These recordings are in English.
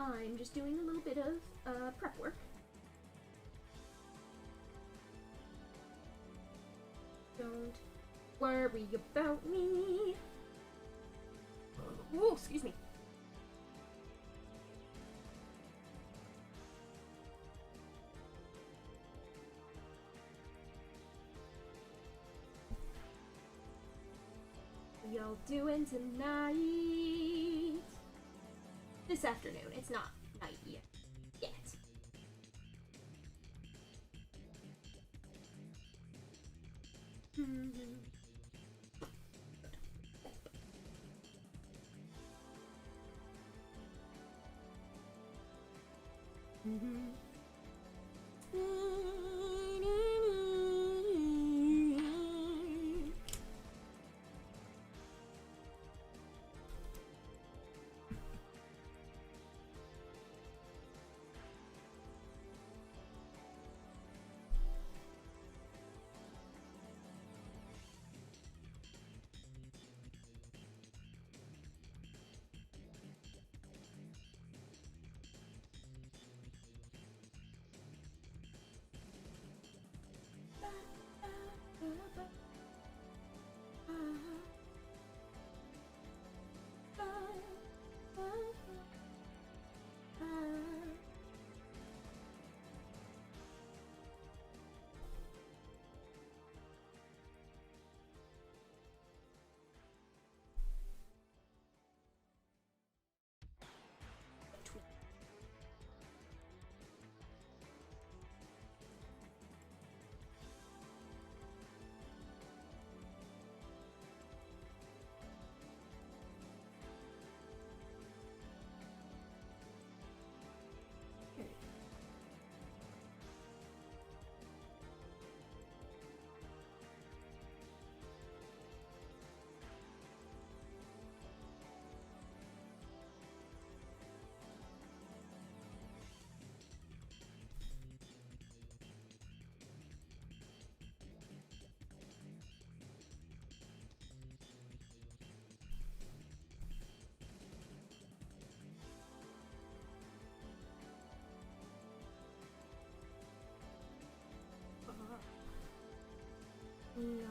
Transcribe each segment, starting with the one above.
I'm just doing a little bit of prep work. Don't worry about me. Whoa, excuse me. What y'all doing tonight? This afternoon. It's not night yet. No.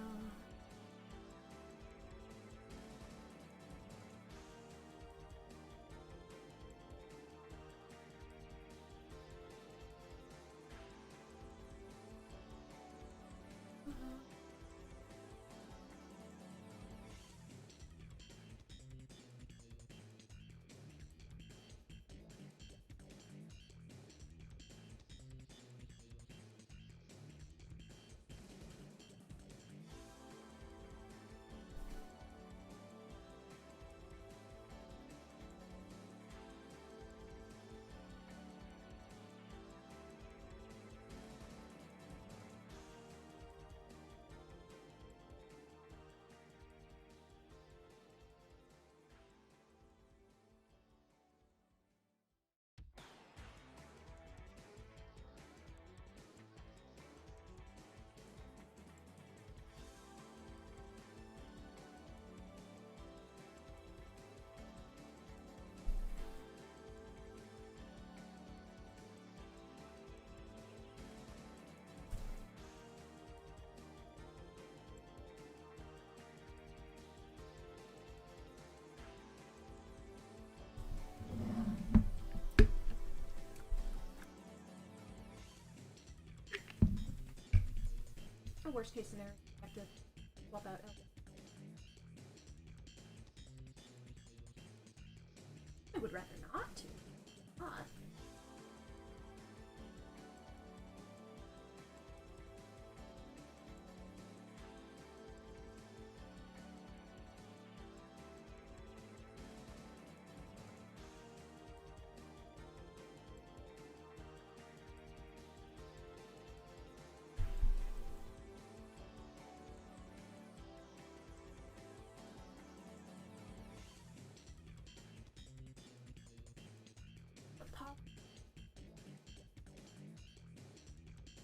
A worst case scenario, I have to swap out Elder. I would rather not to.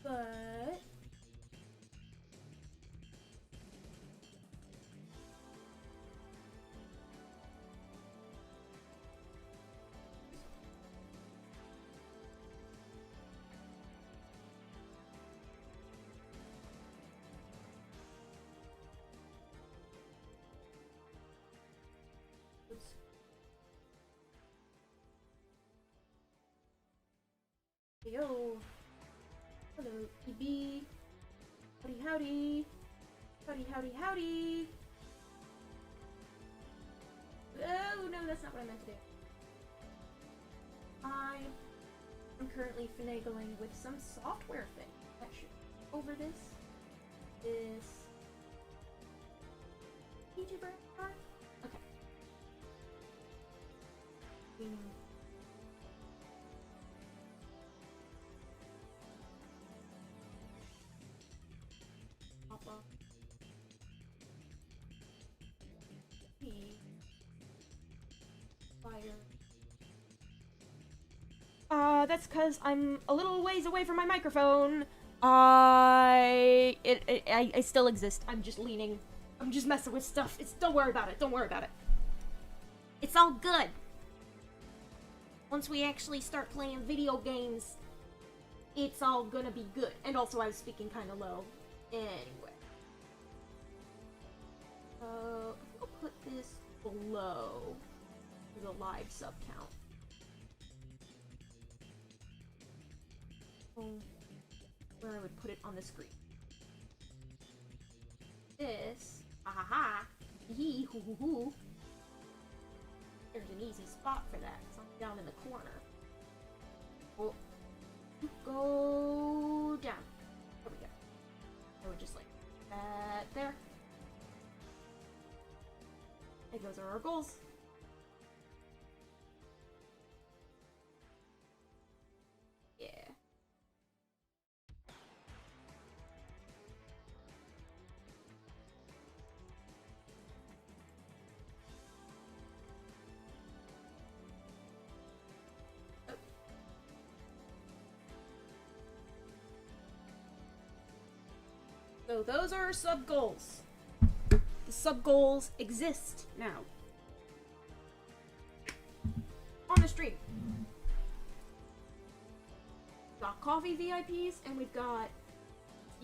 But yo, hello, EB. Howdy, howdy. Howdy, howdy, howdy. Oh, no, that's not what I meant to do. I am currently finagling with some software thing that should be over this. YouTuber? Okay. Pop up. Fire. That's because I'm a little ways away from my microphone. I still exist. I'm just leaning. I'm just messing with stuff. Don't worry about it. Don't worry about it. It's all good. Once we actually start playing video games, it's all gonna be good. And also, I was speaking kind of low. Anyway. I think I'll put this below the live sub count. Where I would put it on the screen. This, hee hoo hoo hoo. There's an easy spot for that, because I'm down in the corner. Oh, go down. There we go. I would just like that there. And those are our goals. Yeah. So those are our sub goals. The sub goals exist now. On the stream. We've got coffee VIPs and we've got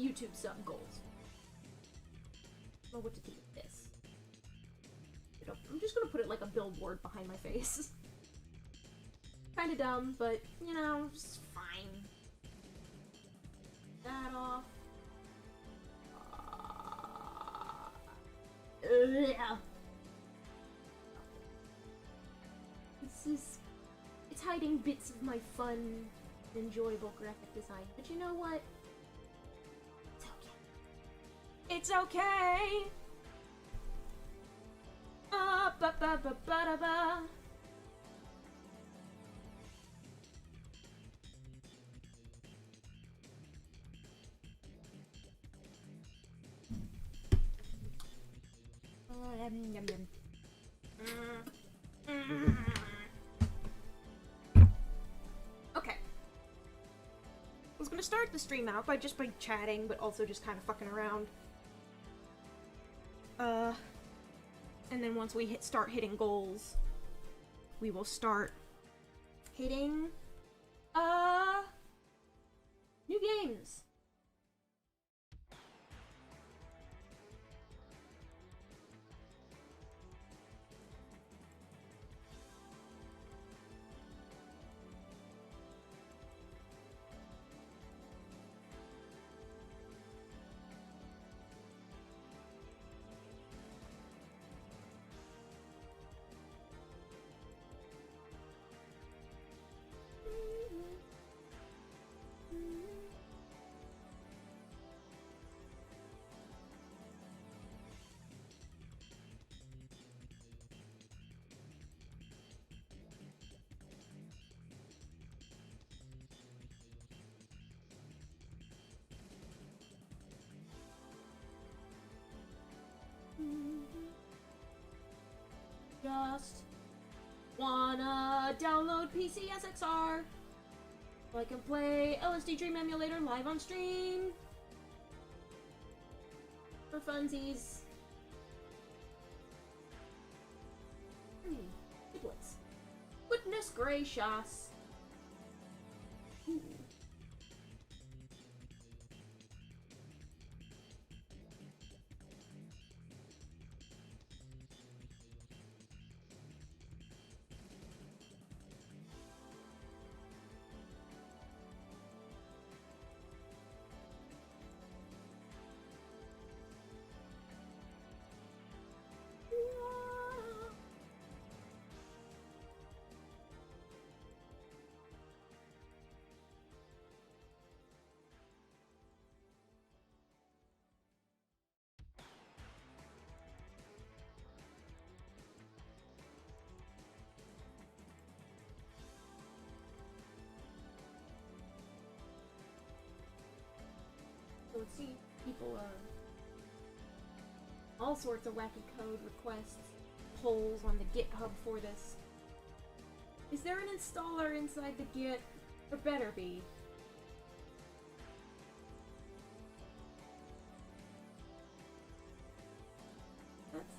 YouTube sub goals. I don't know what to do with this. I'm just gonna put it like a billboard behind my face. Kinda dumb, but you know, it's fine. That off. Yeah. It's hiding bits of my fun, enjoyable graphic design, but you know what? It's okay. It's okay. Ba ba ba ba da ba. Yum, yum, yum. Okay. I was gonna start the stream out by chatting, but also just kind of fucking around. And then once we start hitting goals, we will start hitting, new games. Just wanna download PCSXR. So I can play LSD Dream Emulator live on stream. For funsies. Giblets. Goodness gracious. Ooh. So let's see, people, all sorts of wacky code requests, polls on the GitHub for this. Is there an installer inside the Git? There better be. Let's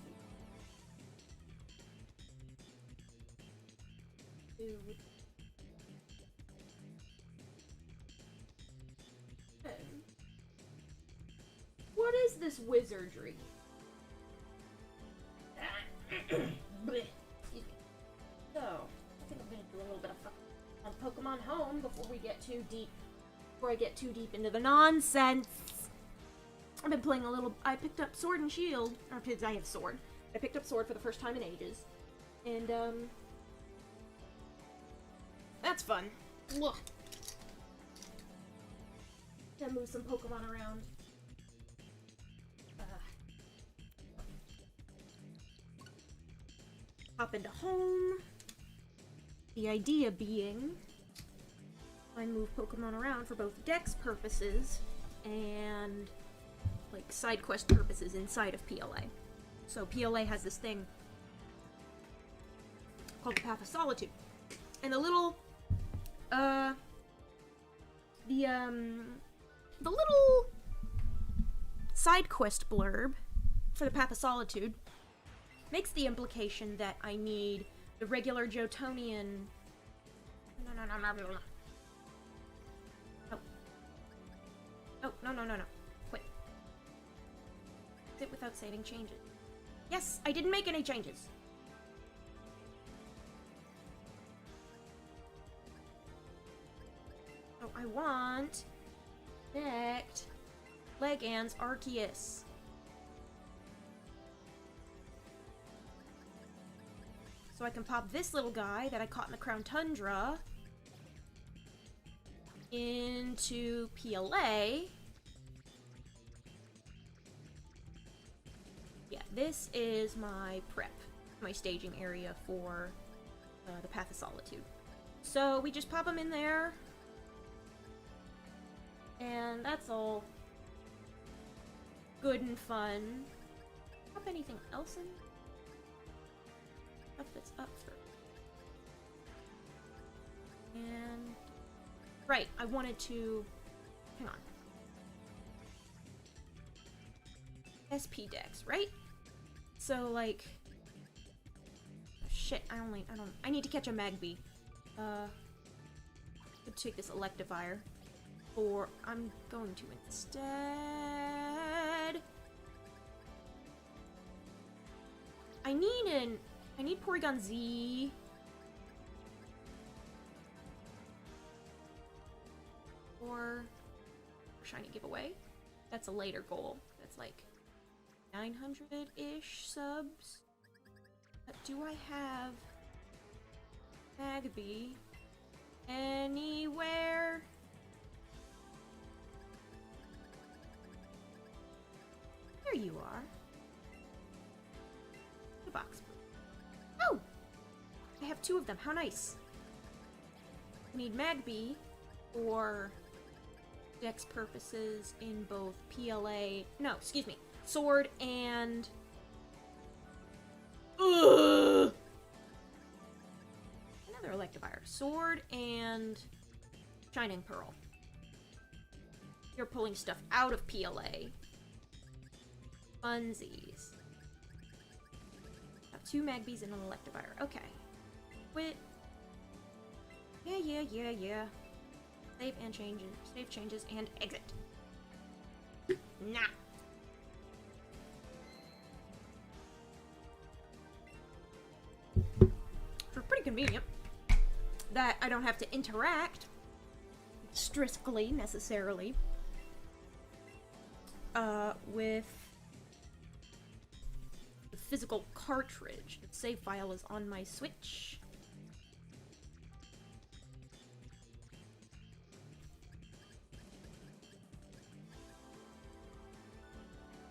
see. Dude. What is this wizardry? Excuse me. So, I think I'm gonna do a little bit of fun on Pokemon Home before we get too deep. Before I get too deep into the nonsense. I've been playing a little. I picked up Sword and Shield. Or I have Sword. I picked up Sword for the first time in ages, and that's fun. Look. Gonna move some Pokemon around. Hop into home. The idea being I move Pokemon around for both dex purposes and like side quest purposes inside of PLA. So PLA has this thing called the Path of Solitude. And the little the little side quest blurb for the Path of Solitude makes the implication that I need the regular Johtonian. No. Oh, no. Quit. Sit without saving changes. Yes, I didn't make any changes. Oh, I want connect Legans Arceus. So I can pop this little guy that I caught in the Crown Tundra into PLA. Yeah, this is my prep, my staging area for the Path of Solitude. So we just pop them in there, and that's all good and fun. Pop anything else in? Stuff that's up for. And right, I wanted to hang on. SP Dex, right? So like shit, I need to catch a Magby. Could take this Electivire. Or I'm going to instead I need Porygon Z. Or shiny giveaway. That's a later goal. That's like 900-ish subs. But do I have Magby anywhere? There you are. The box. Oh! I have two of them. How nice. I need Magby for Dex purposes in both PLA. No, excuse me. Sword and. Ugh! Another Electivire. Sword and Shining Pearl. You're pulling stuff out of PLA. Funsies. Have 2 Magbies and an Electivire. Okay. Quit. Yeah. Save and changes. Save changes and exit. Nah. So pretty convenient that I don't have to interact strictly, necessarily, with the physical cartridge. The save file is on my Switch.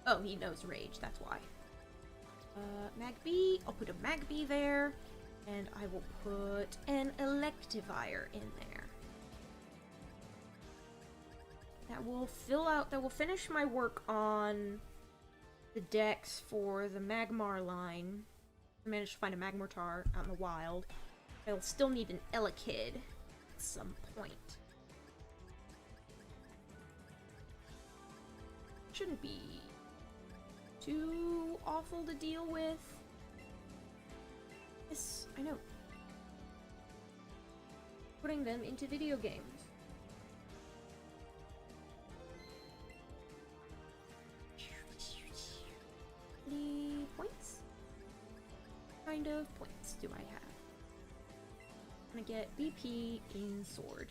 Oh, he knows Rage, that's why. Magby, I'll put a Magby there, and I will put an Electivire in there. That will finish my work on the decks for the Magmar line. I managed to find a Magmortar out in the wild. I'll still need an Elekid at some point. Shouldn't be too awful to deal with. Yes, I know. Putting them into video games. Any points? What kind of points do I have? I'm gonna get BP in Sword.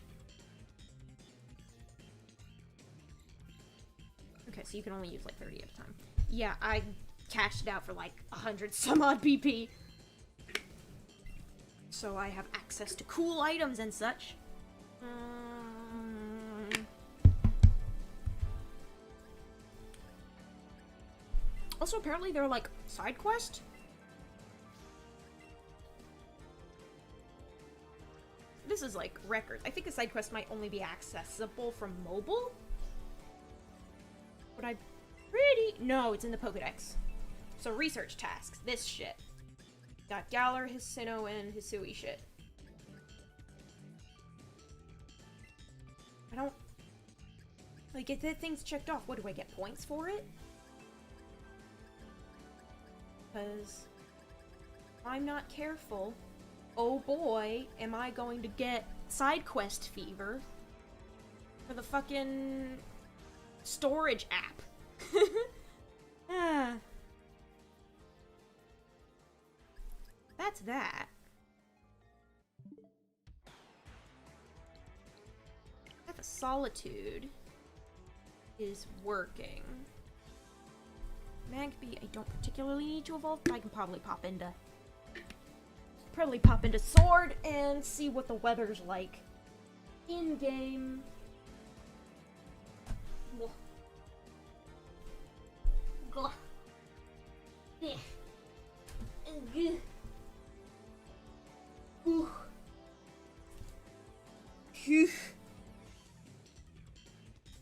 Okay, so you can only use like 30 at a time. Yeah, I cashed it out for like 100 some odd BP. So I have access to cool items and such. Also, apparently they're like side quest. This is like records. I think the side quest might only be accessible from mobile. But no, it's in the Pokedex. So research tasks, this shit. Got Galar, his Sinnoh, and his Hisui shit. I don't... Like, if that thing's checked off, what, do I get points for it? Because... if I'm not careful, oh boy, am I going to get side quest fever for the fucking storage app. Ah. That's that. Path of Solitude is working. Magby, I don't particularly need to evolve, but I can probably pop into Sword and see what the weather's like in game. Yeah.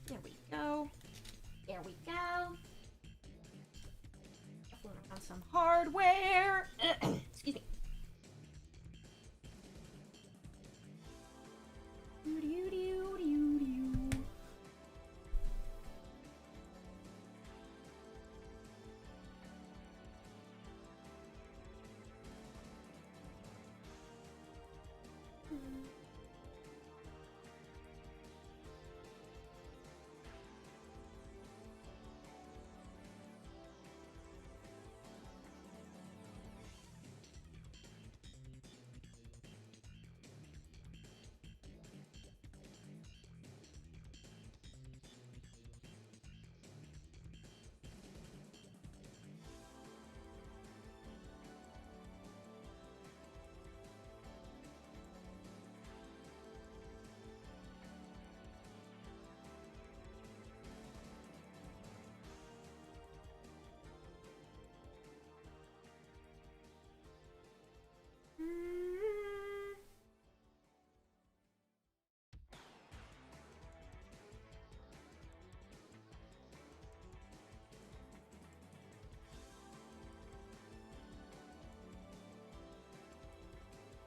There we go. There we go. On some hardware. Excuse me.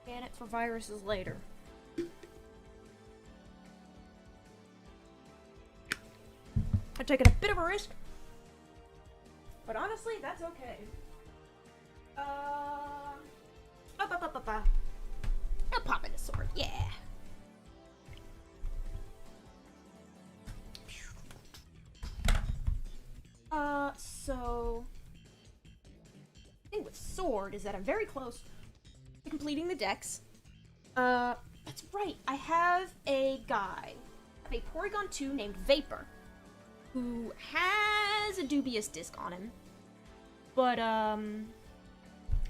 Ban it for viruses later. taking a bit of a risk. But honestly, that's okay. I'll pop in a sword, yeah. So... the thing with sword is that I'm very close to completing the dex. That's right, I have a guy, a Porygon 2 named Vapor, who has a dubious disc on him. But, I'm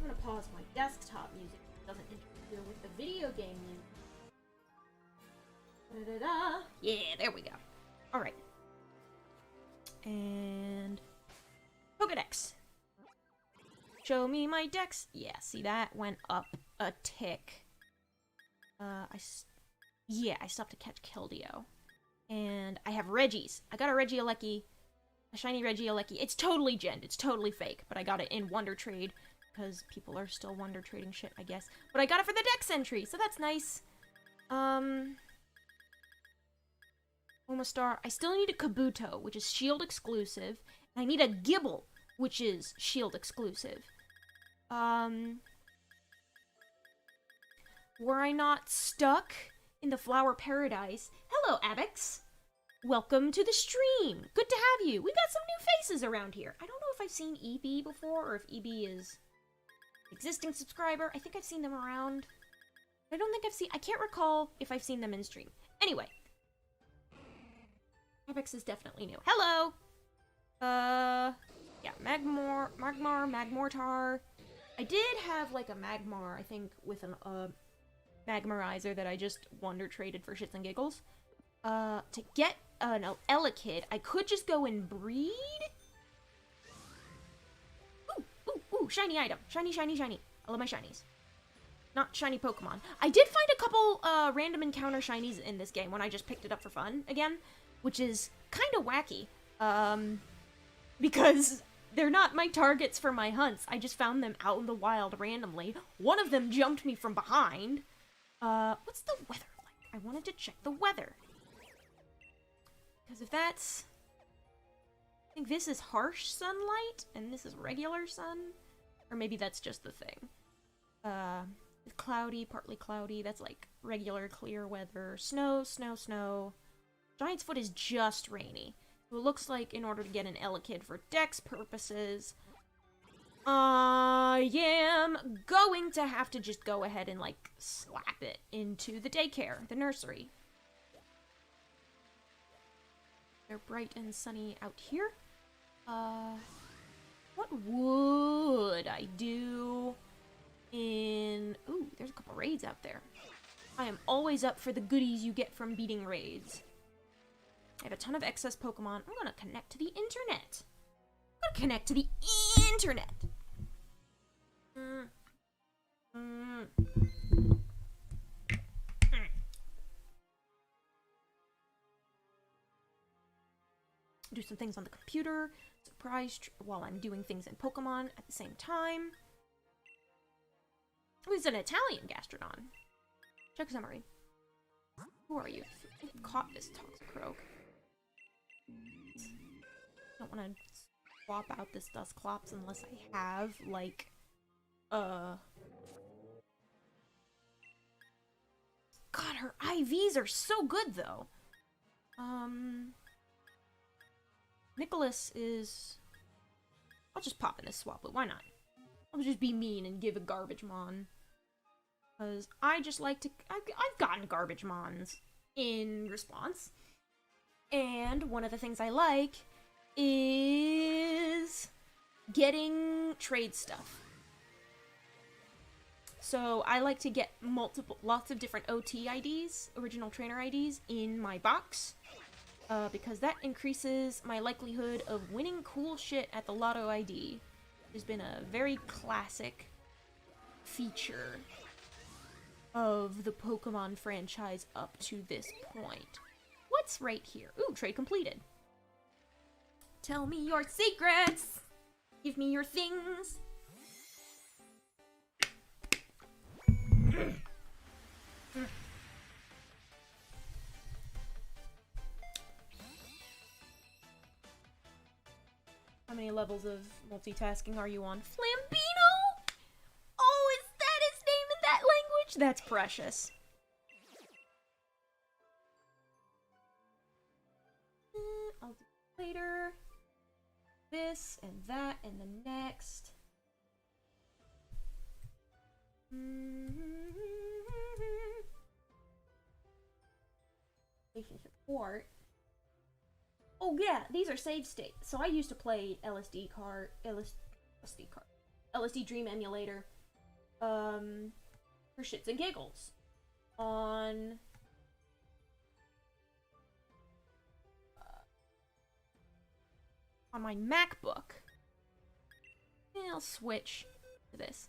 gonna pause my desktop music so it doesn't interfere with the video game music. Da-da-da. Yeah, there we go. Alright. And... Pokedex. Show me my dex. Yeah, see, that went up a tick. I stopped to catch Keldeo. And I have Reggies. I got a Regieleki. A shiny Regieleki. It's totally genned. It's totally fake. But I got it in Wonder Trade. Because people are still Wonder Trading shit, I guess. But I got it for the dex entry, so that's nice. Omastar. I still need a Kabuto, which is Shield exclusive. And I need a Gibble, which is Shield exclusive. Were I not stuck in the Flower Paradise? Hello, Abex. Welcome to the stream. Good to have you. We got some new faces around here. I don't know if I've seen EB before, or if EB is existing subscriber. I think I've seen them around. I don't think I can't recall if I've seen them in stream. Anyway. Abex is definitely new. Hello! Yeah, Magmortar. I did have, like, a Magmar, I think, with an, Magmarizer that I just Wonder Traded for shits and giggles. To get an Elekid, I could just go and breed? Ooh, shiny item. Shiny. I love my shinies. Not shiny Pokemon. I did find a couple, random encounter shinies in this game when I just picked it up for fun again, which is kind of wacky. Because they're not my targets for my hunts. I just found them out in the wild randomly. One of them jumped me from behind. What's the weather like? I wanted to check the weather. Because if that's... I think this is harsh sunlight, and this is regular sun. Or maybe that's just the thing. Cloudy, partly cloudy. That's like regular clear weather. Snow. Giant's Foot is just rainy. So it looks like in order to get an Elekid for dex purposes, I am going to have to just go ahead and, like, slap it into the daycare, the nursery. They're bright and sunny out here. What would I do in... Ooh, there's a couple raids out there. I am always up for the goodies you get from beating raids. I have a ton of excess Pokemon. I'm gonna connect to the internet. Do some things on the computer. While I'm doing things in Pokemon at the same time. Oh, he's an Italian Gastrodon. Check summary. Who are you? I caught this Toxicroak. Don't want to swap out this Dusclops unless I have, like, God, her IVs are so good, though. Nicholas is... I'll just pop in this Swaplet, why not? I'll just be mean and give a Garbage-Mon. Because I just like to... I've gotten Garbage-Mons in response. And one of the things I like is getting trade stuff. So I like to get lots of different OT IDs, original trainer IDs, in my box. Because that increases my likelihood of winning cool shit at the Lotto ID. It's been a very classic feature of the Pokemon franchise up to this point. What's right here? Ooh, trade completed. Tell me your secrets! Give me your things! many levels of multitasking are you on? Flambino? Oh, is that his name in that language? That's precious. I'll do it later. This and that and the next. Relationship port. Oh yeah, these are save states. So I used to play LSD Dream Emulator, for shits and giggles, on my MacBook. And I'll switch to this,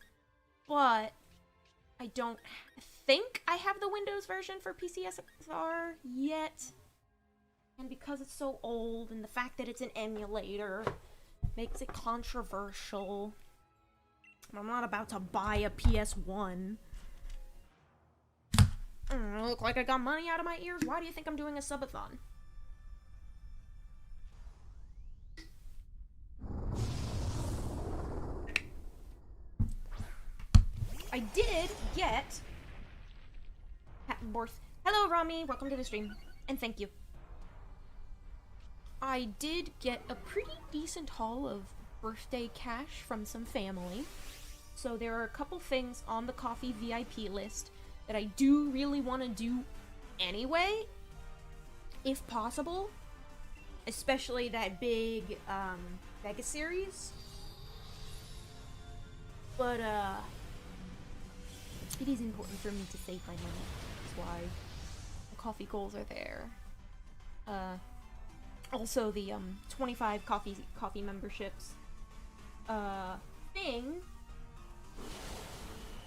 but I don't think I have the Windows version for PCSR yet. And because it's so old, and the fact that it's an emulator makes it controversial. I'm not about to buy a PS1. I look like I got money out of my ears. Why do you think I'm doing a subathon? I did get... Hello, Rami. Welcome to the stream. And thank you. I did get a pretty decent haul of birthday cash from some family. So there are a couple things on the coffee VIP list that I do really want to do anyway, if possible. Especially that big, Mega Series. But, it is important for me to save my money. That's why the coffee goals are there. Also the 25 coffee memberships thing.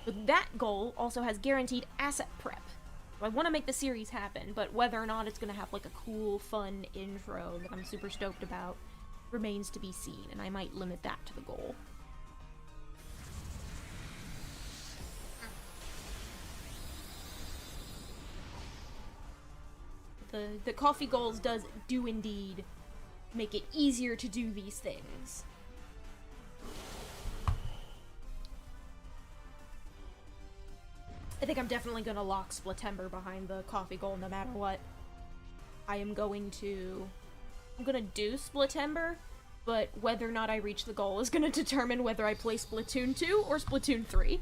But that goal also has guaranteed asset prep. So I want to make the series happen, but whether or not it's going to have like a cool, fun intro that I'm super stoked about remains to be seen, and I might limit that to the goal. The coffee goals do indeed make it easier to do these things. I think I'm definitely gonna lock Splitember behind the coffee goal no matter what. I'm gonna do Splitember, but whether or not I reach the goal is gonna determine whether I play Splatoon 2 or Splatoon 3.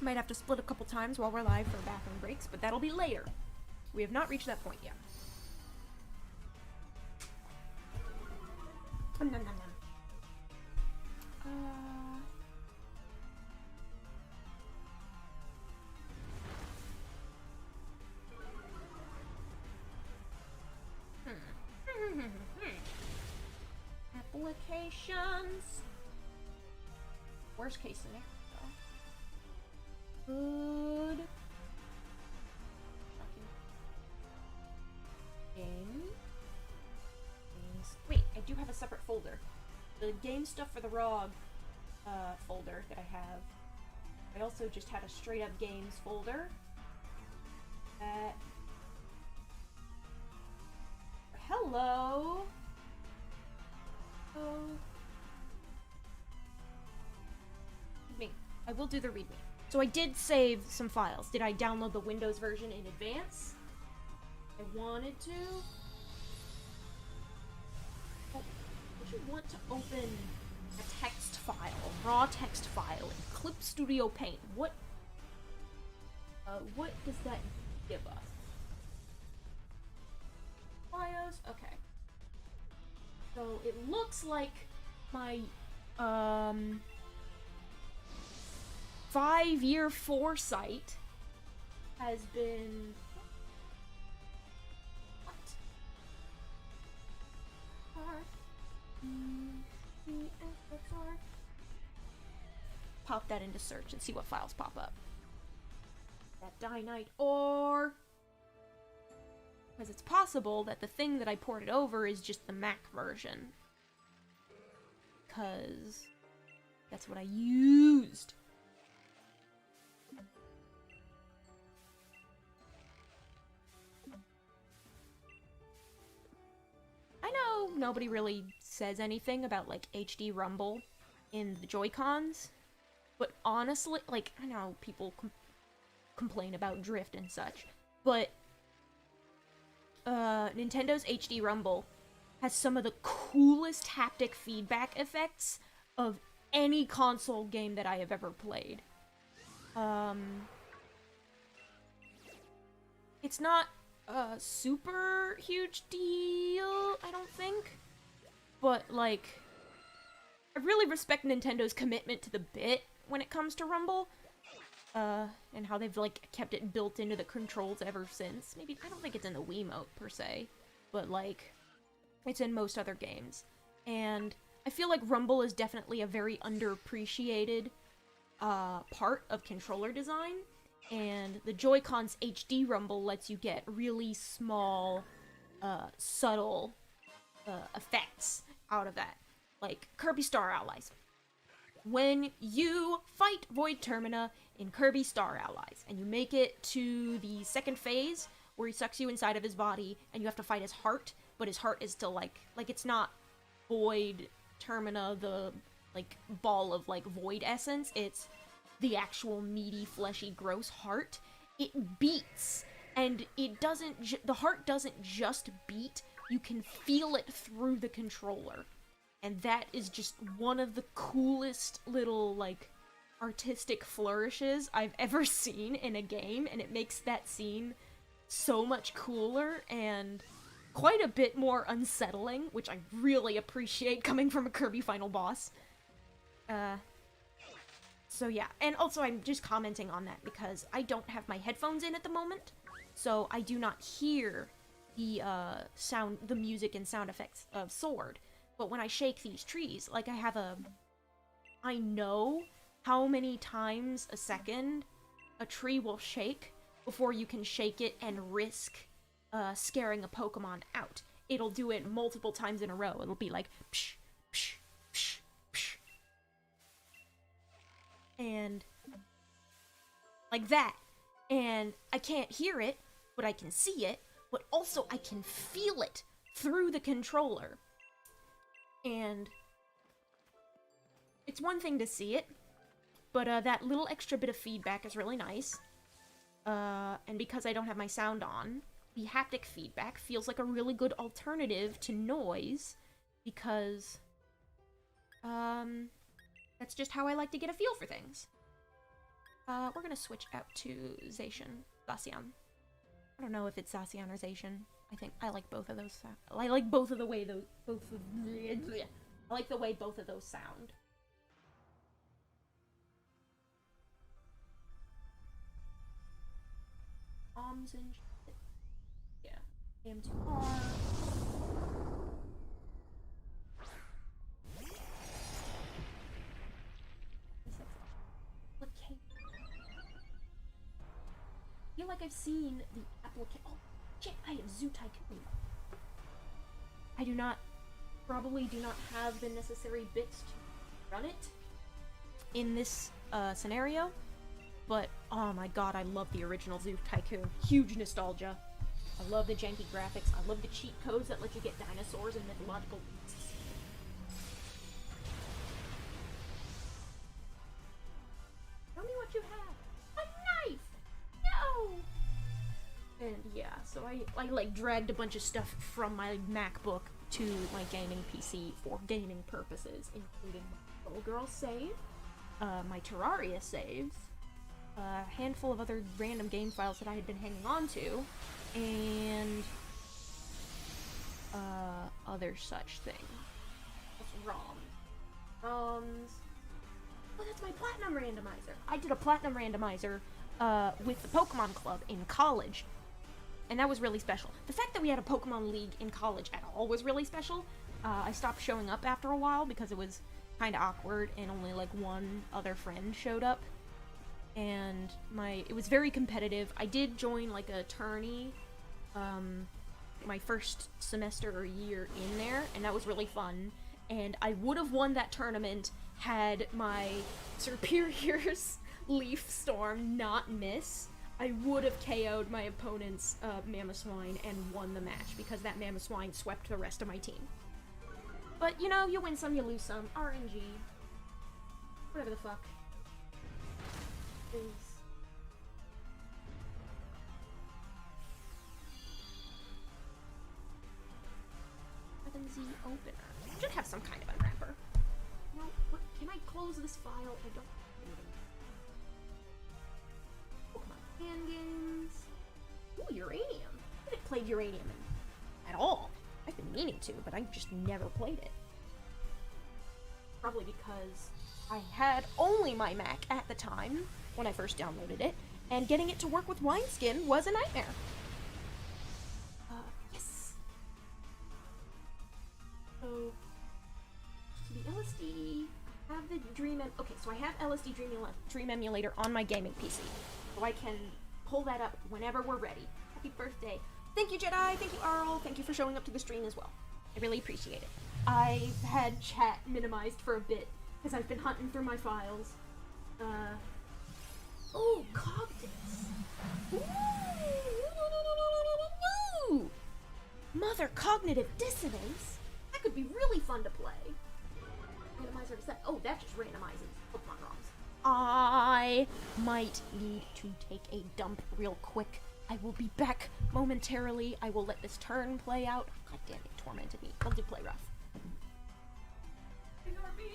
Might have to split a couple times while we're live for bathroom breaks, but that'll be later. We have not reached that point yet. Nom, nom, nom, nom. Applications. Worst case scenario. Good. Games. Wait, I do have a separate folder. The game stuff for the ROG folder that I have. I also just had a straight up games folder. Hello. Oh. Me. I will do the readme. So I did save some files. Did I download the Windows version in advance? I wanted to. Oh, would you want to open a text file, a raw text file in Clip Studio Paint? What does that give us? BIOS? Okay. So it looks like my 5-year foresight has been... What? Pop that into search and see what files pop up. That Dynite or... Because it's possible that the thing that I ported over is just the Mac version. Because that's what I used. Nintendo, nobody really says anything about, like, HD Rumble in the Joy-Cons. But honestly, like, I know people complain about drift and such, but Nintendo's HD Rumble has some of the coolest haptic feedback effects of any console game that I have ever played. It's not a super huge deal, I don't think, but, like, I really respect Nintendo's commitment to the bit when it comes to Rumble, and how they've, like, kept it built into the controls ever since. Maybe, I don't think it's in the Wiimote, per se, but, like, it's in most other games. And I feel like Rumble is definitely a very underappreciated, part of controller design, and the Joy-Con's HD Rumble lets you get really small, subtle, effects out of that. Like, Kirby Star Allies. When you fight Void Termina in Kirby Star Allies, and you make it to the second phase, where he sucks you inside of his body, and you have to fight his heart, but his heart is still, like, it's not Void Termina, the, like, ball of, like, void essence, it's the actual meaty, fleshy, gross heart. It beats, and it doesn't, the heart doesn't just beat, you can feel it through the controller. And that is just one of the coolest little, like, artistic flourishes I've ever seen in a game, and it makes that scene so much cooler and quite a bit more unsettling, which I really appreciate coming from a Kirby final boss. So yeah, and also I'm just commenting on that because I don't have my headphones in at the moment, so I do not hear the, the music and sound effects of Sword. But when I shake these trees, like, I know how many times a second a tree will shake before you can shake it and risk, scaring a Pokemon out. It'll do it multiple times in a row. It'll be like, psh, psh, psh, psh. And like that. And I can't hear it, but I can see it, but also I can feel it through the controller. And it's one thing to see it, but that little extra bit of feedback is really nice. And because I don't have my sound on, the haptic feedback feels like a really good alternative to noise, because that's just how I like to get a feel for things. We're gonna switch out to Zacian. I don't know if it's Zacian or Zacian. I think I like both of those. I like both of the way those. I like the way both of those sound. And shit. Yeah. AM2R. I feel like I've seen the application. Oh, shit, I have Zoo Tycoon. I probably do not have the necessary bits to run it in this scenario, but oh my god, I love the original Zoo Tycoon. Huge nostalgia. I love the janky graphics. I love the cheat codes that let you get dinosaurs and mythological beasts. Tell me what you have. A knife! No! And yeah, so I like dragged a bunch of stuff from my MacBook to my gaming PC for gaming purposes, including my Little Girl save, my Terraria saves, a handful of other random game files that I had been hanging on to, and other such things. What's ROMs? Oh, that's my Platinum Randomizer! I did a Platinum Randomizer with the Pokemon Club in college, and that was really special. The fact that we had a Pokemon League in college at all was really special. I stopped showing up after a while because it was kind of awkward and only like one other friend showed up. And it was very competitive. I did join like a tourney my first semester or year in there, and that was really fun. And I would have won that tournament had my superior's Leaf Storm not miss. I would have KO'd my opponent's Mamoswine and won the match, because that Mamoswine swept the rest of my team. But, you know, you win some, you lose some. RNG. Whatever the fuck. Is... Z opener. Should have some kind of unwrapper. No, what, can I close this file? I don't Pokemon fan games. Ooh, Uranium. I haven't played Uranium at all. I've been meaning to, but I've just never played it. Probably because I had only my Mac at the time when I first downloaded it, and getting it to work with Wineskin was a nightmare. Yes. So the LSD, I have the okay, so I have LSD Dream Emulator on my gaming PC, so I can pull that up whenever we're ready. Happy birthday. Thank you, Jedi. Thank you, Arl. Thank you for showing up to the stream as well. I really appreciate it. I've had chat minimized for a bit because I've been hunting through my files. Oh, Cognitus. Ooh. Mother Cognitive Dissonance. That could be really fun to play. Randomizer set. Oh, that just randomizes Pokemon ROMs. I might need to take a dump real quick. I will be back momentarily. I will let this turn play out. God damn it, tormented me. I'll do play rough. Ignore me.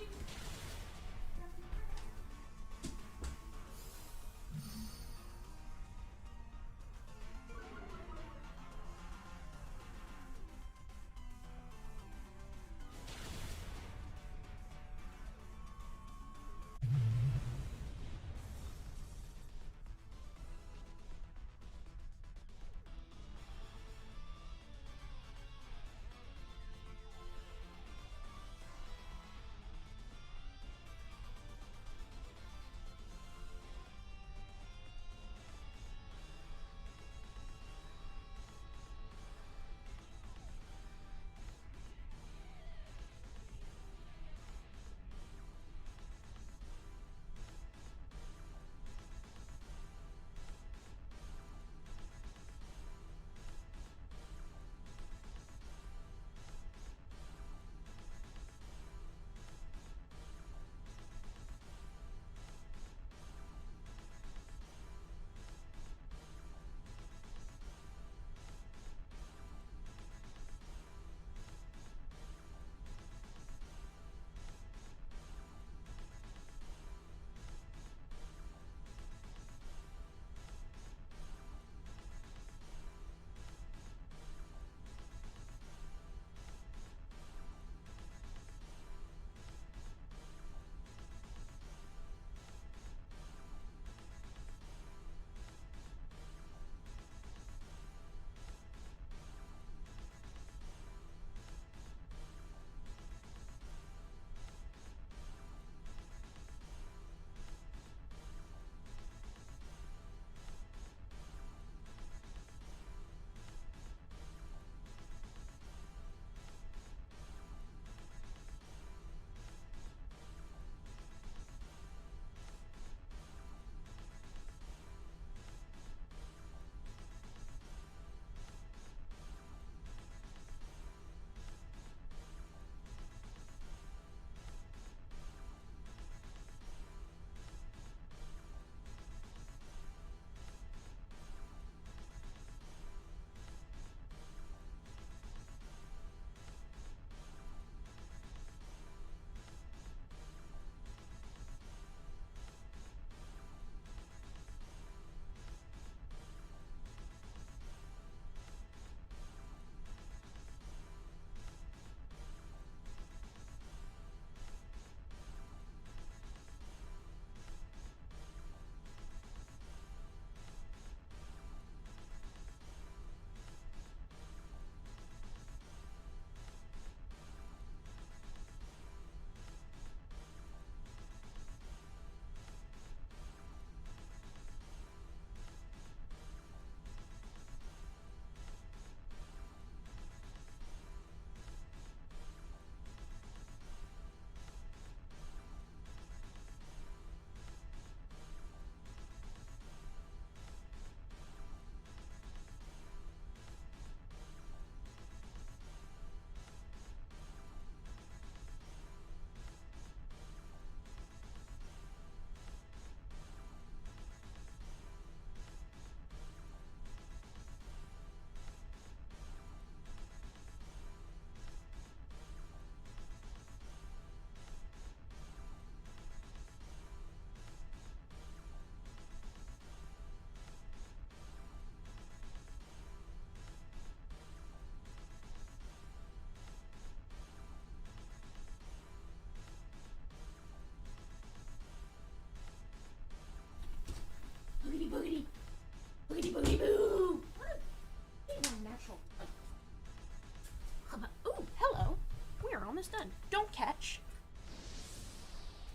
Ooh, hello. We are almost done. Don't catch.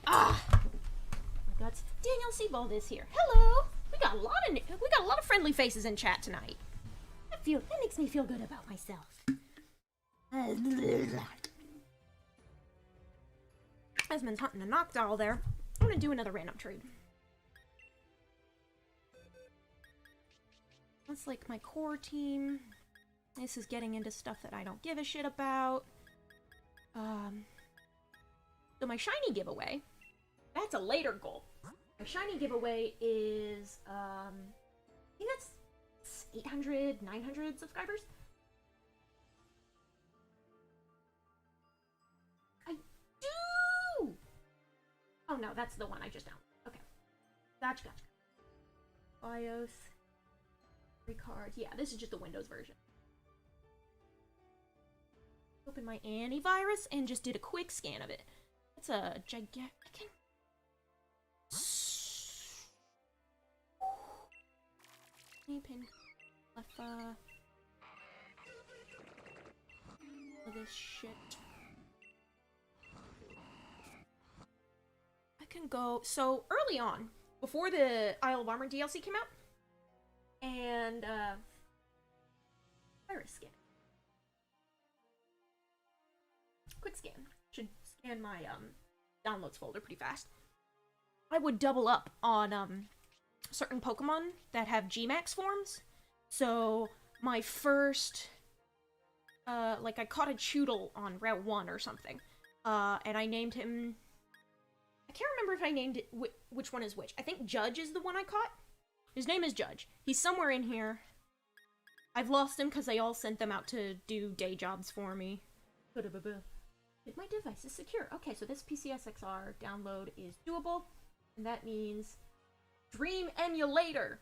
Ah! My guts. Daniel Sebald is here. Hello. We got a lot of friendly faces in chat tonight. That makes me feel good about myself. Esmond's hunting a knockdoll there. I'm gonna do another random trade. That's like my core team. This is getting into stuff that I don't give a shit about. So my shiny giveaway, that's a later goal. My shiny giveaway is, I think that's 800, 900 subscribers. I do! Oh no, that's the one I just downloaded. Okay. Gotcha. BIOS. Cards. Yeah, this is just the Windows version. Open my antivirus and just did a quick scan of it. It's a gigantic. Pin. Leffa. This shit. I can go. So early on, before the Isle of Armor DLC came out, and virus scan. Quick scan. Should scan my downloads folder pretty fast. I would double up on certain Pokemon that have Gmax forms. So my first like I caught a Choodle on Route 1 or something. And I named him, I can't remember if I named it which one is which. I think Judge is the one I caught. His name is Judge. He's somewhere in here. I've lost him because they all sent them out to do day jobs for me. My device is secure. Okay, so this PCSXR download is doable. And that means Dream Emulator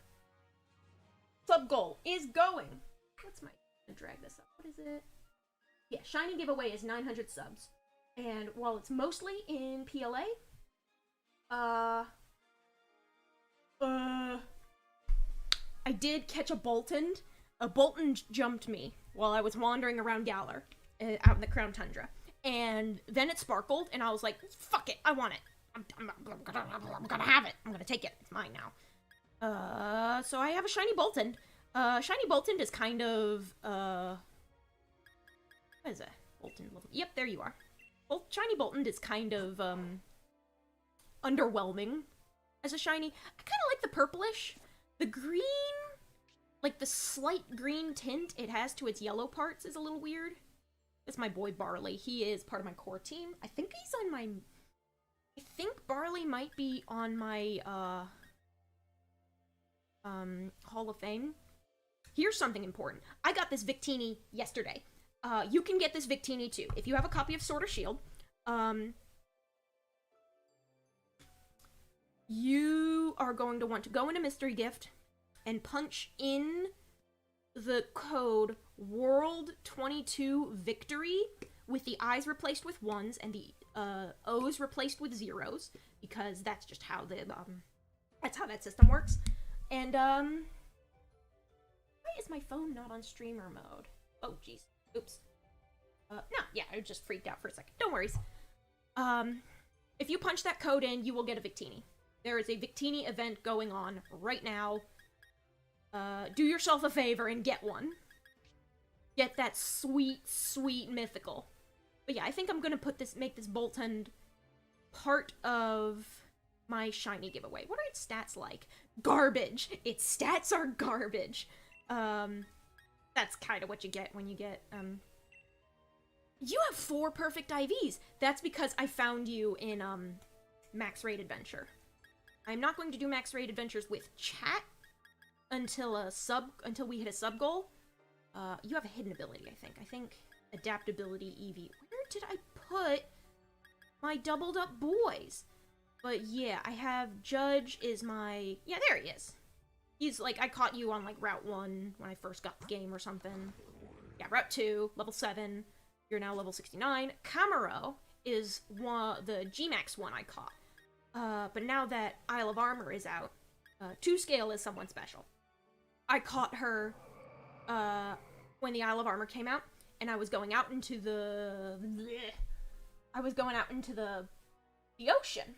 sub-goal is going. What's my... I'm gonna drag this up. What is it? Yeah, shiny giveaway is 900 subs. And while it's mostly in PLA, I did catch a Bolton. A Bolton jumped me while I was wandering around Galar, out in the Crown Tundra. And then it sparkled, and I was like, fuck it, I want it. I'm gonna have it. I'm gonna take it. It's mine now. So I have a shiny Bolton. Shiny Bolton is kind of, what is it? Bolton level. Yep, there you are. Well, shiny Bolton is kind of, underwhelming as a shiny. I kind of like the purplish. The green, like the slight green tint it has to its yellow parts is a little weird. It's my boy Barley. He is part of my core team. I think he's on my... I think Barley might be on my, Hall of Fame. Here's something important. I got this Victini yesterday. You can get this Victini too. If you have a copy of Sword or Shield, you are going to want to go into Mystery Gift and punch in the code World22Victory with the I's replaced with 1s and the O's replaced with 0s, because that's just how the that's how that system works. And why is my phone not on streamer mode? Oh jeez. Oops. No, yeah, I just freaked out for a second. Don't worry. If you punch that code in, you will get a Victini. There is a Victini event going on right now. Do yourself a favor and get one. Get that sweet, sweet mythical. But yeah, I think I'm gonna make this Bolton part of my shiny giveaway. What are its stats like? Garbage! Its stats are garbage. That's kind of what you get when you get, You have 4 perfect IVs! That's because I found you in, Max Raid Adventure. I'm not going to do Max Raid Adventures with chat until we hit a sub goal. You have a hidden ability, I think. Adaptability EV. Where did I put my doubled up boys? But yeah, I have Judge is my... Yeah, there he is. He's like, I caught you on like Route 1 when I first got the game or something. Yeah, Route 2, level 7. You're now level 69. Camaro is the Gmax one I caught. But now that Isle of Armor is out, 2 scale is someone special. I caught her when the Isle of Armor came out, and I was going out into the ocean.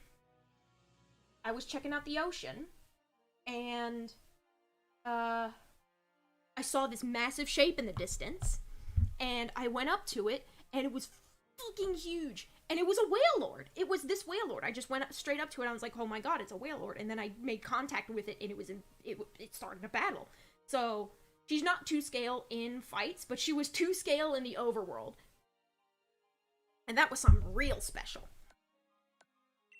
I was checking out the ocean, and I saw this massive shape in the distance, and I went up to it, and it was fucking huge. And it was a whale lord. It was this whale lord. I just went straight up to it. I was like, oh my god, it's a whale lord. And then I made contact with it, and it started a battle. So she's not 2 scale in fights, but she was 2 scale in the overworld. And that was something real special.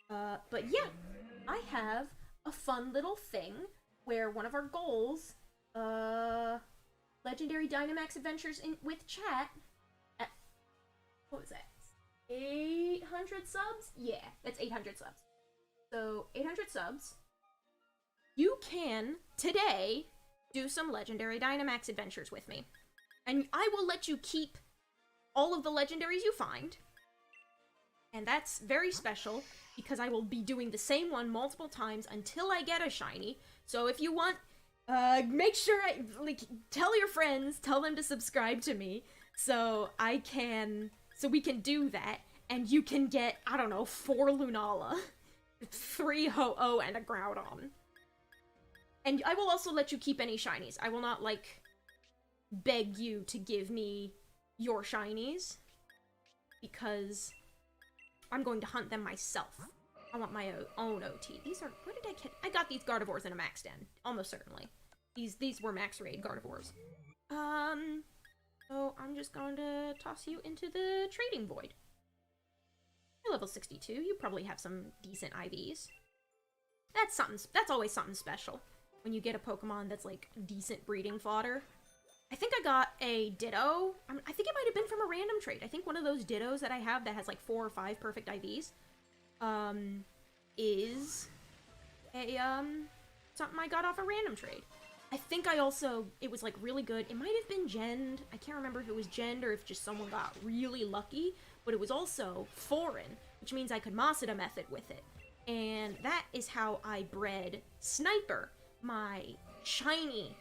But yeah, I have a fun little thing where one of our goals, Legendary Dynamax Adventures with chat, at, what was that? 800 subs? Yeah, that's 800 subs. So, 800 subs. You can, today, do some Legendary Dynamax Adventures with me. And I will let you keep all of the legendaries you find. And that's very special, because I will be doing the same one multiple times until I get a shiny. So if you want, make sure tell your friends, tell them to subscribe to me, so we can do that, and you can get, I don't know, 4 Lunala, 3 Ho-Oh, and a Groudon. And I will also let you keep any shinies. I will not, beg you to give me your shinies, because I'm going to hunt them myself. I want my own OT. These are, where did I get? I got these Gardevoirs in a max den, almost certainly. These were max raid Gardevoirs. So I'm just going to toss you into the trading void. You're level 62. You probably have some decent IVs. That's always something special when you get a Pokemon that's decent breeding fodder. I think I got a Ditto. I think it might have been from a random trade. I think one of those Dittos that I have that has 4 or 5 perfect IVs, is a something I got off a random trade. I think I also, it was really good. It might have been Genned. I can't remember if it was Genned or if just someone got really lucky, but it was also foreign, which means I could Masada method with it. And that is how I bred Sniper, my shiny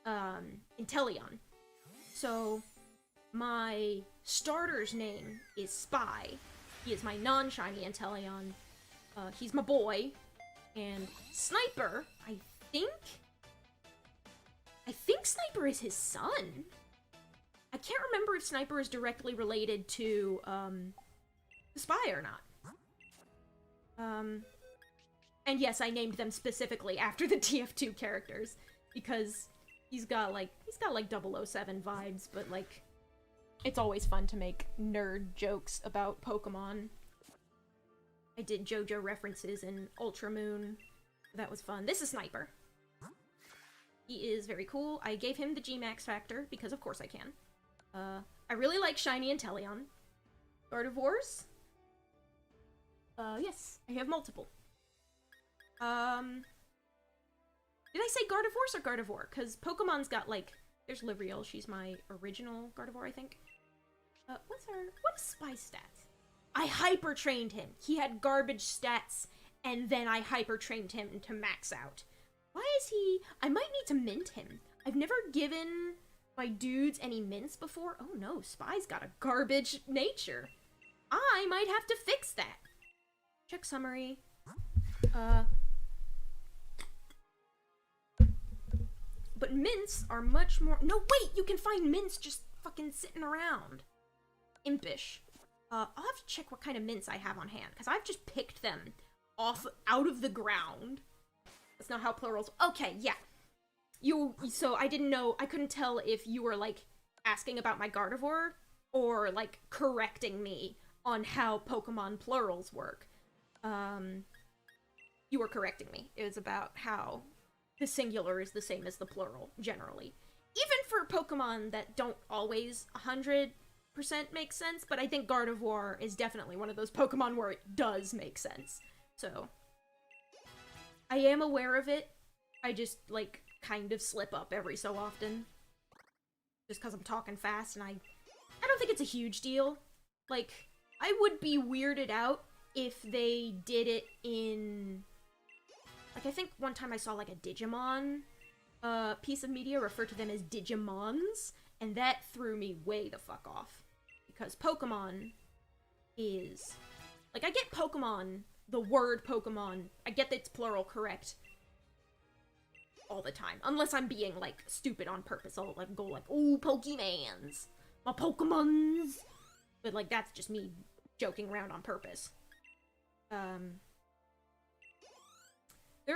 Inteleon. So my starter's name is Spy. He is my non-shiny Inteleon. He's my boy. And Sniper, I think Sniper is his son. I can't remember if Sniper is directly related to Spy or not. And yes, I named them specifically after the TF2 characters, because he's got 007 vibes, but it's always fun to make nerd jokes about Pokemon. I did JoJo references in Ultra Moon. That was fun. This is Sniper. He is very cool. I gave him the G-Max factor, because of course I can. I really like Shiny Inteleon. Gardevoirs? Yes, I have multiple. Did I say Gardevoirs or Gardevoir? Because Pokemon's got, there's Livriel, she's my original Gardevoir, I think. What is Spy's stats? I hyper-trained him. He had garbage stats, and then I hyper-trained him to max out. Why is he... I might need to mint him. I've never given my dudes any mints before. Oh no, Spy's got a garbage nature. I might have to fix that. Check summary. But mints are much more... No, wait! You can find mints just fucking sitting around. Impish. I'll have to check what kind of mints I have on hand, because I've just picked them out of the ground. That's not how plurals... Okay, yeah. So I didn't know... I couldn't tell if you were, asking about my Gardevoir, or, correcting me on how Pokemon plurals work. You were correcting me. It was about how the singular is the same as the plural, generally. Even for Pokemon that don't always 100% make sense, but I think Gardevoir is definitely one of those Pokemon where it does make sense. So, I am aware of it. I just, kind of slip up every so often. Just because I'm talking fast, and I don't think it's a huge deal. I would be weirded out if they did it in... I think one time I saw, a Digimon piece of media refer to them as Digimons, And that threw me way the fuck off. Because Pokemon is... Like, I get Pokemon, the word Pokemon, I get that it's plural correct all the time. Unless I'm being, like, stupid on purpose. I'll, like, go like, ooh, Pokemans! My Pokemons! But, like, that's just me joking around on purpose. There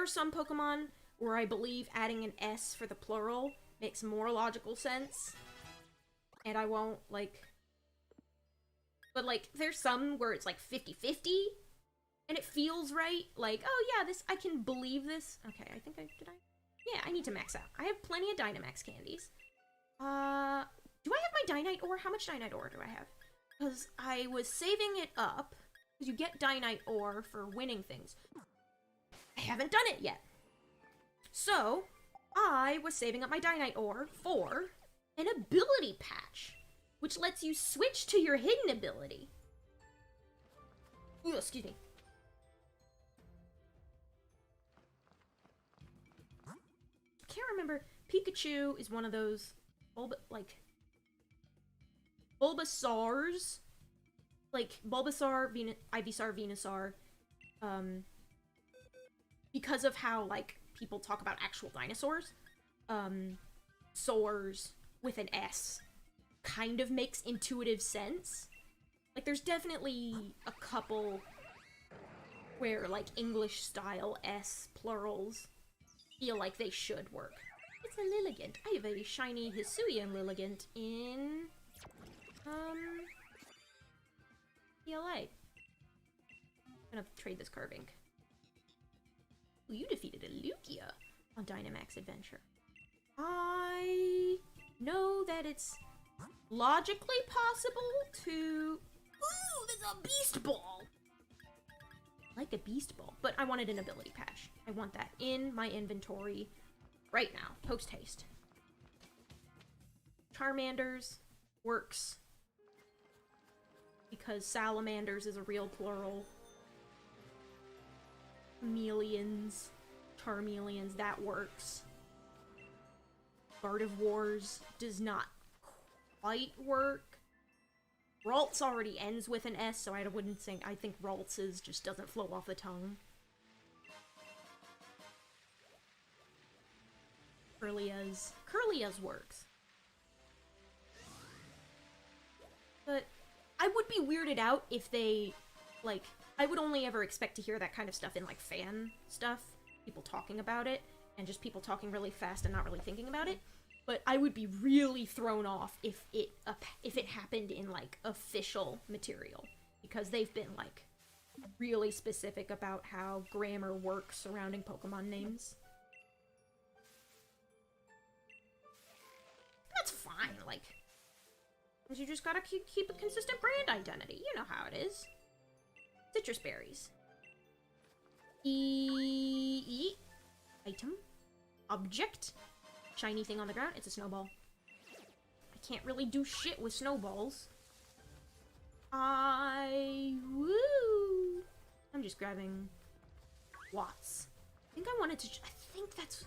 are some Pokemon where I believe adding an S for the plural makes more logical sense. And I won't, like... But, like, there's some where it's, like, 50-50, and it feels right. Like, oh, yeah, this, I can believe this. Okay, I think yeah, I need to max out. I have plenty of Dynamax candies. Do I have my Dynite ore? How much Dynite ore do I have? Because I was saving it up, because you get Dynite ore for winning things. I haven't done it yet. So, I was saving up my Dynite ore for an ability patch, which lets you switch to your hidden ability. Ooh, excuse me. I can't remember. Pikachu is one of those Bulbasaurs. Like, Bulbasaur, Ivysaur, Venusaur. Because of how, like, people talk about actual dinosaurs. Soars with an S kind of makes intuitive sense. Like, there's definitely a couple where, like, English-style S plurals feel like they should work. It's a Lilligant. I have a shiny Hisuian Lilligant in, PLA. I'm gonna trade this Carving. Ooh, you defeated a Lugia on Dynamax Adventure. I know that it's logically possible to... Ooh, there's a Beast Ball! I like a Beast Ball, but I wanted an ability patch. I want that in my inventory right now, post-haste. Charmanders works because salamanders is a real plural. Chameleons, Charmeleons, that works. Gardevoirs does not quite work. Ralts already ends with an S, so I wouldn't think, I think Ralts just doesn't flow off the tongue. Curlia's works. But I would be weirded out if they, like, I would only ever expect to hear that kind of stuff in, like, fan stuff. People talking about it, and just people talking really fast and not really thinking about it. But I would be really thrown off if it happened in, like, official material. Because they've been, like, really specific about how grammar works surrounding Pokemon names. That's fine, like... You just gotta keep a consistent brand identity. You know how it is. Citrus berries. Item. Object. Shiny thing on the ground. It's a snowball. I can't really do shit with snowballs. Woo! I'm just grabbing Watts. I think I wanted to... I think that's...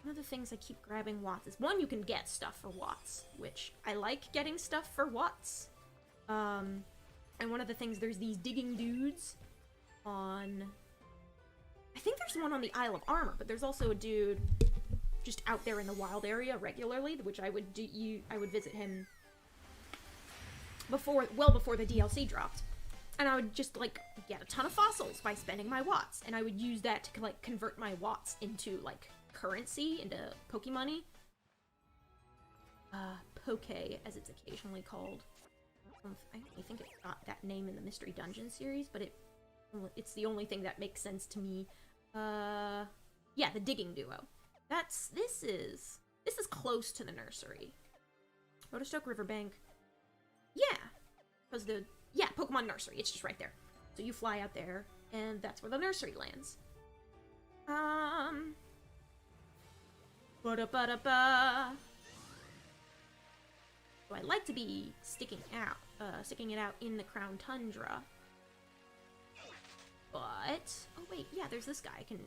One of the things I keep grabbing Watts is, one, you can get stuff for Watts, which I like getting stuff for Watts. And one of the things, there's these digging dudes on... I think there's one on the Isle of Armor, but there's also a dude just out there in the wild area regularly, which I would visit him well before the DLC dropped. And I would just, like, get a ton of fossils by spending my Watts, and I would use that to, like, convert my Watts into, like, currency, into Pokemoney. Poke, as it's occasionally called. I think it got that name in the Mystery Dungeon series, but it's the only thing that makes sense to me. Yeah, the digging duo. This is close to the nursery. Rhodostoke Riverbank. Yeah, because Pokemon Nursery, it's just right there. So you fly out there, and that's where the nursery lands. Ba-da-ba-da-ba. So I like to be sticking it out in the Crown Tundra. But, oh wait, yeah, there's this guy. I can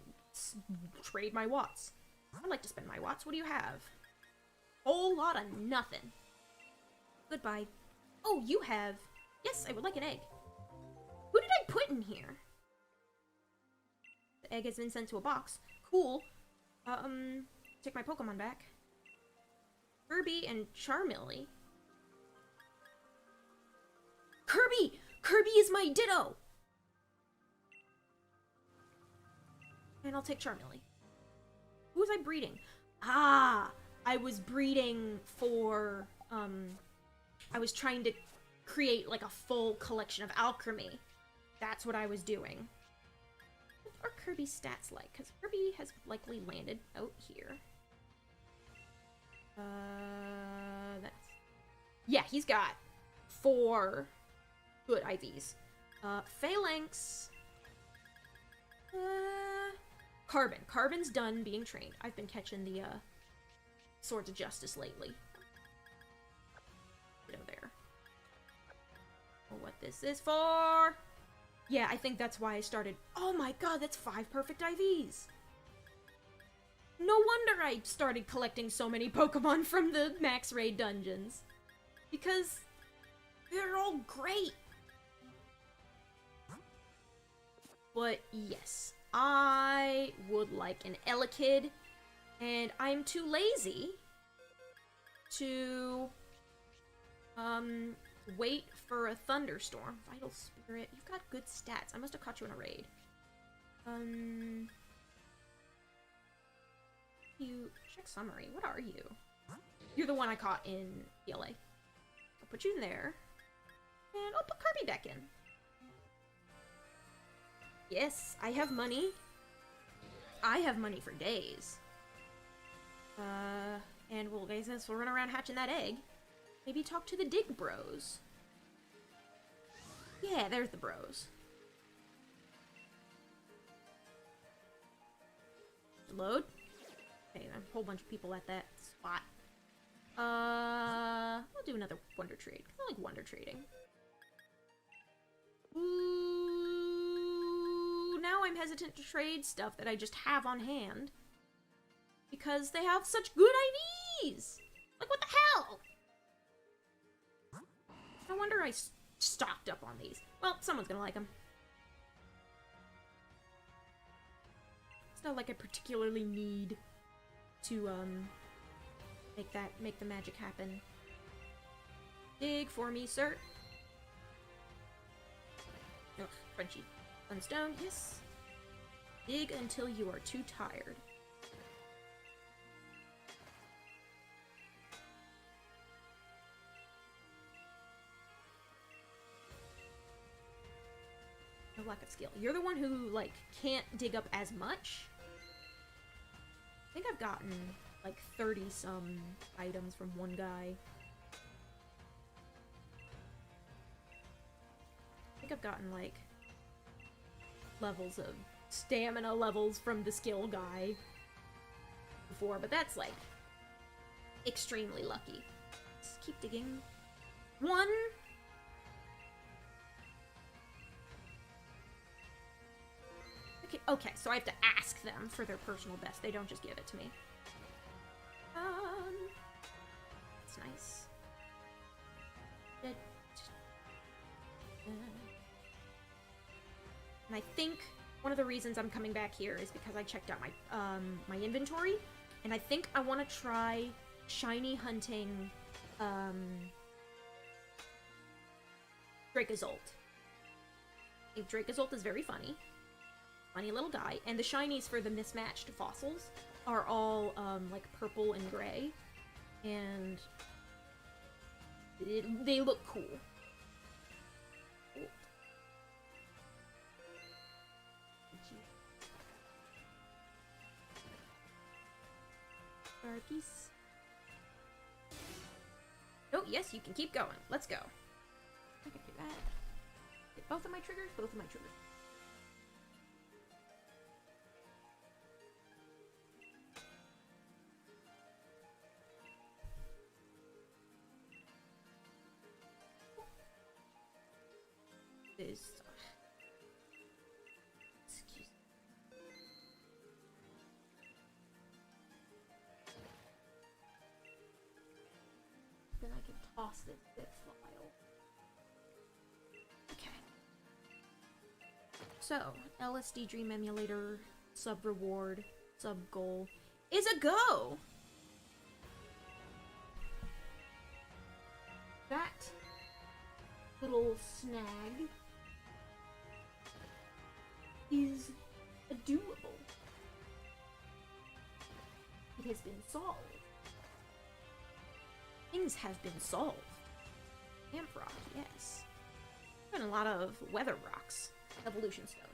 trade my Watts. I'd like to spend my Watts. What do you have? Whole lot of nothing. Goodbye. Oh, you have... Yes, I would like an egg. Who did I put in here? The egg has been sent to a box. Cool. Take my Pokemon back. Kirby and Charmeleon. Kirby! Kirby is my Ditto! And I'll take Charmeleon. Who was I breeding? Ah! I was breeding for, I was trying to create, like, a full collection of alchemy. That's what I was doing. What are Kirby's stats like? Because Kirby has likely landed out here. That's... Yeah, he's got 4 good IVs. Phalanx... Carbon. Carbon's done being trained. I've been catching the, Swords of Justice lately. Put it there. What this is for? Yeah, I think that's why I started. Oh my god, that's 5 perfect IVs! No wonder I started collecting so many Pokemon from the Max Raid dungeons. Because they're all great. But yes, I would like an Elekid, and I'm too lazy to wait for a thunderstorm. Vital Spirit, you've got good stats. I must have caught you in a raid. You check summary. What are you? You're the one I caught in PLA. I'll put you in there, and I'll put Kirby back in. Yes, I have money. I have money for days. And we'll run around hatching that egg. Maybe talk to the Dig Bros. Yeah, there's the bros. Load. Okay, a whole bunch of people at that spot. I'll do another Wonder Trade. I like Wonder Trading. Ooh, now I'm hesitant to trade stuff that I just have on hand. Because they have such good IVs! Like, what the hell? No wonder I stocked up on these. Well, someone's gonna like them. It's not like I particularly need to, make the magic happen. Dig for me, sir. Ugh, crunchy. Sunstone, yes. Dig until you are too tired. No lack of skill. You're the one who, like, can't dig up as much. I think I've gotten, like, 30-some items from one guy. I think I've gotten, like, levels of stamina levels from the skill guy before, but that's, like, extremely lucky. Let's keep digging. 1! Okay, so I have to ask them for their personal best. They don't just give it to me. That's nice. And I think one of the reasons I'm coming back here is because I checked out my my inventory, and I think I want to try shiny hunting Dracozolt. I think Dracozolt is very funny. Funny little guy, and the shinies for the mismatched fossils are all, like, purple and gray, and they look cool. Piece. Oh, yes, you can keep going. Let's go. I can do that. Get both of my triggers? Both of my triggers. Excuse me. lost this zip file. Okay. So, LSD Dream Emulator sub-reward, sub-goal is a go! That little snag is doable. It has been solved. Things have been solved. Camp rock, yes. And a lot of weather rocks. Evolution stones.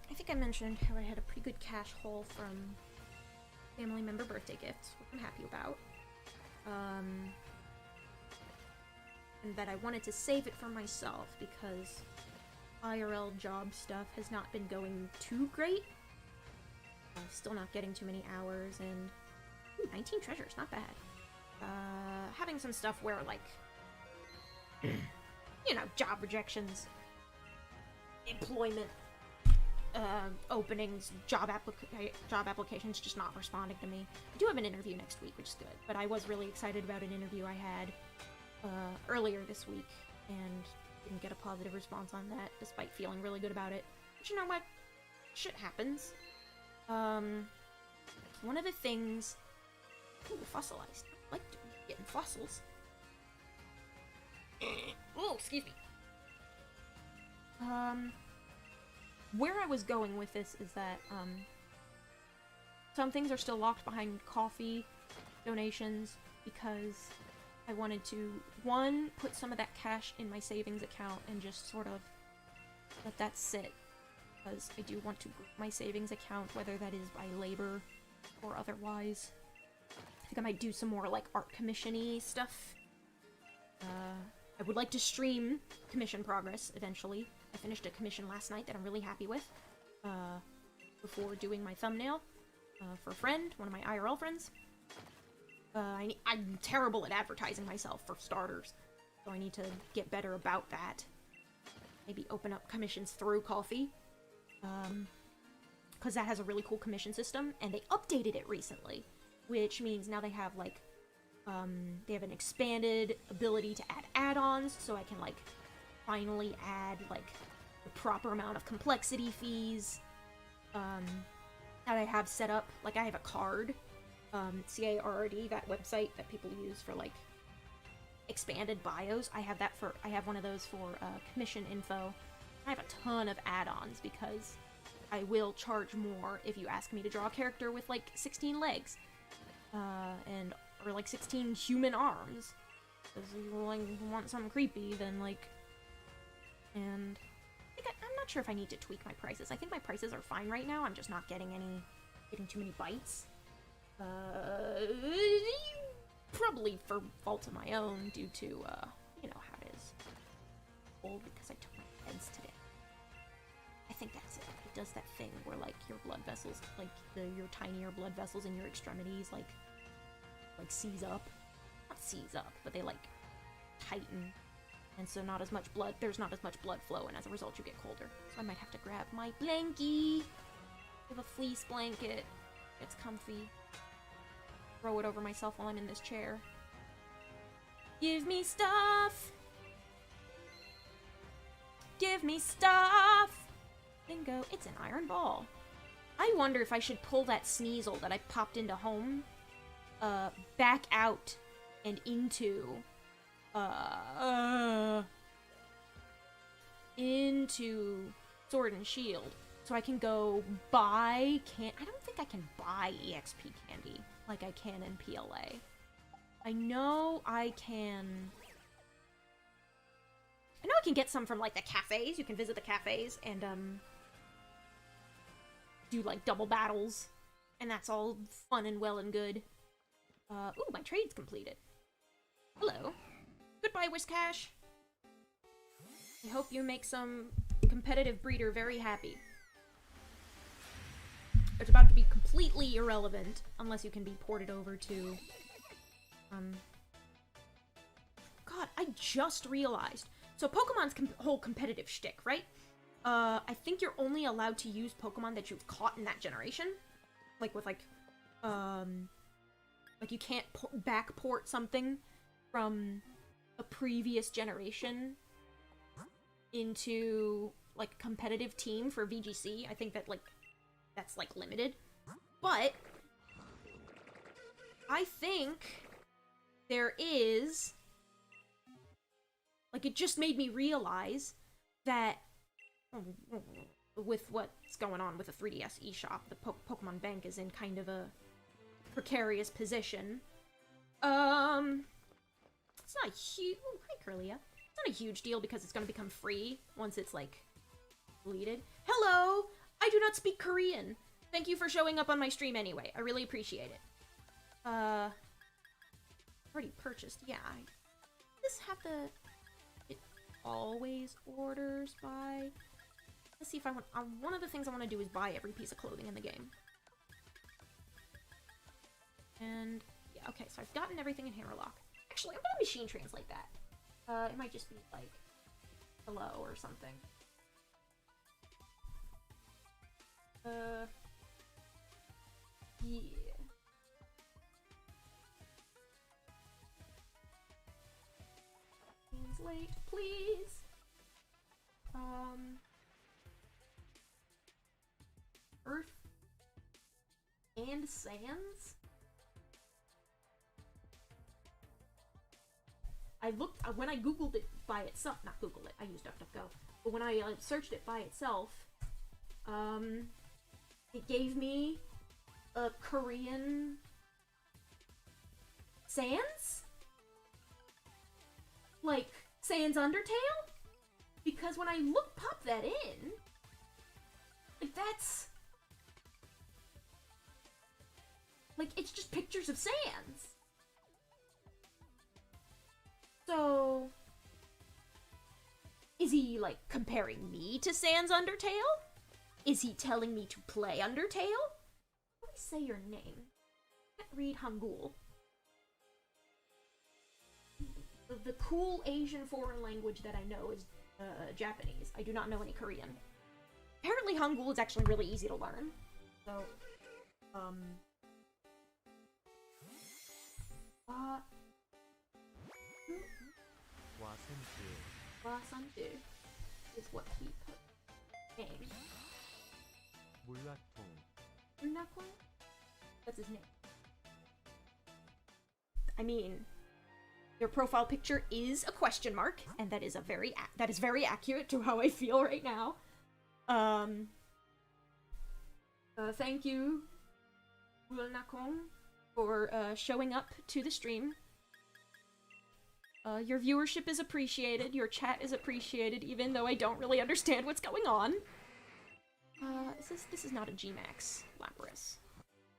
I think I mentioned how I had a pretty good cash haul from family member birthday gifts, which I'm happy about. And that I wanted to save it for myself because IRL job stuff has not been going too great. Still not getting too many hours, and 19 treasures, not bad. Having some stuff where, like, you know, job rejections, employment openings, job applications just not responding to me. I do have an interview next week, which is good, but I was really excited about an interview I had earlier this week, and didn't get a positive response on that, despite feeling really good about it. But you know what? Shit happens. One of the things... Ooh, fossilized. I like getting fossils. Oh, excuse me. Where I was going with this is that, some things are still locked behind coffee donations because I wanted to, one, put some of that cash in my savings account and just sort of let that sit, because I do want to grow my savings account, whether that is by labor or otherwise. I think I might do some more, like, art commission-y stuff. I would like to stream commission progress eventually. I finished a commission last night that I'm really happy with, before doing my thumbnail, for a friend, one of my IRL friends. I'm terrible at advertising myself, for starters, so I need to get better about that. Maybe open up commissions through Ko-fi, because that has a really cool commission system, and they updated it recently, which means now they have, like, they have an expanded ability to add add-ons, so I can, like, finally add, like, the proper amount of complexity fees, that I have set up. Like, I have a card, CARD, that website that people use for, like, expanded bios. I have one of those for, commission info. I have a ton of add-ons because I will charge more if you ask me to draw a character with, like, 16 legs, or, like, 16 human arms. Because you, like, want something creepy, then, like... And... I'm not sure if I need to tweak my prices. I think my prices are fine right now. I'm just not getting too many bites. Probably for fault of my own, due to, you know how it is. Old because I took my meds today. I think that's it. It does that thing where, like, your blood vessels, like, your tinier blood vessels in your extremities, like seize up. Not seize up, but they, like, tighten. And so there's not as much blood flow, and as a result you get colder. So I might have to grab my blankie. I have a fleece blanket. It's comfy. Throw it over myself while I'm in this chair. Give me stuff! Give me stuff! Bingo, it's an iron ball. I wonder if I should pull that Sneasel that I popped into home, back out and into Sword and Shield, so I can go buy I don't think I can buy EXP candy like I can in PLA. I know I can get some from, like, the cafes. You can visit the cafes and do, like, double battles, and that's all fun and well and good. Ooh, my trade's completed. Hello. Goodbye, Whiscash. I hope you make some competitive breeder very happy. it's about to be completely irrelevant unless you can be ported over to, God, I just realized. So Pokemon's whole competitive shtick, right? I think you're only allowed to use Pokemon that you've caught in that generation. Like with, like you can't back port something from a previous generation into, like, a competitive team for VGC. I think that, like, that's, like, limited. But I think there is, like, it just made me realize that with what's going on with the 3DS eShop, the Pokemon Bank is in kind of a precarious position. It's not a huge... Oh, hi, Curlia. It's not a huge deal because it's gonna become free once it's, like, deleted. Hello! I do not speak Korean! Thank you for showing up on my stream anyway. I really appreciate it. Already purchased. Yeah, this have the... It always orders by... Let's see if I want... one of the things I want to do is buy every piece of clothing in the game. And... yeah, okay, so I've gotten everything in Hammerlock. Actually, I'm gonna machine translate that. It might just be, like, hello or something. Yeah. Translate, please. Earth and sands? I looked, when I googled it by itself, not Google it, I used DuckDuckGo, but when I searched it by itself, it gave me a Korean Sans? Like, Sans Undertale? Because when I pop that in, like, that's... like, it's just pictures of Sans. So... is he, like, comparing me to Sans Undertale? Is he telling me to play Undertale? How do I say your name? I can't read Hangul. The cool Asian foreign language that I know is Japanese. I do not know any Korean. Apparently Hangul is actually really easy to learn. So, Wasanju is what he put. Name. Mulakong? That's his name. I mean, your profile picture is a question mark, and that is very accurate to how I feel right now. Thank you, Mulakong, for showing up to the stream. Your viewership is appreciated, your chat is appreciated, even though I don't really understand what's going on. This is not a Gmax Lapras.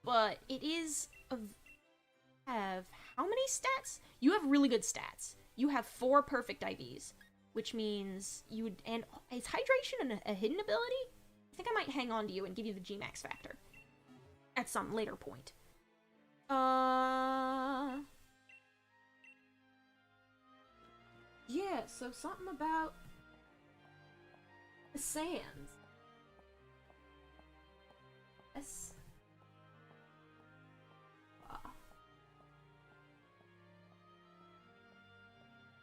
But it is have how many stats? You have really good stats. You have 4 perfect IVs, which means you would, and is hydration a hidden ability? I think I might hang on to you and give you the Gmax factor at some later point. Yeah, so something about the sands. Yes.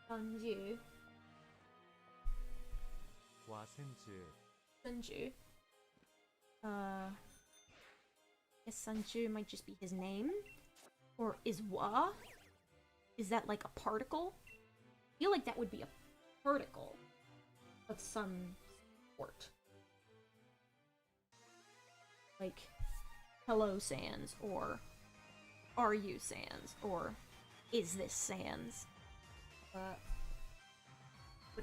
Sanju. Sanju. Guess Sanju might just be his name? Or is Wa? Is that like a particle? I feel like that would be a particle of some sort. Like, hello Sans, or are you Sans, or is this Sans? But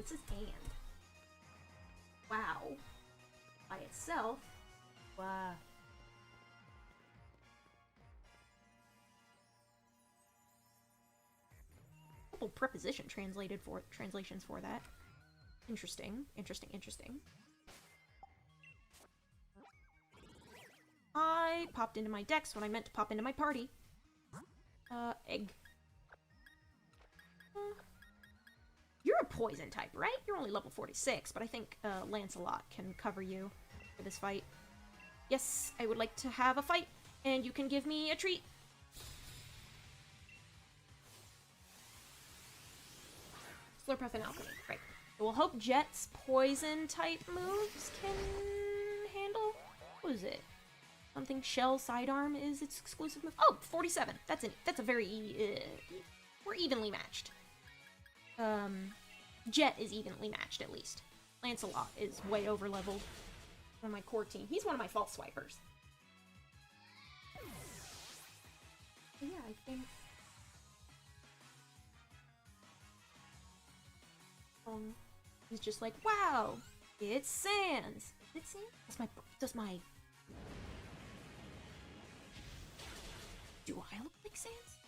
it says and. Wow. By itself. Wow. Couple preposition translations for that. Interesting. I popped into my Dex when I meant to pop into my party. Egg. You're a poison type, right? You're only level 46, but I think, Lancelot can cover you for this fight. Yes, I would like to have a fight, and you can give me a treat. Slurpuff and Alchemy, right. We'll hope Jet's poison-type moves can handle... What is it? Something Shell Sidearm is its exclusive move? Oh, 47. That's a very... we're evenly matched. Jet is evenly matched, at least. Lancelot is way over-leveled on my core team. He's one of my false swipers. But yeah, I think... he's just like, wow, it's Sans. Is it Sans? Does my... Do I look like Sans?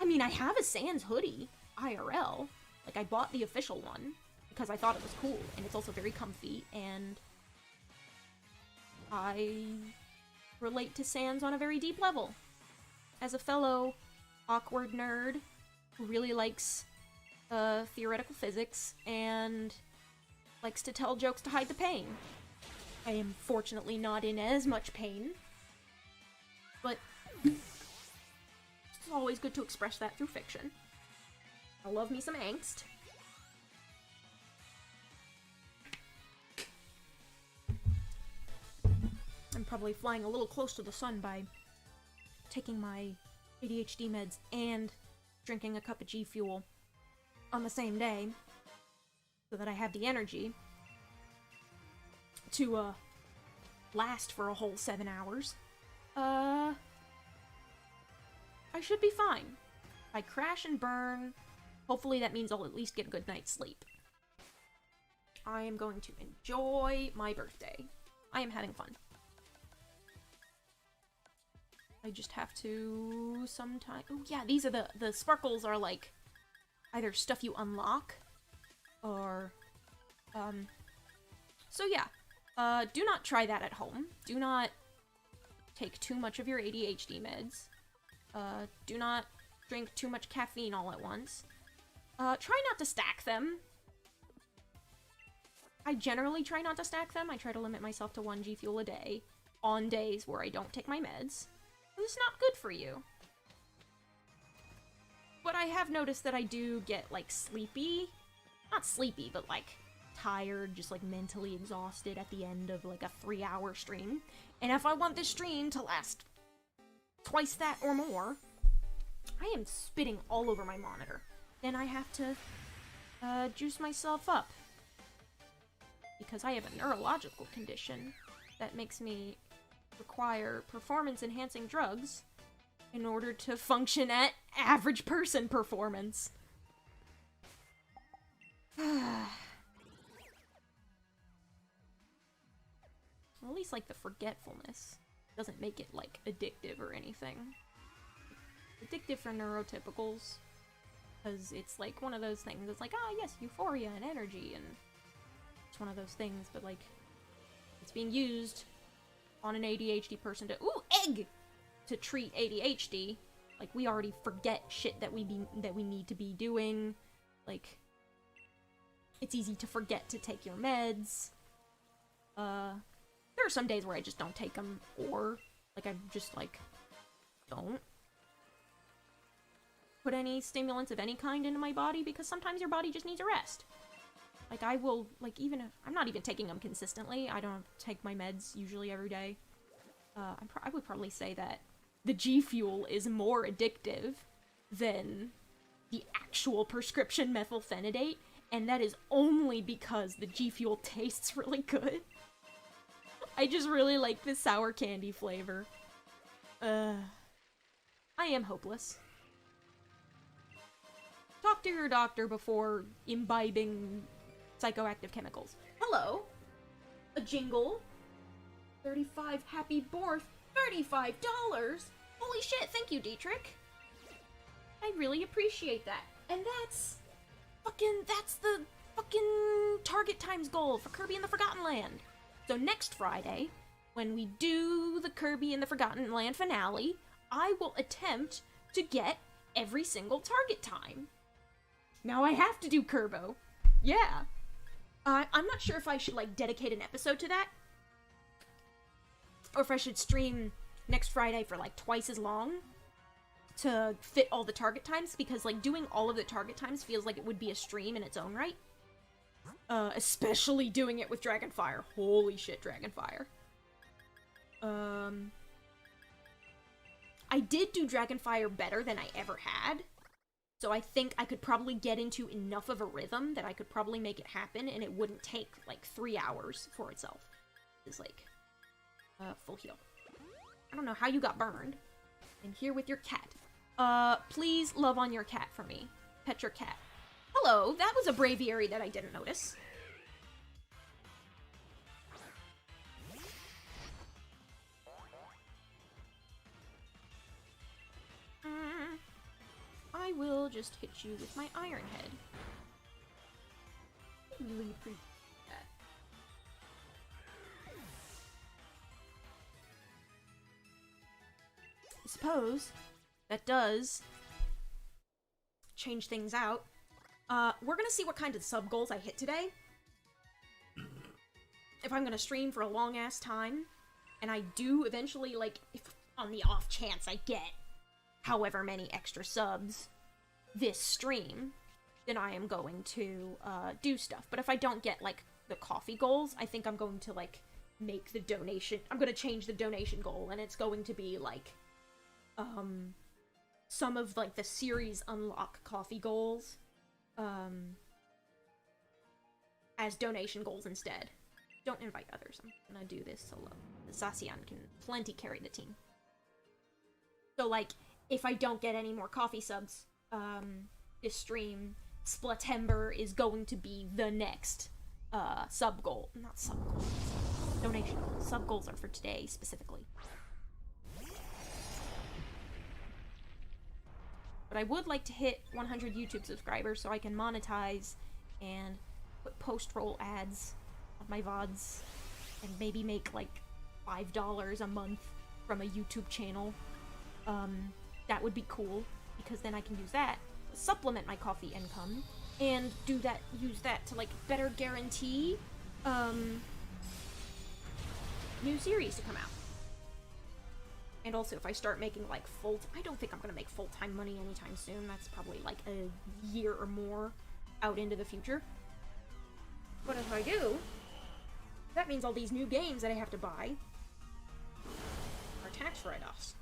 I mean, I have a Sans hoodie, IRL. Like, I bought the official one because I thought it was cool, and it's also very comfy, and I relate to Sans on a very deep level. As a fellow awkward nerd who really likes theoretical physics and likes to tell jokes to hide the pain. I am fortunately not in as much pain, but it's always good to express that through fiction. I love me some angst. I'm probably flying a little close to the sun by taking my ADHD meds and drinking a cup of G Fuel on the same day, so that I have the energy to, last for a whole 7 hours. I should be fine. If I crash and burn, hopefully that means I'll at least get a good night's sleep. I am going to enjoy my birthday. I am having fun. I just have to sometime... Oh yeah, these are the sparkles are like either stuff you unlock, or, so yeah, do not try that at home. Do not take too much of your ADHD meds. Do not drink too much caffeine all at once. Try not to stack them. I generally try not to stack them. I try to limit myself to 1 G Fuel a day on days where I don't take my meds. It's not good for you. But I have noticed that I do get, like, sleepy. Not sleepy, but, like, tired, just, like, mentally exhausted at the end of, like, a 3-hour stream. And if I want this stream to last twice that or more, I am spitting all over my monitor. Then I have to, juice myself up. Because I have a neurological condition that makes me require performance-enhancing drugs in order to function at average person performance. At least, like, the forgetfulness doesn't make it, like, addictive or anything. Addictive for neurotypicals, because it's, like, one of those things. It's like, ah, yes, euphoria and energy, and it's one of those things, but, like, it's being used on an ADHD person to, ooh, egg! To treat ADHD. Like, we already forget shit that we need to be doing. Like, it's easy to forget to take your meds. There are some days where I just don't take them, or, like, I just, like, don't put any stimulants of any kind into my body, because sometimes your body just needs a rest. Like, I will, like, even if I'm not even taking them consistently, I don't take my meds usually every day. I would probably say that the G Fuel is more addictive than the actual prescription methylphenidate, and that is only because the G Fuel tastes really good. I just really like the sour candy flavor. I am hopeless. Talk to your doctor before imbibing psychoactive chemicals. Hello! A jingle? 35 happy borth. $35! Holy shit, thank you, Dietrich. I really appreciate that. And that's the fucking target times goal for Kirby and the Forgotten Land. So next Friday, when we do the Kirby and the Forgotten Land finale, I will attempt to get every single target time. Now I have to do Kerbo. Yeah. I'm not sure if I should, like, dedicate an episode to that. Or if I should stream next Friday for, like, twice as long to fit all the target times, because, like, doing all of the target times feels like it would be a stream in its own right. Especially doing it with Dragonfire. Holy shit, Dragonfire. I did do Dragonfire better than I ever had, so I think I could probably get into enough of a rhythm that I could probably make it happen, and it wouldn't take, like, 3 hours for itself. It's like, full heal. I don't know how you got burned. And here with your cat. Please love on your cat for me. Pet your cat. Hello, that was a braviary that I didn't notice. I will just hit you with my Iron Head. I really appreciate that. I suppose that does change things out. We're gonna see what kind of sub goals I hit today. If I'm gonna stream for a long-ass time, and I do eventually, like, if on the off chance I get however many extra subs this stream, then I am going to, do stuff. But if I don't get, like, the coffee goals, I think I'm going to, like, make the donation, I'm gonna change the donation goal, and it's going to be, like, some of, like, the series unlock coffee goals, as donation goals instead. Don't invite others. I'm gonna do this solo. Zacian can plenty carry the team. So, like, if I don't get any more coffee subs, this stream, Splatember is going to be the next, sub goal. Not sub goal. Donation goals. Sub goals are for today, specifically. But I would like to hit 100 YouTube subscribers so I can monetize and put post-roll ads on my VODs and maybe make, like, $5 a month from a YouTube channel. That would be cool, because then I can use that to supplement my coffee income and use that to, like, better guarantee, new series to come out. And also, if I start making, like, I don't think I'm gonna make full-time money anytime soon. That's probably, like, a year or more out into the future. But if I do, that means all these new games that I have to buy are tax write-offs.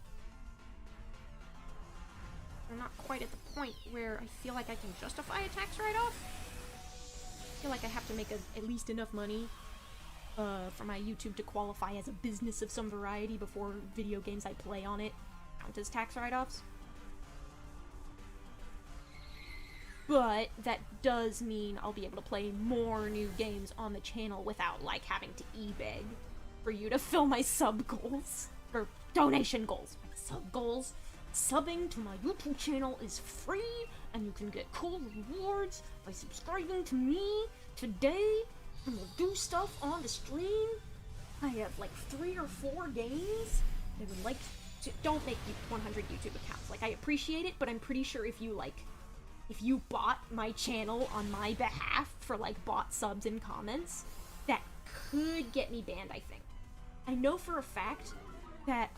I'm not quite at the point where I feel like I can justify a tax write-off. I feel like I have to make at least enough money for my YouTube to qualify as a business of some variety before video games I play on it count as tax write-offs. But that does mean I'll be able to play more new games on the channel without, like, having to e-beg for you to fill my sub goals. Or donation goals. Sub goals. Subbing to my YouTube channel is free, and you can get cool rewards by subscribing to me today, and we'll do stuff on the stream. I have, like, 3 or 4 games. I would like to... Don't make 100 YouTube accounts. Like, I appreciate it, but I'm pretty sure if you, like... If you bought my channel on my behalf for, like, bot subs and comments, that could get me banned, I think. I know for a fact that,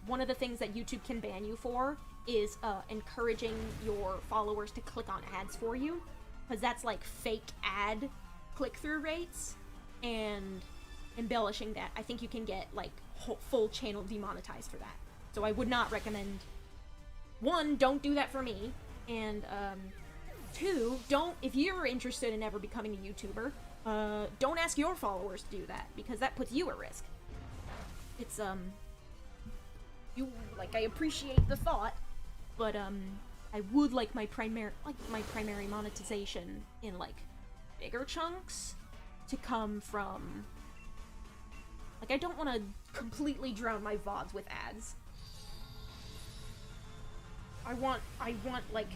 one of the things that YouTube can ban you for is, encouraging your followers to click on ads for you. Because that's, like, fake ad click-through rates, and embellishing that. I think you can get, like, full channel demonetized for that. So I would not recommend... 1, don't do that for me. And, 2, if you're interested in ever becoming a YouTuber, don't ask your followers to do that, because that puts you at risk. It's, I appreciate the thought, but, I would like my primary monetization in, like, bigger chunks to come from, like, I don't want to completely drown my VODs with ads. I want, like,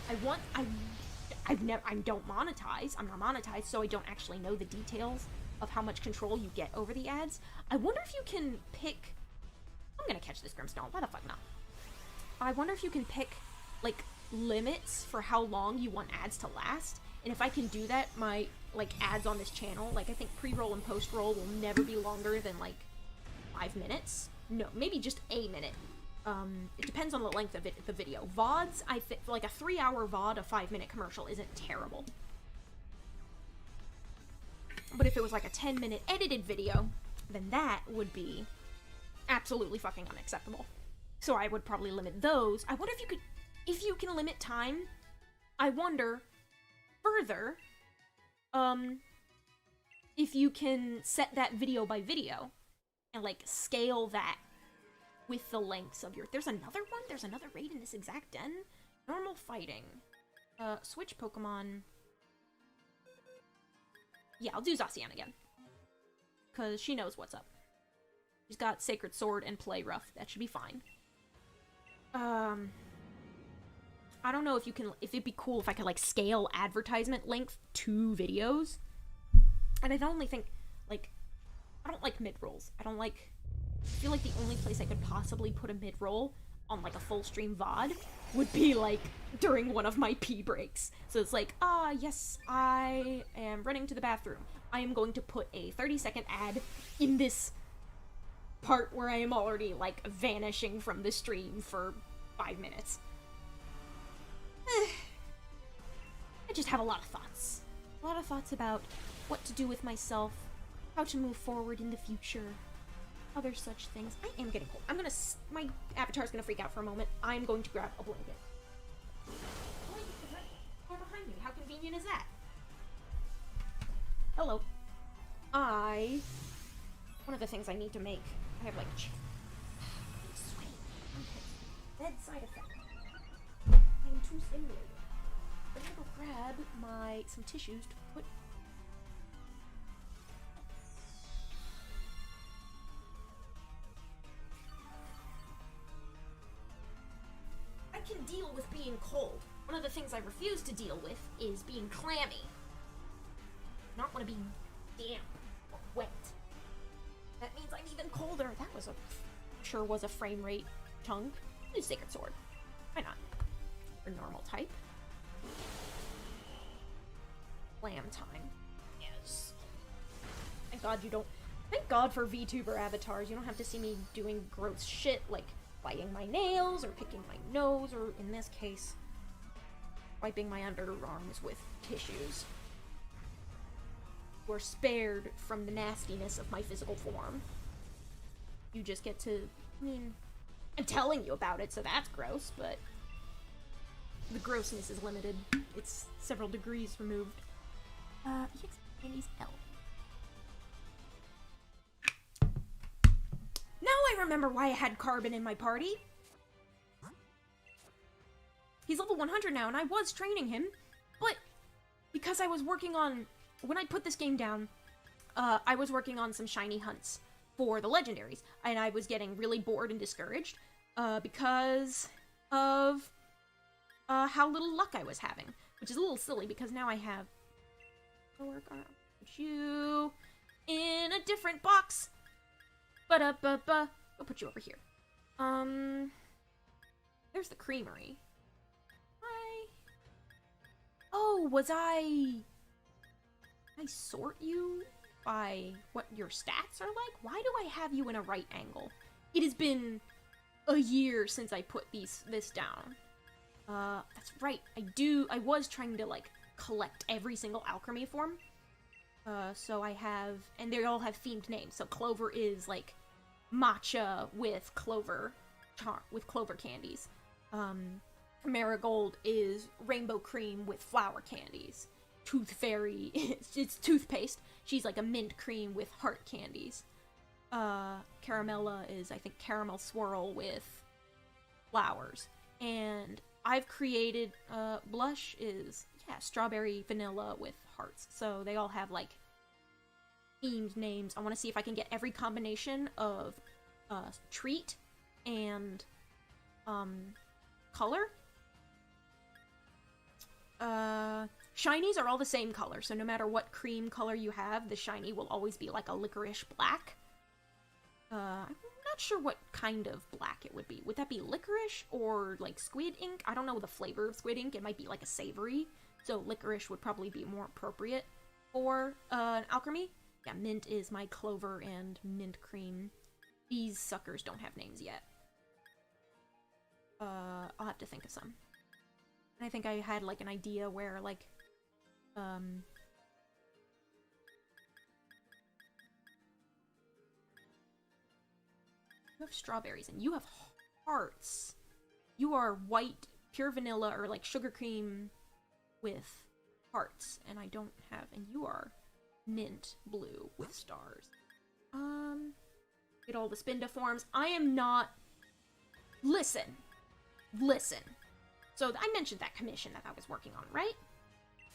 I don't monetize. I'm not monetized, so I don't actually know the details of how much control you get over the ads. I wonder if you can pick... I'm gonna catch this Grimstone. Why the fuck not? I wonder if you can pick, like, limits for how long you want ads to last. And if I can do that, my, like, ads on this channel, like, I think pre-roll and post-roll will never be longer than, like, 5 minutes. No, maybe just a minute. It depends on the length of the video. VODs, I think, like, a 3-hour VOD, a 5-minute commercial isn't terrible. But if it was, like, a 10-minute edited video, then that would be absolutely fucking unacceptable. So I would probably limit those. I wonder if you can limit time. I wonder, further, if you can set that video by video and, like, scale that with the lengths of your... There's another one? There's another raid in this exact den? Normal fighting. Switch Pokemon. Yeah, I'll do Zacian again. Because she knows what's up. She's got Sacred Sword and Play Rough. That should be fine. I don't know if you can... If it'd be cool if I could, like, scale advertisement length to videos. And I only think, like... I don't like mid-rolls. I don't like... I feel like the only place I could possibly put a mid-roll on, like, a full-stream VOD would be, like, during one of my pee breaks. So it's like, yes, I am running to the bathroom. I am going to put a 30-second ad in this part where I am already, like, vanishing from the stream for 5 minutes. I just have a lot of thoughts. A lot of thoughts about what to do with myself, how to move forward in the future, other such things. I am getting cold. I'm gonna... My avatar's gonna freak out for a moment. I'm going to grab a blanket. Blanket is right behind me. How convenient is that? Hello. One of the things I need to make... I have, like... Sweaty. Dead side effect. I am too stimulated. I'm gonna go grab some tissues to put... I can deal with being cold. One of the things I refuse to deal with is being clammy. Not want to be damp or wet. That means I'm even colder. That was sure was a frame rate chunk. Do Sacred Sword. Why not? Or normal type. Lamb time. Yes. Thank God you don't... Thank God for VTuber avatars. You don't have to see me doing gross shit like biting my nails or picking my nose or, in this case, wiping my underarms with tissues. We're spared from the nastiness of my physical form. You just get to... I mean, I'm telling you about it, so that's gross, but... The grossness is limited. It's several degrees removed. EX Candy's L. Now I remember why I had Carbon in my party! He's level 100 now, and I was training him, but because I was working on... When I put this game down, I was working on some shiny hunts for the legendaries, and I was getting really bored and discouraged, because of how little luck I was having, which is a little silly because now I have... I'll put you in a different box. Ba-da-ba-ba. I'll put you over here. There's the creamery. Oh, was I sort you by what your stats are like? Why do I have you in a right angle? It has been a year since I put this down. That's right. I was trying to, like, collect every single alchemy form. So I have, and they all have themed names. So Clover is, like, matcha with clover candies. Marigold is rainbow cream with flower candies. Tooth Fairy, it's toothpaste. She's like a mint cream with heart candies. Caramella is, I think, caramel swirl with flowers. And I've created, Blush is, yeah, strawberry vanilla with hearts. So they all have, like, themed names. I want to see if I can get every combination of, treat and, color. shinies are all the same color, so no matter what cream color you have, the shiny will always be like a licorice black. I'm not sure what kind of black it would be. Would that be licorice or like squid ink? I don't know the flavor of squid ink. It might be like a savory, so licorice would probably be more appropriate for an alchemy. Yeah, mint is my clover and mint cream. These suckers don't have names yet. I'll have to think of some. And I think I had like an idea where like, you have strawberries and you have hearts. You are white, pure vanilla, or like sugar cream with hearts, and I don't have, and you are mint blue with stars. Get all the Spinda forms. I am not... Listen. So I mentioned that commission that I was working on, right?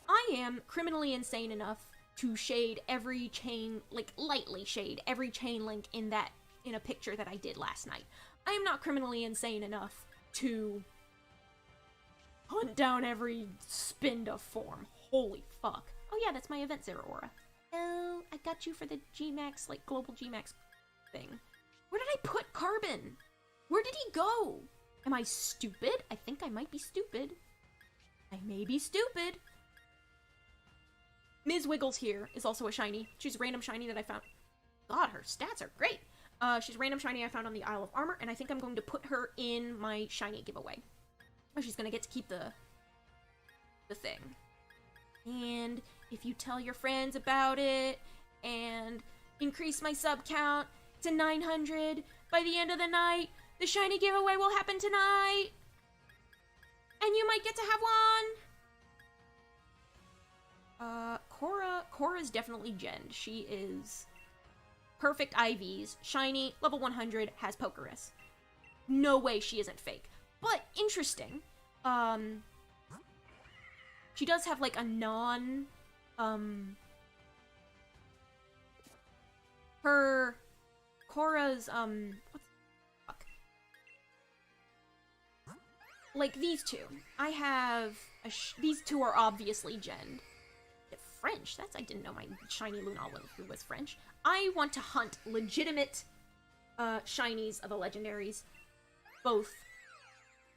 I am criminally insane enough to shade every chain, like lightly shade every chain link in a picture that I did last night. I am not criminally insane enough to hunt down every Spinda form. Holy fuck. Oh yeah, that's my event Zero Aura. Oh, I got you for the Gmax, like global Gmax thing. Where did I put Carbon? Where did he go? Am I stupid? I think I might be stupid. I may be stupid. Ms. Wiggles here is also a shiny. She's a random shiny that I found. God, her stats are great. She's a random shiny I found on the Isle of Armor, and I think I'm going to put her in my shiny giveaway. Oh, she's gonna get to keep the thing. And if you tell your friends about it and increase my sub count to 900 by the end of the night, the shiny giveaway will happen tonight. And you might get to have one. Cora's definitely genned. She is perfect IVs, shiny, level 100, has Pokerus. No way she isn't fake. But interesting. She does have like a non her Cora's what the fuck? Like these two. I have these two are obviously genned. French. I didn't know my shiny Lunala was French. I want to hunt legitimate shinies of the legendaries, both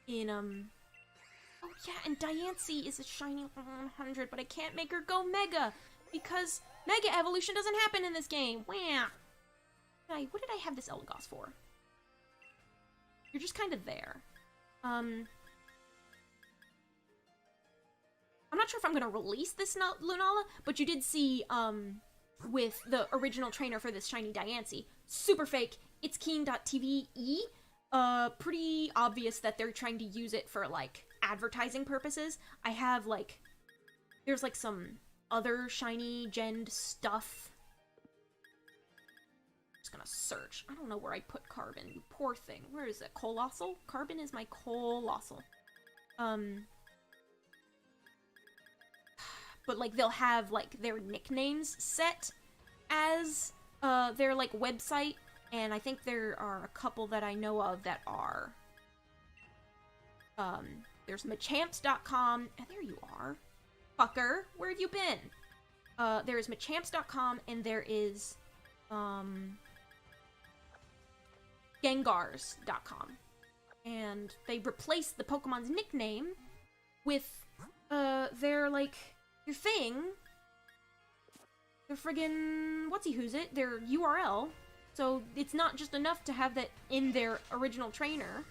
in oh yeah, and Diancie is a shiny 100, but I can't make her go Mega because Mega Evolution doesn't happen in this game. Wah. What did I have this Elagos for? You're just kind of there. I'm not sure if I'm gonna release this Lunala, but you did see, with the original trainer for this shiny Diancie, super fake, it's keen.tve, pretty obvious that they're trying to use it for, like, advertising purposes. I have, like, there's, like, some other shiny genned stuff. I'm just gonna search. I don't know where I put Carbon, you poor thing. Where is it? Colossal? Carbon is my Colossal. But, like, they'll have, like, their nicknames set as, their, like, website, and I think there are a couple that I know of that are, there's machamps.com, and there you are. Fucker, where have you been? There is machamps.com, and there is, Gengars.com. And they replaced the Pokemon's nickname with, their, like, their thing, their friggin' what's-he-who's-it, their URL, so it's not just enough to have that in their original trainer,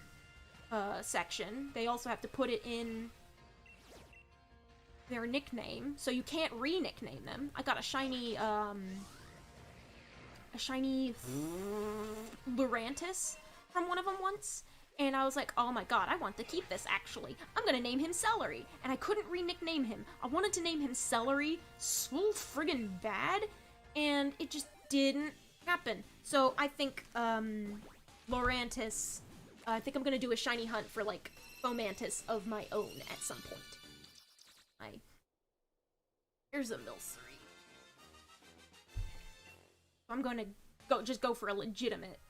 section, they also have to put it in their nickname, so you can't re-nickname them. I got a shiny Lurantis from one of them once, and I was like, oh my god, I want to keep this, actually. I'm gonna name him Celery. And I couldn't re-nickname him. I wanted to name him Celery so friggin' bad, and it just didn't happen. So I think, Lurantis, I think I'm gonna do a shiny hunt for, like, Fomantis of my own at some point. Here's a Milcery. I'm gonna just go for a legitimate,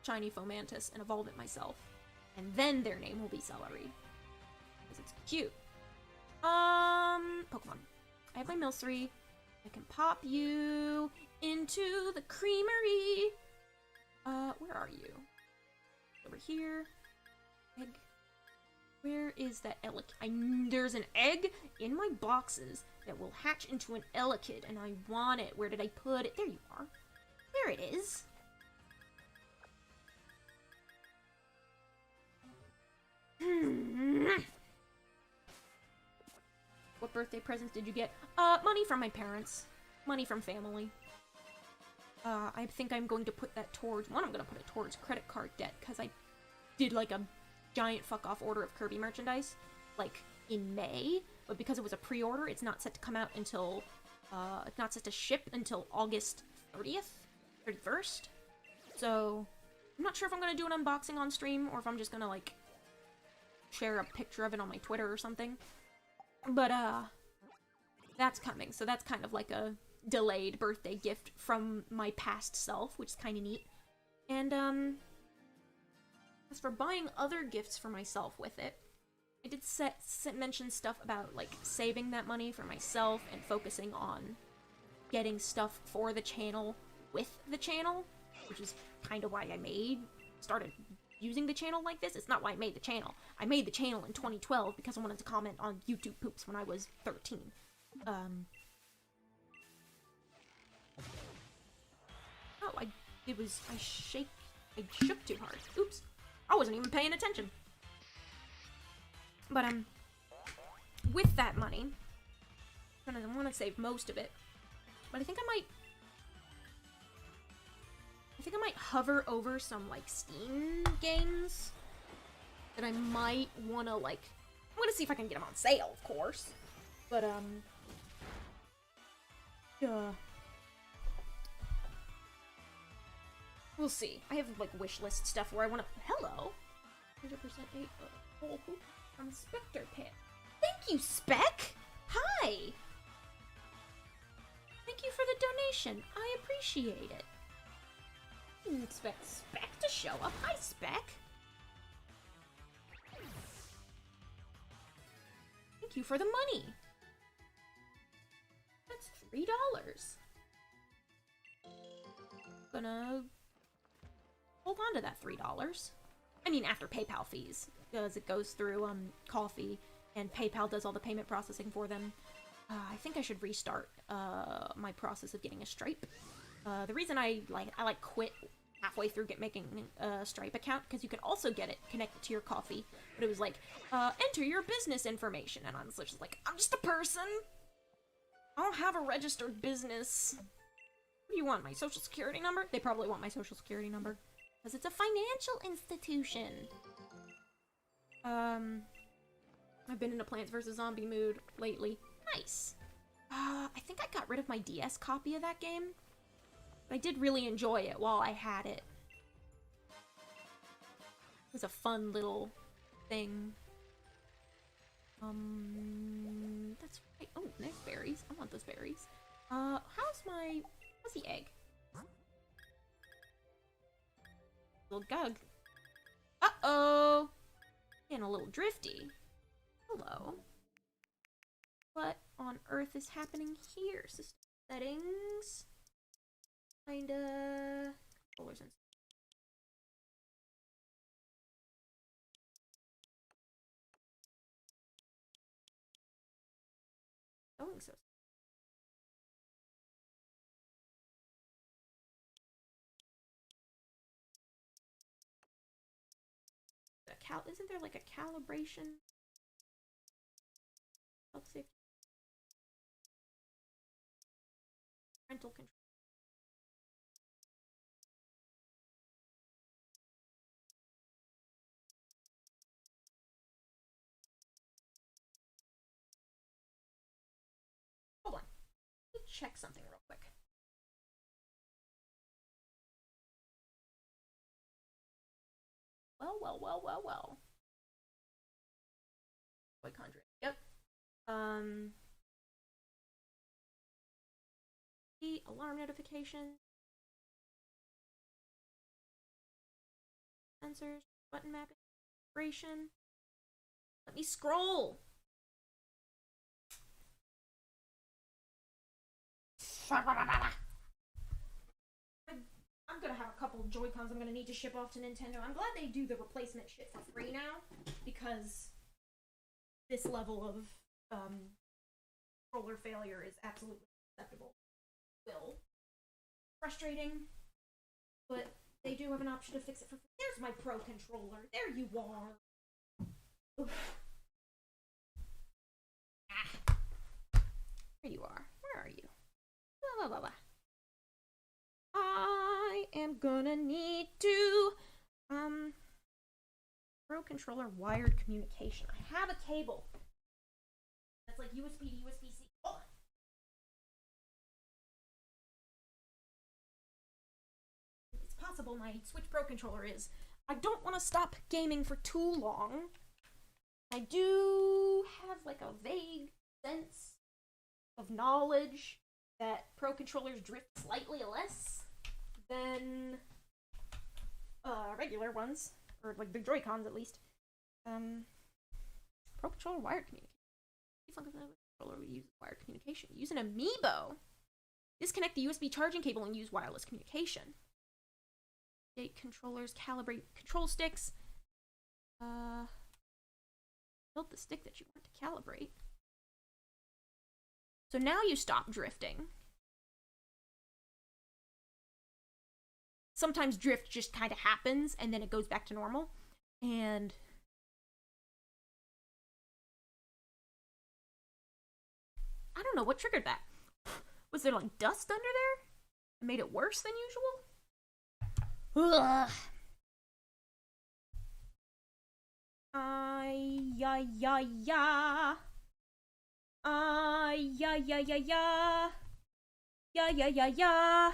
shiny Fomantis and evolve it myself. And then their name will be Celery. Because it's cute. Pokemon. I have my Milcery. I can pop you into the creamery. Where are you? Over here. Egg. Where is that Elekid? There's an egg in my boxes that will hatch into an Elekid, and I want it. Where did I put it? There you are. There it is. What birthday presents did you get? Money from my parents. Money from family. I think I'm going to put that towards... I'm going to put it towards credit card debt, because I did, like, a giant fuck-off order of Kirby merchandise, like, in May, but because it was a pre-order, it's not set to come out until, it's not set to ship until August 30th? 31st? So, I'm not sure if I'm going to do an unboxing on stream, or if I'm just going to, like, share a picture of it on my Twitter or something. But, that's coming, so that's kind of like a delayed birthday gift from my past self, which is kind of neat. And, as for buying other gifts for myself with it, I did mention stuff about, like, saving that money for myself and focusing on getting stuff for the channel with the channel, which is kind of why I started using the channel like this. It's not why I made the channel. I made the channel in 2012 because I wanted to comment on YouTube poops when I was 13. Oh, I shook too hard. Oops. I wasn't even paying attention. But, with that money, I want to save most of it. But I think I might hover over some, like, Steam games that I might want to, like... I'm gonna see if I can get them on sale, of course. But, we'll see. I have, like, wish list stuff where I want to... Hello! 100% 8 whole hoop from Spectre Pit. Thank you, Spec! Hi! Thank you for the donation. I appreciate it. Didn't expect Spec to show up. Hi, Spec! Thank you for the money. That's $3. Gonna hold on to that $3. I mean, after PayPal fees, because it goes through Coffee, and PayPal does all the payment processing for them. I think I should restart my process of getting a Stripe. The reason I quit halfway through making a Stripe account, because you can also get it connected to your Coffee, but it was like, enter your business information, and I was just like, I'm just a person. I don't have a registered business. What do you want, my social security number? They probably want my social security number. Because it's a financial institution. I've been in a Plants vs. Zombie mood lately. Nice. I think I got rid of my DS copy of that game. But I did really enjoy it while I had it. It was a fun little thing. That's right. Oh, there's berries. I want those berries. How's the egg? Little Gug. Uh-oh! Getting a little drifty. Hello. What on earth is happening here? System settings. Kinda... Controllers and... Going so... Isn't there like a calibration? Health safety. Parental control. Hold on. Let me check something real quick. Well. Boy Conjuring. Yep. The alarm notification. Sensors. Button mapping. Vibration. Let me scroll. I'm gonna have a couple Joy-Cons I'm gonna need to ship off to Nintendo. I'm glad they do the replacement shit for free now, because this level of controller failure is absolutely acceptable. Will. Frustrating, but they do have an option to fix it for free. There's my Pro controller. There you are. Oof. Ah. There you are. Where are you? Blah, blah, blah, blah. I am gonna need to Pro controller wired communication. I have a cable that's like USB to USB-C. Hold on. It's possible my Switch Pro controller is. I don't want to stop gaming for too long. I do have like a vague sense of knowledge that Pro controllers drift slightly less than regular ones, or like the Joy-Cons at least. Pro controller wired communication. Controller we use wired communication. Use an amiibo. Disconnect the USB charging cable and use wireless communication. Update controllers. Calibrate control sticks. Build the stick that you want to calibrate. So now you stop drifting. Sometimes drift just kind of happens and then it goes back to normal. And I don't know what triggered that. Was there like dust under there? It made it worse than usual? Ugh. Ya ya ya. Ya ya ya ya. Ya ya ya ya.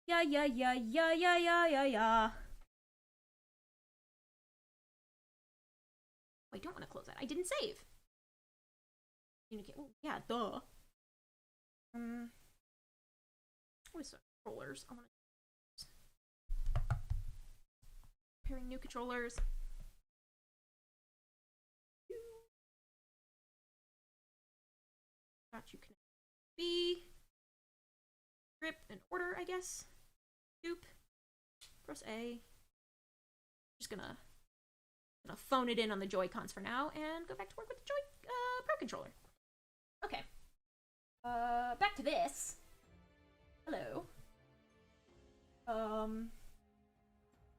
Ya ya ya ya ya ya ya ya. I don't want to close that. I didn't save. Communicate. Oh, yeah, duh. What is the controllers? I want to. Pairing new controllers. Got you connect B. Grip and order, I guess. Scoop. Press A. Just gonna phone it in on the Joy-Cons for now and go back to work with the Pro controller. Okay. Back to this. Hello.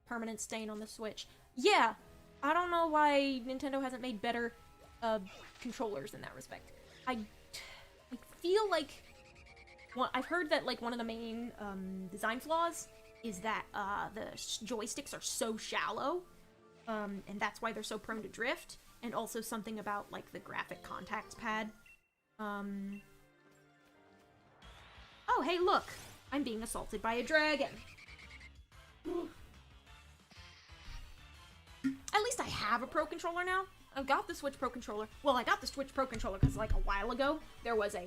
Permanent stain on the Switch. Yeah, I don't know why Nintendo hasn't made better controllers in that respect. I feel like I've heard that like one of the main design flaws is that the joysticks are so shallow, and that's why they're so prone to drift. And also something about like the graphic contacts pad. Oh, hey, look! I'm being assaulted by a dragon. At least I have a Pro controller now. I've got the Switch Pro controller. Well, I got the Switch Pro controller because like a while ago there was a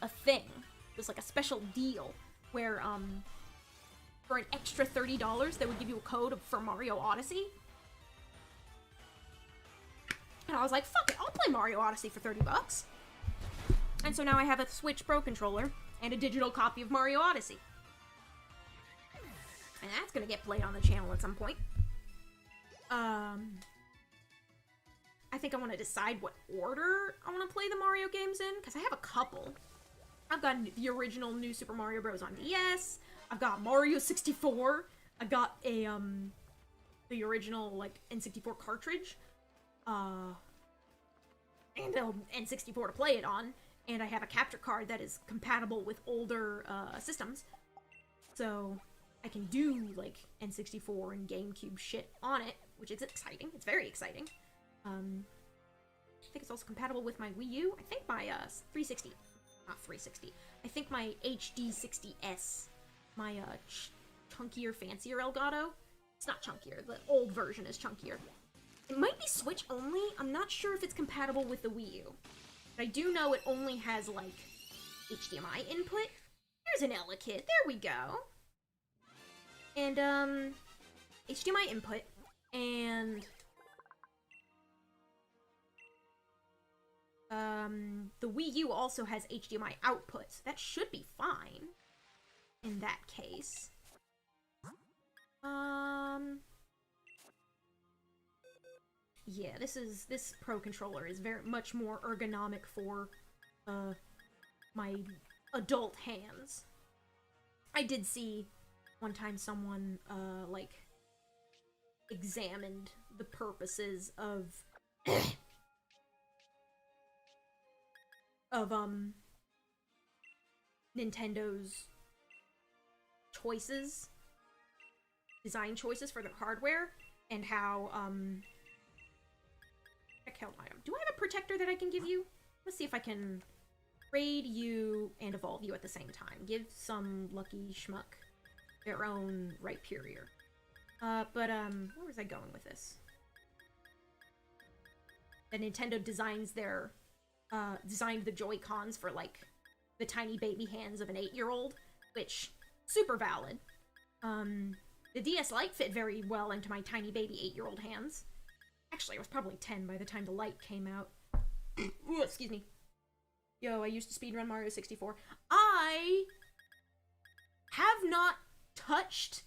thing. It was like a special deal where for an extra $30 they would give you a code for Mario Odyssey. And I was like, fuck it, I'll play Mario Odyssey for $30. And so now I have a Switch Pro controller and a digital copy of Mario Odyssey. And that's gonna get played on the channel at some point. I think I want to decide what order I want to play the Mario games in, because I have a couple. I've got the original New Super Mario Bros. On DS. I've got Mario 64. I've got a, the original, like, N64 cartridge. And an N64 to play it on. And I have a capture card that is compatible with older, systems. So I can do, like, N64 and GameCube shit on it, which is exciting. It's very exciting. I think it's also compatible with my Wii U. I think my, 360. Not 360. I think my HD60S, my, chunkier, fancier Elgato. It's not chunkier. The old version is chunkier. It might be Switch only. I'm not sure if it's compatible with the Wii U. But I do know it only has, like, HDMI input. There's an Ella kit. There we go. And, HDMI input. And The Wii U also has HDMI outputs. That should be fine in that case. Yeah, this Pro controller is very much more ergonomic for my adult hands. I did see one time someone like examined the purposes of Nintendo's choices, design choices for their hardware, and how account item. Do I have a protector that I can give you? Let's see if I can raid you and evolve you at the same time. Give some lucky schmuck their own right period. Where was I going with this? That Nintendo designs their, designed the Joy-Cons for, like, the tiny baby hands of an 8-year-old, which, super valid. The DS Lite fit very well into my tiny baby 8-year-old hands. Actually, I was probably 10 by the time the Lite came out. Ooh, excuse me. Yo, I used to speedrun Mario 64. I have not touched,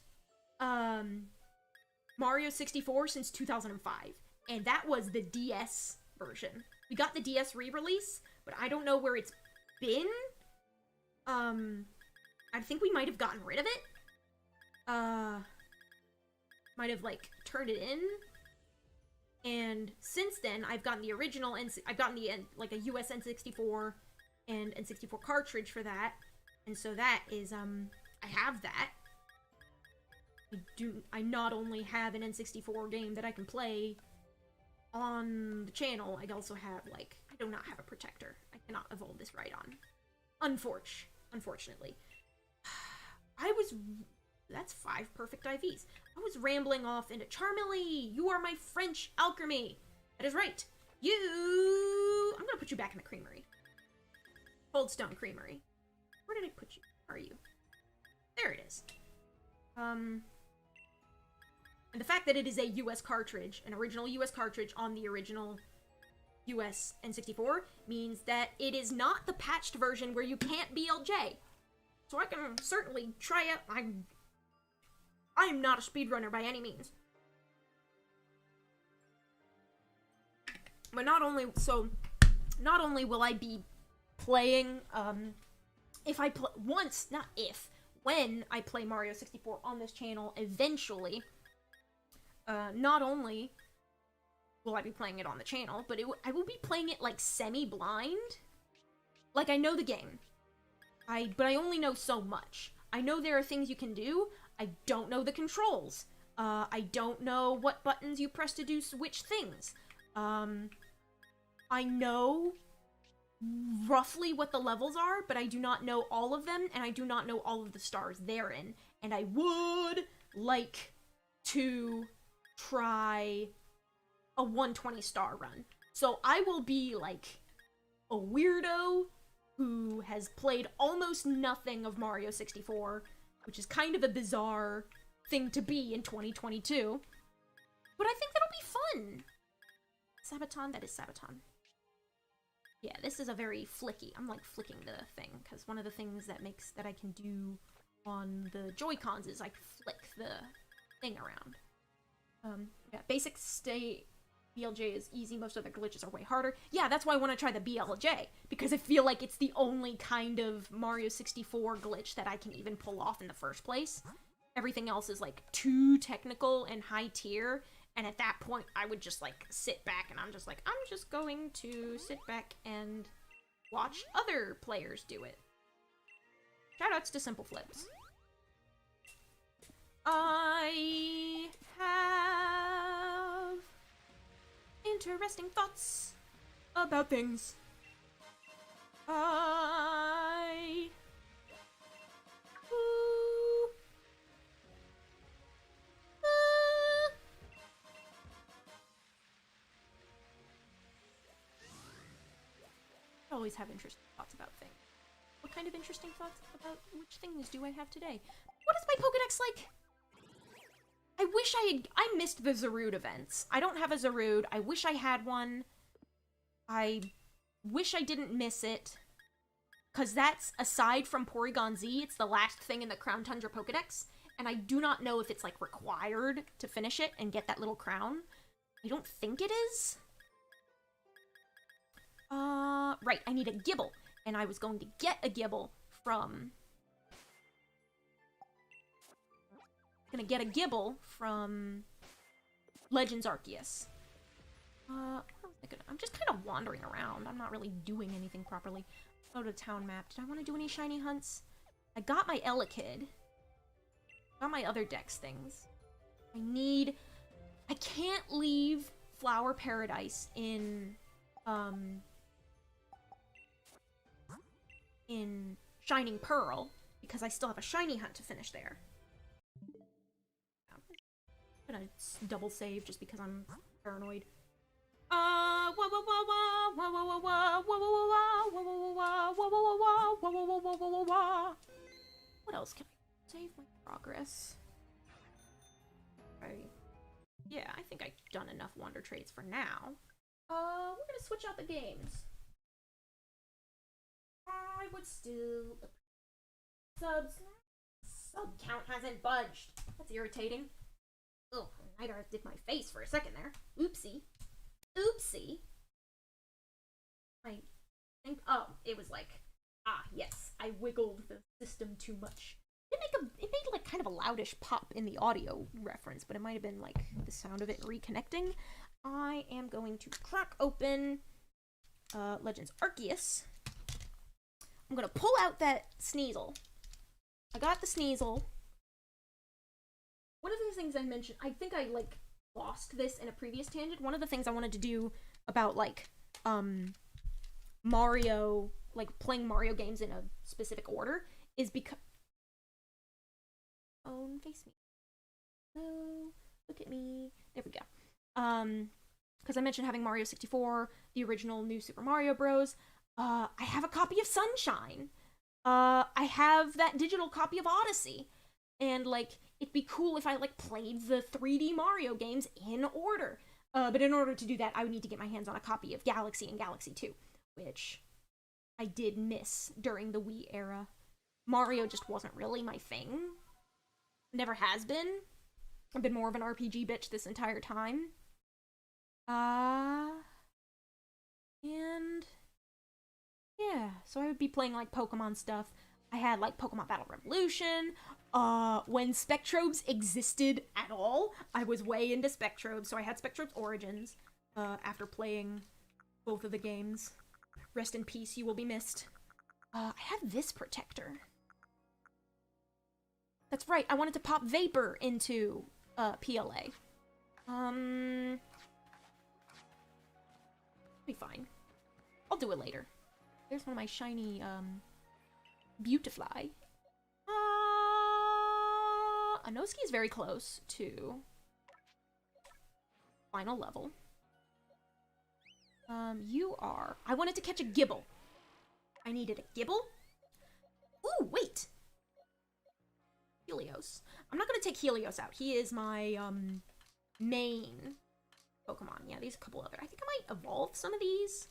Mario 64 since 2005, and that was the DS version. We got the DS re-release, but I don't know where it's been. I think we might have gotten rid of it. Might have, like, turned it in. And since then, I've gotten the original, I've gotten the, like, a US N64 and N64 cartridge for that. And so that is, I have that. I not only have an N64 game that I can play on the channel, I also have, like, I do not have a protector. I cannot evolve this right on. Unfortunately. That's 5 perfect IVs. I was rambling off into Charmely, you are my French alchemy. That is right. I'm gonna put you back in the creamery. Coldstone Creamery. Where did I put you? Where are you? There it is. And the fact that it is a US cartridge, an original US cartridge on the original US N64, means that it is not the patched version where you can't BLJ. So I can certainly try out. I am not a speedrunner by any means. But not only will I be playing, when I play Mario 64 on this channel eventually, not only will I be playing it on the channel, but I will be playing it, like, semi-blind. Like, I know the game. But I only know so much. I know there are things you can do. I don't know the controls. I don't know what buttons you press to do which things. I know roughly what the levels are, but I do not know all of them, and I do not know all of the stars therein. And I would like to try a 120 star run. So I will be, like, a weirdo who has played almost nothing of Mario 64, which is kind of a bizarre thing to be in 2022. But I think that'll be fun. Sabaton, that is Sabaton. Yeah, this is a very flicky. I'm, like, flicking the thing, because one of the things that I can do on the Joy-Cons is I flick the thing around. Yeah, basic state BLJ is easy, most other glitches are way harder. Yeah, that's why I want to try the BLJ, because I feel like it's the only kind of Mario 64 glitch that I can even pull off in the first place. Everything else is, like, too technical and high tier, and at that point, I would just, like, sit back, and I'm just like, I'm just going to sit back and watch other players do it. Shoutouts to Simple Flips. I have interesting thoughts about things. I always have interesting thoughts about things. What kind of interesting thoughts about which things do I have today? What is my Pokedex like? I wish I missed the Zarude events. I don't have a Zarude. I wish I had one. I wish I didn't miss it, because that's, aside from Porygon Z, it's the last thing in the Crown Tundra Pokedex, and I do not know if it's, like, required to finish it and get that little crown. I don't think it is. Right, I need a Gibble, and I was going to get a Gibble from... Legends Arceus. I'm just kind of wandering around. I'm not really doing anything properly. Go to the town map. Did I want to do any shiny hunts? I got my Elekid. Got my other Dex things. I can't leave Flower Paradise in Shining Pearl, because I still have a shiny hunt to finish there. I'm gonna double save just because I'm paranoid. What else can I save my progress? Yeah, I think I've done enough Wonder Trades for now. We're gonna switch out the games. I would still... Sub count hasn't budged. That's irritating. Oh, neither did my face for a second there. Oopsie. Oopsie. I think... Oh, it was like... Ah, yes. I wiggled the system too much. It made like kind of a loudish pop in the audio reference, but it might have been like the sound of it reconnecting. I am going to crack open Legends Arceus. I'm gonna pull out that Sneasel. I got the Sneasel. One of the things I mentioned, I think I like lost this in a previous tangent. One of the things I wanted to do about like Mario, like playing Mario games in a specific order, is because... Oh, face me. No, look at me. There we go. Because I mentioned having Mario 64, the original New Super Mario Bros. I have a copy of Sunshine. I have that digital copy of Odyssey. And, like, it'd be cool if I, like, played the 3D Mario games in order. But in order to do that, I would need to get my hands on a copy of Galaxy and Galaxy 2, which I did miss during the Wii era. Mario just wasn't really my thing. Never has been. I've been more of an RPG bitch this entire time. And yeah, so I would be playing like Pokemon stuff. I had like Pokemon Battle Revolution. When Spectrobes existed at all, I was way into Spectrobes, so I had Spectrobes Origins after playing both of the games. Rest in peace, you will be missed. I have this protector. That's right, I wanted to pop Vapor into PLA. Be fine. I'll do it later. There's one of my shiny, Beautifly. Anoski is very close to final level. You are... I wanted to catch a Gibble. I needed a Gibble. Ooh, wait! Helios. I'm not gonna take Helios out. He is my, main Pokemon. Yeah, there's a couple other. I think I might evolve some of these.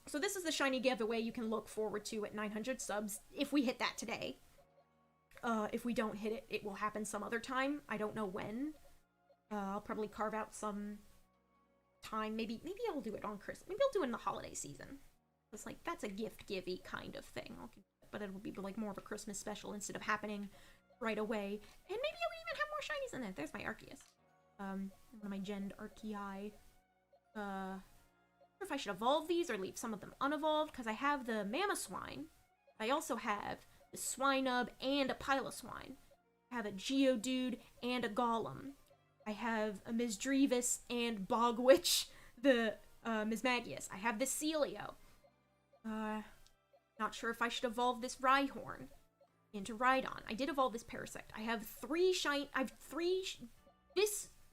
So this is the shiny giveaway you can look forward to at 900 subs, if we hit that today. If we don't hit it, it will happen some other time. I don't know when. I'll probably carve out some time. Maybe I'll do it on Christmas. Maybe I'll do it in the holiday season. It's like, that's a gift-givey kind of thing. But it will be like more of a Christmas special instead of happening right away. And maybe I'll even have more shinies in it. There's my Arceus. One of my Gen Arceus. I don't know if I should evolve these or leave some of them unevolved, because I have the Mamoswine. I also have the Swinub and a Piloswine. I have a Geodude and a Golem. I have a Misdreavus and Bogwitch, the Mismagius. I have the Celio. Not sure if I should evolve this Rhyhorn into Rhydon. I did evolve this Parasect. I have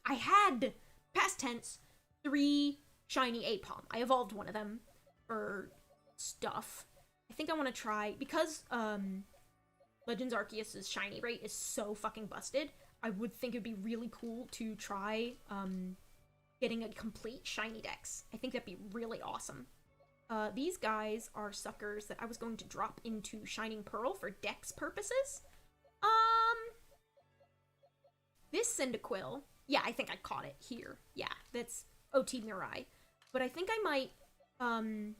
I had, past tense, 3 shiny Apom. I evolved one of them for stuff. I think I want to try, because Legends Arceus' shiny rate is so fucking busted, I would think it'd be really cool to try getting a complete shiny dex. I think that'd be really awesome. These guys are suckers that I was going to drop into Shining Pearl for dex purposes. This Cyndaquil, yeah, I think I caught it here. Yeah, that's OT Mirai. But I think I might, I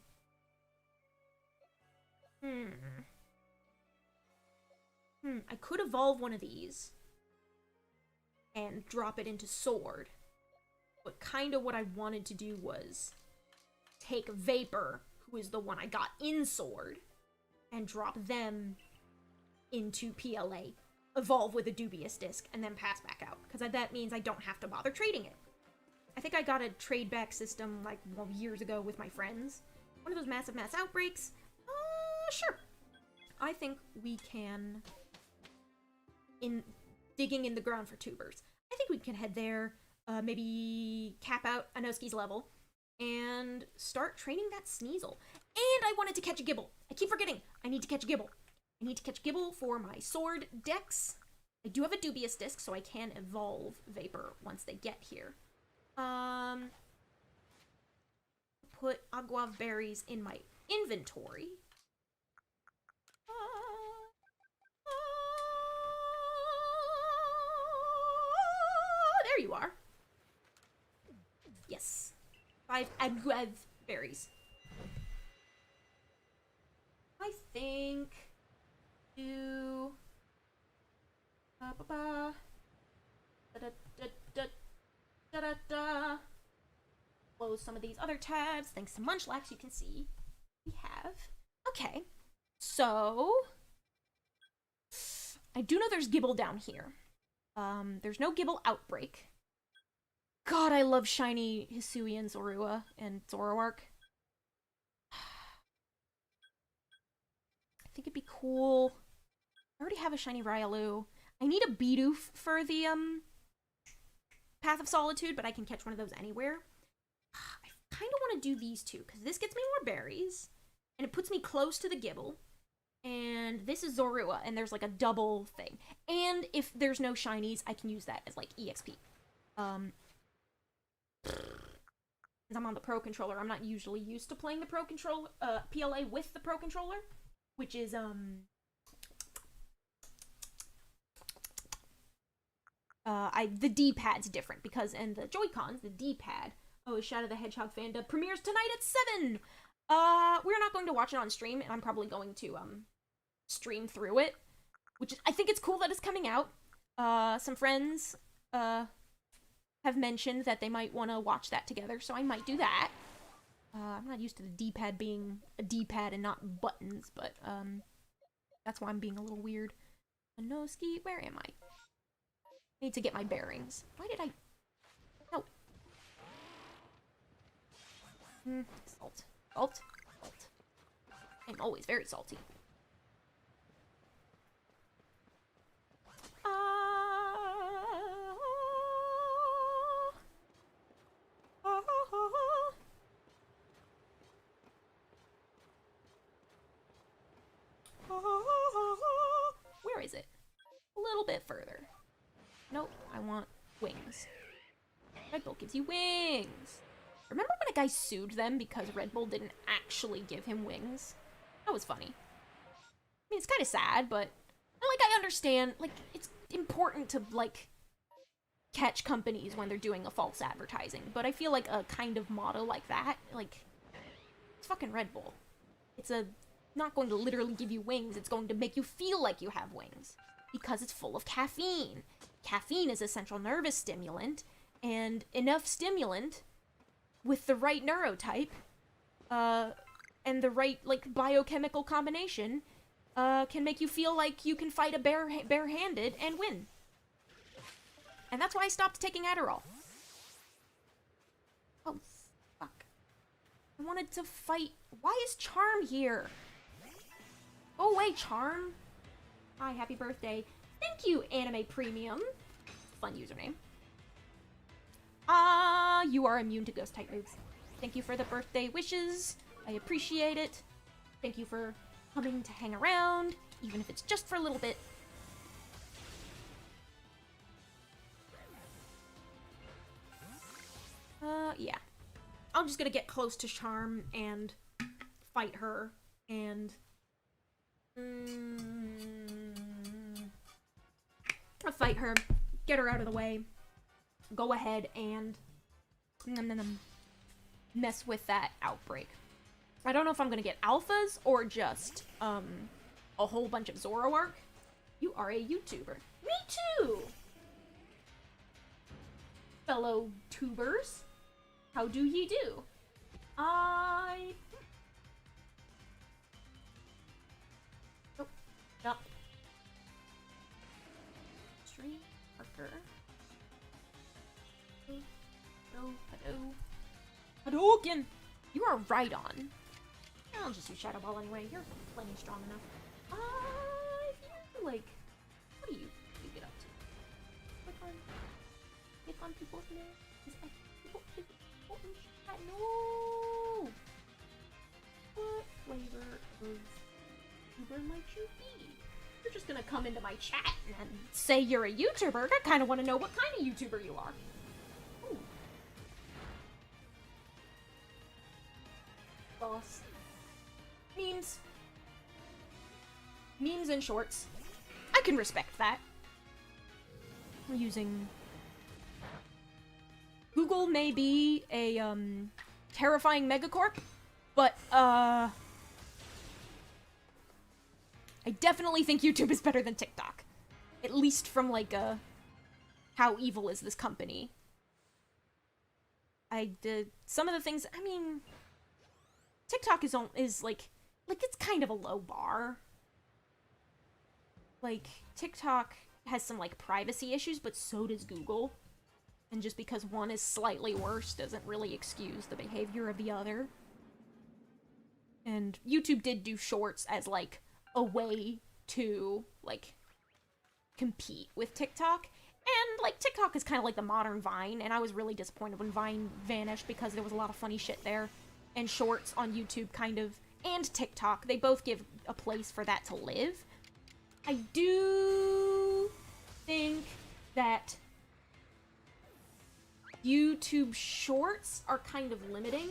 could evolve one of these and drop it into Sword. But kind of what I wanted to do was take Vapor, who is the one I got in Sword, and drop them into PLA, evolve with a Dubious Disc, and then pass back out. Because that means I don't have to bother trading it. I think I got a trade back system like years ago with my friends. One of those massive mass outbreaks. Sure. I think we can, in digging in the ground for tubers, I think we can head there, maybe cap out Anoski's level, and start training that Sneasel. And I wanted to catch a Gibble. I keep forgetting. I need to catch a Gibble. I need to catch a Gibble for my Sword dex. I do have a Dubious Disc, so I can evolve Vapor once they get here. Put Aguav berries in my inventory. There you are. Yes. 5 Aguav berries. I think do close some of these other tabs. Thanks to Munchlax, you can see we have. Okay, so I do know there's Gibble down here. There's no Gibble outbreak. God, I love shiny Hisuian Zorua and Zoroark. I think it'd be cool. I already have a shiny Riolu. I need a Bidoof for the Path of Solitude, but I can catch one of those anywhere. I kind of want to do these two, because this gets me more berries, and it puts me close to the Gibble. And this is Zorua, and there's like a double thing. And if there's no shinies, I can use that as like EXP. Because I'm on the Pro Controller, I'm not usually used to playing the Pro Controller, PLA with the Pro Controller, which is, the D-pad's different, because in the Joy-Cons, the D-pad, Shadow the Hedgehog Fanda premieres tonight at 7! We're not going to watch it on stream, and I'm probably going to, stream through it, which is, I think it's cool that it's coming out. Some friends, have mentioned that they might want to watch that together, so I might do that. I'm not used to the D-pad being a D-pad and not buttons, but, that's why I'm being a little weird. Anoski, where am I? I need to get my bearings. Why did I... No. Salt. Salt. Salt. I'm always very salty. Where is it? A little bit further. Nope, I want wings. Red Bull gives you wings. Remember when a guy sued them because Red Bull didn't actually give him wings? That was funny. I mean, it's kind of sad, but I understand. Like, it's important to, like, catch companies when they're doing a false advertising. But I feel like a kind of motto like that, like, it's fucking Red Bull. It's not going to literally give you wings. It's going to make you feel like you have wings. Because it's full of caffeine. Caffeine is a central nervous stimulant, and enough stimulant with the right neurotype, and the right, like, biochemical combination, can make you feel like you can fight a barehanded and win. And that's why I stopped taking Adderall. Oh, fuck. I wanted to fight. Why is Charm here? Go away, Charm. Hi, happy birthday. Thank you, Anime Premium. Fun username. You are immune to ghost type moves. Thank you for the birthday wishes. I appreciate it. Thank you for coming to hang around, even if it's just for a little bit. yeah. I'm just gonna get close to Charm and fight her, and... I'll fight her, get her out of the way, go ahead and mess with that outbreak. I don't know if I'm gonna get alphas or just, a whole bunch of Zoroark. You are a YouTuber. Me too! Fellow tubers, how do ye do? Oh, no. Stream marker. Hello. Hadouken! You are right on. I'll just use Shadow Ball anyway. You're plenty strong enough. If you're like, what do you get up to? Click on people's names. People in chat. No. What flavor of YouTuber might you be? You're just gonna come into my chat and say you're a YouTuber. I kind of want to know what kind of YouTuber you are. Ooh. Boss. Memes and shorts. I can respect that. We're using... Google may be a, terrifying megacorp, but, I definitely think YouTube is better than TikTok. At least from, like, how evil is this company. I did... Some of the things... I mean... TikTok is like, it's kind of a low bar. Like, TikTok has some, like, privacy issues, but so does Google. And just because one is slightly worse doesn't really excuse the behavior of the other. And YouTube did do shorts as, like, a way to, like, compete with TikTok. And, like, TikTok is kind of like the modern Vine, and I was really disappointed when Vine vanished because there was a lot of funny shit there. And shorts on YouTube kind of, and TikTok, they both give a place for that to live. I do think that YouTube shorts are kind of limiting,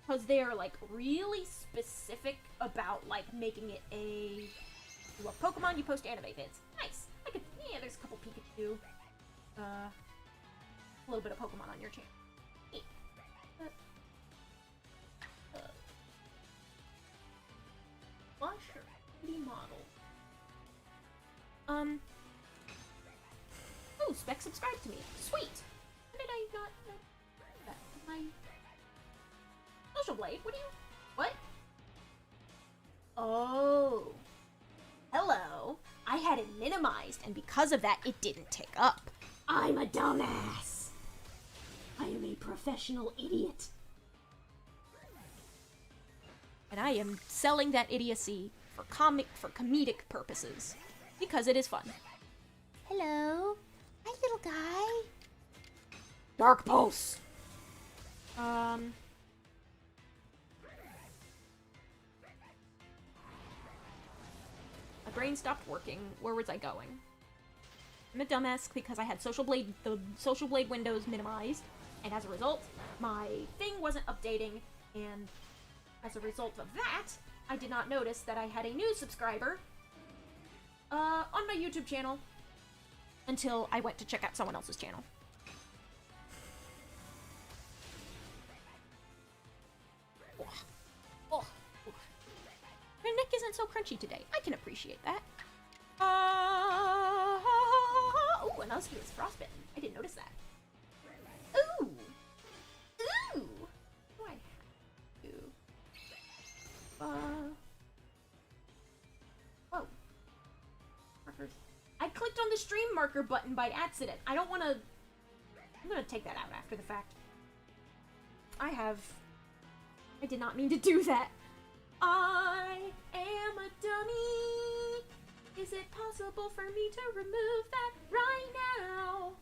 because they are, like, really specific about, like, making it a... You love Pokemon, you post anime vids. Nice! Yeah, there's a couple Pikachu. A little bit of Pokemon on your channel. Launcher, 3D model. Oh, Spec subscribed to me. Sweet! How did I not know that? My... Social Blade, what do you... What? Oh. Hello. I had it minimized, and because of that, it didn't tick up. I'm a dumbass. I am a professional idiot. And I am selling that idiocy for comedic purposes. Because it is fun. Hello? Hi, little guy. Dark Pulse. My brain stopped working. Where was I going? I'm a dumbass because I had the Social Blade windows minimized, and as a result, my thing wasn't updating, and as a result of that, I did not notice that I had a new subscriber on my YouTube channel until I went to check out someone else's channel. Oh. My neck isn't so crunchy today. I can appreciate that. Oh, and Husky is frostbitten. I didn't notice that. Ooh. Ooh. What do I have to do? Whoa. Markers. I clicked on the stream marker button by accident. I don't want to... I'm going to take that out after the fact. I did not mean to do that. I am a dummy. Is it possible for me to remove that right now?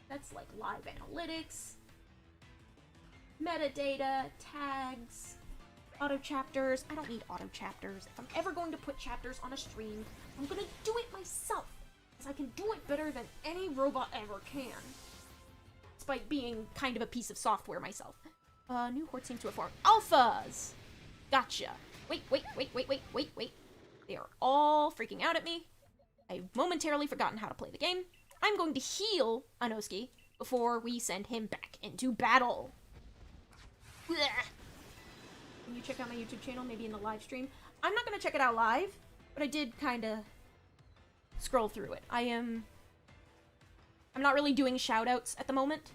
That's like live analytics, metadata, tags, auto chapters. I don't need auto chapters. If I'm ever going to put chapters on a stream, I'm gonna do it myself, because I can do it better than any robot ever can. despite being kind of a piece of software myself. New horde seems to have formed. Alphas! Gotcha. Wait. They are all freaking out at me. I've momentarily forgotten how to play the game. I'm going to heal Anoski before we send him back into battle. Blech. Can you check out my YouTube channel, maybe in the live stream? I'm not going to check it out live, but I did kind of scroll through it. I'm not really doing shoutouts at the moment.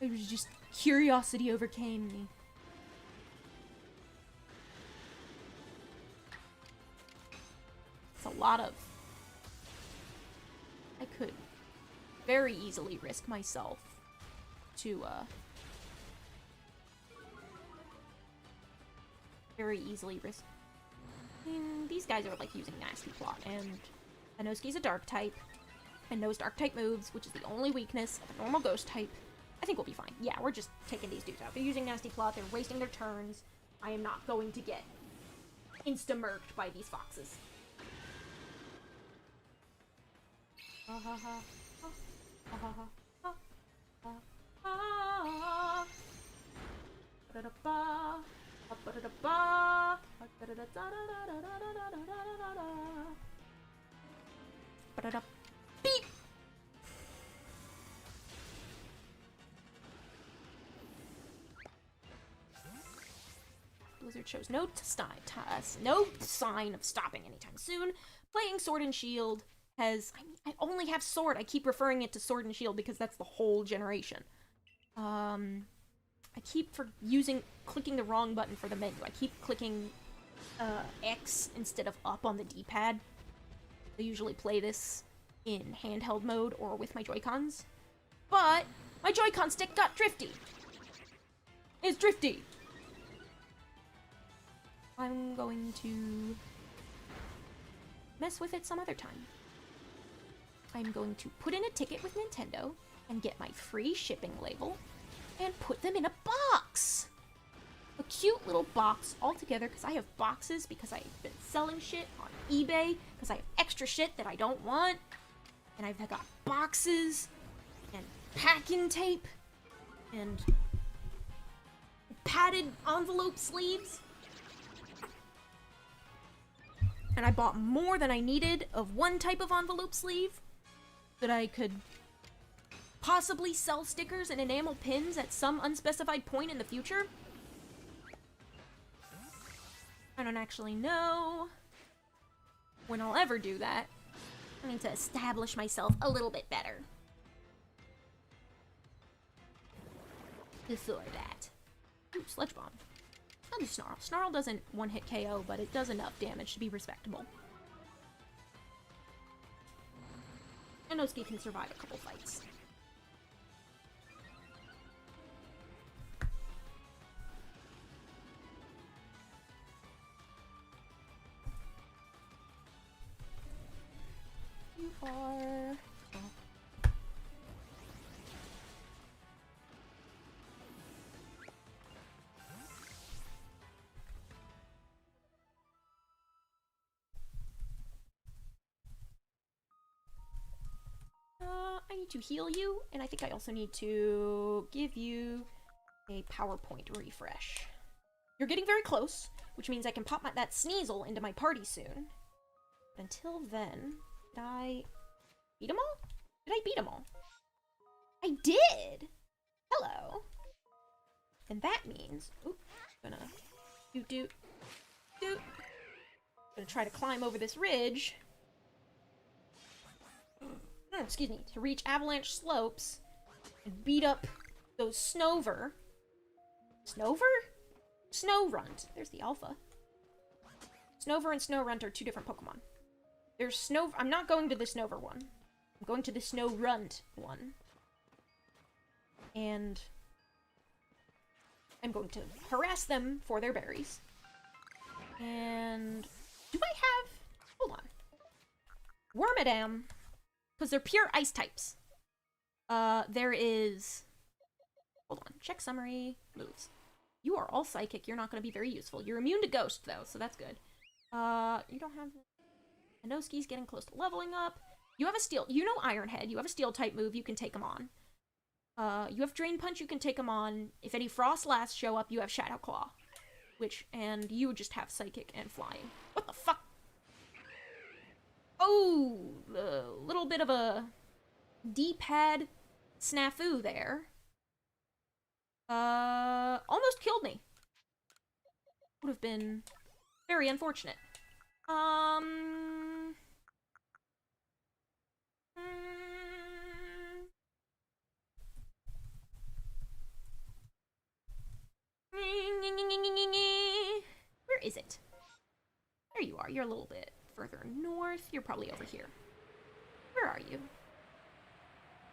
It was just curiosity overcame me. It's a lot of... I could very easily risk myself to, very easily risk... I mean, these guys are, like, using Nasty Plot, and Anoski's a Dark type, and knows Dark type moves, which is the only weakness of a normal Ghost type. I think we'll be fine. Yeah, we're just taking these dudes out. They're using Nasty Plot, they're wasting their turns. I am not going to get insta-murked by these foxes. Beep! Blizzard shows no sign of stopping anytime soon. Playing Sword and Shield has... I only have Sword. I keep referring it to Sword and Shield because that's the whole generation. I keep clicking the wrong button for the menu. I keep clicking X instead of up on the D-pad. I usually play this in handheld mode or with my Joy-Cons. But my Joy-Con stick got drifty. It's drifty. I'm going to mess with it some other time. I'm going to put in a ticket with Nintendo and get my free shipping label and put them in a box. A cute little box all together because I have boxes because I've been selling shit on eBay because I have extra shit that I don't want. And I've got boxes and packing tape and padded envelope sleeves. And I bought more than I needed of one type of envelope sleeve that I could possibly sell stickers and enamel pins at some unspecified point in the future. I don't actually know when I'll ever do that. I need to establish myself a little bit better before that. Ooh, Sludge Bomb. I'll do Snarl. Snarl doesn't one-hit KO, but it does enough damage to be respectable. Inosuke can survive a couple fights. You are... I need to heal you, and I think I also need to give you a PowerPoint refresh. You're getting very close, which means I can pop that Sneasel into my party soon. But until then, did I beat them all? Did I beat them all? I did! Hello! And that means... Oop, gonna... Doot. Gonna try to climb over this ridge. Excuse me, to reach Avalanche Slopes and beat up those Snover. Snowrunt. There's the alpha. Snover and Snowrunt are two different Pokemon. There's Snover. I'm not going to the Snover one. I'm going to the Snowrunt one. And I'm going to harass them for their berries. And do I have... Hold on. Wormadam. Because they're pure ice types. There is... Hold on. Check summary. Moves. You are all psychic. You're not going to be very useful. You're immune to ghost, though, so that's good. You don't have... Inosuke's getting close to leveling up. You have a steel, you know Ironhead, you have a steel type move, you can take him on. You have Drain Punch, you can take him on. If any Frost Lasts show up, you have Shadow Claw. And you just have Psychic and Flying. What the fuck? Oh, a little bit of a D-pad snafu there. Almost killed me. Would have been very unfortunate. Where is it? There you are. You're a little bit further north. You're probably over here. Where are you?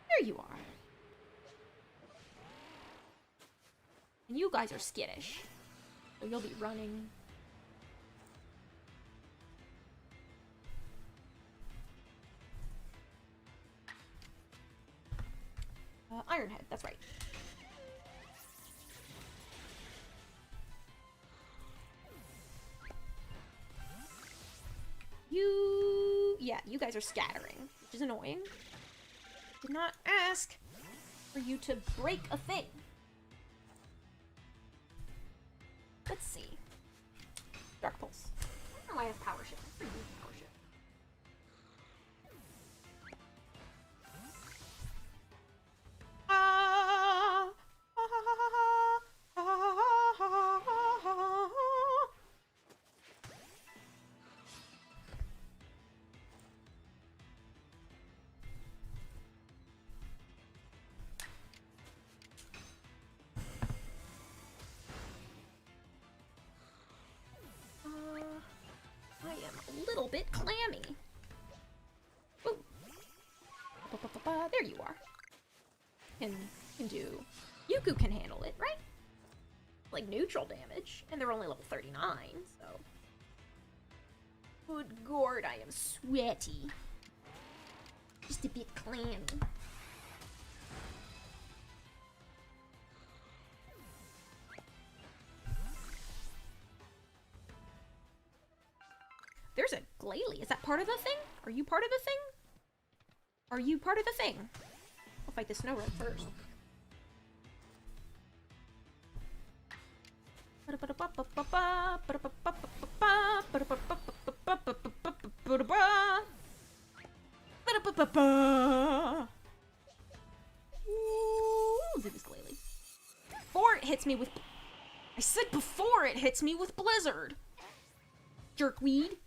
There you are. And you guys are skittish. So you'll be running. Ironhead, that's right. Yeah, you guys are scattering, which is annoying. Did not ask for you to break a thing. Let's see. Dark Pulse. Oh, I have Power Shift. I forget Power Shift. I am a little bit clammy. Ooh. There you are. Can do. Yuku can handle it, right? Like neutral damage, and they're only level 39, so. Good gourd, I am sweaty. Just a bit clammy. There's a Glalie. Is that part of the thing? Are you part of the thing? Are you part of the thing? I'll fight the Snow Red first. Ooh, Zibby's Glalie. Before it hits me with... I said before it hits me with Blizzard. Jerkweed.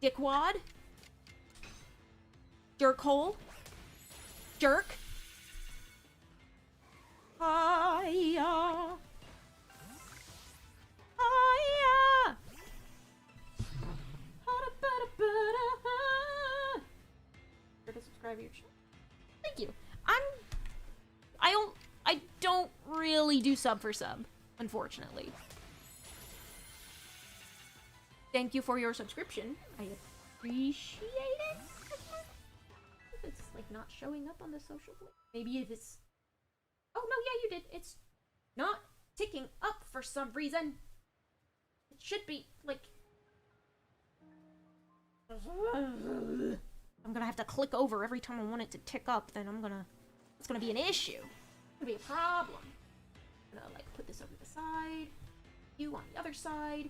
Dickwad. Jerkhole. Jerk. Hiya. Hiya. Sure to subscribe to your channel. Thank you. I don't really do sub for sub, unfortunately. Thank you for your subscription. I appreciate it. If it's like not showing up on the social blade. Maybe if it's... Oh no, yeah, you did. It's not ticking up for some reason. It should be like... I'm gonna have to click over every time I want it to tick up, then it's gonna be an issue. It's gonna be a problem. I'm gonna like put this over the side. You on the other side.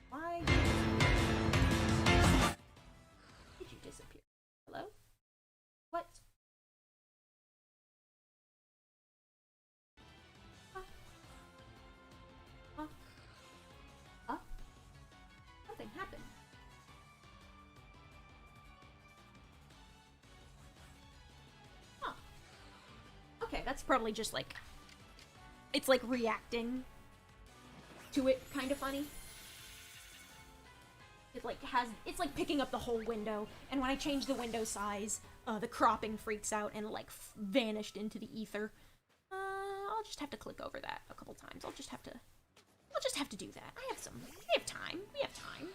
Why did you disappear? Hello? What? Nothing happened. Huh. Okay, that's probably just like... It's like reacting to it, kind of funny. It's like picking up the whole window, and when I change the window size, the cropping freaks out and like vanished into the ether. I'll just have to click over that a couple times. I'll just have to do that. We have time. We have time.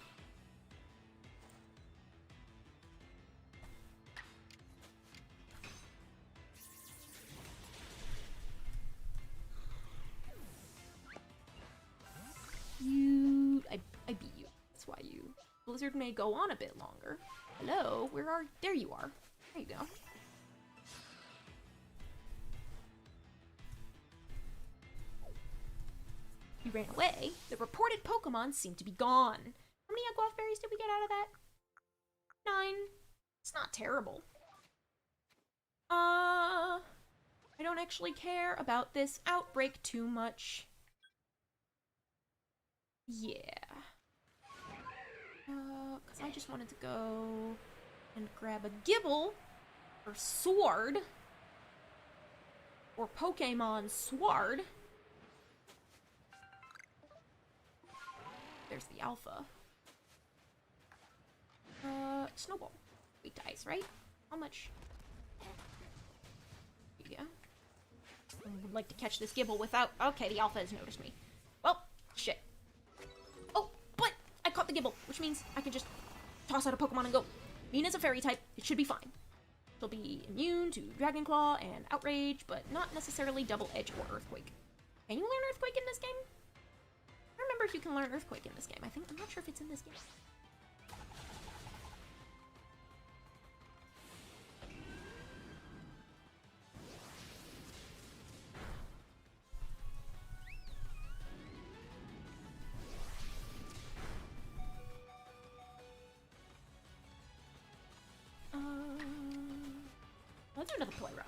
Blizzard may go on a bit longer. Hello, there you are. There you go. We ran away. The reported Pokemon seem to be gone. How many Egg berries did we get out of that? 9. It's not terrible. I don't actually care about this outbreak too much. Yeah. Because I just wanted to go and grab a Gibble or Sword. Or Pokemon Sword. There's the Alpha. Snowball. Wait, dice, right? How much? Yeah. I would like to catch this Gibble without... Okay, the Alpha has noticed me. Well, shit. Oh, but I caught the Gibble, which means I can just toss out a Pokemon and go. Mina's a fairy type. It should be fine. She'll be immune to Dragon Claw and Outrage, but not necessarily Double Edge or Earthquake. Can you learn Earthquake in this game? I don't remember if you can learn Earthquake in this game. I'm not sure if it's in this game. Let's do another play rough.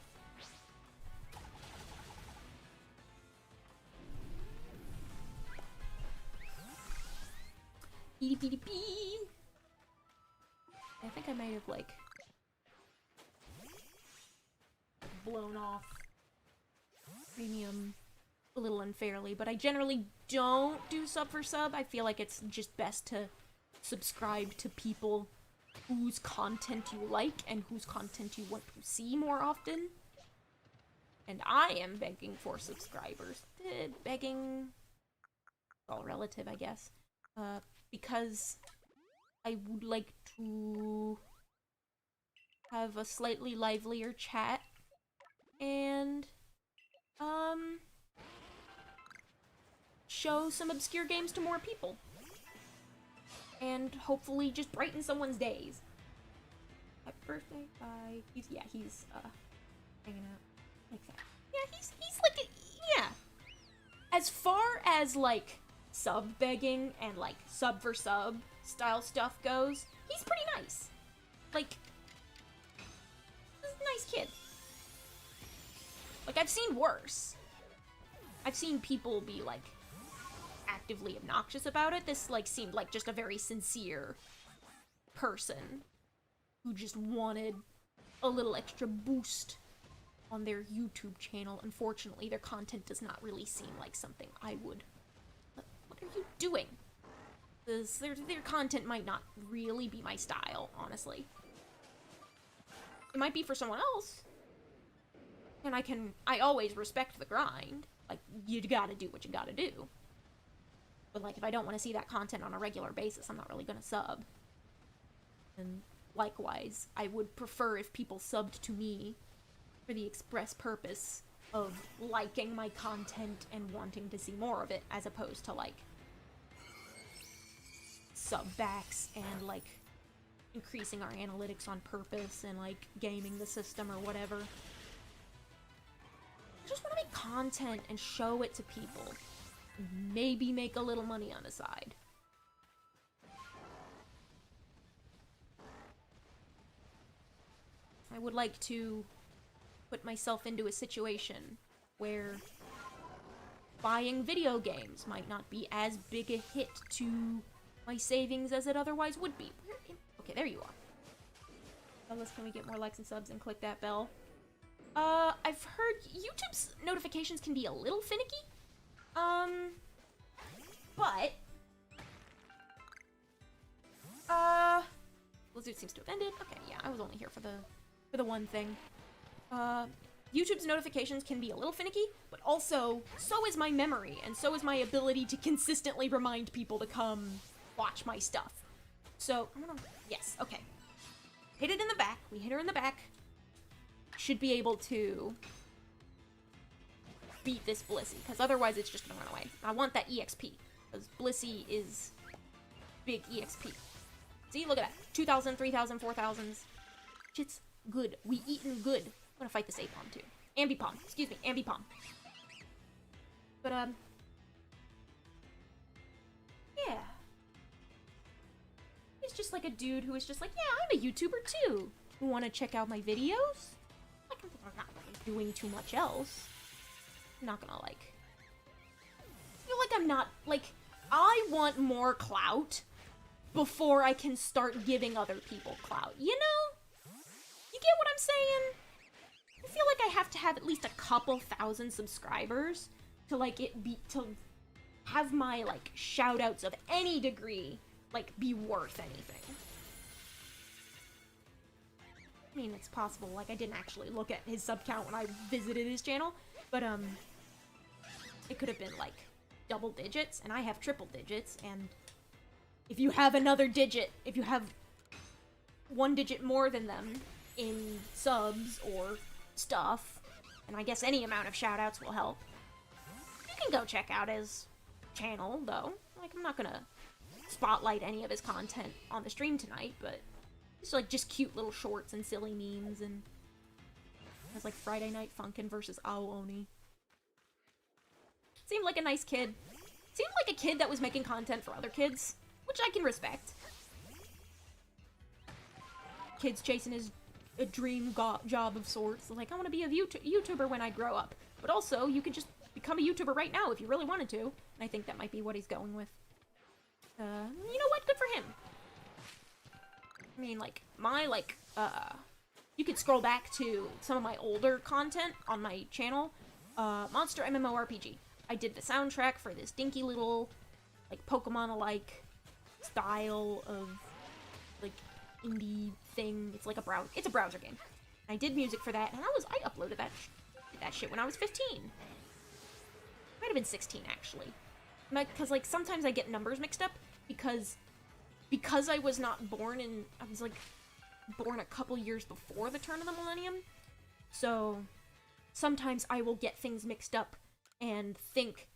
I think I might have, like, blown off premium a little unfairly, but I generally don't do sub for sub. I feel like it's just best to subscribe to people whose content you like and whose content you want to see more often. And I am begging for subscribers. Begging... all relative, I guess. Because I would like to have a slightly livelier chat and show some obscure games to more people and hopefully just brighten someone's days. Happy birthday, bye. He's hanging out like that. Yeah, he's like yeah. As far as like sub begging and like sub for sub style stuff goes, he's pretty nice. Like, he's a nice kid. Like, I've seen worse. I've seen people be like actively obnoxious about it. This like seemed like just a very sincere person who just wanted a little extra boost on their YouTube channel. Unfortunately, their content does not really seem like something I would... What are you doing? Their content might not really be my style, honestly. It might be for someone else. And I always respect the grind. Like, you gotta do what you gotta do. But, like, if I don't want to see that content on a regular basis, I'm not really gonna sub. And likewise, I would prefer if people subbed to me for the express purpose of liking my content and wanting to see more of it, as opposed to, like, sub-backs and, like, increasing our analytics on purpose and, like, gaming the system or whatever. I just want to make content and show it to people. Maybe make a little money on the side. I would like to put myself into a situation where buying video games might not be as big a hit to my savings as it otherwise would be. Okay, there you are. Fellas, can we get more likes and subs and click that bell? I've heard YouTube's notifications can be a little finicky. But Blizzard seems to have ended. Okay, yeah, I was only here for the one thing. YouTube's notifications can be a little finicky, but also, so is my memory, and so is my ability to consistently remind people to come watch my stuff. So, I'm gonna... Yes, okay. Hit it in the back. We hit her in the back. Should be able to beat this Blissey, because otherwise it's just gonna run away. I want that EXP, because Blissey is big EXP. See, look at that. 2,000, 3,000, 4,000s. Shit's good. We eatin' good. I'm gonna fight this Apom, too. Ambipom. Excuse me, Ambipom. But, yeah. He's just like a dude who is just like, yeah, I'm a YouTuber, too. You wanna check out my videos? Like, I'm not really doing too much else. I'm not gonna, like... I feel like I'm not, like... I want more clout before I can start giving other people clout, you know? You get what I'm saying? I feel like I have to have at least a couple thousand subscribers to, like, to have my, like, shoutouts of any degree, like, be worth anything. I mean, it's possible, like, I didn't actually look at his sub count when I visited his channel, but, it could have been, like, double digits, and I have triple digits, and if you have another digit, if you have one digit more than them in subs or stuff, and I guess any amount of shoutouts will help, you can go check out his channel, though. Like, I'm not gonna spotlight any of his content on the stream tonight, but it's like just cute little shorts and silly memes, and has like Friday Night Funkin' versus Aooni. Seemed like a nice kid. Seemed like a kid that was making content for other kids, which I can respect. Kids chasing his dream job of sorts. Like, I want to be a YouTuber when I grow up. But also, you could just become a YouTuber right now if you really wanted to. And I think that might be what he's going with. You know what? Good for him. I mean, like, you could scroll back to some of my older content on my channel. Monster MMORPG. I did the soundtrack for this dinky little, like, Pokemon-alike style of, like, indie thing. It's like it's a browser game. I did music for that, and I uploaded that shit when I was 15. Might have been 16, actually. Because, like, sometimes I get numbers mixed up, because I was not born I was, like, born a couple years before the turn of the millennium. So, sometimes I will get things mixed up and think,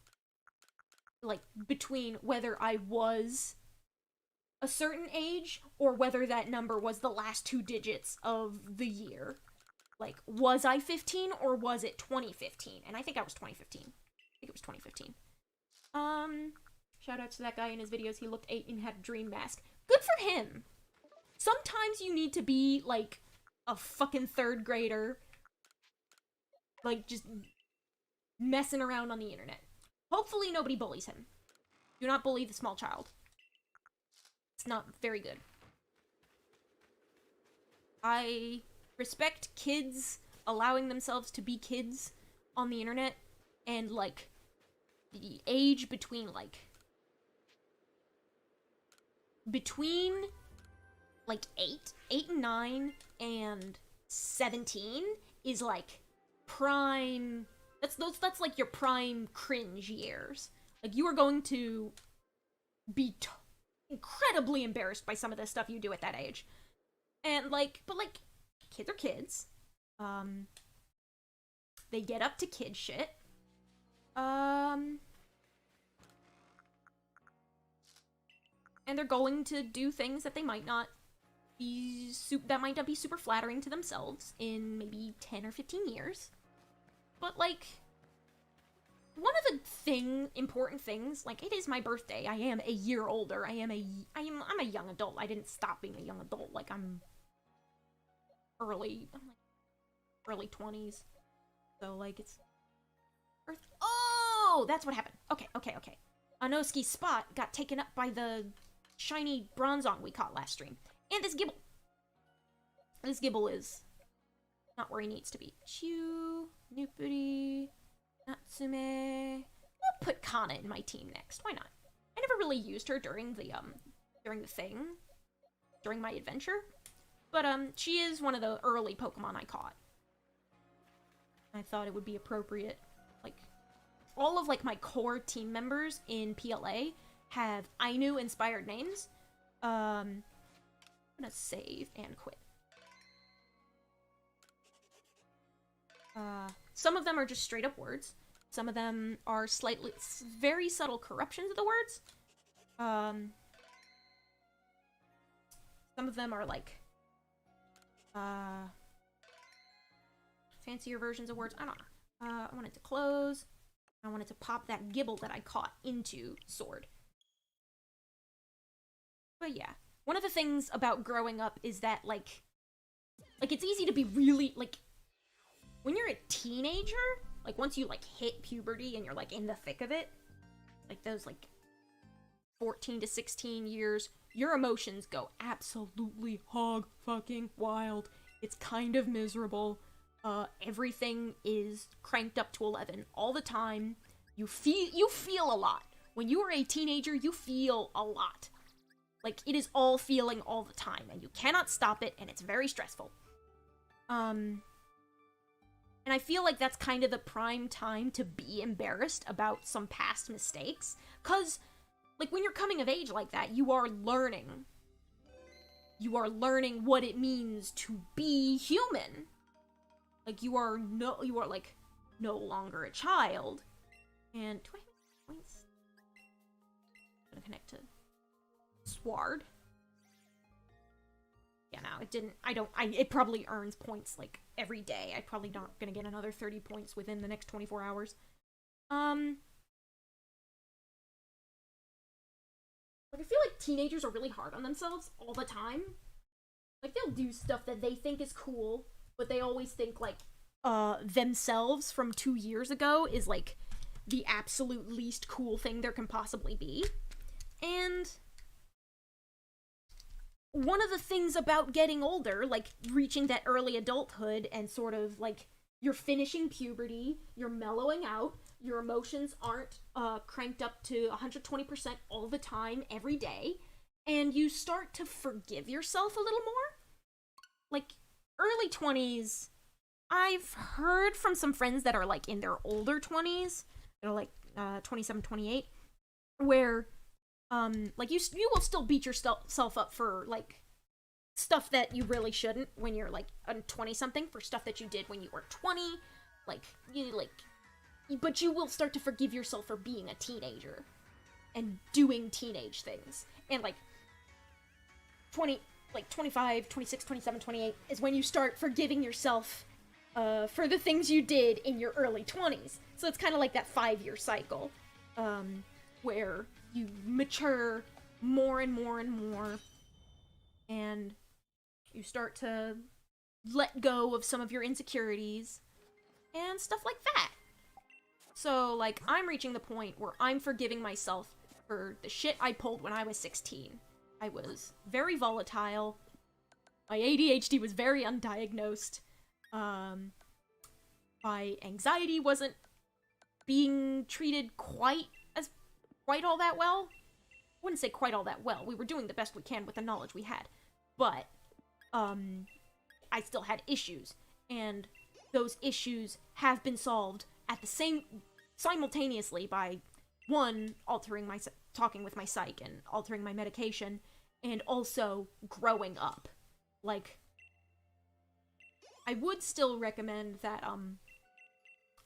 like, between whether I was a certain age or whether that number was the last two digits of the year. Like, was I 15 or was it 2015? And I think I was 2015. I think it was 2015. Shout out to that guy in his videos. He looked 8 and had a dream mask. Good for him! Sometimes you need to be, like, a fucking third grader. Like, just messing around on the internet. Hopefully nobody bullies him. Do not bully the small child. It's not very good. I respect kids allowing themselves to be kids on the internet, and, like, the age between, like, 8 and 9 and 17 is, like, prime... That's like your prime cringe years. Like, you are going to be incredibly embarrassed by some of the stuff you do at that age. And, like, but, like, kids are kids. They get up to kid shit. And they're going to do things that they might not be super flattering to themselves in maybe 10 or 15 years. But, like, one of the important things, like, it is my birthday. I am a year older. I'm a young adult. I didn't stop being a young adult. Like, I'm early 20s. So, like, it's Oh, that's what happened. Okay. Anoski's spot got taken up by the shiny bronzong we caught last stream. And this Gibble. This Gibble is not where he needs to be. Chu, Nupuri, Natsume. I'll put Kana in my team next. Why not? I never really used her during the my adventure. But, she is one of the early Pokemon I caught. I thought it would be appropriate. Like, all of, like, my core team members in PLA have Ainu-inspired names. I'm gonna save and quit. Some of them are just straight up words. Some of them are very subtle corruptions of the words. Some of them are like, fancier versions of words. I don't know. I want it to close. I wanted to pop that gibble that I caught into sword. But yeah, one of the things about growing up is that, like it's easy to be really, like, when you're a teenager, like, once you, like, hit puberty and you're, like, in the thick of it, like, those, like, 14 to 16 years, your emotions go absolutely hog fucking wild. It's kind of miserable. Everything is cranked up to 11 all the time. You feel a lot. When you are a teenager, you feel a lot. Like, it is all feeling all the time, and you cannot stop it, and it's very stressful. And I feel like that's kind of the prime time to be embarrassed about some past mistakes, 'cause, like, when you're coming of age like that, you are learning. You are learning what it means to be human. Like, you are, like, no longer a child. And, do I have points? I'm gonna connect to Sward. Yeah, no, it didn't, it probably earns points, like, every day. I'm probably not gonna get another 30 points within the next 24 hours. Like, I feel like teenagers are really hard on themselves all the time. Like, they'll do stuff that they think is cool, but they always think, like, themselves from 2 years ago is, like, the absolute least cool thing there can possibly be. And one of the things about getting older, like, reaching that early adulthood and sort of, like, you're finishing puberty, you're mellowing out, your emotions aren't cranked up to 120% all the time, every day, and you start to forgive yourself a little more. Like, early 20s, I've heard from some friends that are, like, in their older 20s, that are, like, 27, 28, where, like, you will still beat yourself up for, like, stuff that you really shouldn't when you're, like, 20-something, for stuff that you did when you were 20, but you will start to forgive yourself for being a teenager and doing teenage things. And, like, 25, 26, 27, 28 is when you start forgiving yourself for the things you did in your early 20s. So it's kind of like that 5-year cycle, where you mature more and more and more, and you start to let go of some of your insecurities and stuff like that. So, like, I'm reaching the point where I'm forgiving myself for the shit I pulled when I was 16. I was very volatile. My ADHD was very undiagnosed. My anxiety wasn't being treated quite all that well. I wouldn't say quite all that well. We were doing the best we can with the knowledge we had. But, I still had issues. And those issues have been solved at the simultaneously by, one, talking with my psych and altering my medication, and also growing up. Like, I would still recommend that,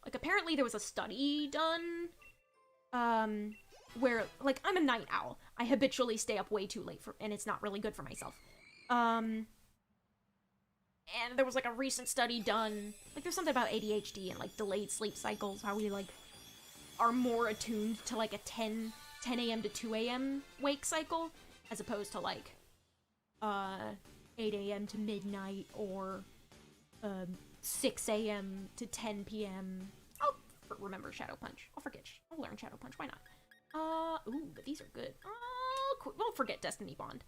like, apparently there was a study done, where, like, I'm a night owl. I habitually stay up way too late and it's not really good for myself. And there was, like, a recent study done, like, there's something about ADHD and, like, delayed sleep cycles, how we, like, are more attuned to, like, a 10 a.m. to 2 a.m. wake cycle, as opposed to, like, 8 a.m. to midnight, or, 6 a.m. to 10 p.m. I'll remember Shadow Punch. I'll learn Shadow Punch, why not? Ooh, but these are good. We'll forget Destiny Bond.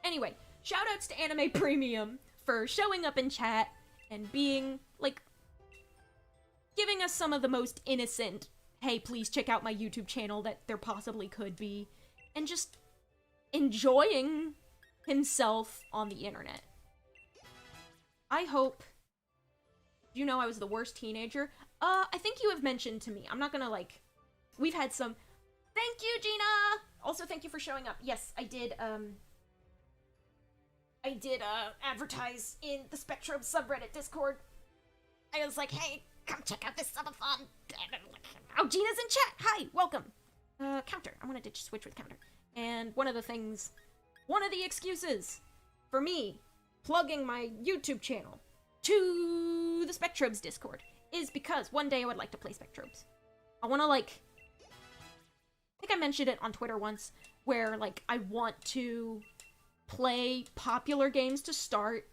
Anyway, shoutouts to Anime Premium for showing up in chat and being, like, giving us some of the most innocent, hey, please check out my YouTube channel that there possibly could be, and just enjoying himself on the internet. I hope you know I was the worst teenager. I think you have mentioned to me. I'm not gonna, like, we've had some. Thank you, Gina! Also, thank you for showing up. Yes, I did advertise in the Spectrum subreddit Discord. I was like, hey, come check out this subathon. Oh, Gina's in chat! Hi, welcome! Counter. I wanted to switch with Counter. And one of the excuses for me plugging my YouTube channel to the Spectrobes Discord is because one day I would like to play Spectrobes. I want to, like, I think I mentioned it on Twitter once, where, like, I want to play popular games to start,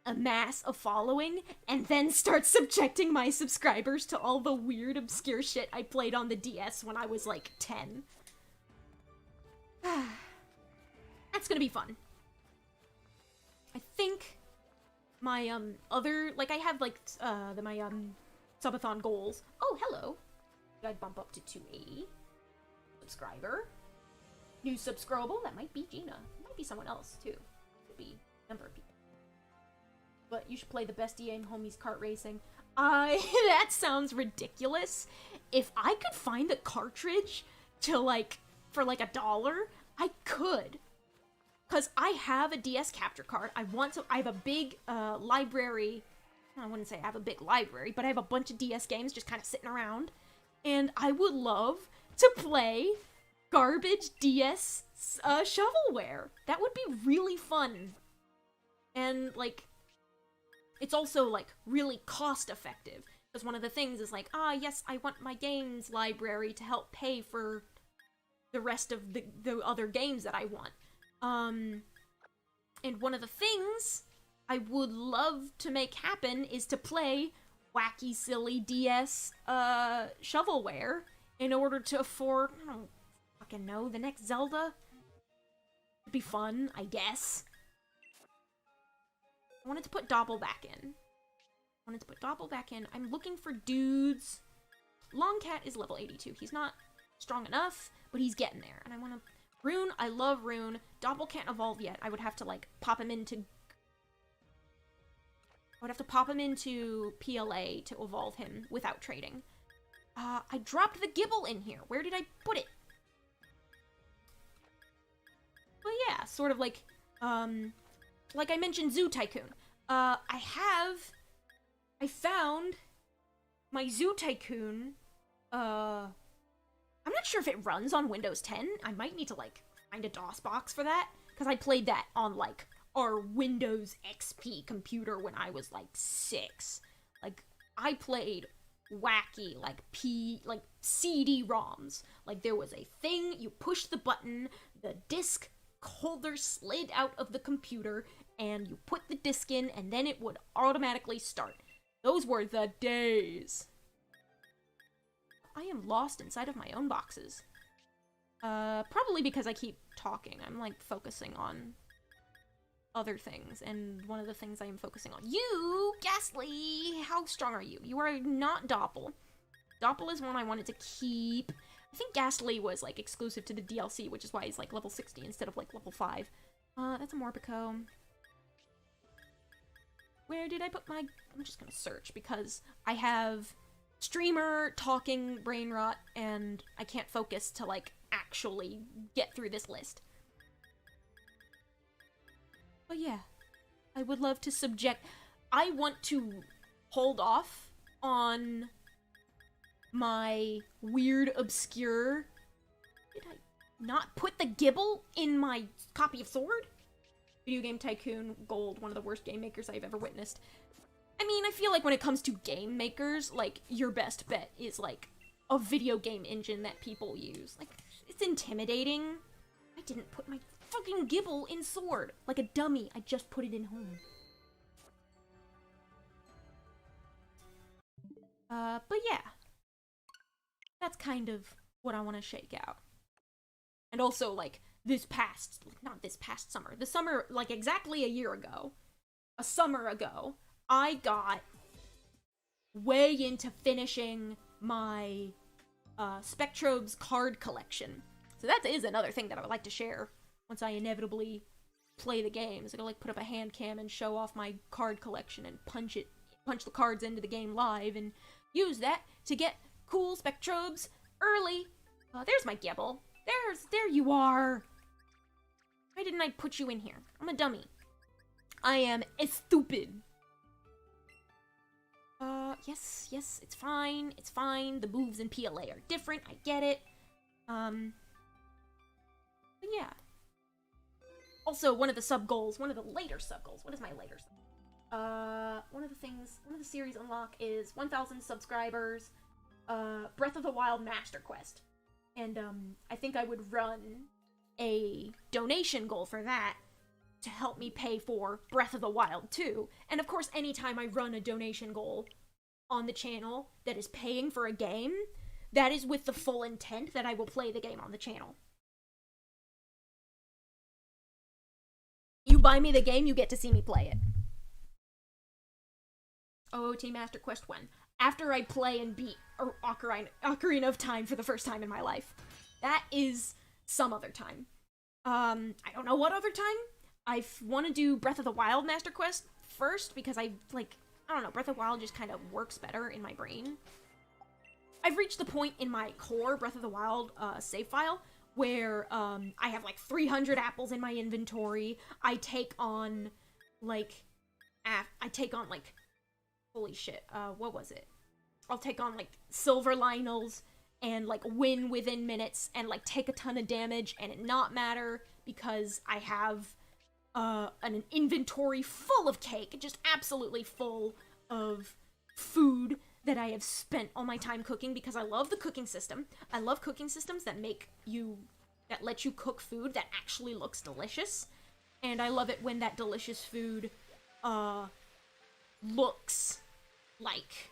amass a following, and then start subjecting my subscribers to all the weird, obscure shit I played on the DS when I was, like, 10. That's gonna be fun. I think my, other, like, I have, like, my subathon goals. Oh, hello. Did I bump up to 280? Subscriber. New subscribable? That might be Gina. It might be someone else, too. Could be a number of people. But you should play the best EA homies kart racing. That sounds ridiculous. If I could find the cartridge to, like, for, like, $1, I could. Because I have a DS capture card. I have a big, library. I wouldn't say I have a big library, but I have a bunch of DS games just kind of sitting around. And I would love to play garbage DS, shovelware. That would be really fun. And, like, it's also, like, really cost-effective. Because one of the things is, like, yes, I want my games library to help pay for the rest of the other games that I want. And one of the things I would love to make happen is to play wacky, silly DS, shovelware in order to afford, I don't fucking know, the next Zelda? It'd be fun, I guess. I wanted to put Dobble back in. I'm looking for dudes. Longcat is level 82. He's not strong enough, but he's getting there. And I want to... Rune, I love Rune. Dobble can't evolve yet. I would have to, like, pop him into PLA to evolve him without trading. I dropped the Gibble in here. Where did I put it? Well, yeah, sort of like I mentioned Zoo Tycoon. I found my Zoo Tycoon, I'm not sure if it runs on Windows 10. I might need to, like, find a DOS box for that, because I played that on, like, our Windows XP computer when I was, like, 6. Like, I played wacky, like, CD-ROMs. Like, there was a thing, you push the button, the disc holder slid out of the computer, and you put the disc in, and then it would automatically start. Those were the days. I am lost inside of my own boxes. Probably because I keep talking. I'm, like, focusing on other things, and one of the things I am focusing on. You, Ghastly! How strong are you? You are not Doppel. Doppel is one I wanted to keep. I think Ghastly was, like, exclusive to the DLC, which is why he's, like, level 60 instead of, like, level 5. That's a Morpeko. Where did I put my... I'm just gonna search, because I have streamer, talking, brain rot, and I can't focus to, like, actually get through this list. But yeah, I would love to subject... I want to hold off on my weird, obscure... Did I not put the Gibble in my copy of Sword? Video Game Tycoon Gold, one of the worst game makers I've ever witnessed. I mean, I feel like when it comes to game makers, like, your best bet is, like, a video game engine that people use. Like, it's intimidating. I didn't put my fucking Gibble in Sword. Like a dummy, I just put it in home. But yeah. That's kind of what I want to shake out. And also, like, not this past summer, the summer, like, exactly a summer ago, I got way into finishing my, Spectrobes card collection. So that is another thing that I would like to share once I inevitably play the game. Is I could, like, put up a hand cam and show off my card collection and punch the cards into the game live and use that to get cool Spectrobes early. There's my Gibble. There you are. Why didn't I put you in here? I'm a dummy. I am stupid. Yes, it's fine. It's fine. The moves in PLA are different. I get it. But yeah. Also, one of the sub-goals, one of the later sub-goals, what is my later sub? One of the series unlock is 1,000 subscribers, Breath of the Wild Master Quest. And, I think I would run a donation goal for that to help me pay for Breath of the Wild 2. And of course, anytime I run a donation goal on the channel that is paying for a game, that is with the full intent that I will play the game on the channel. You buy me the game, you get to see me play it. OOT Master Quest 1. After I play and beat Ocarina of Time for the first time in my life. That is some other time. I don't know what other time. I want to do Breath of the Wild Master Quest first because I don't know, Breath of the Wild just kind of works better in my brain. I've reached the point in my core Breath of the Wild save file where I have like 300 apples in my inventory. I take on holy shit, what was it? I'll take on like silver Lionels and like win within minutes and like take a ton of damage and it not matter because I have an inventory full of cake, just absolutely full of food that I have spent all my time cooking because I love the cooking system. I love cooking systems that let you cook food that actually looks delicious. And I love it when that delicious food, looks like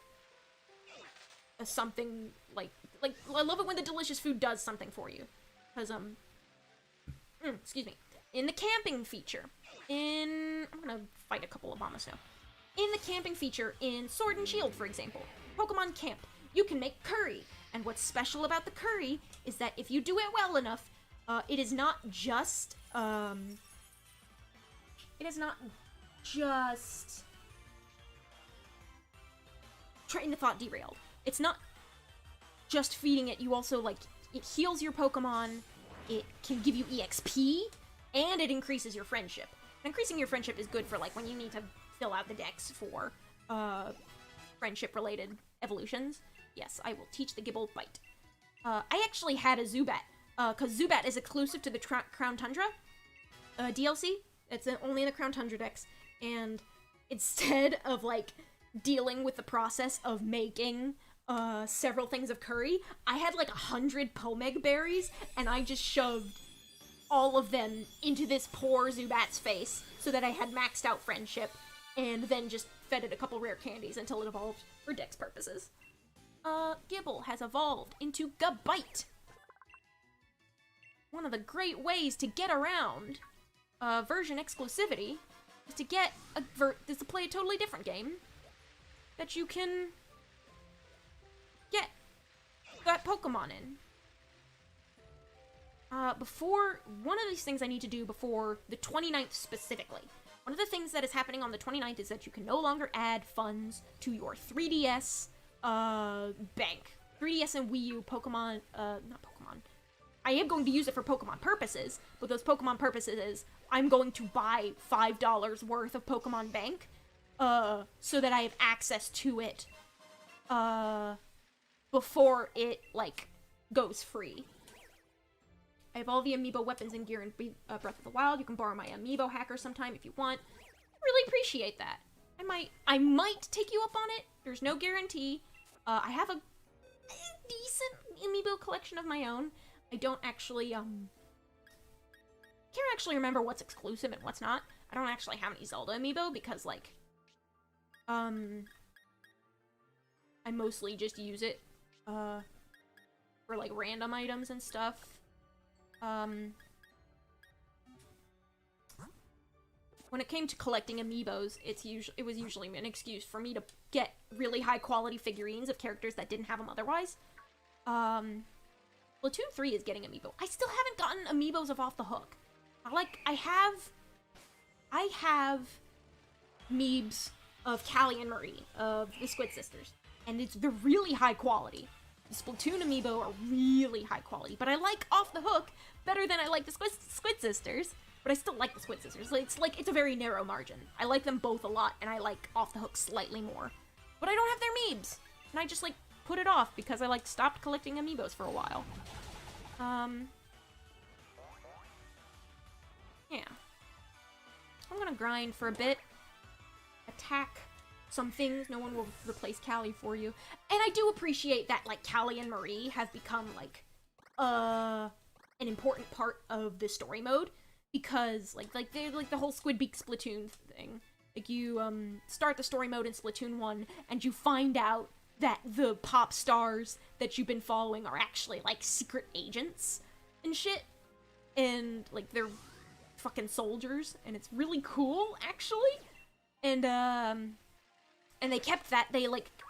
something, like, I love it when the delicious food does something for you. Because, excuse me. In the camping feature, I'm gonna fight a couple of Obama now. In the camping feature in Sword and Shield, for example, Pokemon Camp, you can make curry. And what's special about the curry is that if you do it well enough, it is not just, train of thought derailed. It's not just feeding it, you also, like, it heals your Pokemon, it can give you EXP, and it increases your friendship. Increasing your friendship is good for, like, when you need to fill out the decks for, friendship-related evolutions. Yes, I will teach the Gibble Bite. I actually had a Zubat, because Zubat is exclusive to the Crown Tundra DLC. It's only in the Crown Tundra decks, and instead of, like, dealing with the process of making several things of curry, I had like 100 Pomeg berries, and I just shoved all of them into this poor Zubat's face so that I had maxed out friendship, and then just fed it a couple rare candies until it evolved for dex purposes. Gibble has evolved into Gabite. One of the great ways to get around version exclusivity is to play a totally different game that you can get that Pokemon in. One of these things I need to do before the 29th specifically. One of the things that is happening on the 29th is that you can no longer add funds to your 3DS bank. 3DS and Wii U Pokemon, not Pokemon. I am going to use it for Pokemon purposes, but those Pokemon purposes is I'm going to buy $5 worth of Pokemon Bank, so that I have access to it, before it, like, goes free. I have all the amiibo weapons and gear in Breath of the Wild. You can borrow my amiibo hacker sometime if you want. I really appreciate that. I might take you up on it. There's no guarantee. I have a decent amiibo collection of my own. I don't actually, can't actually remember what's exclusive and what's not. I don't actually have any Zelda amiibo because, like, I mostly just use it, for, like, random items and stuff. When it came to collecting amiibos, it was usually an excuse for me to get really high-quality figurines of characters that didn't have them otherwise. Splatoon 3 is getting amiibo. I still haven't gotten amiibos of Off the Hook. I have Meebs of Callie and Marie, of the Squid Sisters, and they're really high quality. The Splatoon amiibo are really high quality, but I like Off the Hook better than I like the Squid Sisters, but I still like the Squid Sisters. It's a very narrow margin. I like them both a lot, and I like Off the Hook slightly more. But I don't have their Meebs, and I just, like, put it off because I, like, stopped collecting amiibos for a while. So I'm gonna grind for a bit. Attack some things. No one will replace Callie for you. And I do appreciate that, like, Callie and Marie have become, like, an important part of the story mode. Because, like they're, like, the whole Squidbeak Splatoon thing. Like, you, start the story mode in Splatoon 1, and you find out that the pop stars that you've been following are actually, like, secret agents and shit. And, like, they're fucking soldiers, and it's really cool, actually. And they kept that,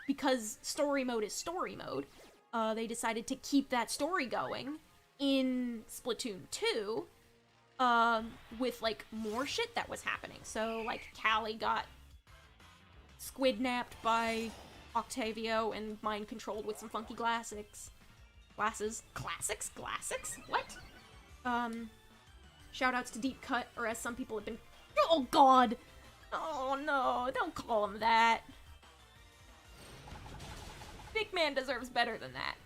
because story mode is story mode, they decided to keep that story going in Splatoon 2, with, like, more shit that was happening. So, like, Callie got squid-napped by Octavio and mind-controlled with some funky glasses. Classics? What? Shoutouts to Deep Cut, or as some people have been— oh god! Oh no, don't call him that. Big Man deserves better than that.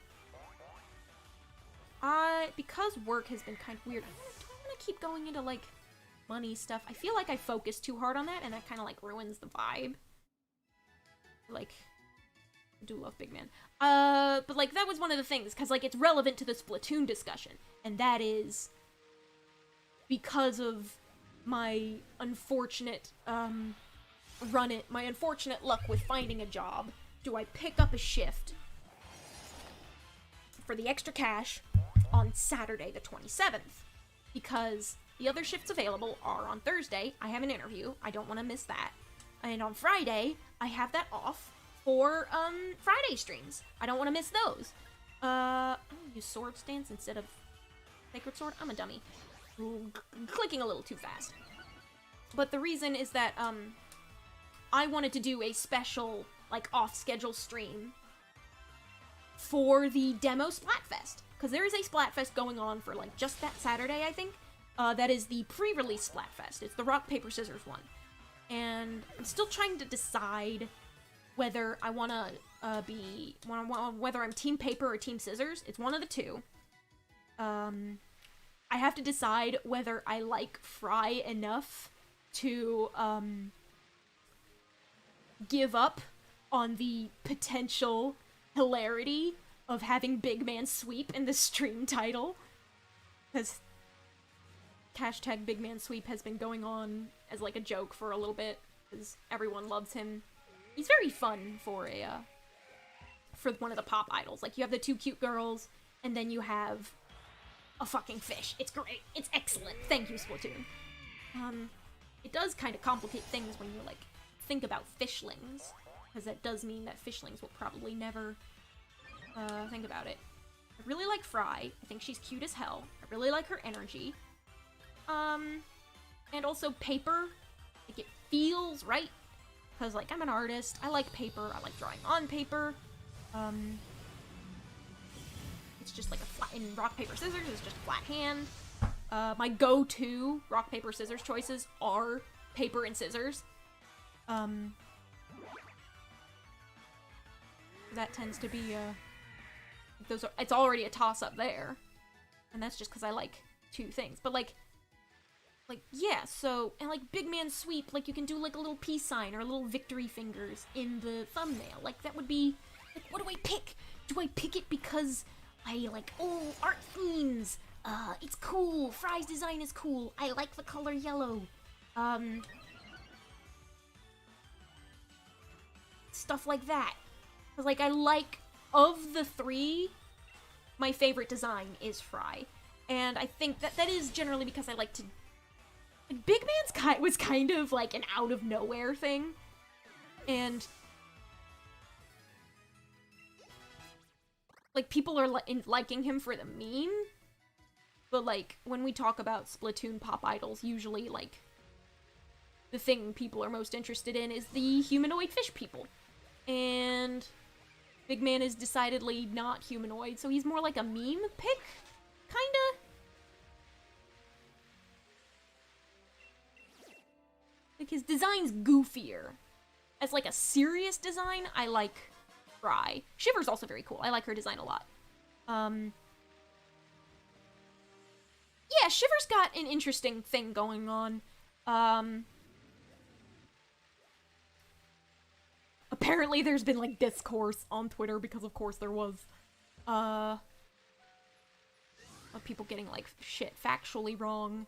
Because work has been kind of weird, do I want to keep going into, like, money stuff? I feel like I focus too hard on that, and that kind of, like, ruins the vibe. Like, I do love Big Man. But, like, that was one of the things, because, like, it's relevant to the Splatoon discussion, and that is because of my unfortunate, my unfortunate luck with finding a job. Do I pick up a shift for the extra cash on Saturday the 27th? Because the other shifts available are on Thursday. I have an interview. I don't want to miss that. And on Friday, I have that off for, Friday streams. I don't want to miss those. I'm gonna use Sword Stance instead of Sacred Sword. I'm a dummy. Clicking a little too fast. But the reason is that, I wanted to do a special, like, off-schedule stream for the demo Splatfest. Because there is a Splatfest going on for, like, just that Saturday, I think. That is the pre-release Splatfest. It's the rock, paper, scissors one. And I'm still trying to decide whether I want to whether I'm team paper or team scissors. It's one of the two. I have to decide whether I like Fry enough to, give up on the potential hilarity of having Big Man Sweep in the stream title. Because hashtag Big Man Sweep has been going on as, like, a joke for a little bit, because everyone loves him. He's very fun for for one of the pop idols. Like, you have the two cute girls, and then you have a fucking fish. It's great. It's excellent. Thank you, Splatoon. It does kind of complicate things when you, like, think about fishlings, because that does mean that fishlings will probably never, think about it. I really like Fry. I think she's cute as hell. I really like her energy. And also paper. Like, it feels right. Because, like, I'm an artist. I like paper. I like drawing on paper. It's just like a flat— in rock, paper, scissors, it's just a flat hand. My go-to rock, paper, scissors choices are paper and scissors. That tends to be, those are— it's already a toss-up there. And that's just because I like two things. But, like, yeah, so, and, like, Big Man Sweep, like, you can do, like, a little peace sign or little victory fingers in the thumbnail. Like, that would be, like, what do I pick? Do I pick it because I like, oh, art themes, it's cool, Fry's design is cool, I like the color yellow, stuff like that. Cause, like, I like, of the three, my favorite design is Fry. And I think that is generally because I like to, like, Big Man's was kind of like an out-of-nowhere thing. And, like, people are liking him for the meme. But, like, when we talk about Splatoon pop idols, usually, like, the thing people are most interested in is the humanoid fish people. And Big Man is decidedly not humanoid, so he's more like a meme pick, kinda. Like, his design's goofier. As, like, a serious design, I like Fry. Shiver's also very cool. I like her design a lot. Yeah, Shiver's got an interesting thing going on. apparently there's been, like, discourse on Twitter, because of course there was, of people getting, like, shit factually wrong.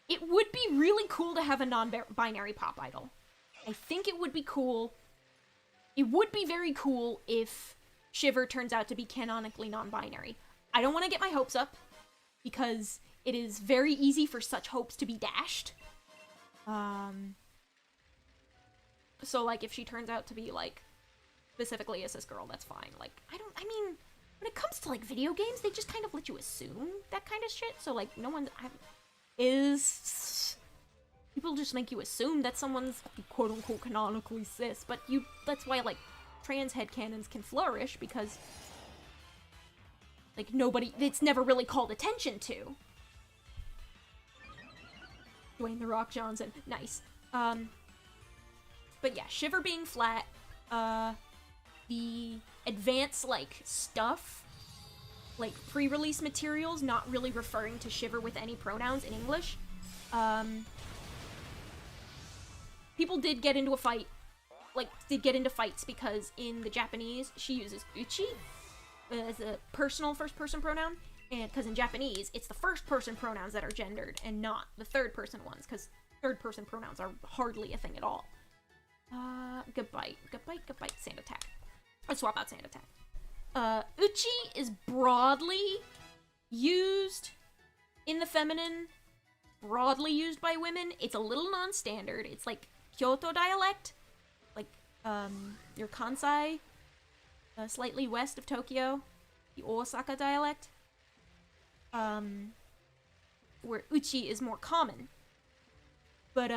It would be really cool to have a non-binary pop idol. I think it would be cool. It would be very cool if Shiver turns out to be canonically non-binary. I don't want to get my hopes up, because it is very easy for such hopes to be dashed. So, like, if she turns out to be, like, specifically a cis girl, that's fine. Like, I mean, when it comes to, like, video games, they just kind of let you assume that kind of shit, so, like, no one people just make you assume that someone's quote-unquote canonically cis, but that's why, like, trans headcanons can flourish, because, like, it's never really called attention to. Dwayne "The Rock" Johnson. Nice. But yeah, Shiver being flat, the advanced, like, stuff, like, pre-release materials not really referring to Shiver with any pronouns in English. People did get into fights because in the Japanese, she uses uchi as a personal first-person pronoun, and because in Japanese, it's the first-person pronouns that are gendered, and not the third-person ones, because third-person pronouns are hardly a thing at all. Good bite, sand attack. Let's swap out sand attack. Uchi is broadly used in the feminine, broadly used by women. It's a little non-standard. It's like Kyoto dialect, like, your Kansai, slightly west of Tokyo, the Osaka dialect, where uchi is more common. But,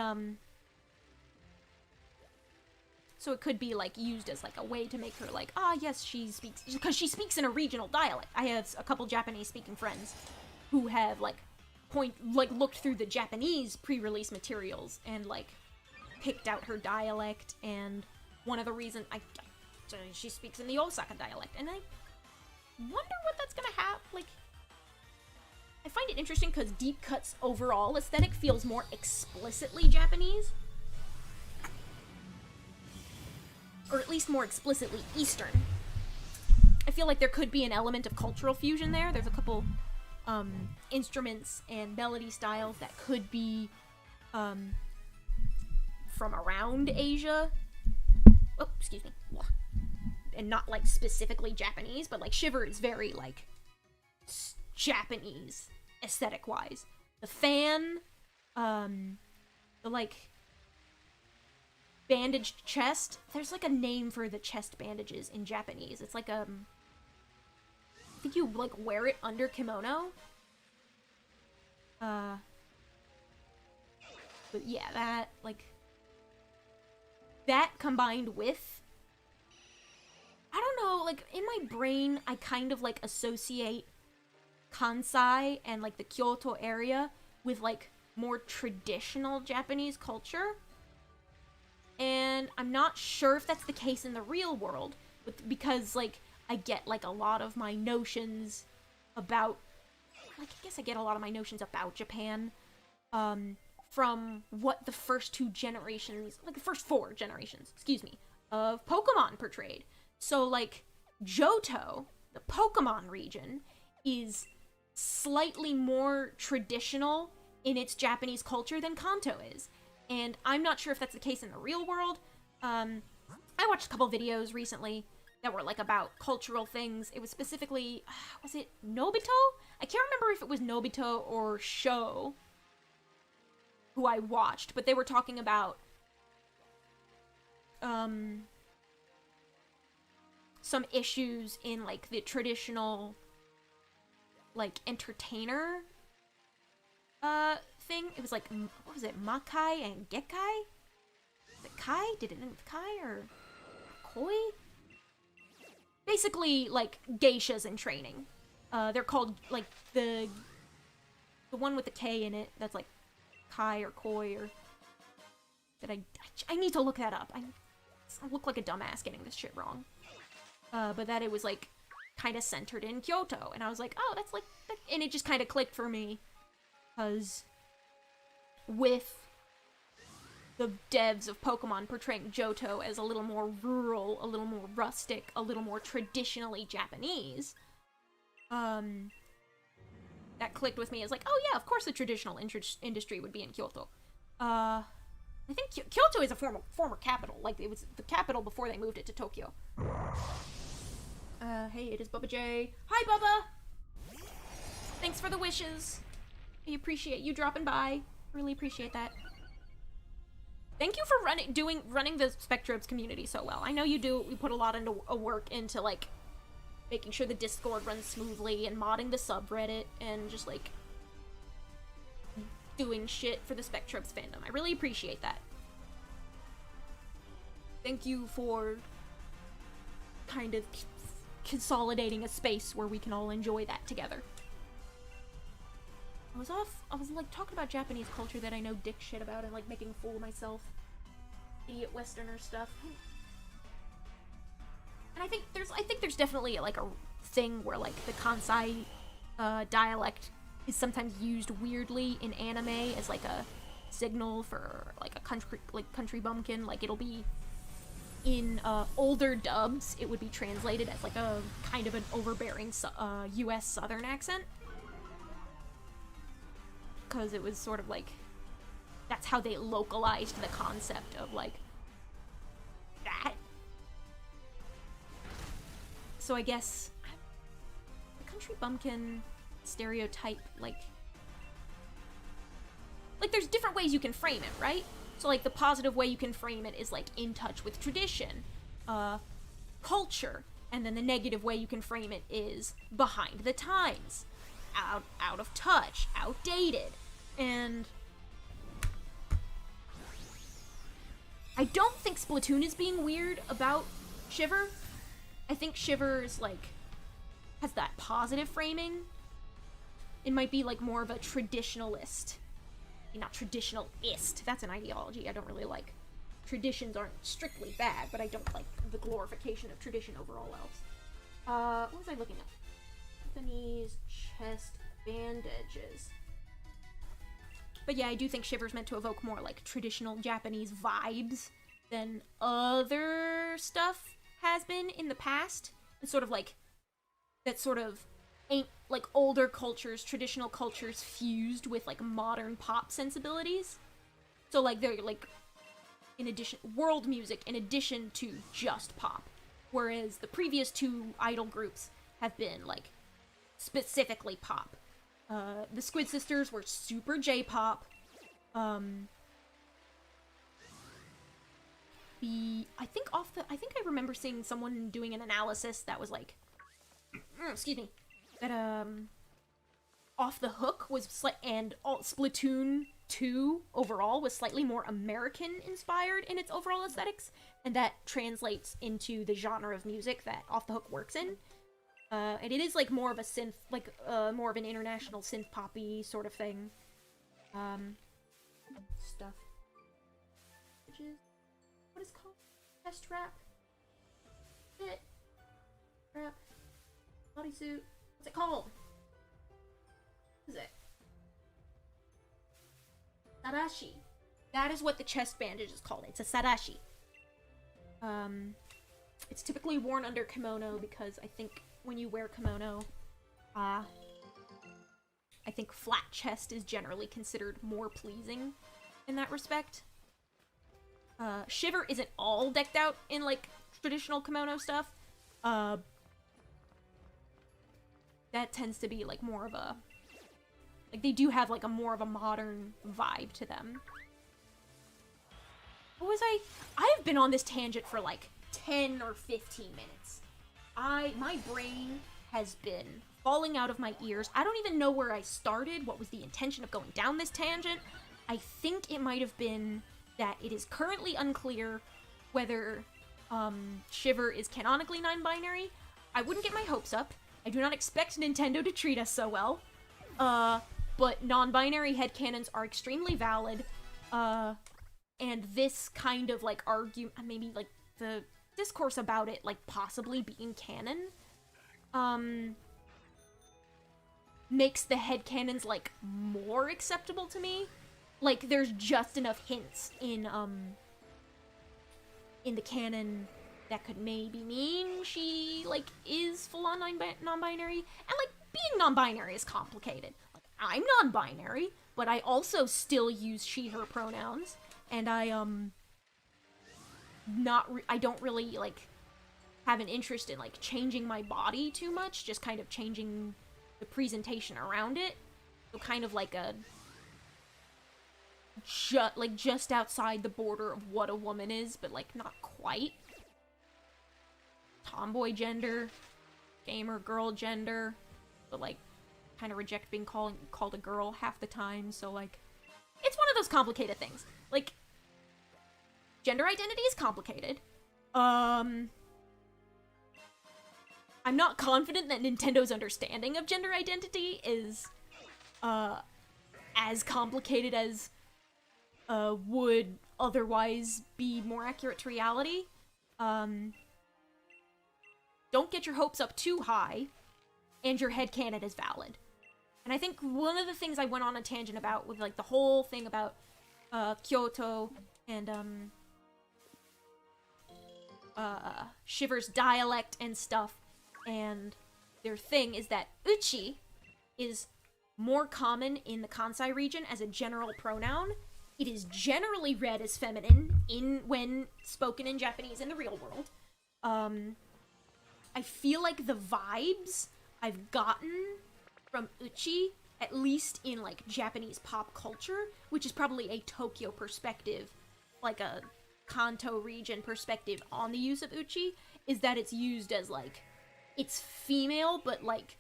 so it could be, like, used as, like, a way to make her, like, yes, she speaks, because she speaks in a regional dialect. I have a couple Japanese-speaking friends who have, like, looked through the Japanese pre-release materials and, like, picked out her dialect, and one of the reasons she speaks in the Osaka dialect, and I wonder what that's gonna have, like, I find it interesting because Deep Cut's overall aesthetic feels more explicitly Japanese. Or at least more explicitly Eastern. I feel like there could be an element of cultural fusion there. There's a couple instruments and melody styles that could be from around Asia. Oh, excuse me. And not, like, specifically Japanese, but, like, Shiver is very, like, Japanese aesthetic-wise. The fan, the, like, bandaged chest. There's, like, a name for the chest bandages in Japanese. It's like, I think you, like, wear it under kimono. But yeah, that, like, that combined with, I don't know, like, in my brain, I kind of, like, associate Kansai and, like, the Kyoto area with, like, more traditional Japanese culture. And I'm not sure if that's the case in the real world, because, like, I get, like, a lot of my notions about, like, I guess I get a lot of my notions about Japan, from what the first two generations, like, the first four generations, excuse me, of Pokemon portrayed. So, like, Johto, the Pokemon region, is slightly more traditional in its Japanese culture than Kanto is. And I'm not sure if that's the case in the real world. I watched a couple videos recently that were, like, about cultural things. It was specifically, was it Nobito? I can't remember if it was Nobito or Sho who I watched, but they were talking about some issues in, like, the traditional, like, entertainer thing. It was like, what was it, Makai and Gekkai? Was it Kai? Did it end with Kai or Koi? Basically, like, geishas in training. They're called, like, the one with the K in it, that's like Kai or Koi, or that I need to look that up. I look like a dumbass getting this shit wrong. But that it was, like, kind of centered in Kyoto, and I was like, oh, that's, like, and it just kind of clicked for me, because with the devs of Pokemon portraying Johto as a little more rural, a little more rustic, a little more traditionally Japanese, that clicked with me as like, oh yeah, of course the traditional industry would be in Kyoto. I think Kyoto is a former capital. Like, it was the capital before they moved it to Tokyo. Hey, it is Bubba J. Hi, Bubba! Thanks for the wishes. I appreciate you dropping by. Really appreciate that. Thank you for running the Spectrobes community so well. I know you do. We put a lot into work into, like, making sure the Discord runs smoothly and modding the subreddit and just, like, doing shit for the Spectrobes fandom. I really appreciate that. Thank you for kind of consolidating a space where we can all enjoy that together. I was like talking about Japanese culture that I know dick shit about and like making a fool of myself. Idiot Westerner stuff. And I think there's definitely like a thing where like the Kansai dialect is sometimes used weirdly in anime as like a signal for like a country bumpkin. Like it'll be in older dubs, it would be translated as like a kind of an overbearing US Southern accent. Because it was sort of like, that's how they localized the concept of like that. So I guess the country bumpkin stereotype, like there's different ways you can frame it, right? So like the positive way you can frame it is like in touch with tradition, culture, and then the negative way you can frame it is behind the times, out of touch, outdated. And I don't think Splatoon is being weird about Shiver. I think Shiver's like has that positive framing. It might be like more of a traditionalist. Not traditionalist. That's an ideology I don't really like. Traditions aren't strictly bad, but I don't like the glorification of tradition over all else. What was I looking at? Japanese chest bandages. But yeah, I do think Shiver's meant to evoke more like traditional Japanese vibes than other stuff has been in the past. And sort of like that sort of ain't like older cultures, traditional cultures fused with like modern pop sensibilities. So like they're like in addition world music in addition to just pop. Whereas the previous two idol groups have been like specifically pop. The Squid Sisters were super J-pop. I think I remember seeing someone doing an analysis that was like, excuse me, that Off the Hook was Splatoon 2 overall was slightly more American inspired in its overall aesthetics, and that translates into the genre of music that Off the Hook works in. And it is like more of a synth, like more of an international synth poppy sort of thing. Stuff. Which is what is it called? Chest wrap. Fit. Wrap. Bodysuit. What's it called? What is it? Sarashi. That is what the chest bandage is called. It's a sarashi. It's typically worn under kimono because I think when you wear kimono, I think flat chest is generally considered more pleasing in that respect. Shiver isn't all decked out in, like, traditional kimono stuff. That tends to be, like, more of a... Like, they do have, like, more of a modern vibe to them. What was I've been on this tangent for, like, 10 or 15 minutes. My brain has been falling out of my ears. I don't even know where I started, what was the intention of going down this tangent. I think it might have been that it is currently unclear whether Shiver is canonically non-binary. I wouldn't get my hopes up. I do not expect Nintendo to treat us so well. But non-binary headcanons are extremely valid. And this kind of, like, maybe, like, the discourse about it, like, possibly being canon, makes the headcanons, like, more acceptable to me. like, there's just enough hints in the canon that could maybe mean she, like, is full-on non-binary. And, like, being non-binary is complicated. Like, I'm non-binary, but I also still use she, her pronouns. And I don't really, like, have an interest in, like, changing my body too much. Just kind of changing the presentation around it. So kind of like a... just outside the border of what a woman is, but, like, not quite. Tomboy gender, gamer girl gender, but, like, kind of reject being called a girl half the time, so, like, it's one of those complicated things. Like, gender identity is complicated. I'm not confident that Nintendo's understanding of gender identity is, as complicated as, would otherwise be more accurate to reality. Don't get your hopes up too high, and your headcanon is valid. And I think one of the things I went on a tangent about with, like, the whole thing about, Kyoto and, Shiver's dialect and stuff, and their thing is that uchi is more common in the Kansai region as a general pronoun. It is generally read as feminine when spoken in Japanese in the real world. I feel like the vibes I've gotten from uchi, at least in, like, Japanese pop culture, which is probably a Tokyo perspective, like a Kanto region perspective on the use of uchi, is that it's used as, like, it's female, but, like,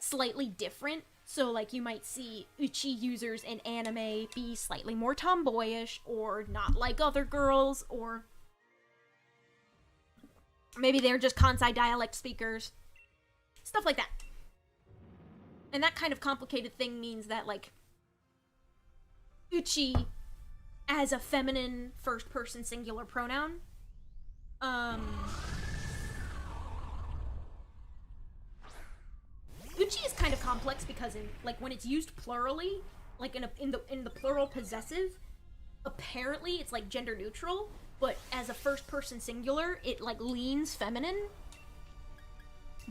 slightly different. So, like, you might see uchi users in anime be slightly more tomboyish, or not like other girls, or maybe they're just Kansai dialect speakers. Stuff like that. And that kind of complicated thing means that, like, uchi as a feminine first-person singular pronoun, uchi is kind of complex because when it's used plurally, like in the plural possessive, apparently it's, like, gender neutral, but as a first-person singular, it, like, leans feminine.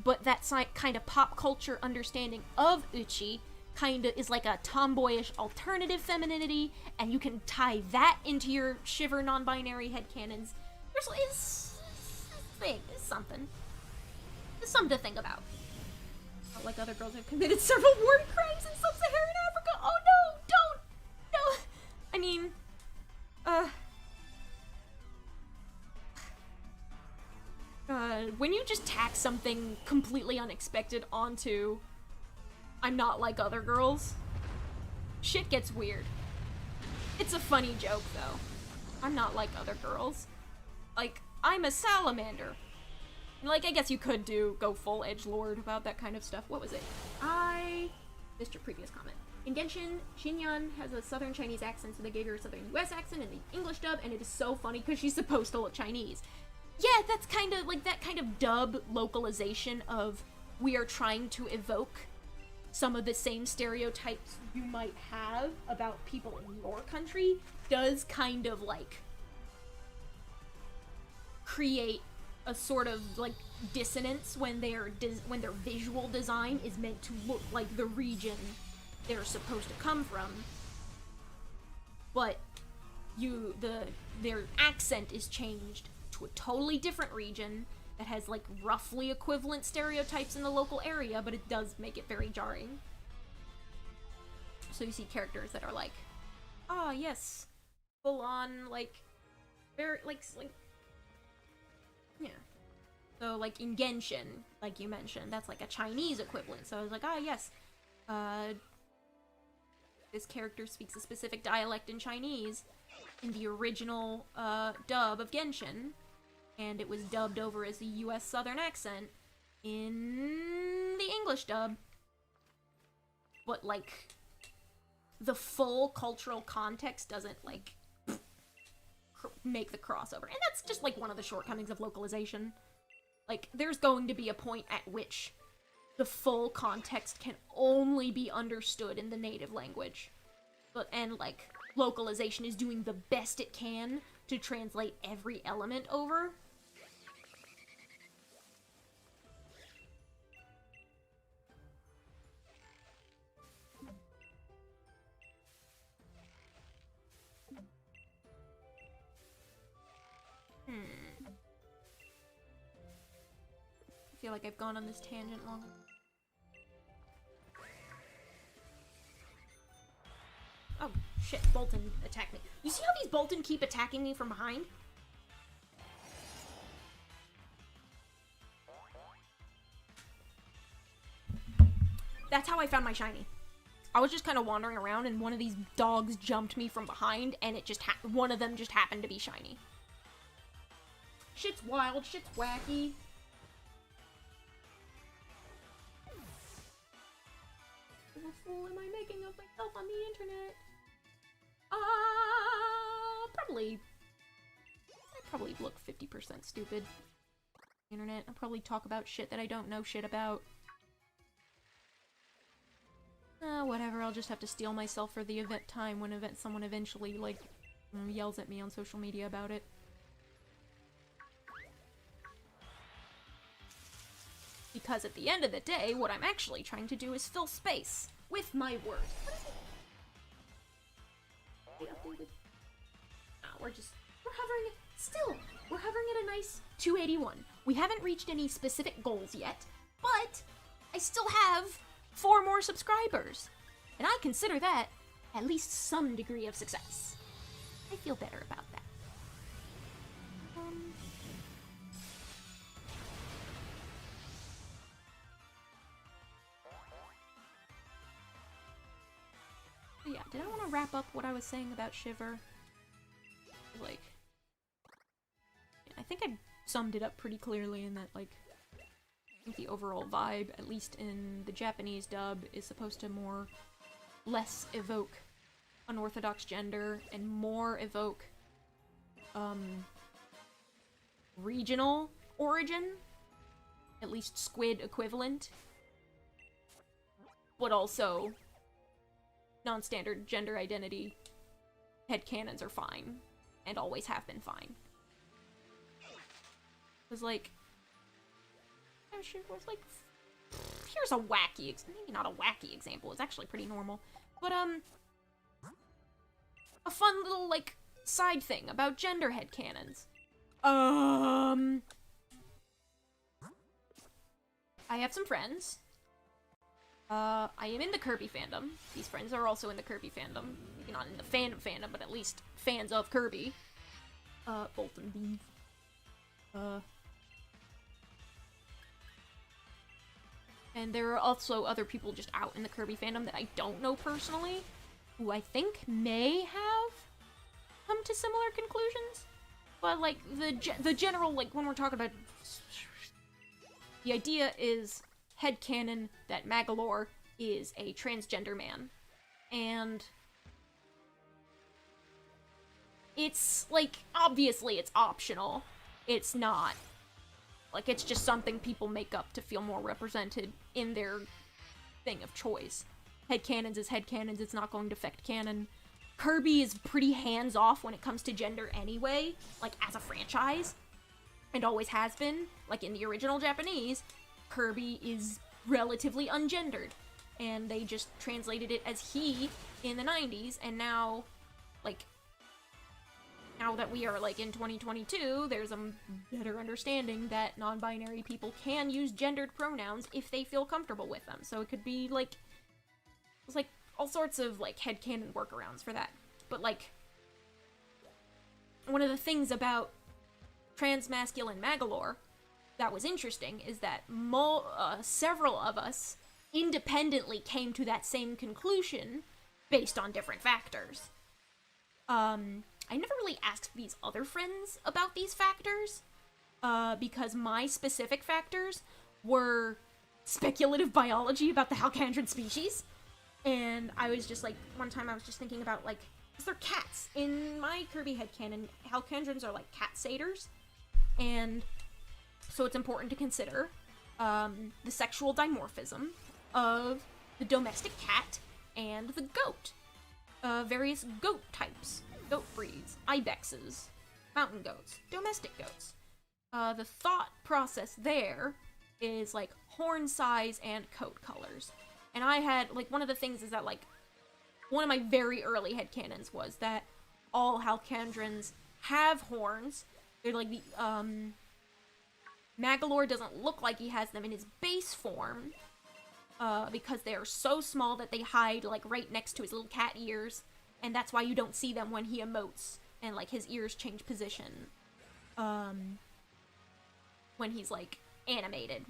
But that kind of pop culture understanding of uchi kind of is like a tomboyish alternative femininity, and you can tie that into your Shiver non-binary headcanons. It's something. It's something to think about. Not like other girls have committed several war crimes in sub-Saharan Africa. Oh no, don't! No! I mean, when you just tack something completely unexpected onto I'm not like other girls, shit gets weird. It's a funny joke, though. I'm not like other girls. Like, I'm a salamander. Like, I guess you could go full edgelord about that kind of stuff. What was it? I missed your previous comment. In Genshin, Xinyan has a southern Chinese accent, so they gave her a southern US accent in the English dub, and it is so funny because she's supposed to look Chinese. Yeah, that's kind of, like, that kind of dub localization of we are trying to evoke some of the same stereotypes you might have about people in your country does kind of, like, create a sort of, like, dissonance when their visual design is meant to look like the region they're supposed to come from. But their accent is changed to a totally different region that has, like, roughly equivalent stereotypes in the local area, but it does make it very jarring. So you see characters that are like, ah, yes, full on, like, very, like, yeah. So, like, in Genshin, like you mentioned, that's, like, a Chinese equivalent. So I was like, ah, yes, this character speaks a specific dialect in Chinese in the original, dub of Genshin. And it was dubbed over as a US Southern accent in the English dub. But, like, the full cultural context doesn't, like, make the crossover. And that's just, like, one of the shortcomings of localization. Like, there's going to be a point at which the full context can only be understood in the native language. And, like, localization is doing the best it can to translate every element over. I feel like I've gone on this tangent long enough. Oh, shit, Bolton attacked me. You see how these Bolton keep attacking me from behind? That's how I found my shiny. I was just kind of wandering around and one of these dogs jumped me from behind and it just one of them just happened to be shiny. Shit's wild, shit's wacky. What a fool am I making of myself on the internet? I probably look 50% stupid. Internet, I'll probably talk about shit that I don't know shit about. Whatever, I'll just have to steel myself for the event time when someone eventually, like, yells at me on social media about it. Because at the end of the day, what I'm actually trying to do is fill space with my words. What is it? We're hovering at a nice 281. We haven't reached any specific goals yet, but I still have 4 more subscribers. And I consider that at least some degree of success. I feel better about that. Yeah, did I want to wrap up what I was saying about Shiver? Like, I think I summed it up pretty clearly in that, like, I think the overall vibe, at least in the Japanese dub, is supposed to less evoke unorthodox gender and more evoke, regional origin, at least squid equivalent, but also non-standard gender identity headcanons are fine, and always have been fine. It was like, here's a wacky, maybe not a wacky example, it's actually pretty normal, but, a fun little, like, side thing about gender headcanons. I have some friends. I am in the Kirby fandom. These friends are also in the Kirby fandom. Maybe not in the fandom, but at least fans of Kirby. Bolton Beef. And there are also other people just out in the Kirby fandom that I don't know personally, who I think may have come to similar conclusions. But, like, the general, like, when we're talking about... The idea is headcanon that Magolor is a transgender man. And... it's, like, obviously it's optional. It's not. Like, it's just something people make up to feel more represented in their thing of choice. Headcanons is headcanons, it's not going to affect canon. Kirby is pretty hands-off when it comes to gender anyway, like, as a franchise. And always has been. Like, in the original Japanese, Kirby is relatively ungendered. And they just translated it as he in the 90s, and now, like, now that we are, like, in 2022, there's a better understanding that non-binary people can use gendered pronouns if they feel comfortable with them. So it could be, like, there's, like, all sorts of, like, headcanon workarounds for that. But, like, one of the things about transmasculine Magolor that was interesting is that several of us independently came to that same conclusion based on different factors. I never really asked these other friends about these factors, because my specific factors were speculative biology about the Halcandron species, and I was just like, one time I was just thinking about, like, because they're cats. In my Kirby headcanon, Halcandrons are like cat satyrs, and so it's important to consider the sexual dimorphism of the domestic cat and the goat. various goat types, goat breeds, ibexes, mountain goats, domestic goats. The thought process there is like horn size and coat colors. And I had, like, one of the things is that, like, one of my very early headcanons was that all Halcandrins have horns. They're like the, Magalore doesn't look like he has them in his base form, because they are so small that they hide, like, right next to his little cat ears, and that's why you don't see them when he emotes, and, like, his ears change position, when he's, like, animated.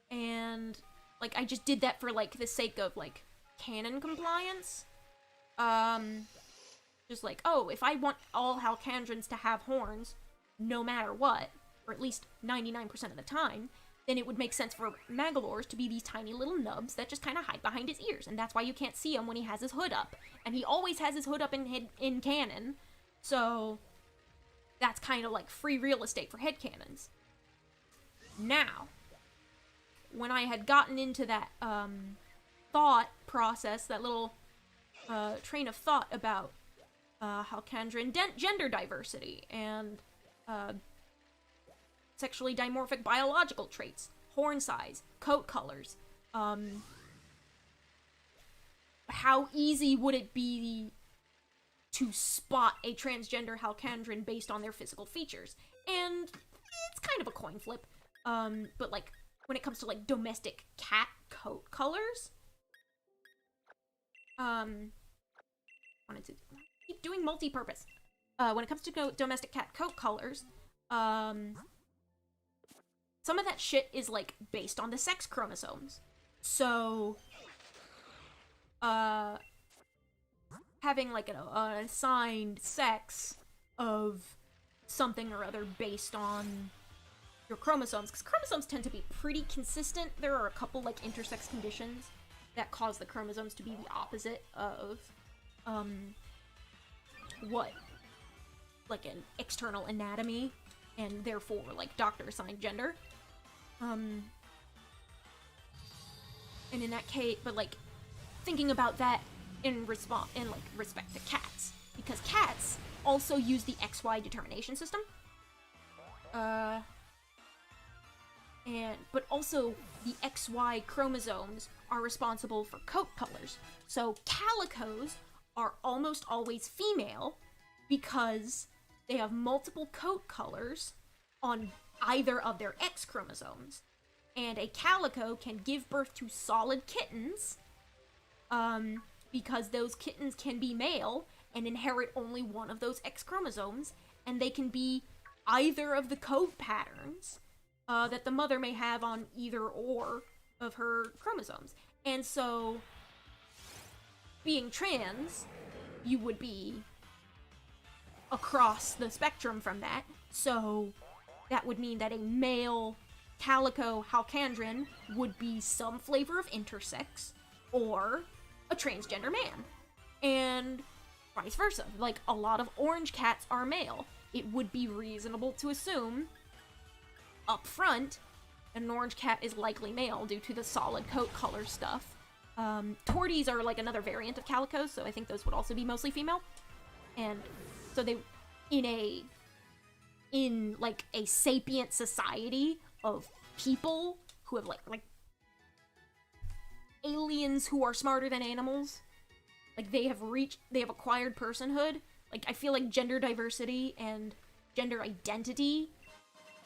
And, like, I just did that for, like, the sake of, like, canon compliance. Just like, oh, if I want all Halcandrins to have horns, no matter what, or at least 99% of the time, then it would make sense for Magalores to be these tiny little nubs that just kind of hide behind his ears, and that's why you can't see him when he has his hood up. And he always has his hood up in canon, so that's kind of like free real estate for headcanons. Now, when I had gotten into that thought process, that little train of thought about Halcandrin gender diversity and sexually dimorphic biological traits, horn size, coat colors, how easy would it be to spot a transgender Halcandrin based on their physical features? And it's kind of a coin flip, but, like, when it comes to, like, domestic cat coat colors, wanted to keep doing multi-purpose. When it comes to domestic cat coat colors, some of that shit is, like, based on the sex chromosomes. So, having, like, an assigned sex of something or other based on your chromosomes, because chromosomes tend to be pretty consistent. There are a couple, like, intersex conditions that cause the chromosomes to be the opposite of, what, like, an external anatomy, and therefore, like, doctor-assigned gender. And in that case, but, like, thinking about that in respect to cats, because cats also use the XY determination system. But also the XY chromosomes are responsible for coat colors. So calicos are almost always female because they have multiple coat colors on either of their X chromosomes. And a calico can give birth to solid kittens, because those kittens can be male and inherit only one of those X chromosomes, and they can be either of the coat patterns that the mother may have on either or of her chromosomes. And so, being trans, you would be across the spectrum from that, so that would mean that a male calico Halcandrin would be some flavor of intersex, or a transgender man. And vice versa. Like, a lot of orange cats are male. It would be reasonable to assume, up front, an orange cat is likely male due to the solid coat color stuff. Torties are, like, another variant of calicos, so I think those would also be mostly female. And so they, in like, a sapient society of people who have, like aliens who are smarter than animals, like, they have acquired personhood. Like, I feel like gender diversity and gender identity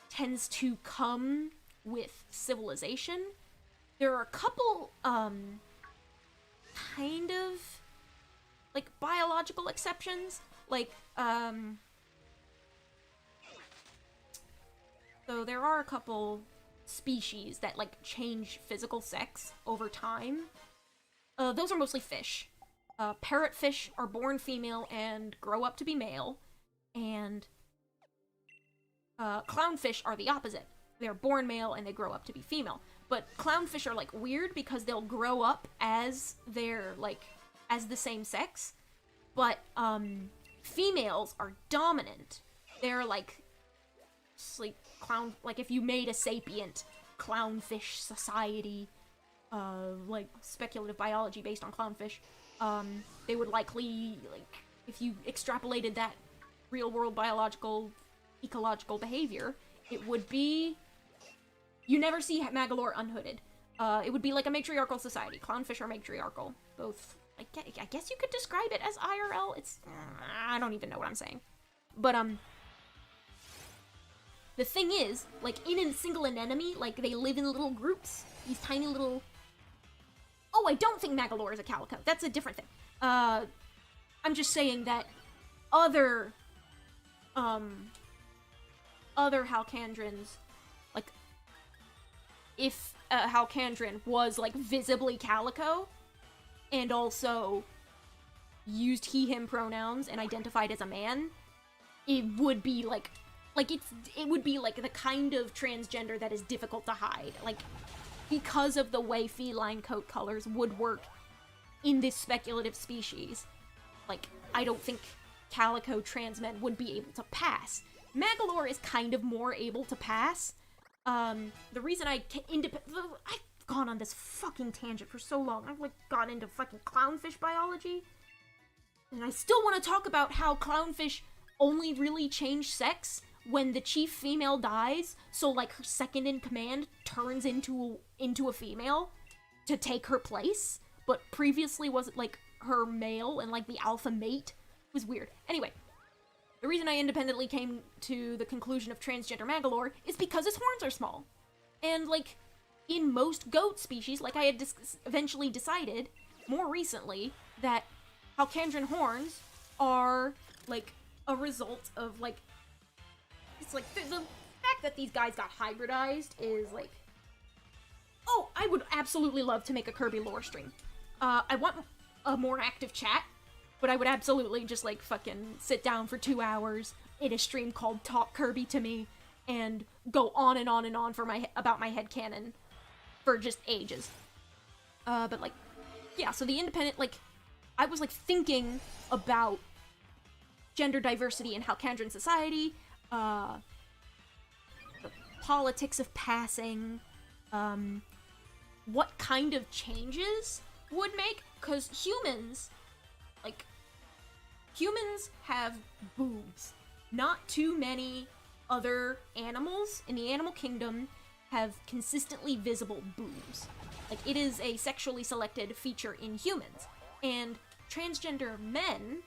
tends to come with civilization. There are a couple, kind of, like, biological exceptions. Like, so there are a couple species that, like, change physical sex over time. Those are mostly fish. Parrotfish are born female and grow up to be male, and clownfish are the opposite. They're born male and they grow up to be female. But clownfish are, like, weird because they'll grow up as they're, like, as the same sex, but females are dominant. They're, like clown, like, if you made a sapient clownfish society, like, speculative biology based on clownfish, they would likely, like, if you extrapolated that real-world biological, ecological behavior, it would be... You never see Magalore unhooded. It would be like a matriarchal society. Clownfish are matriarchal. Both, I guess you could describe it as IRL. It's... I don't even know what I'm saying. But, the thing is, like, in a single anemone, like, they live in little groups. These tiny little... Oh, I don't think Magalore is a calico. That's a different thing. I'm just saying that other Halcandrins, like, if a Halcandrin was, like, visibly calico, and also used he, him pronouns and identified as a man, it would be, like, it would be, like, the kind of transgender that is difficult to hide. Like, because of the way feline coat colors would work in this speculative species, like, I don't think calico trans men would be able to pass. Magalore is kind of more able to pass. The reason I've gone on this fucking tangent for so long. I've, like, gone into fucking clownfish biology. And I still want to talk about how clownfish only really change sex when the chief female dies, so, like, her second in command turns into a female to take her place, but previously wasn't, like, her male and, like, the alpha mate. It was weird. Anyway, the reason I independently came to the conclusion of transgender Magalore is because his horns are small. And, like, in most goat species, like I had eventually decided, more recently, that Halcandrin horns are, like, a result of, like, it's like, the fact that these guys got hybridized is, like... Oh, I would absolutely love to make a Kirby lore stream. I want a more active chat, but I would absolutely just, like, fucking sit down for 2 hours in a stream called Talk Kirby to Me, and go on and on and on for about my headcanon for just ages. But, like, yeah, so the independent, like, I was, like, thinking about gender diversity in Halcandrin society, the politics of passing, what kind of changes would make, because humans have boobs. Not too many other animals in the animal kingdom have consistently visible boobs. Like, it is a sexually selected feature in humans. And transgender men,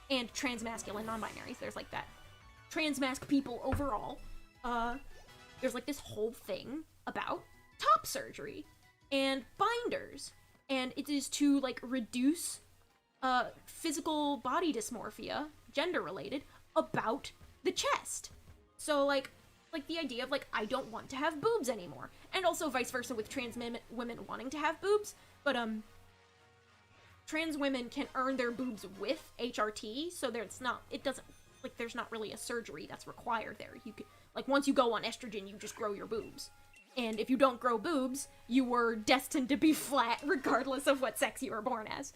and transmasculine non-binaries, there's, like, that. Transmasc people overall, there's, like, this whole thing about top surgery and binders. And it is to, like, reduce physical body dysmorphia, gender-related, about the chest. So, like the idea of, like, I don't want to have boobs anymore. And also vice versa with trans women wanting to have boobs. But, trans women can earn their boobs with HRT, so there's not really a surgery that's required there. You could, like, once you go on estrogen, you just grow your boobs. And if you don't grow boobs, you were destined to be flat regardless of what sex you were born as.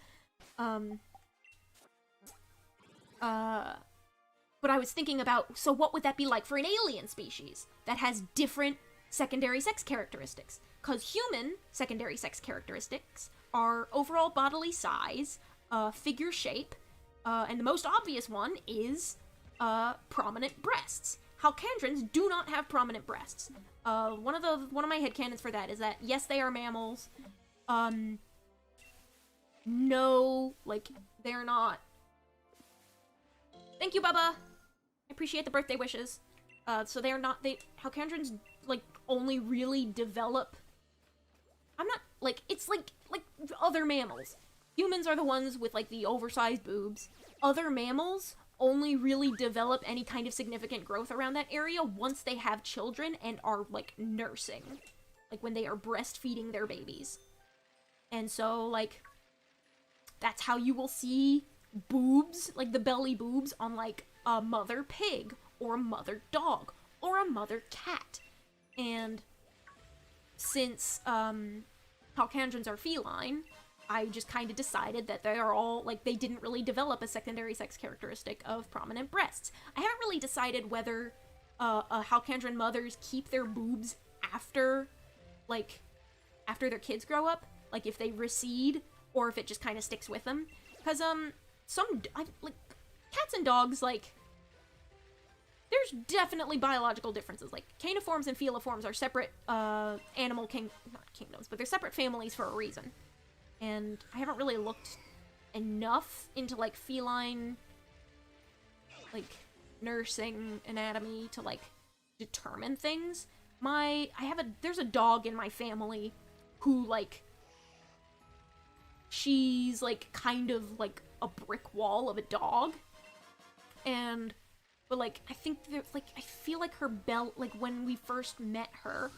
But I was thinking about, so what would that be like for an alien species that has different secondary sex characteristics? Because human secondary sex characteristics are overall bodily size, figure shape, and the most obvious one is prominent breasts. Halcandrins do not have prominent breasts. One of my headcanons for that is that, yes, they are mammals. No, like, they're not. Thank you, Bubba! I appreciate the birthday wishes. So they're not, Halcandrins, like, only really develop... I'm not, like, it's like other mammals. Humans are the ones with, like, the oversized boobs. Other mammals only really develop any kind of significant growth around that area once they have children and are, like, nursing. Like, when they are breastfeeding their babies. And so, like, that's how you will see boobs, like, the belly boobs on, like, a mother pig, or a mother dog, or a mother cat. And since, Halcandrins are feline, I just kind of decided that they are all, like, they didn't really develop a secondary sex characteristic of prominent breasts. I haven't really decided whether, Halcandrin mothers keep their boobs after their kids grow up. like if they recede or if it just kind of sticks with them. Because like cats and dogs, like there's definitely biological differences. Like caniforms and feliforms are separate not kingdoms, but they're separate families for a reason. And I haven't really looked enough into like feline like nursing anatomy to like determine things. There's a dog in my family who like she's like kind of like a brick wall of a dog. But like I feel like her like when we first met her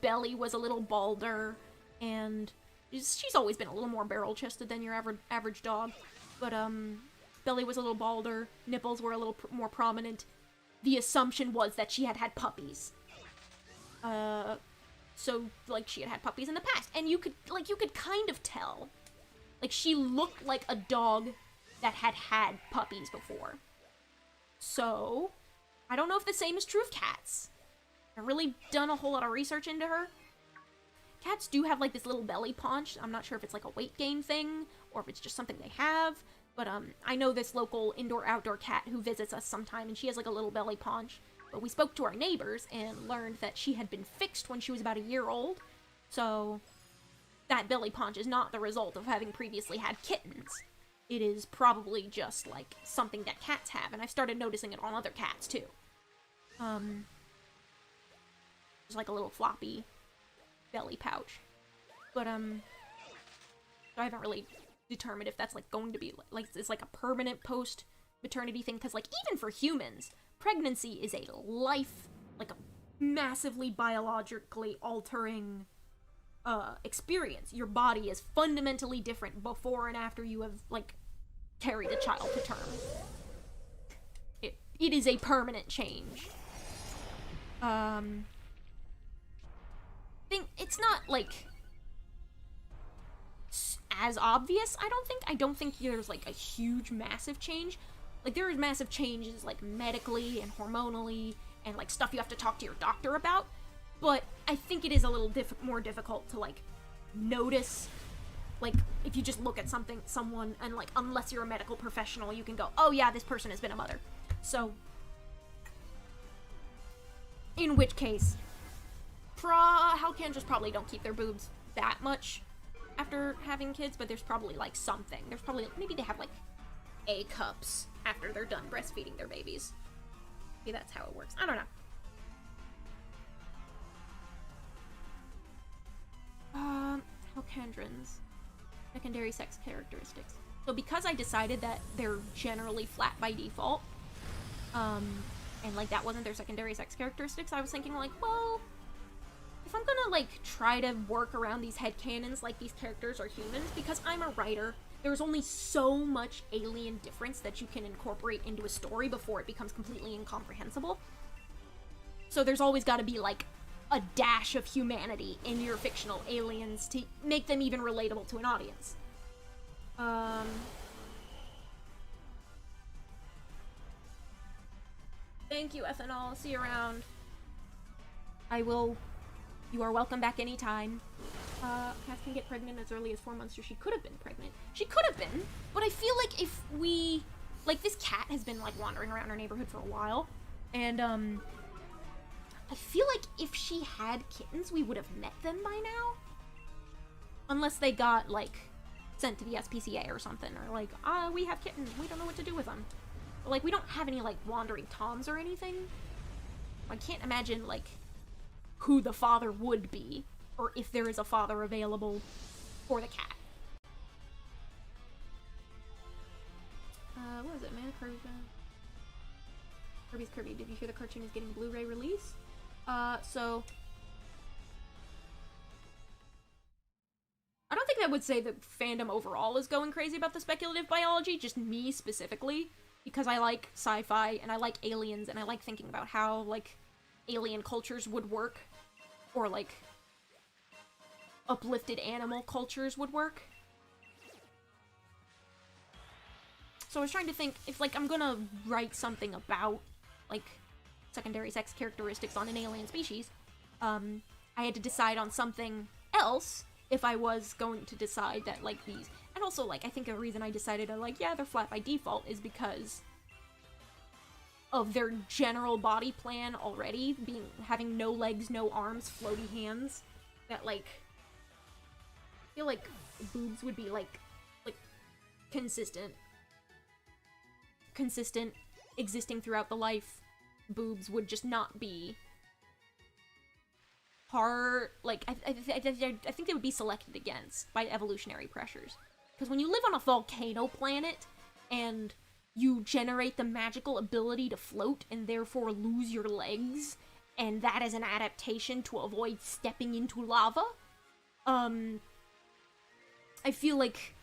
belly was a little balder, and she's always been a little more barrel-chested than your average dog, but belly was a little balder, nipples were a little more prominent. The assumption was that she had had puppies. So like she had had puppies in the past, and you could kind of tell. Like she looked like a dog that had puppies before. So I don't know if the same is true of cats. I've really done a whole lot of research into her. Cats do have like this little belly paunch. I'm not sure if it's like a weight gain thing or if it's just something they have. But I know this local indoor-outdoor cat who visits us sometime, and she has like a little belly paunch. But we spoke to our neighbors and learned that she had been fixed when she was about a year old. So that belly paunch is not the result of having previously had kittens. It is probably just like something that cats have, and I've started noticing it on other cats too. Just like a little floppy belly pouch. But I haven't really determined if that's like going to be like it's like a permanent post maternity thing, because like even for humans, pregnancy is a life, like a massively biologically altering experience. Your body is fundamentally different before and after you have like carried a child to term. It is a permanent change. It's not like as obvious, I don't think there's like a huge massive change. Like there is massive changes like medically and hormonally and like stuff you have to talk to your doctor about, but I think it is a little more difficult to like notice. Like if you just look at someone and like unless you're a medical professional, you can go, oh yeah, this person has been a mother. So in which case Hellcandras probably don't keep their boobs that much after having kids, but there's probably like something. There's probably maybe they have like A cups after they're done breastfeeding their babies. Maybe that's how it works. I don't know. Hellcandrans. Secondary sex characteristics. So because I decided that they're generally flat by default, and like that wasn't their secondary sex characteristics, I was thinking like, well, if I'm gonna like try to work around these headcanons like these characters are humans, because I'm a writer, there's only so much alien difference that you can incorporate into a story before it becomes completely incomprehensible. So there's always gotta be like a dash of humanity in your fictional aliens to make them even relatable to an audience. Thank you, Ethanol. See you around. You are welcome back anytime. Cats can get pregnant as early as 4 months, or she could have been pregnant. She could have been, but I feel like if we... Like, this cat has been, like, wandering around our neighborhood for a while, and, I feel like if she had kittens, we would have met them by now. Unless they got, like, sent to the SPCA or something, or like, we have kittens, we don't know what to do with them. But, like, we don't have any, like, wandering toms or anything. I can't imagine, like, who the father would be, or if there is a father available for the cat. What is it, man? Kirby's Kirby. Did you hear the cartoon is getting Blu-ray release? So... I don't think that would say that fandom overall is going crazy about the speculative biology, just me specifically, because I like sci-fi, and I like aliens, and I like thinking about how, like, alien cultures would work, or, like, uplifted animal cultures would work. So I was trying to think, if, like, I'm gonna write something about, like, secondary sex characteristics on an alien species, I had to decide on something else if I was going to decide that, like, these... And also, like, I think a reason I decided to, like, yeah, they're flat by default is because of their general body plan already, having no legs, no arms, floaty hands, that, like, I feel like boobs would be, like, consistent, existing throughout the life. Boobs would just not be hard, like, I think they would be selected against by evolutionary pressures. Because when you live on a volcano planet, and you generate the magical ability to float, and therefore lose your legs, and that is an adaptation to avoid stepping into lava, I feel like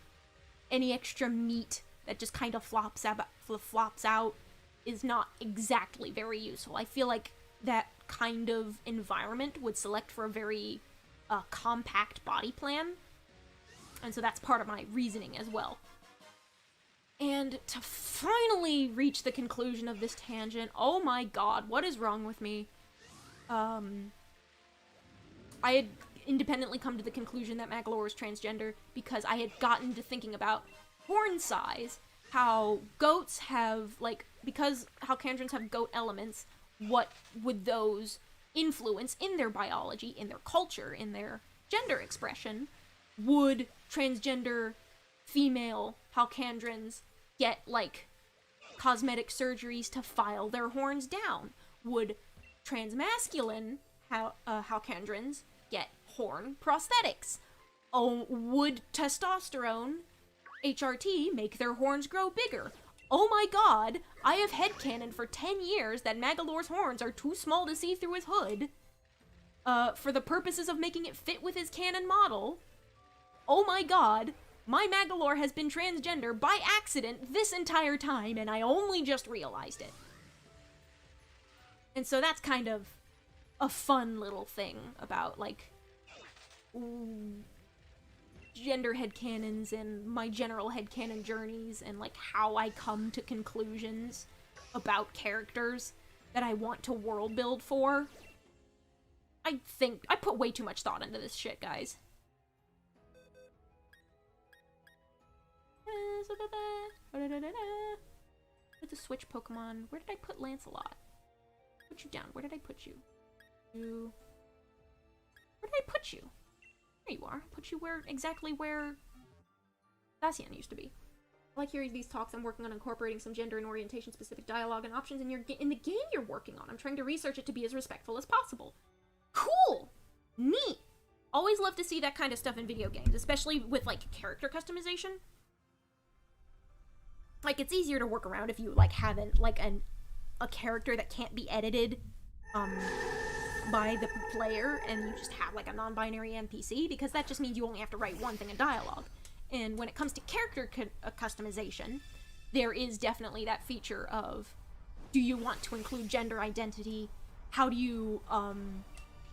any extra meat that just kind of flops out is not exactly very useful. I feel like that kind of environment would select for a very compact body plan, and so that's part of my reasoning as well. And to finally reach the conclusion of this tangent, oh my god, what is wrong with me? I had independently come to the conclusion that Magolor was transgender because I had gotten to thinking about horn size, how goats have, like, because Halcandrons have goat elements, what would those influence in their biology, in their culture, in their gender expression? Would transgender female Halcandrons get, like, cosmetic surgeries to file their horns down? Would transmasculine Halcandrons get horn prosthetics? Oh, would testosterone HRT make their horns grow bigger? Oh my god, I have headcanon for 10 years that Magolor's horns are too small to see through his hood, for the purposes of making it fit with his canon model. Oh my god, my Magolor has been transgender by accident this entire time, and I only just realized it. And so that's kind of a fun little thing about, like, gender headcanons and my general headcanon journeys and, like, how I come to conclusions about characters that I want to world build for. I think I put way too much thought into this shit, guys. With the Switch Pokemon, where did I put Lancelot? Put you down. Where did I put you? Where did I put you? There you are. Put you exactly where Zacian used to be. I like hearing these talks. I'm working on incorporating some gender and orientation specific dialogue and options in the game you're working on. I'm trying to research it to be as respectful as possible. Cool! Neat! Always love to see that kind of stuff in video games, especially with, like, character customization. Like, it's easier to work around if you, like, have a character that can't be edited, by the player, and you just have, like, a non-binary NPC, because that just means you only have to write one thing in dialogue. And when it comes to character customization, there is definitely that feature of, do you want to include gender identity? How do you,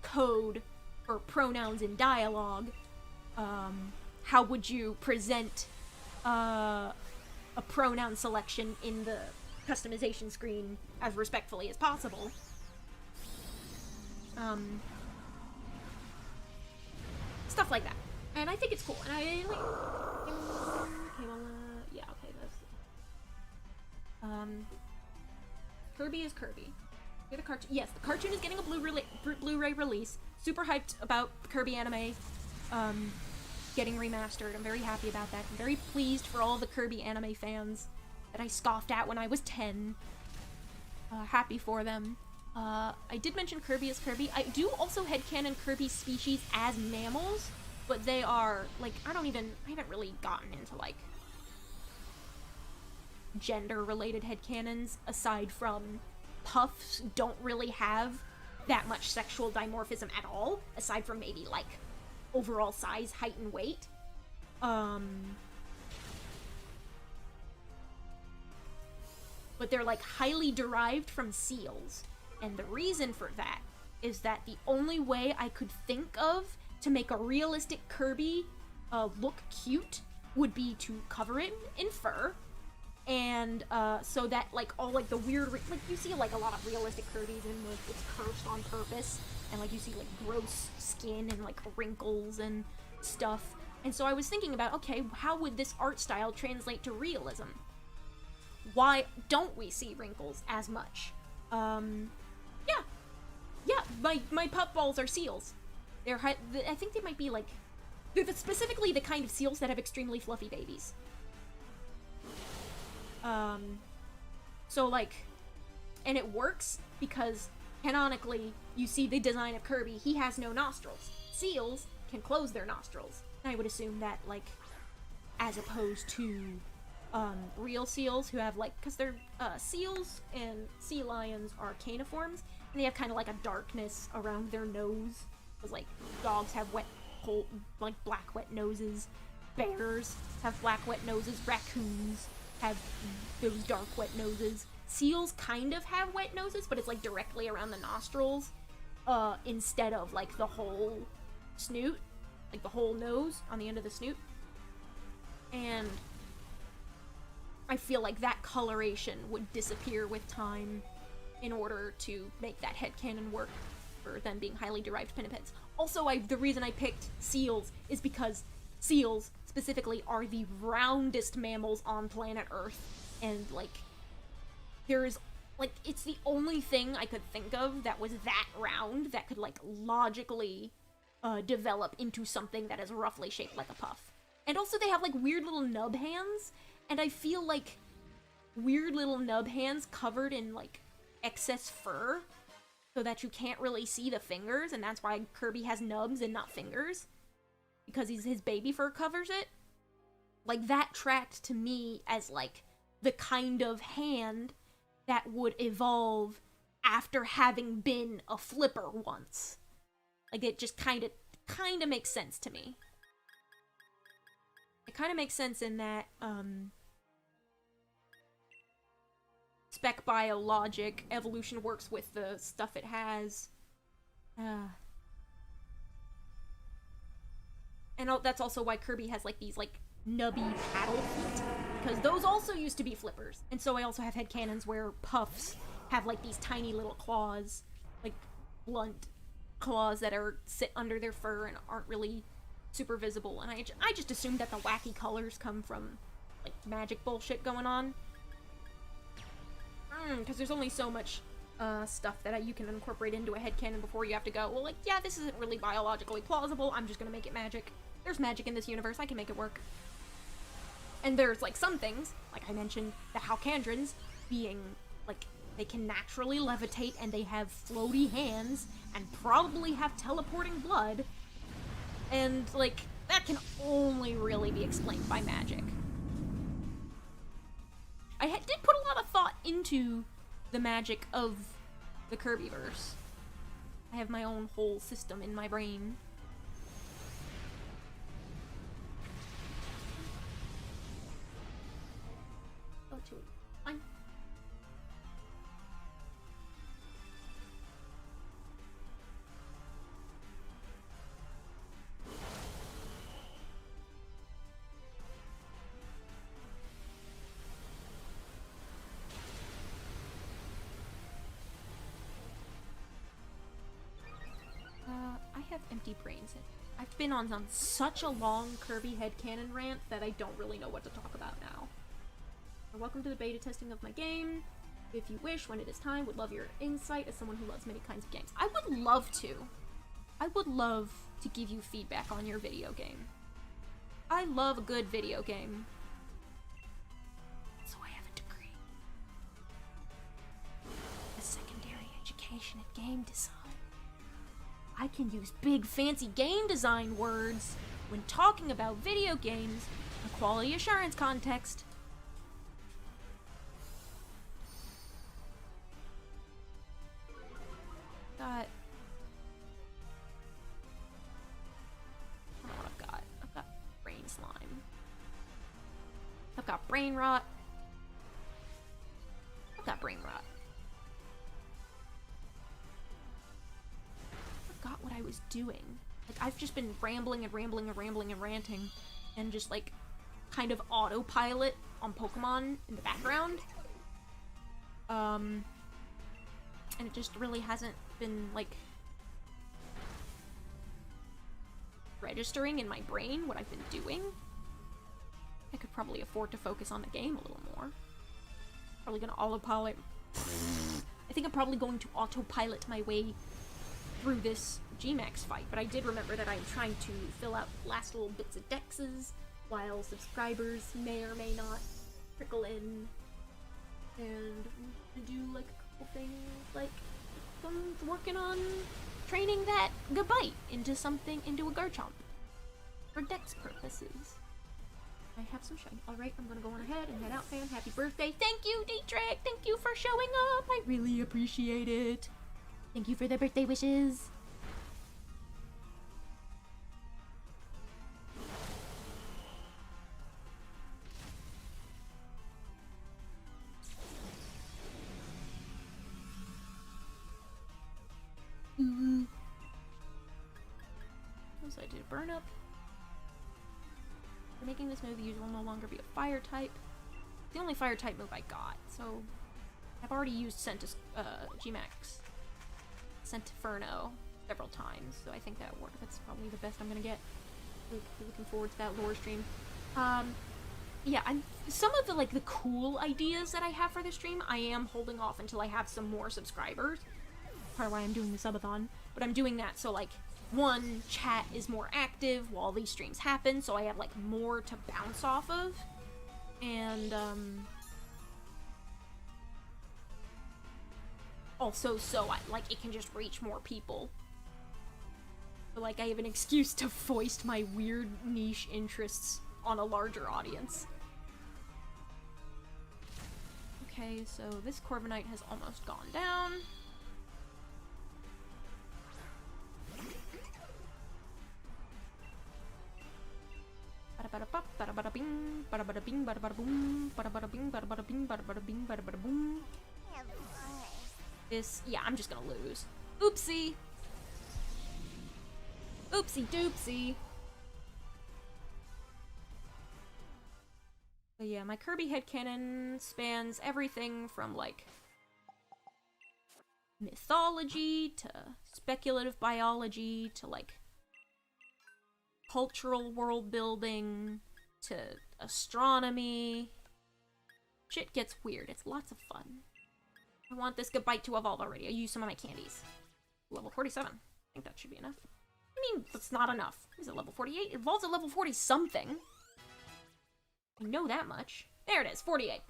code for pronouns in dialogue? How would you present, a pronoun selection in the customization screen as respectfully as possible? Stuff like that. And I think it's cool. And I like... yeah, okay, that's... Kirby is Kirby. The cartoon... Yes, the cartoon is getting a Blu-ray release. Super hyped about the Kirby anime, getting remastered. I'm very happy about that. I'm very pleased for all the Kirby anime fans that I scoffed at when I was 10. Happy for them. I did mention Kirby as Kirby. I do also headcanon Kirby species as mammals, but they are, like, I haven't really gotten into, like, gender-related headcanons, aside from Puffs don't really have that much sexual dimorphism at all, aside from maybe, like, overall size, height, and weight. But they're, like, highly derived from seals. And the reason for that is that the only way I could think of to make a realistic Kirby look cute would be to cover it in fur, and so that, like, all, like, the weird, like, you see, like, a lot of realistic Kirbys and, like, it's cursed on purpose, and like you see like gross skin and like wrinkles and stuff. And so I was thinking about, okay, how would this art style translate to realism? Why don't we see wrinkles as much? Yeah, my puffballs are seals. I think they might be like, they're specifically the kind of seals that have extremely fluffy babies. So like, and it works because canonically, you see the design of Kirby, he has no nostrils. Seals can close their nostrils. I would assume that, like, as opposed to real seals who have, like, because they're seals and sea lions are caniforms, and they have kind of like a darkness around their nose. Because, like, dogs have black wet noses. Bears have black wet noses. Raccoons have those dark wet noses. Seals kind of have wet noses, but it's like directly around the nostrils, instead of like the whole snoot, like the whole nose on the end of the snoot. And I feel like that coloration would disappear with time in order to make that headcanon work for them being highly derived pinnipeds. Also, the reason I picked seals is because seals, specifically, are the roundest mammals on planet Earth. And, like, it's the only thing I could think of that was that round that could, like, logically develop into something that is roughly shaped like a puff. And also they have, like, weird little nub hands, and I feel like weird little nub hands covered in, like, excess fur so that you can't really see the fingers, and that's why Kirby has nubs and not fingers, because his baby fur covers it. Like, that tracked to me as, like, the kind of hand that would evolve after having been a flipper once. Like, it just kind of makes sense to me. It kind of makes sense in that, spec bio logic, evolution works with the stuff it has. And that's also why Kirby has, like, these, like, nubby paddle feet, because those also used to be flippers. And so I also have headcanons where puffs have, like, these tiny little claws, like, blunt claws that sit under their fur and aren't really super visible. And I just assumed that the wacky colors come from, like, magic bullshit going on. Because there's only so much stuff that you can incorporate into a headcanon before you have to go, well, like, yeah, this isn't really biologically plausible, I'm just gonna make it magic. There's magic in this universe, I can make it work. And there's, like, some things, like I mentioned, the Halcandrons being, like, they can naturally levitate and they have floaty hands and probably have teleporting blood. And, like, that can only really be explained by magic. I did put a lot of thought into the magic of the Kirbyverse. I have my own whole system in my brain. Oh, fine. I have empty brains. I've been on such a long Kirby headcanon rant that I don't really know what to talk about now. Welcome to the beta testing of my game. If you wish, when it is time, would love your insight as someone who loves many kinds of games. I would love to. I would love to give you feedback on your video game. I love a good video game. So I have a degree. A secondary education in game design. I can use big fancy game design words when talking about video games in a quality assurance context. I don't know what I've got. I've got brain slime. I've got brain rot. I've got brain rot. Forgot what I was doing. Like, I've just been rambling and rambling and rambling and ranting and just, like, kind of autopilot on Pokemon in the background. And it just really hasn't been, like, registering in my brain what I've been doing. I could probably afford to focus on the game a little more. Probably gonna autopilot. I think I'm probably going to autopilot my way through this Gmax fight, but I did remember that I'm trying to fill out last little bits of dexes while subscribers may or may not trickle in, and do like a couple things, like I'm working on training that Gabite into a Garchomp for dex purposes. I have some shine. Alright, I'm gonna go on ahead and head out, fan. Happy birthday. Thank you, Dietrich! Thank you for showing up! I really appreciate it. Thank you for the birthday wishes. So I did a burn up. For making this move, the user will no longer be a fire type. It's the only fire type move I got, so I've already used Gmax Centiferno several times, so I think that worked. That's probably the best I'm gonna get. Looking forward to that lore stream. Yeah, some of the cool ideas that I have for this stream, I am holding off until I have some more subscribers. Part of why I'm doing the subathon, but I'm doing that so one, chat is more active while these streams happen, so I have more to bounce off of, and also so it can just reach more people. So I have an excuse to foist my weird niche interests on a larger audience. Okay, so this Corviknight has almost gone down. Bada-bada-bing, bada-bada-bing, bada-bada-boom, bada-bada-bing, bada-bada-bing, bada-bada-bing, bada-bada-boom. Yeah, I'm just gonna lose. Oopsie! Oopsie doopsie! But yeah, my Kirby headcanon spans everything from, mythology to speculative biology to, cultural world building to astronomy. Shit gets weird. It's lots of fun. I want this Gabite to evolve already. I used some of my candies. Level 47. I think that should be enough. I mean, that's not enough. Is it level 48? It evolves at level 40 something. I know that much. There it is, 48.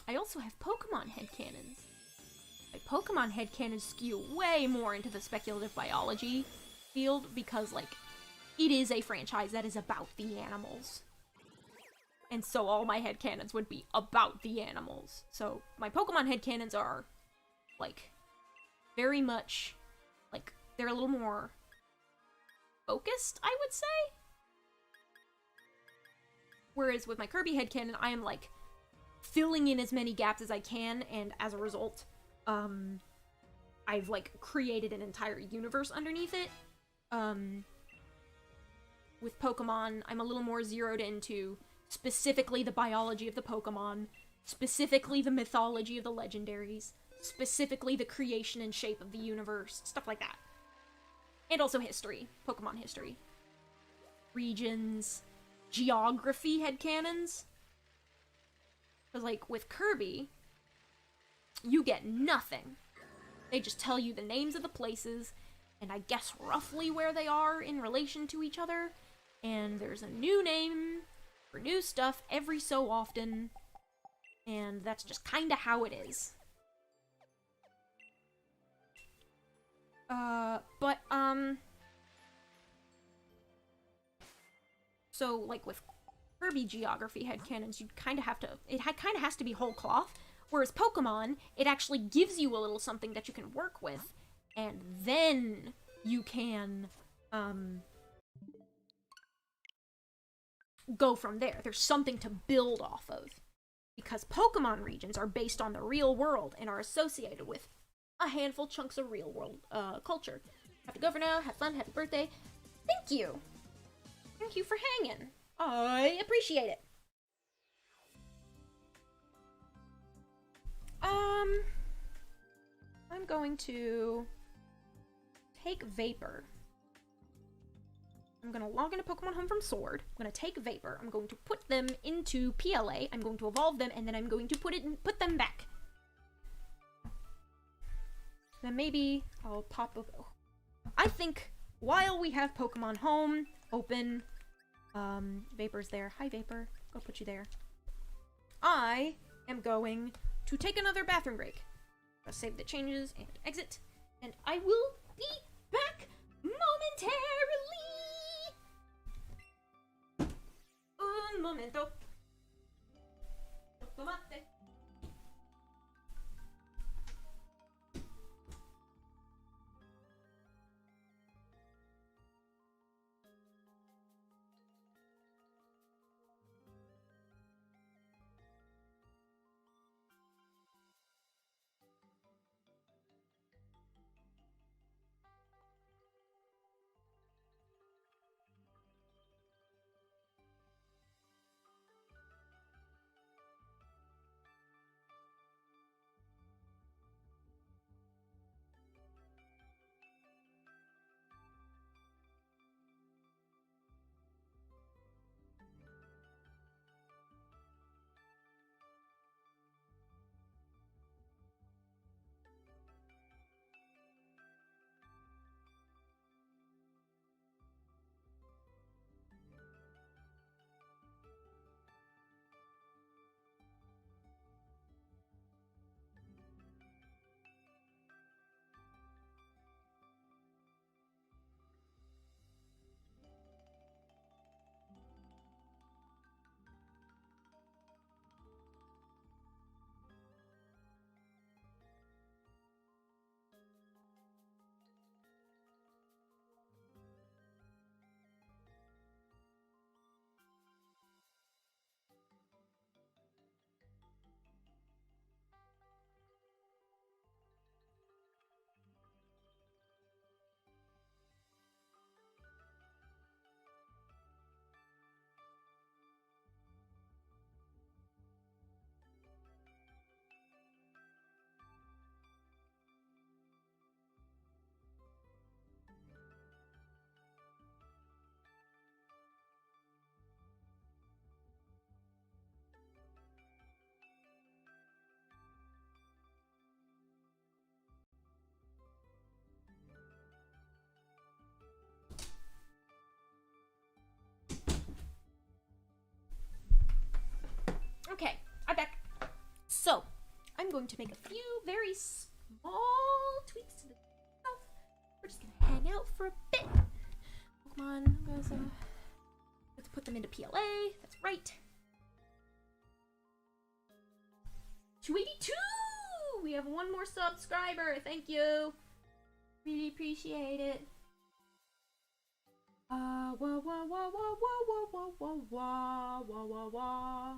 I also have Pokemon headcanons. My Pokemon headcanons skew way more into the speculative biology field because, it is a franchise that is about the animals. And so all my headcanons would be about the animals. So my Pokemon headcanons are, very much, they're a little more focused, I would say. Whereas with my Kirby headcanon, I am, filling in as many gaps as I can, and as a result, I've, created an entire universe underneath it. With Pokemon, I'm a little more zeroed into specifically the biology of the Pokemon, specifically the mythology of the legendaries, specifically the creation and shape of the universe, stuff like that. And also history, Pokemon history. Regions, geography headcanons. Because, with Kirby, you get nothing. They just tell you the names of the places, and I guess roughly where they are in relation to each other, and there's a new name for new stuff every so often, and that's just kinda how it is. So, with Kirby geography headcanons, you kinda have to, it kinda has to be whole cloth, whereas Pokemon, it actually gives you a little something that you can work with, and then you can, go from there. There's something to build off of. Because Pokemon regions are based on the real world and are associated with a handful chunks of real world culture. Have to go for now. Have fun. Happy birthday. Thank you. Thank you for hanging. I appreciate it. I'm going to take Vapor. I'm gonna log into Pokemon Home from Sword. I'm gonna take Vapor. I'm going to put them into PLA. I'm going to evolve them, and then I'm going to put them back. Then maybe I'll pop up. I think while we have Pokemon Home open, Vapor's there. Hi, Vapor. Go put you there. I am going to take another bathroom break. I'll save the changes and exit, and I will be back momentarily. Un momento. Tomate. Okay, I'm back. So, I'm going to make a few very small tweaks to the stuff. We're just gonna hang out for a bit. Pokemon, guys, let's put them into PLA. That's right. 282! We have one more subscriber. Thank you. Really appreciate it. Wah wah wah wah wah wah wah wah wah wah wah.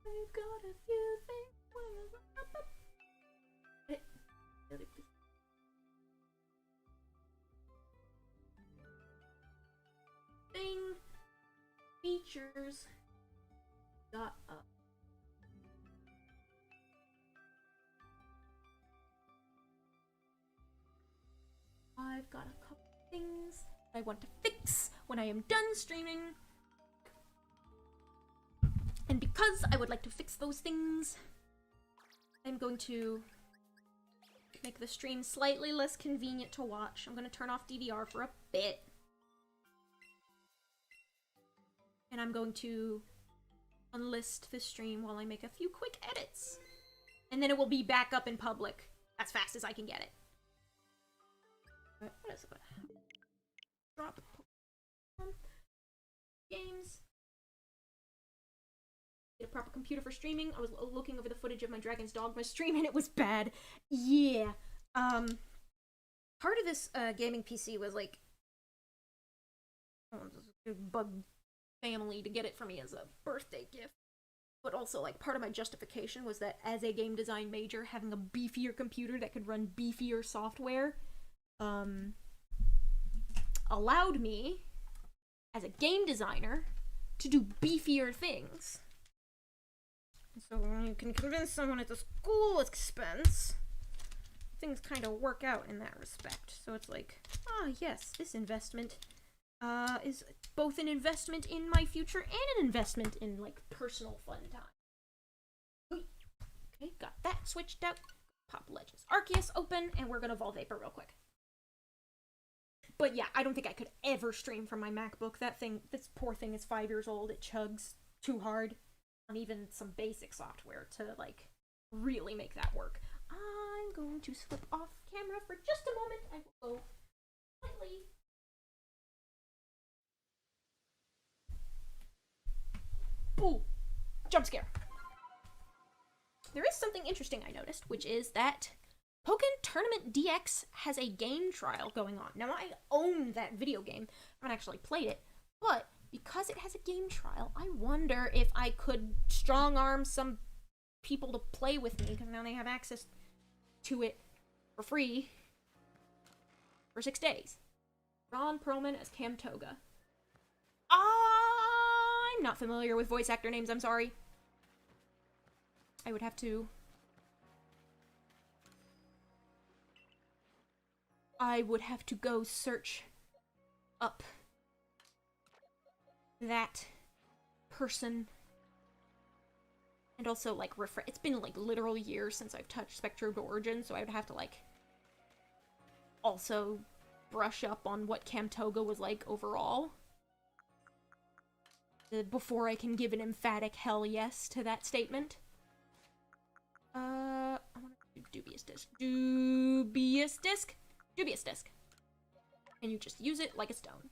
I've got a few things. Thing features got up. I've got a couple things I want to fix when I am done streaming. And because I would like to fix those things, I'm going to make the stream slightly less convenient to watch. I'm going to turn off DVR for a bit. And I'm going to unlist the stream while I make a few quick edits. And then it will be back up in public as fast as I can get it. What is it? Drop games. Get a proper computer for streaming. I was looking over the footage of my Dragon's Dogma stream and it was bad. Yeah. Part of this gaming PC was like bug family to get it for me as a birthday gift. But also, like, part of my justification was that as a game design major, having a beefier computer that could run beefier software, allowed me, as a game designer, to do beefier things. So when you can convince someone at the school expense, things kind of work out in that respect. So it's like, yes, this investment is both an investment in my future and an investment in, like, personal fun time. Okay, got that switched out. Pop Legends Arceus open, and we're gonna Vol Vapor real quick. But yeah, I don't think I could ever stream from my MacBook. This poor thing is 5 years old. It chugs too hard on even some basic software to, like, really make that work. I'm going to slip off camera for just a moment. I will go slightly. Boo! Jump scare. There is something interesting I noticed, which is that Pokken Tournament DX has a game trial going on. Now, I own that video game. I haven't actually played it, but because it has a game trial, I wonder if I could strong-arm some people to play with me, because now they have access to it for free for 6 days. Ron Perlman as Cam Toga. I'm not familiar with voice actor names, I'm sorry. I would have to... go search up that person. And also, like, it's been, like, literal years since I've touched Spectrum Origin, so I would have to, like, also brush up on what Cam Toga was like overall. Before I can give an emphatic hell yes to that statement. I want to do Dubious Disc. Dubious Disc? Dubious Disc. And you just use it like a stone.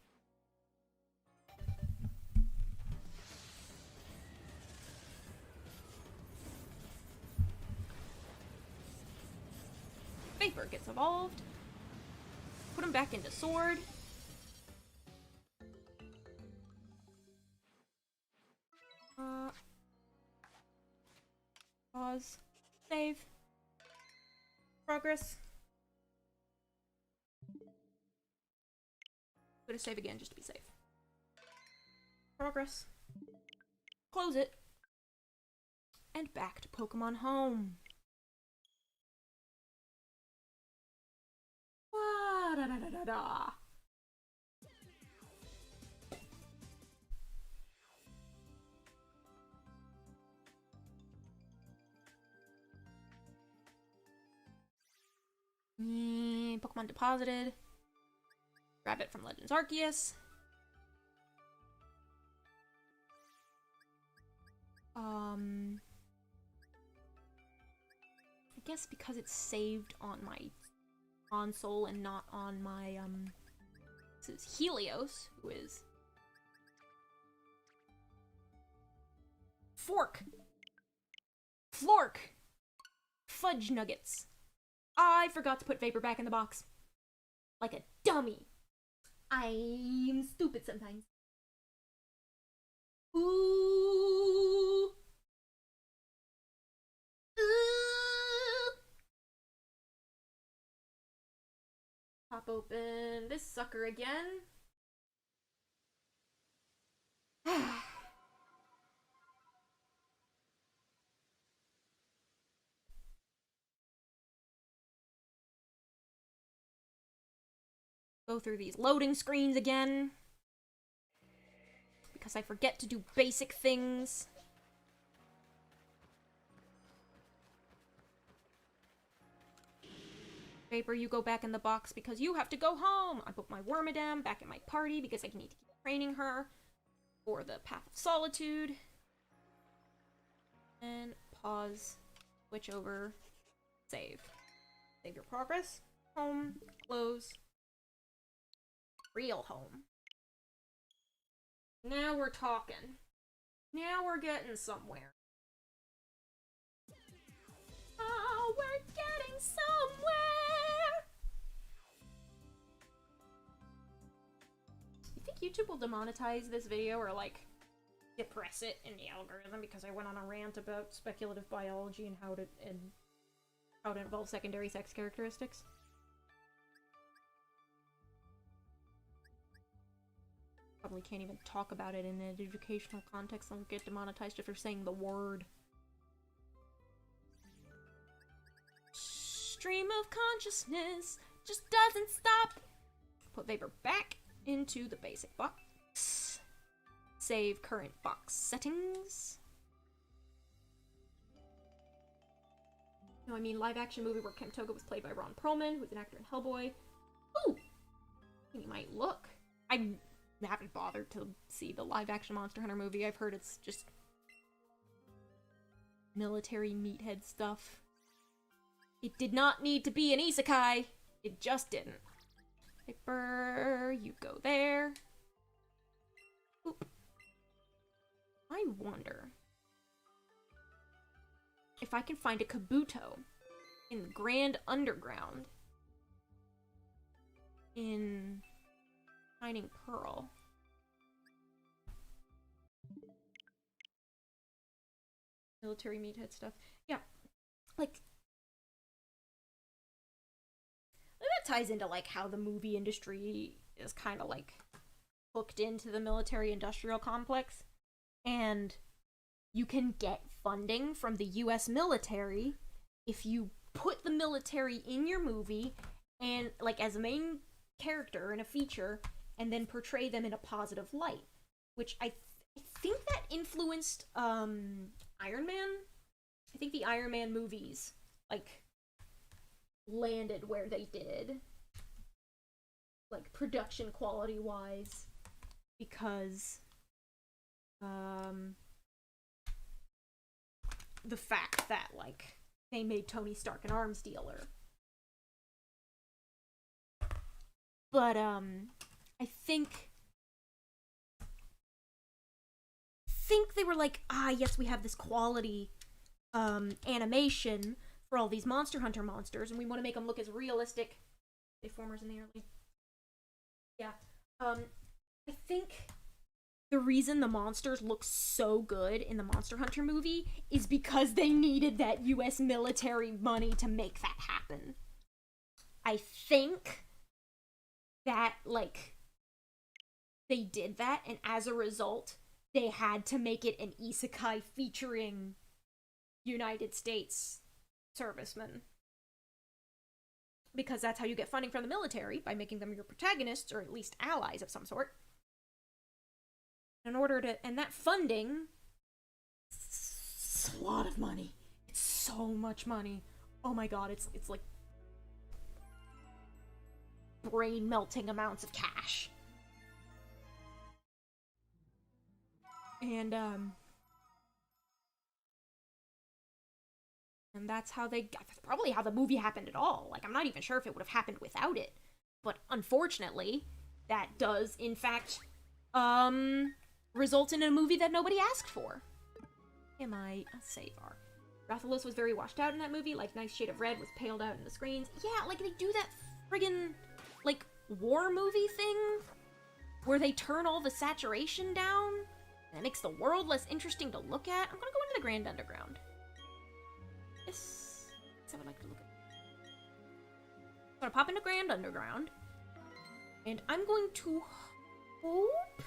Vapor gets evolved. Put him back into Sword. Pause. Save. Progress. I'm gonna save again just to be safe. Progress. Close it. And back to Pokemon Home. Da da da da da. Pokemon deposited. Grab it from Legends Arceus. I guess because it's saved on my console and not on my, this is Helios, who is... Fork! Flork! Fudge Nuggets. I forgot to put Vapor back in the box. Like a dummy. I'm stupid sometimes. Ooh. Ooh. Pop open this sucker again. Go through these loading screens again. Because I forget to do basic things. Vapor, you go back in the box because you have to go home. I put my Wormadam back in my party because I need to keep training her for the Path of Solitude. And pause, switch over, save. Save your progress. Home, close. Real home. Now we're talking. Now we're getting somewhere. Oh, we're getting somewhere! You think YouTube will demonetize this video or, like, depress it in the algorithm because I went on a rant about speculative biology and how to involve secondary sex characteristics. Probably can't even talk about it in an educational context. I'll get demonetized if you're saying the word. Stream of consciousness just doesn't stop. Put vapor back into the basic box. Save current box settings. No, I mean live action movie where Kim Toga was played by Ron Perlman, who's an actor in Hellboy. Ooh! You might look. I haven't bothered to see the live action Monster Hunter movie. I've heard it's just military meathead stuff. It did not need to be an isekai. It just didn't. Paper, you go there. Oop. I wonder if I can find a Kabuto in the Grand Underground in Shining Pearl. Military meathead stuff. Yeah. Like, that ties into, like, how the movie industry is kind of, like, hooked into the military-industrial complex. And you can get funding from the US military if you put the military in your movie and, like, as a main character in a feature, and then portray them in a positive light. Which I think that influenced, Iron Man? I think the Iron Man movies, like, landed where they did, like, production quality wise, because the fact that, like, they made Tony Stark an arms dealer. But I think they were like, yes, we have this quality animation for all these Monster Hunter monsters, and we want to make them look as realistic. Deformers in the early. Yeah. I think the reason the monsters look so good in the Monster Hunter movie is because they needed that US military money to make that happen. I think that, like, they did that, and as a result, they had to make it an isekai featuring United States servicemen. Because that's how you get funding from the military, by making them your protagonists, or at least allies of some sort. In order to, and that funding, it's a lot of money. It's so much money. Oh my god, it's like brain-melting amounts of cash. And that's how that's probably how the movie happened at all. Like, I'm not even sure if it would have happened without it. But unfortunately, that does, in fact, result in a movie that nobody asked for. Am I a save R? Rathalos was very washed out in that movie. Like, nice shade of red was paled out in the screens. Yeah, like, they do that friggin', like, war movie thing where they turn all the saturation down, and it makes the world less interesting to look at. I'm gonna go into the Grand Underground. Yes, that's how I like to look at it. I'm gonna pop into Grand Underground, and I'm going to hope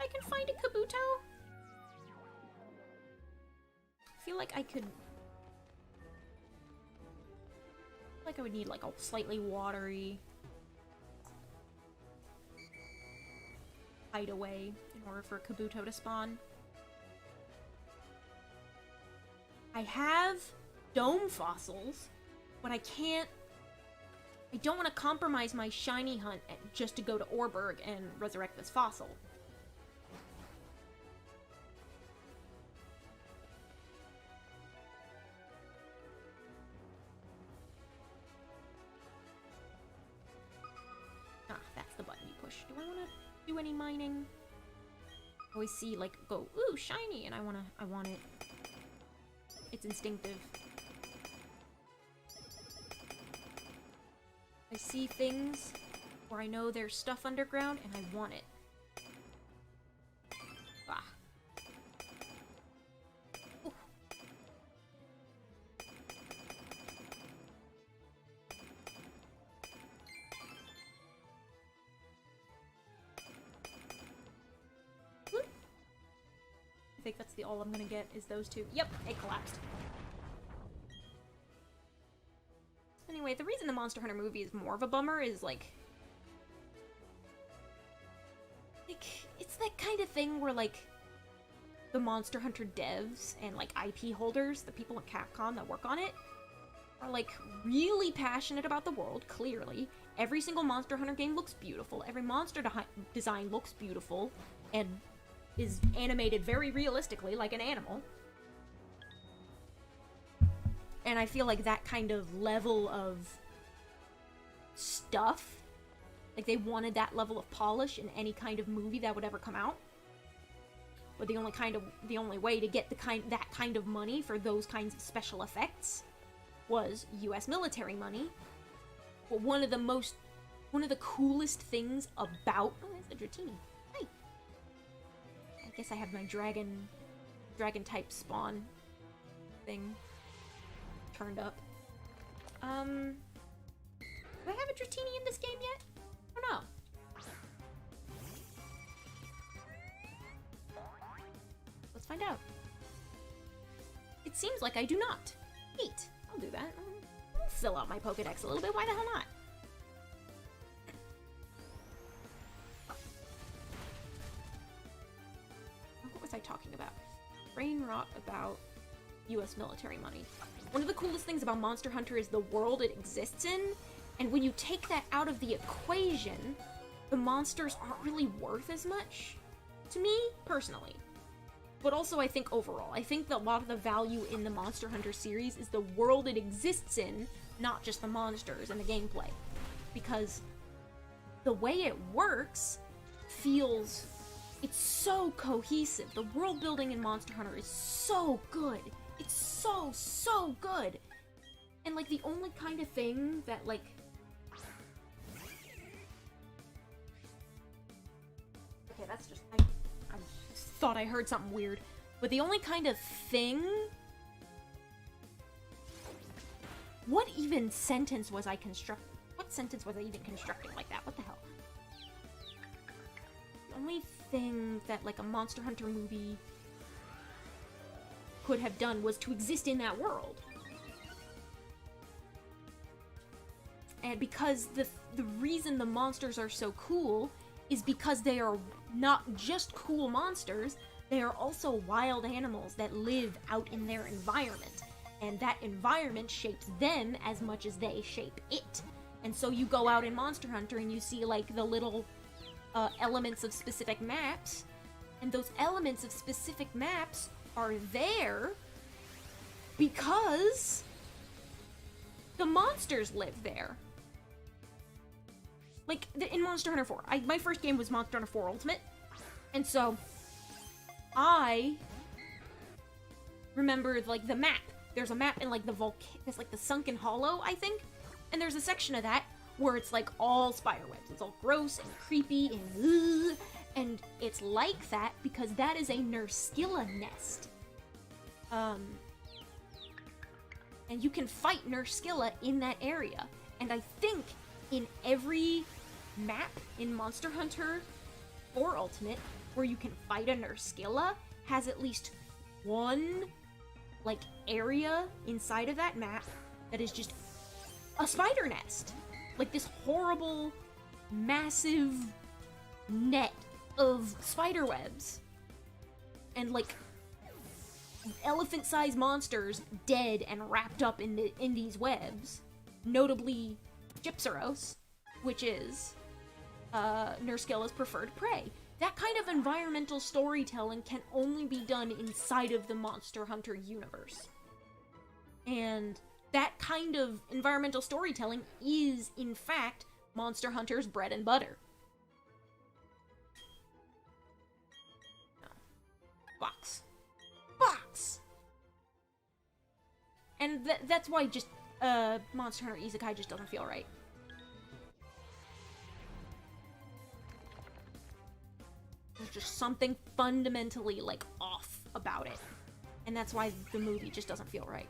I can find a Kabuto. I feel like I could... I would need, like, a slightly watery hideaway in order for a Kabuto to spawn. I have dome fossils, but I can't... I don't want to compromise my shiny hunt just to go to Orberg and resurrect this fossil. That's the button you push. Do I want to do any mining? I always see, like, go, ooh, shiny, and I want it. It's instinctive. I see things where I know there's stuff underground, and I want it. Ah. think that's the all I'm gonna get, is those two. Yep, it collapsed. Anyway, the reason the Monster Hunter movie is more of a bummer is, like, it's that kind of thing where, like, the Monster Hunter devs and, like, IP holders, the people at Capcom that work on it, are, like, really passionate about the world, clearly. Every single Monster Hunter game looks beautiful. Every monster design looks beautiful and is animated very realistically, like an animal. And I feel like that kind of level of stuff, like they wanted that level of polish in any kind of movie that would ever come out. But the only way to get that kind of money for those kinds of special effects was US military money. But one of the coolest things about... Oh, there's the Dratini. Hi! I guess I have my dragon type spawn thing turned up. Do I have a Dratini in this game yet? I don't know. Let's find out. It seems like I do not. Neat. I'll do that. I'll fill out my Pokedex a little bit. Why the hell not? What was I talking about? Brain rot about US military money. One of the coolest things about Monster Hunter is the world it exists in, and when you take that out of the equation, the monsters aren't really worth as much. To me, personally. But also, I think overall. I think that a lot of the value in the Monster Hunter series is the world it exists in, not just the monsters and the gameplay. Because the way it works feels... It's so cohesive. The world building in Monster Hunter is so good. It's so good. And, like, the only kind of thing that, like... Okay, that's just... I thought I heard something weird. But the only kind of thing... What even sentence was I constructing? What sentence was I even constructing like that? What the hell? The only thing that, like, a Monster Hunter movie could have done was to exist in that world. And because the reason the monsters are so cool is because they are not just cool monsters, they are also wild animals that live out in their environment. And that environment shapes them as much as they shape it. And so you go out in Monster Hunter and you see, like, the little elements of specific maps, and those elements of specific maps are there because the monsters live there. Like, in Monster Hunter 4. My first game was Monster Hunter 4 Ultimate, and so I remember, like, the map. There's a map in, like, there's, like, the Sunken Hollow, I think, and there's a section of that where it's, like, all spiderwebs. It's all gross and creepy and ugh, and it's like that because that is a Nurskilla nest. And you can fight Nurskilla in that area. And I think in every map in Monster Hunter 4 Ultimate where you can fight a Nurskilla has at least one, like, area inside of that map that is just a spider nest. Like, this horrible, massive net of spider webs. And, like, elephant-sized monsters dead and wrapped up in these webs. Notably, Gypsaros, which is Nurskilla's preferred prey. That kind of environmental storytelling can only be done inside of the Monster Hunter universe. And that kind of environmental storytelling is, in fact, Monster Hunter's bread and butter. No. Box. And that's why just, Monster Hunter Isekai just doesn't feel right. There's just something fundamentally, like, off about it. And that's why the movie just doesn't feel right.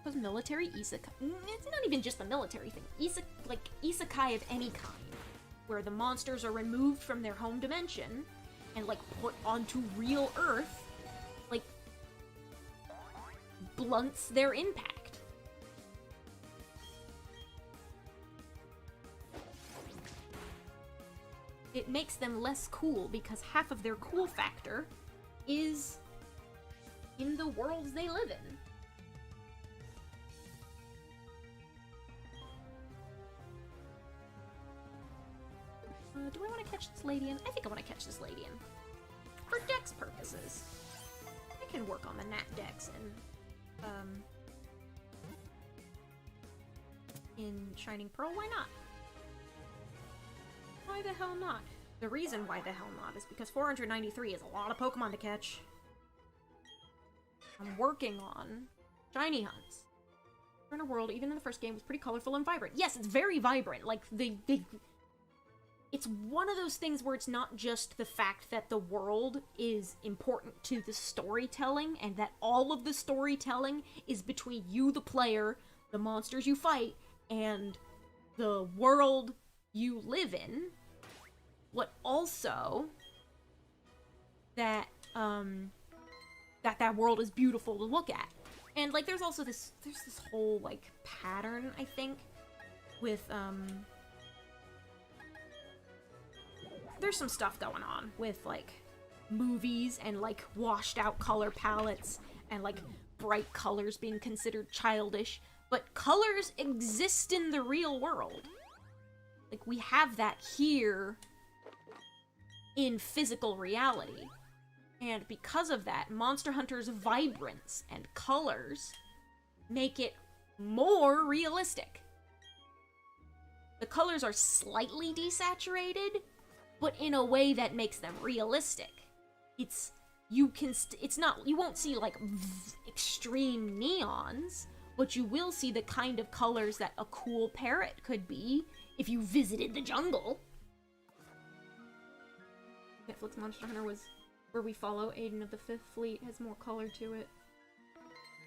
Because military isekai... It's not even just the military thing. Isekai of any kind. Where the monsters are removed from their home dimension and, like, put onto real Earth, like, blunts their impact. It makes them less cool because half of their cool factor is in the worlds they live in. Do I want to catch this lady in? I think I want to catch this lady in. For dex purposes. I can work on the nat dex in Shining Pearl, why not? Why the hell not? The reason why the hell not is because 493 is a lot of Pokemon to catch. I'm working on shiny hunts. Inner World, even in the first game, was pretty colorful and vibrant. Yes, it's very vibrant. Like, it's one of those things where it's not just the fact that the world is important to the storytelling, and that all of the storytelling is between you, the player, the monsters you fight, and the world you live in, but also that that world is beautiful to look at. And, like, there's also this whole, like, pattern, I think, with, there's some stuff going on with, like, movies and, like, washed out color palettes and, like, bright colors being considered childish, but colors exist in the real world. Like, we have that here in physical reality. And because of that, Monster Hunter's vibrance and colors make it more realistic. The colors are slightly desaturated, but in a way that makes them realistic. You won't see, like, extreme neons, but you will see the kind of colors that a cool parrot could be if you visited the jungle. Netflix Monster Hunter was where we follow Aiden of the Fifth Fleet, has more color to it.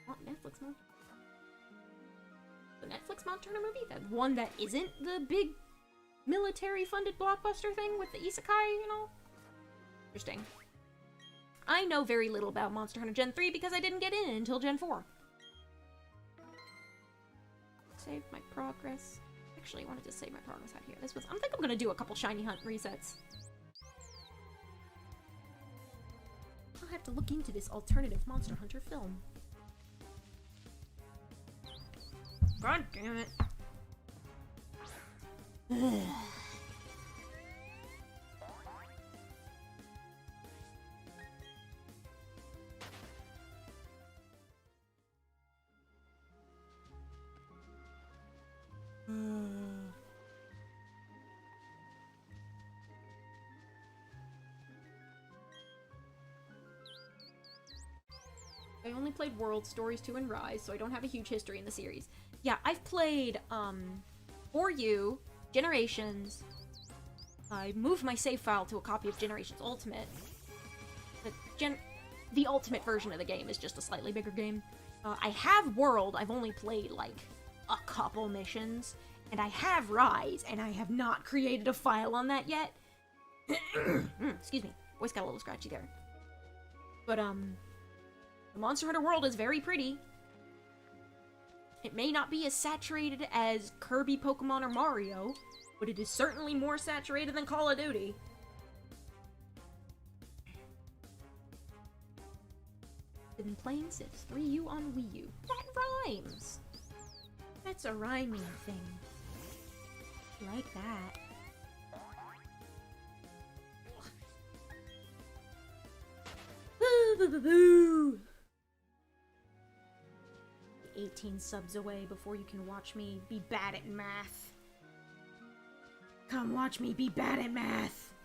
What Netflix Monster? The Netflix Monster Hunter movie? That one that isn't the big military-funded blockbuster thing with the isekai and all? Interesting. I know very little about Monster Hunter Gen 3 because I didn't get in until Gen 4. Save my progress. Actually, I wanted to save my progress out here. I think I'm gonna do a couple shiny hunt resets. I'll have to look into this alternative Monster Hunter film. God damn it. I only played World, Stories 2, and Rise, so I don't have a huge history in the series. Yeah, I've played, For You, Generations. I moved my save file to a copy of Generations Ultimate. The Ultimate version of the game is just a slightly bigger game. I have World, I've only played, like, a couple missions. And I have Rise, and I have not created a file on that yet. Excuse me. Voice got a little scratchy there. But, the Monster Hunter world is very pretty. It may not be as saturated as Kirby, Pokemon, or Mario, but it is certainly more saturated than Call of Duty. Been playing Sims 3U on Wii U. That rhymes! That's a rhyming thing. Like that. 18 subs away before you can watch me be bad at math. Come watch me be bad at math.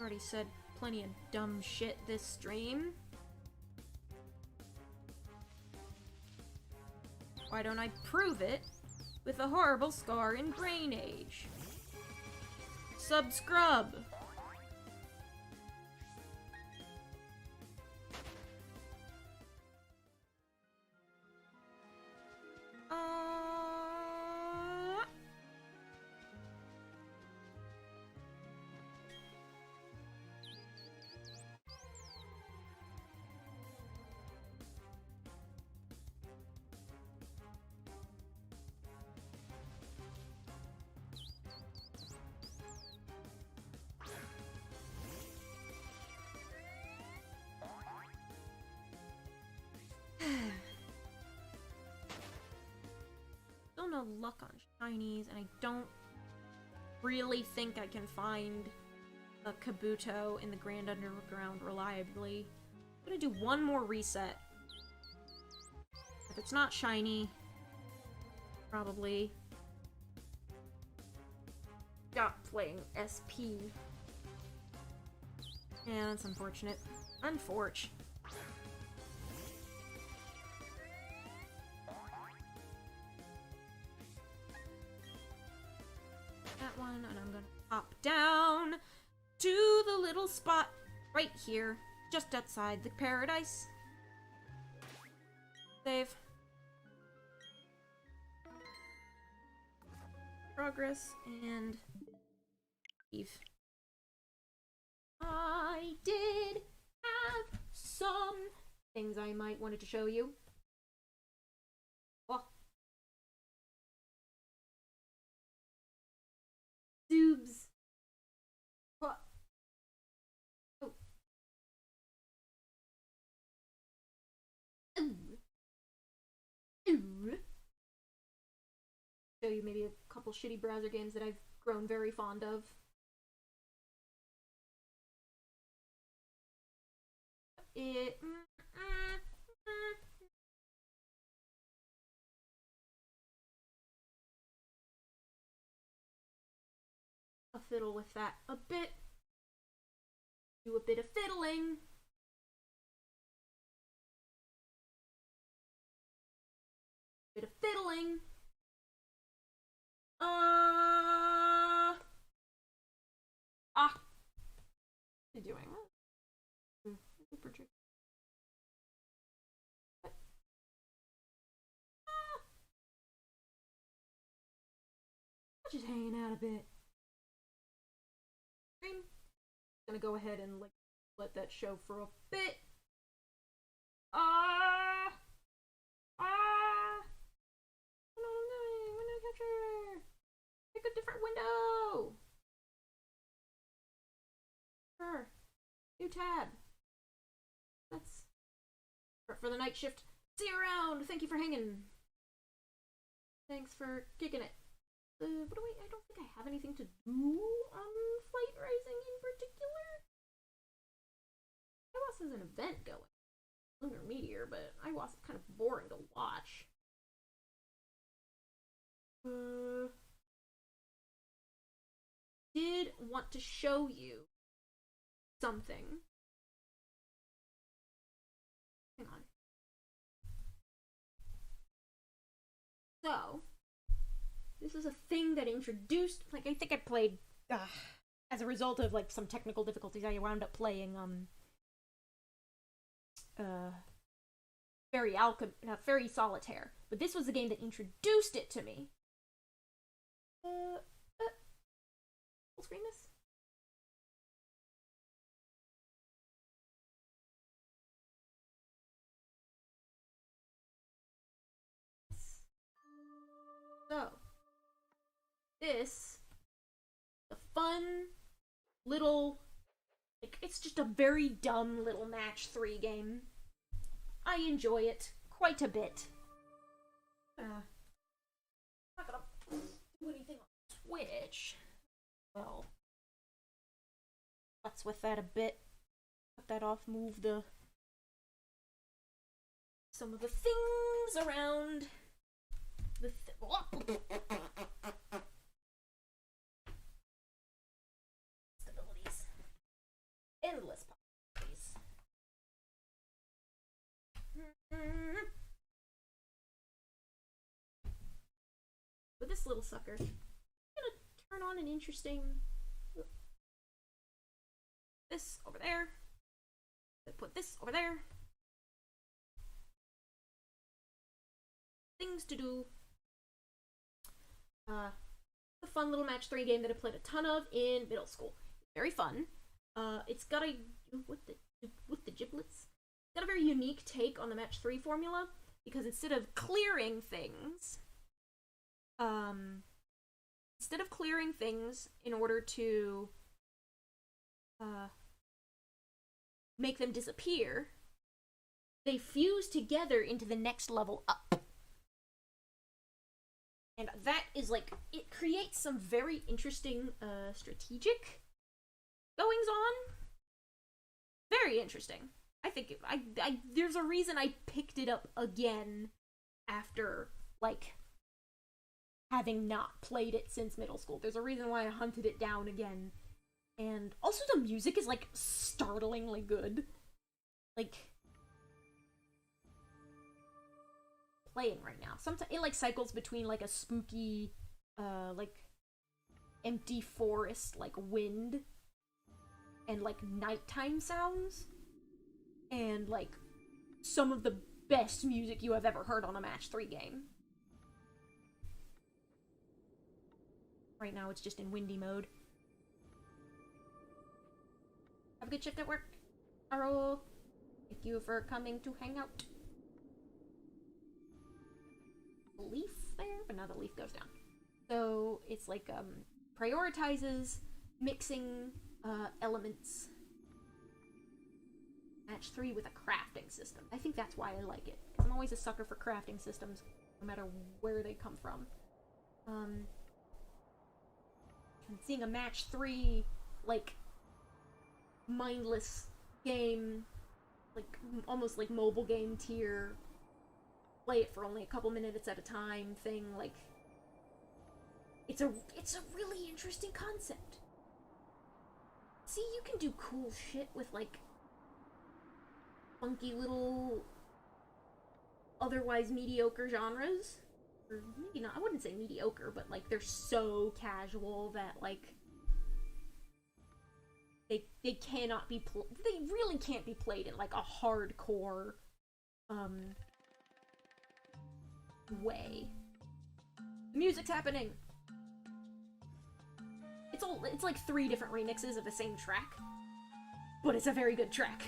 Already said plenty of dumb shit this stream. Why don't I prove it with a horrible scar in Brain Age? Subscribe. still no luck on shinies, and I don't really think I can find a Kabuto in the Grand Underground reliably. I'm gonna do one more reset. If it's not shiny, probably stop playing SP. Yeah, that's unfortunate. Unfortunate. That one, and I'm gonna hop down to the little spot right here, just outside the paradise. Save. Progress, and leave. I did have some things I might wanted to show you. Oh. Doobs. Oh. Oh. Ooh. Ooh. Show you maybe a couple shitty browser games that I've grown very fond of. I'll fiddle with that a bit. Do a bit of fiddling. Bit of fiddling. What are you doing? Just hanging out a bit. I'm gonna go ahead and like let that show for a bit. Window capture. Pick a different window. Sure. New tab. That's for the night shift. See you around. Thank you for hanging. Thanks for kicking it. What do I don't think I have anything to do on Flight Rising in particular. IWAS has an event going. Lunar Meteor, but IWAS is kind of boring to watch. Did want to show you something. Hang on. So, this is a thing that introduced, like, I think I played, as a result of, like, some technical difficulties, I wound up playing, Fairy Solitaire. But this was the game that introduced it to me. Full screen this? So, this, the fun little, like, it's just a very dumb little match 3 game. I enjoy it quite a bit. I'm not gonna do anything on Switch. Well, let's with that a bit. Cut that off, move some of the things around the stabilities. Endless possibilities. With this little sucker, I'm gonna turn on an interesting this over there. Put this over there. Things to do. A fun little match 3 game that I played a ton of in middle school. Very fun. It's got a with the giblets. It's got a very unique take on the match 3 formula because instead of clearing things, in order to make them disappear, they fuse together into the next level up. And that is like, it creates some very interesting strategic goings on. Very interesting. I think there's a reason I picked it up again after, like, having not played it since middle school. There's a reason why I hunted it down again. And also the music is, like, startlingly good. Like, playing right now. Sometimes it, like, cycles between, like, a spooky, like, empty forest, like, wind, and, like, nighttime sounds. And, like, some of the best music you have ever heard on a match 3 game. Right now it's just in windy mode. Have a good shift at work, Aro. Thank you for coming to hang out. Leaf there, but now the leaf goes down. So it's like prioritizes mixing elements. Match 3 with a crafting system. I think that's why I like it, because I'm always a sucker for crafting systems, no matter where they come from. And seeing a match 3, like, mindless game, like, almost like mobile game tier, play it for only a couple minutes at a time thing, like, it's a really interesting concept. See, you can do cool shit with, like, funky little otherwise mediocre genres. Or maybe not, I wouldn't say mediocre, but, like, they're so casual that, like, they cannot be they really can't be played in, like, a hardcore way. The music's happening. It's like 3 different remixes of the same track, but it's a very good track.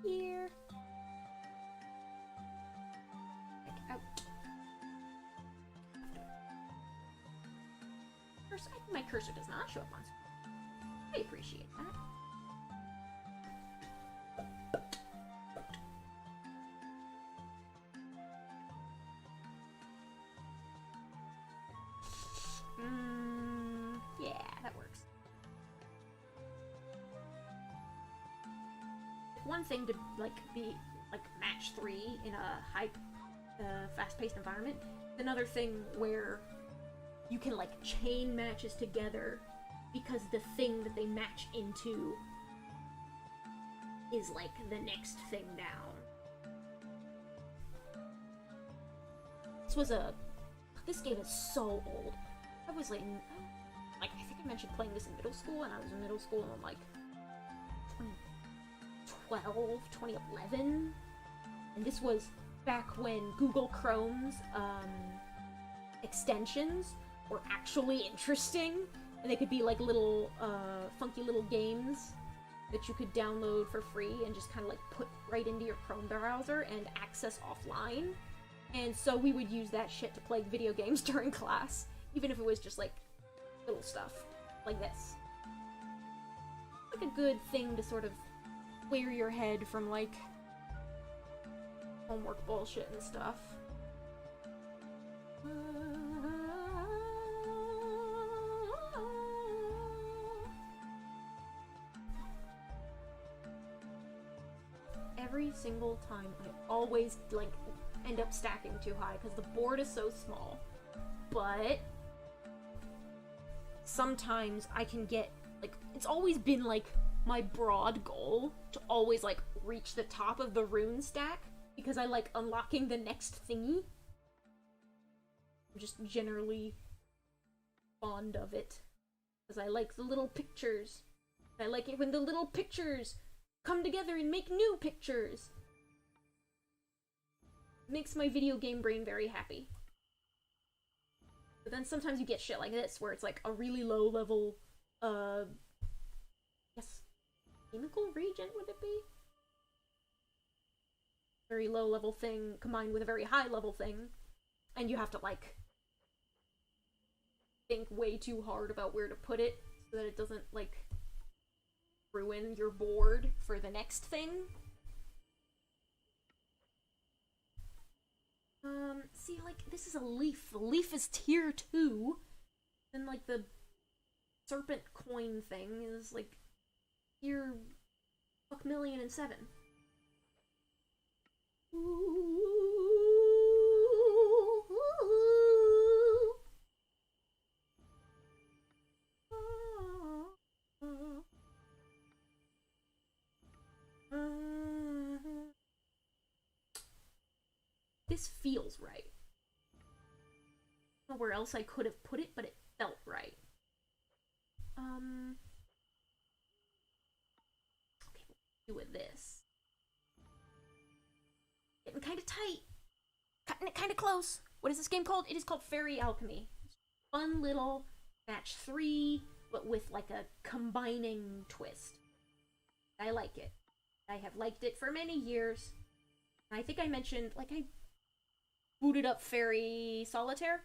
Here. Out. My cursor does not show up on screen. I appreciate that. Yeah, that works. One thing to, like, be, like, match 3 in a high, fast-paced environment. Another thing where you can, like, chain matches together because the thing that they match into is, like, the next thing down. This game is so old. I was, like, I think I mentioned playing this in middle school, and I was in middle school in, like, 2012, 2011, and this was back when Google Chrome's, extensions were actually interesting, and they could be like little, funky little games that you could download for free and just kind of like put right into your Chrome browser and access offline. And so we would use that shit to play video games during class, even if it was just like little stuff like this. Like a good thing to sort of clear your head from, like, homework bullshit and stuff. Every single time, I always, like, end up stacking too high because the board is so small. But sometimes I can get, like, it's always been, like, my broad goal to always, like, reach the top of the rune stack because I like unlocking the next thingy. I'm just generally fond of it because I like the little pictures. I like it when the little pictures come together and make new pictures. It makes my video game brain very happy. But then sometimes you get shit like this where it's like a really low level, chemical region, would it be? very low level thing combined with a very high level thing, and you have to like think way too hard about where to put it so that it doesn't like ruin your board for the next thing. See, like, this is a leaf. The leaf is tier 2. And, like, the serpent coin thing is, like, tier *1,000,007. This feels right. I don't know where else I could have put it, but it felt right. Okay, we'll do with this. Getting kind of tight. Cutting it kind of close. What is this game called? It is called Fairy Alchemy. Fun little match 3, but with like a combining twist. I like it. I have liked it for many years. I think I mentioned, like, I booted up Fairy Solitaire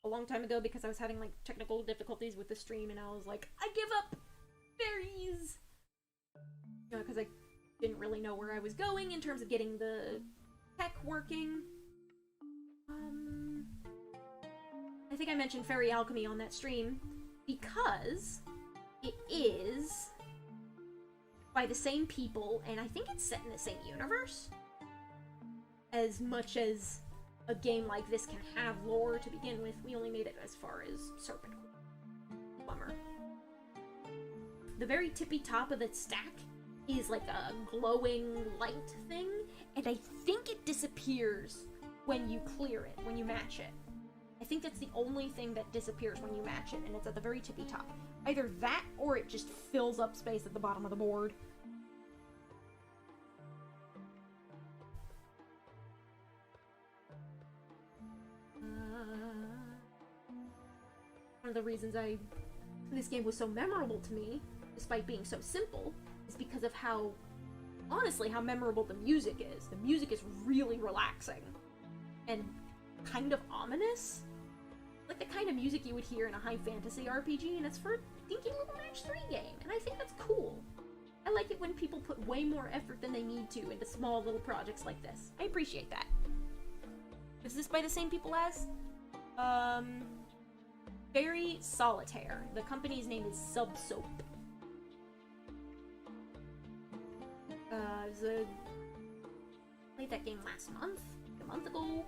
a long time ago because I was having, like, technical difficulties with the stream, and I was like, I give up fairies! You know, because I didn't really know where I was going in terms of getting the tech working. I think I mentioned Fairy Alchemy on that stream because it is by the same people, and I think it's set in the same universe. As much as a game like this can have lore to begin with, we only made it as far as Serpent. Bummer. The very tippy top of the stack is like a glowing light thing, and I think it disappears when you clear it, when you match it. I think that's the only thing that disappears when you match it, and it's at the very tippy top. Either that, or it just fills up space at the bottom of the board. One of the reasons this game was so memorable to me, despite being so simple, is because of how, honestly, how memorable the music is. The music is really relaxing and kind of ominous. Like the kind of music you would hear in a high fantasy RPG, and it's for a dinky little match 3 game, and I think that's cool. I like it when people put way more effort than they need to into small little projects like this. I appreciate that. Is this by the same people as? Fairy Solitaire. The company's name is Subsoap. Played that game last month, a month ago,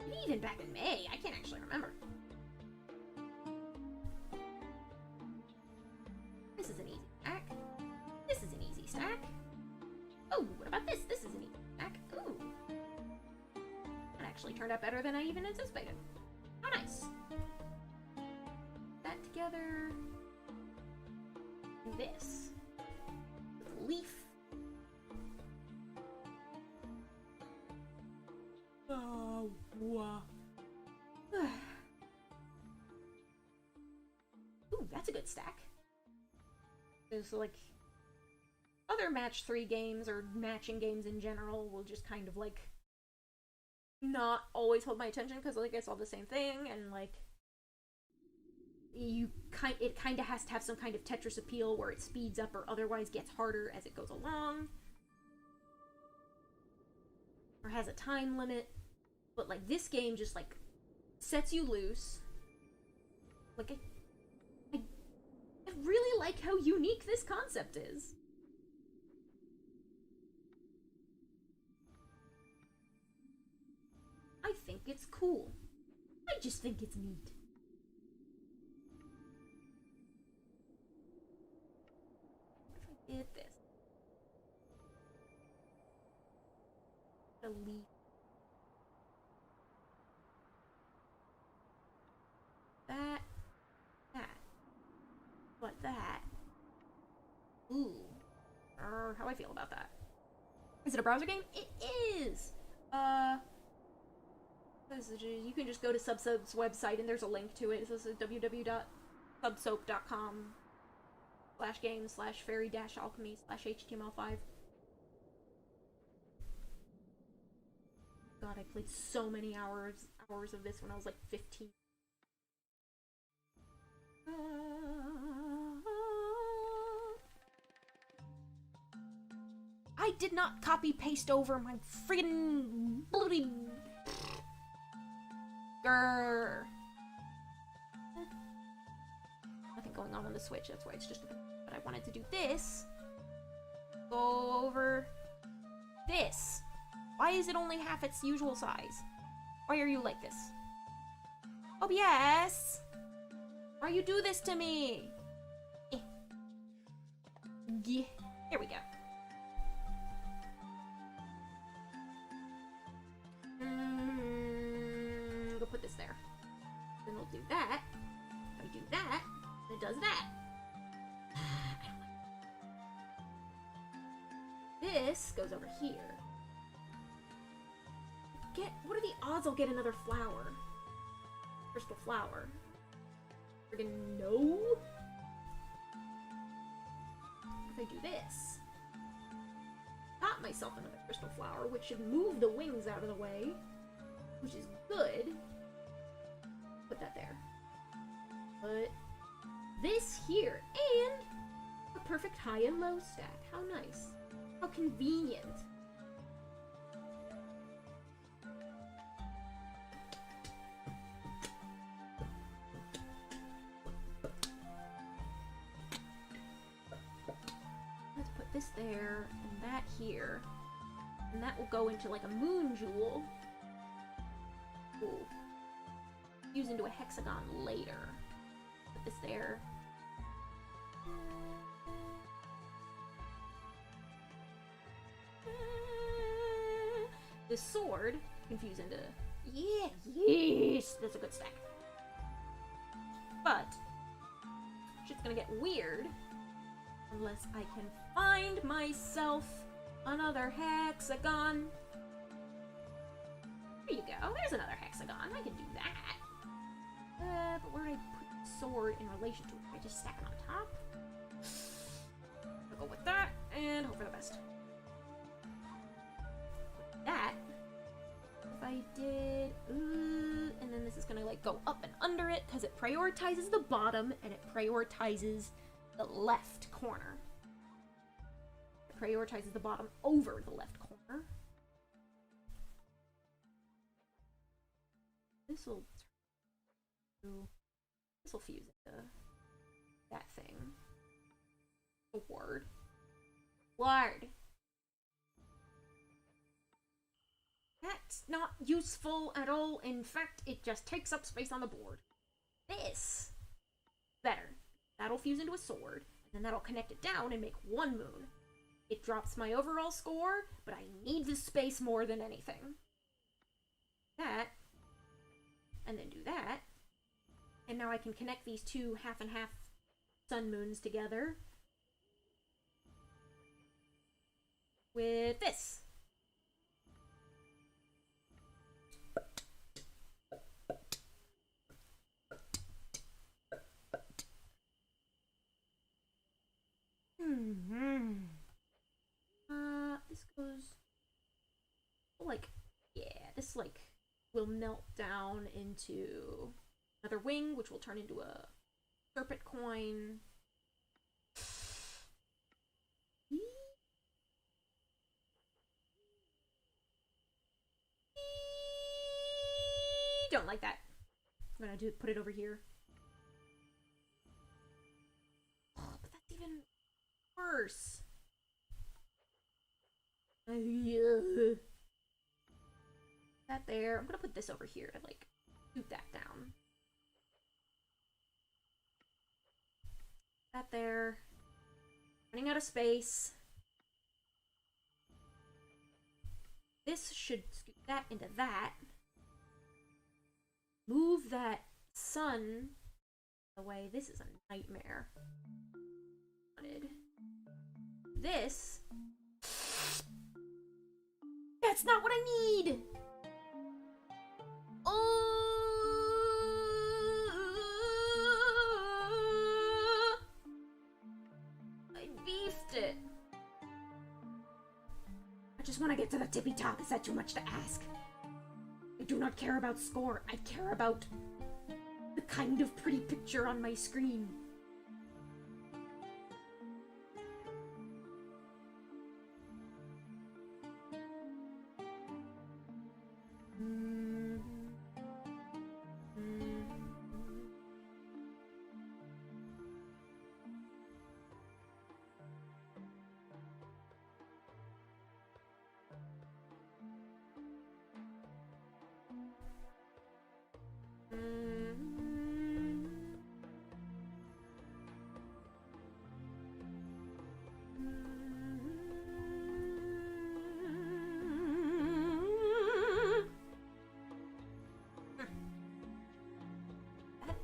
maybe even back in May. I can't actually remember. This is an easy stack. This is an easy stack. Oh, what about this? This is an easy stack. Ooh. That actually turned out better than I even anticipated. How nice. That together. And this. With a leaf. Oh, wow. Ooh, that's a good stack. There's like other match 3 games or matching games in general will just kind of like not always hold my attention because like it's all the same thing, and like it kind of has to have some kind of Tetris appeal where it speeds up or otherwise gets harder as it goes along, or has a time limit. But like this game just like sets you loose. Like I really like how unique this concept is. I think it's cool. I just think it's neat. What if I did this? Delete. That. But that. Ooh. How I feel about that. Is it a browser game? It is! You can just go to Subsoap's website and there's a link to it. This is www.subsoap.com/game/fairy-alchemy/html5. God, I played so many hours of this when I was like 15. I did not copy paste over my friggin' bloody grr. Nothing going on the Switch, that's why it's just but I wanted to do this. Go over this. Why is it only half its usual size? Why are you like this? Oh yes! Why you do this to me? Yeah. Here we go. Go put this there. Then we'll do that. If I do that, it does that. This goes over here. What are the odds I'll get another flower? Crystal flower. Friggin' no. If I do this, got myself another crystal flower, which should move the wings out of the way, which is good. Put that there. Put this here, and a perfect high and low stack. How nice. How convenient. Let's put this there, and that here. And that will go into like a moon jewel. Ooh. Use into a hexagon later. Put this there. This sword confuse into yes, that's a good stack. But shit's gonna get weird unless I can find myself another hexagon. There you go. There's another hexagon. I can do that. But where do I put the sword in relation to it? I just stack it on top. I'll go with that and hope for the best. That. If I did, and then this is gonna like go up and under it because it prioritizes the bottom and it prioritizes the left corner. It prioritizes the bottom over the left corner. This will fuse into that thing. A word. Word. That's not useful at all. In fact, it just takes up space on the board. This. Better. That'll fuse into a sword, and then that'll connect it down and make one moon. It drops my overall score, but I need the space more than anything. That. And then do that. And now I can connect these two half and half sun moons together. With this. This goes like, yeah, this like will melt down into another wing, which will turn into a serpent coin. Don't like that. I'm gonna put it over here. Oh, but that's even worse. That there. I'm gonna put this over here to like shoot that down. That there. Running out of space. This should scoot that into that. Move that sun away. This is a nightmare. This. That's not what I need! I beefed it. I just want to get to the tippy top. Is that too much to ask? I do not care about score. I care about the kind of pretty picture on my screen.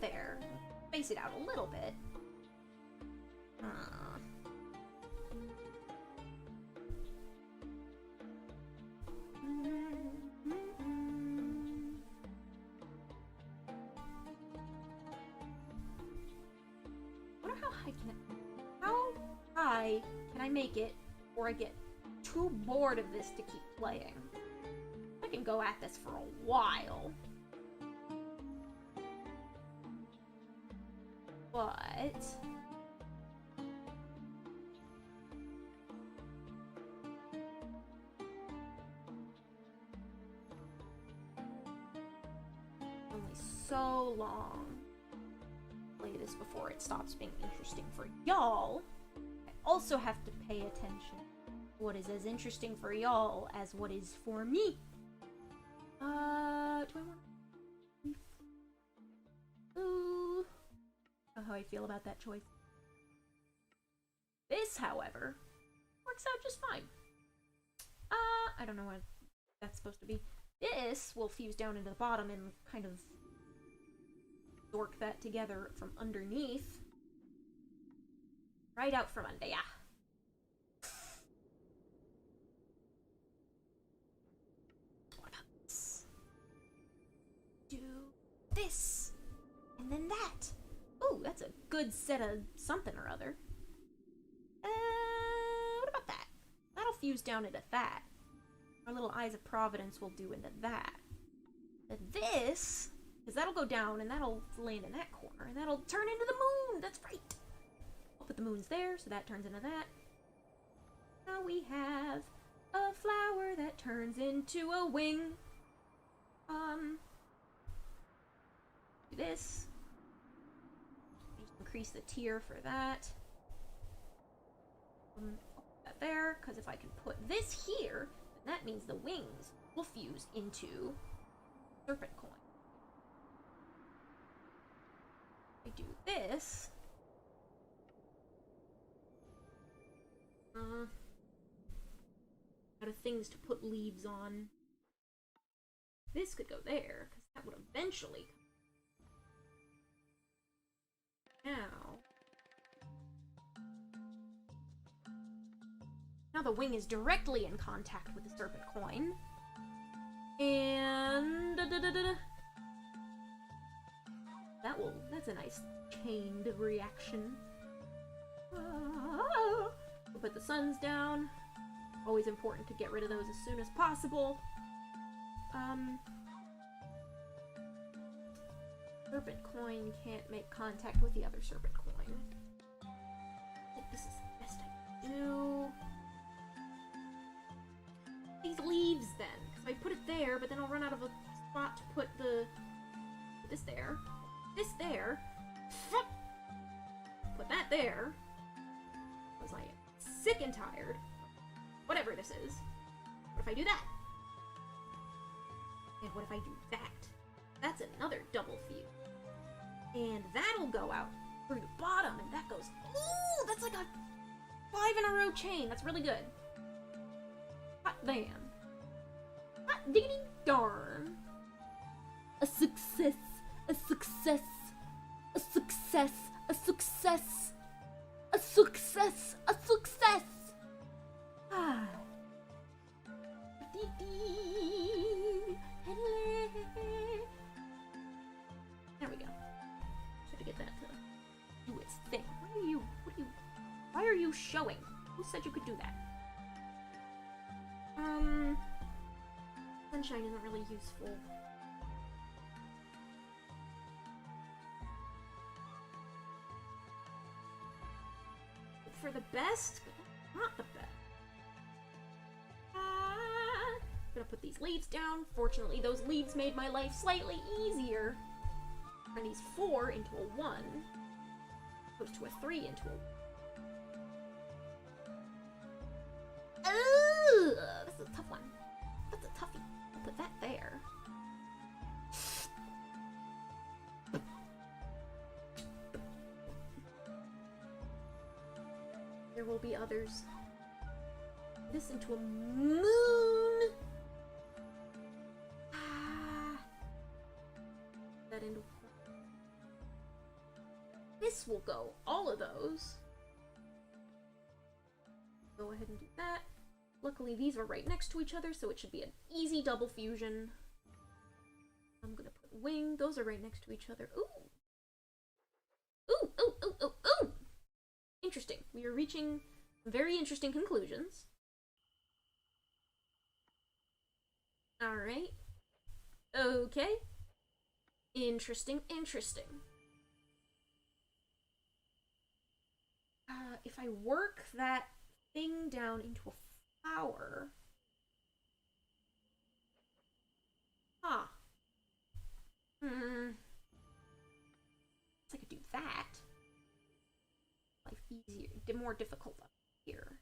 There. Space it out a little bit. Wonder how high can I make it before I get too bored of this to keep playing? I can go at this for a while. But only so long. Play this before it stops being interesting for y'all. I also have to pay attention to what is as interesting for y'all as what is for me. Do I want? Ooh. How I feel about that choice. This, however, works out just fine. I don't know what that's supposed to be. This will fuse down into the bottom and kind of dork that together from underneath. Right out from under, yeah. What about this? Do this, and then that. Ooh, that's a good set of something or other. What about that? That'll fuse down into that. Our little Eyes of Providence will do into that. But this, because that'll go down and that'll land in that corner, and that'll turn into the moon. That's right. I'll put the moons there, so that turns into that. Now we have a flower that turns into a wing. Do this. Increase the tier for that. Put that there, because if I can put this here, then that means the wings will fuse into serpent coin. I do this. Out of things to put leaves on. This could go there, because that would eventually come. Now the wing is directly in contact with the serpent coin. And that's a nice chained reaction. We'll put the suns down. Always important to get rid of those as soon as possible. Serpent coin can't make contact with the other serpent coin. I think this is the best I can do. These leaves then, because if I put it there, but then I'll run out of a spot to put this there, put that there, because I am sick and tired, whatever this is. What if I do that? And what if I do that? That's another double fuse. And that'll go out through the bottom, and that goes, ooh, that's like a 5 in a row chain. That's really good. Hot damn. Hot diggity darn. A success. A success. A success. A success. A success. A success. Ah. There we go. Try to get that to do its thing. Why are you showing? Who said you could do that? Sunshine isn't really useful. for the best, but not the best. Gonna put these leaves down. Fortunately, those leaves made my life slightly easier. Turn these 4 into a 1. Goes to a 3 into a 1. Ooh, this is a tough one. That's a toughie. I'll put that there. There will be others. This into a moon. That into. This will go. All of those. Go ahead and do that. Luckily, these are right next to each other, so it should be an easy double fusion. I'm gonna put wing. Those are right next to each other. Ooh. Ooh, ooh, ooh, ooh, ooh. Interesting. We are reaching very interesting conclusions. Alright. Okay. Interesting, interesting. If I work that thing down into a flower... Huh. I could do that. Life easier, more difficult up here.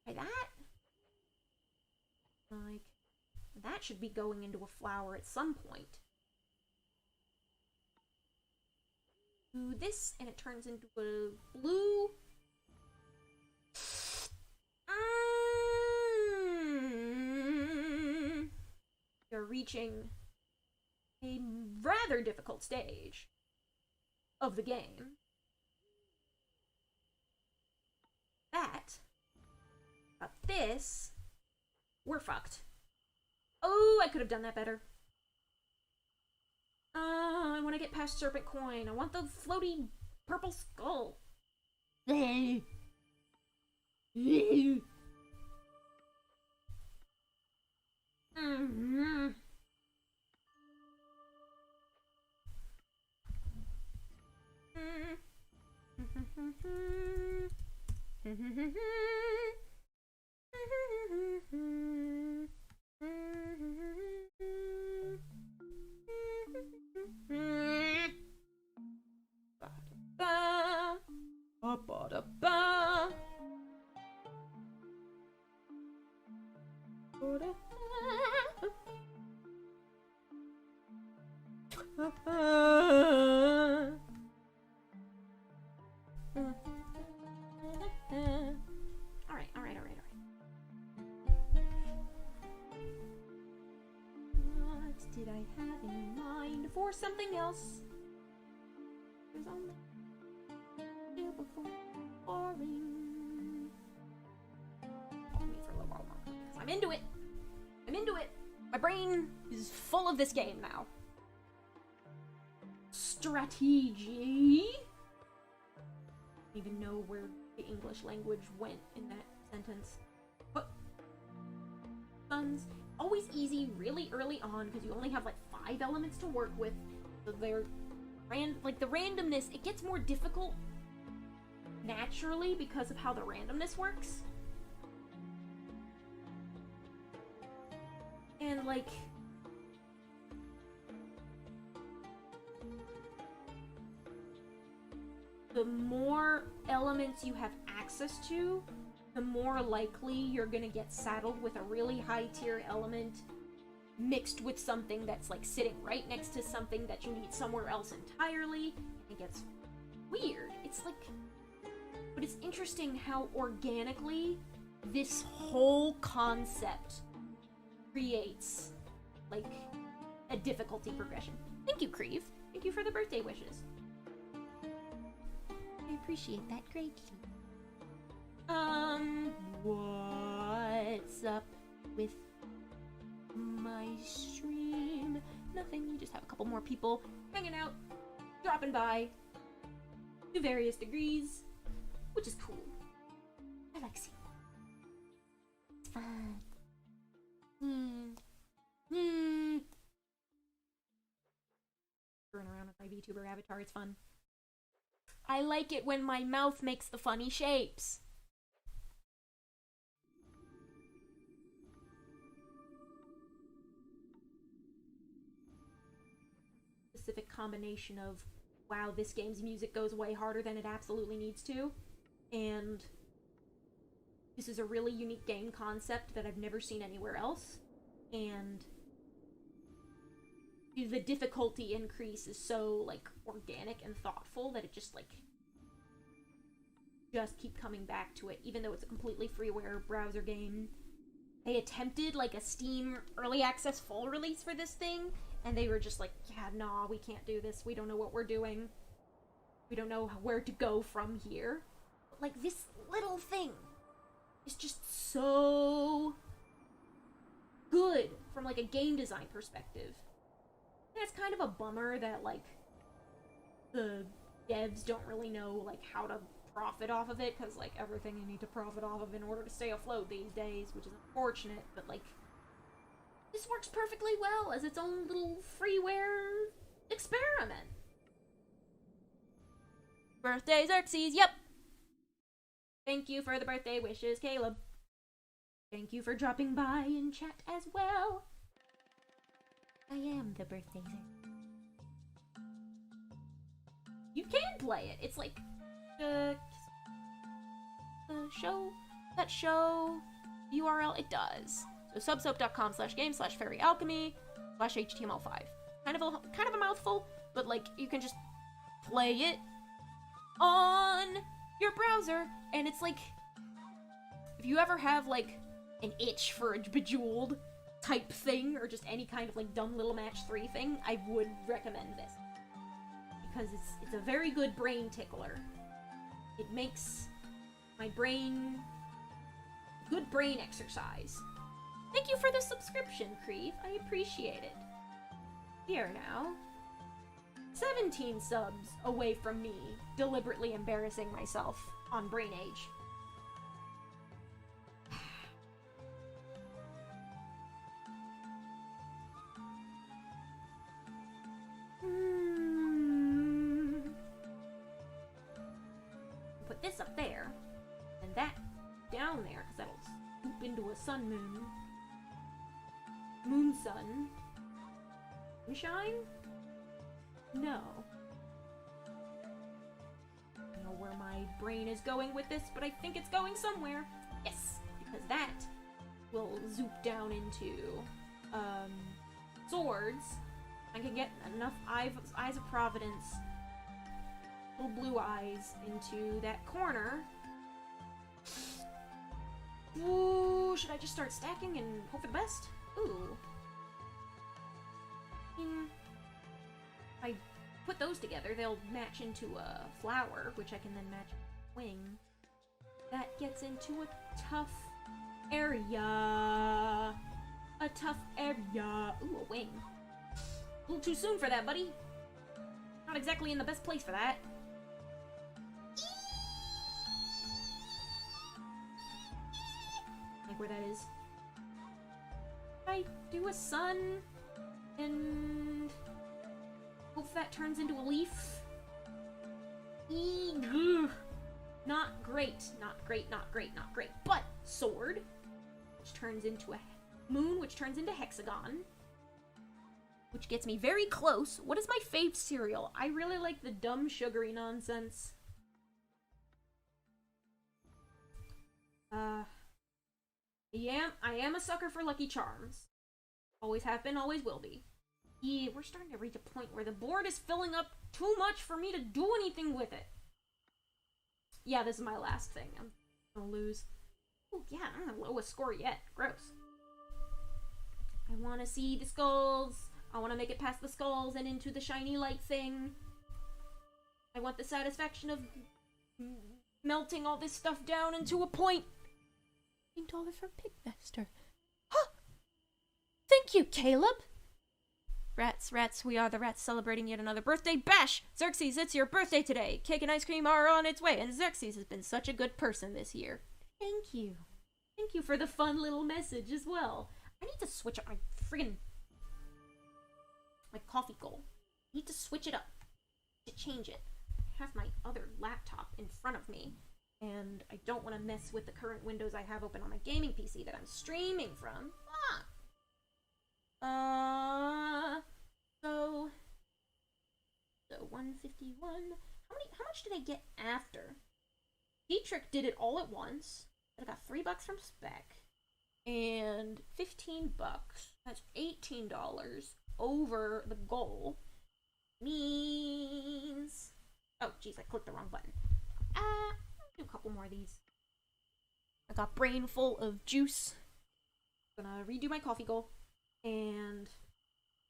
Try that? Like, that should be going into a flower at some point. Do this, and it turns into a blue. You're reaching a rather difficult stage of the game. But this, we're fucked. Oh, I could have done that better. I want to get past Serpent Coin. I want the floaty purple skull. Alright. What did I have in mind for something else? There's only two before boring. Hold me for a little while longer because I'm into it. My brain is full of this game now. Strategy. I don't even know where the English language went in that sentence. But sons, always easy really early on because you only have like 5 elements to work with. So they're the randomness, it gets more difficult naturally because of how the randomness works. And like the more elements you have access to, the more likely you're gonna get saddled with a really high tier element mixed with something that's like sitting right next to something that you need somewhere else entirely. It gets weird. It's like, but it's interesting how organically this whole concept creates like a difficulty progression. Thank you, Creve. Thank you for the birthday wishes. I appreciate that greatly. What's up with my stream? Nothing, we just have a couple more people hanging out, dropping by to various degrees, which is cool. I like seeing that. It's fun. Running around with my VTuber avatar, it's fun. I like it when my mouth makes the funny shapes. Specific combination of, wow, this game's music goes way harder than it absolutely needs to, and this is a really unique game concept that I've never seen anywhere else, and the difficulty increase is so, like, organic and thoughtful that it just, like, just keep coming back to it, even though it's a completely freeware browser game. They attempted, like, a Steam early access full release for this thing, and they were just like, yeah, nah, we can't do this, we don't know what we're doing. We don't know where to go from here. But, like, this little thing is just so good from, like, a game design perspective. And it's kind of a bummer that, like, the devs don't really know, like, how to profit off of it, because, like, everything you need to profit off of in order to stay afloat these days, which is unfortunate, but, like, this works perfectly well as its own little freeware experiment. Birthday Xerxes, yep! Thank you for the birthday wishes, Caleb. Thank you for dropping by in chat as well. I am the birthday Xerxes. You can play it. It's like the show, that show URL, it does. So subsoap.com/game/fairyalchemy/html5. Kind of a mouthful, but like you can just play it on your browser, and it's like, if you ever have like an itch for a Bejeweled type thing, or just any kind of like dumb little match 3 thing, I would recommend this. Because it's a very good brain tickler. It makes my brain good brain exercise. Thank you for the subscription, Creve. I appreciate it. We are now 17 subs away from me deliberately embarrassing myself on Brain Age. Put this up there, and that down there, because that'll swoop into a sun moon. Moon sun. Moonshine? No. I don't know where my brain is going with this, but I think it's going somewhere. Yes, because that will zoop down into swords. I can get enough Eyes of Providence, little blue eyes, into that corner. Ooh, should I just start stacking and hope for the best? Ooh. If I put those together, they'll match into a flower, which I can then match a wing. That gets into a tough area. A tough area. Ooh, a wing. A little too soon for that, buddy. Not exactly in the best place for that. Like where that is. I do a sun and hope that turns into a leaf. Eek. Not great, not great, not great, not great. But sword, which turns into a moon, which turns into hexagon, which gets me very close. What is my fave cereal? I really like the dumb sugary nonsense. I am a sucker for Lucky Charms. Always have been, always will be. Yeah, we're starting to reach a point where the board is filling up too much for me to do anything with it. Yeah, this is my last thing. I'm gonna lose. Oh yeah, I'm the lowest score yet. Gross. I want to see the skulls. I want to make it past the skulls and into the shiny light thing. I want the satisfaction of melting all this stuff down into a point. $15 for Pigmaster. Huh! Thank you, Caleb! Rats, we are the rats celebrating yet another birthday bash! Xerxes, it's your birthday today! Cake and ice cream are on its way, and Xerxes has been such a good person this year. Thank you. Thank you for the fun little message as well. I need to switch up my friggin' my coffee goal. I need to switch it up. To change it. have my other laptop in front of me, and I don't want to mess with the current windows I have open on my gaming PC that I'm streaming from. So 151. How much did I get after? Dietrich did it all at once. I got $3 from Spec and $15. That's $18 over the goal. Means, oh geez, I clicked the wrong button. I'll do a couple more of these. I got brain full of juice. Gonna redo my coffee goal and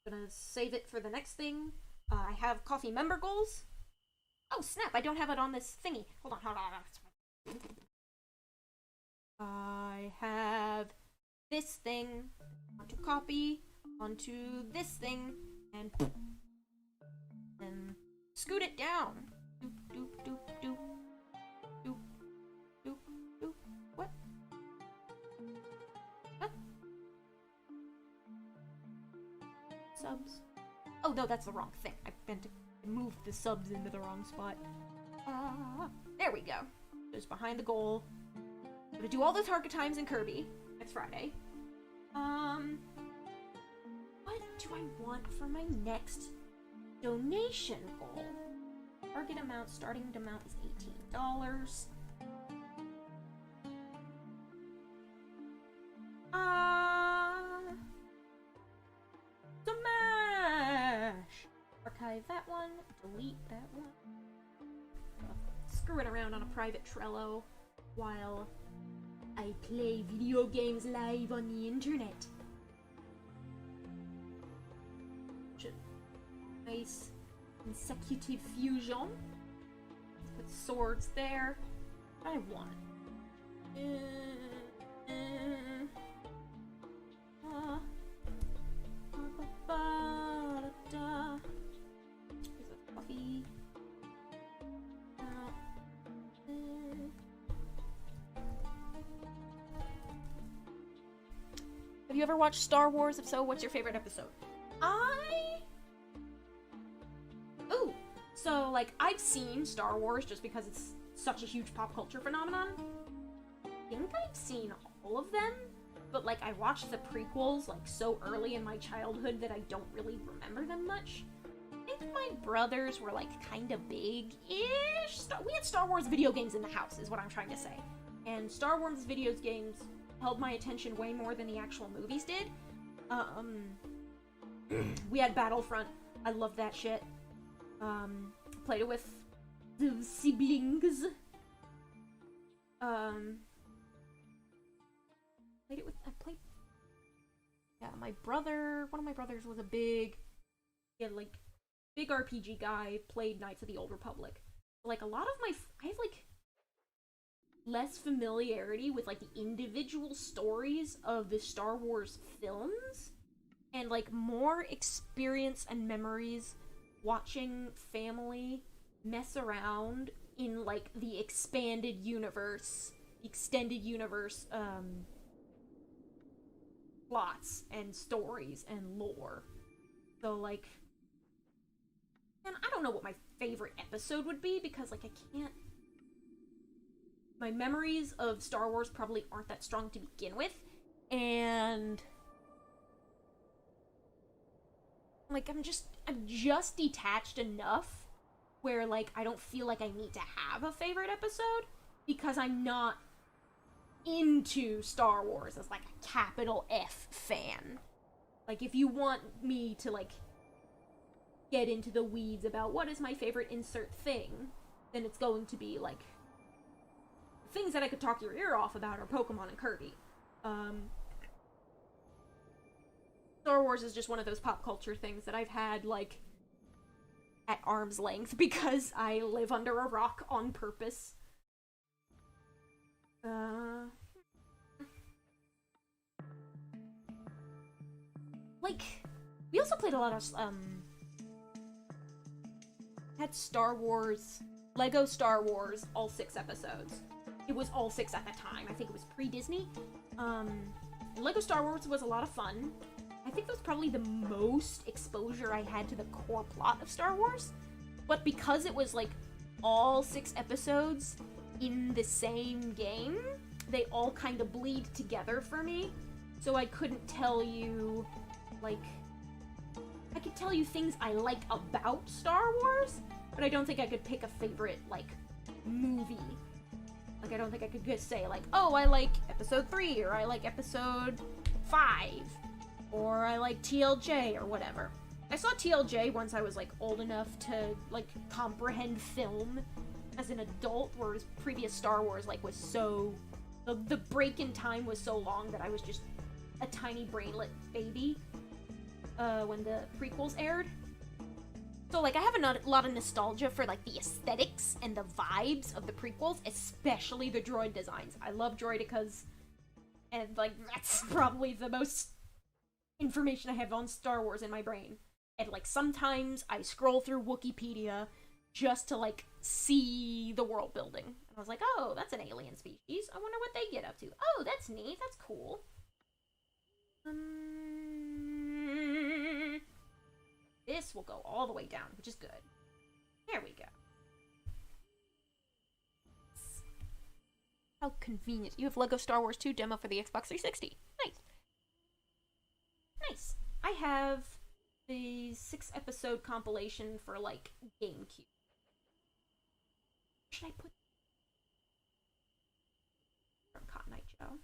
gonna save it for the next thing. I have coffee member goals. Oh snap, I don't have it on this thingy. Hold on. I have this thing onto copy, onto this thing, and scoot it down. Doop, doop, doop, doop. Doop, doop, doop. What? Huh? Subs. Oh no, that's the wrong thing. I meant to move the subs into the wrong spot. There we go. Just behind the goal. I'm gonna do all the target times in Kirby next Friday. What do I want for my next donation goal? Target amount, starting amount is $18. Smash! Archive that one, delete that one. Screwing around on a private Trello while I play video games live on the internet. Nice consecutive fusion. Put swords there. I want. Here's a coffee. Have you ever watched Star Wars? If so, what's your favorite episode? So, like, I've seen Star Wars just because it's such a huge pop culture phenomenon. I think I've seen all of them, but, like, I watched the prequels, like, so early in my childhood that I don't really remember them much. I think my brothers were, like, kind of big-ish. We had Star Wars video games in the house, is what I'm trying to say. And Star Wars video games held my attention way more than the actual movies did. We had Battlefront. I loved that shit. Played it with the siblings. Yeah, my brother, one of my brothers was a big RPG guy, played Knights of the Old Republic. Like, a lot of I have, like, less familiarity with, like, the individual stories of the Star Wars films, and, like, more experience and memories watching family mess around in, like, the extended universe, plots and stories and lore. So, like, and I don't know what my favorite episode would be, because, like, I can't... My memories of Star Wars probably aren't that strong to begin with, and... like, I'm just detached enough where, like, I don't feel like I need to have a favorite episode, because I'm not into Star Wars as, like, a capital F fan. Like, if you want me to, like, get into the weeds about what is my favorite insert thing, then it's going to be, like, things that I could talk your ear off about are Pokemon and Kirby. Star Wars is just one of those pop culture things that I've had, like, at arm's length because I live under a rock on purpose. Like, we also played a lot of, had Star Wars, Lego Star Wars, all 6 episodes. It was all 6 at the time. I think it was pre-Disney. Lego Star Wars was a lot of fun. I think that was probably the most exposure I had to the core plot of Star Wars. But because it was, like, all 6 episodes in the same game, they all kind of bleed together for me. So I couldn't tell you, like, I could tell you things I like about Star Wars, but I don't think I could pick a favorite, like, movie. Like, I don't think I could just say, like, oh, I like episode 3, or I like episode 5, or I like TLJ, or whatever. I saw TLJ once I was, like, old enough to, like, comprehend film as an adult, whereas previous Star Wars, like, was so... The break in time was so long that I was just a tiny brainlet baby when the prequels aired. So, like, I have a lot of nostalgia for, like, the aesthetics and the vibes of the prequels, especially the droid designs. I love droidicas, and, like, that's probably the most information I have on Star Wars in my brain. And, like, sometimes I scroll through Wikipedia just to, like, see the world building. And I was like, oh, that's an alien species. I wonder what they get up to. Oh, that's neat. That's cool. This will go all the way down, which is good. There we go. How convenient. You have LEGO Star Wars 2 demo for the Xbox 360. Nice. Nice. I have the 6-episode compilation for, like, GameCube. Should I put... from Cotton Eye Joe?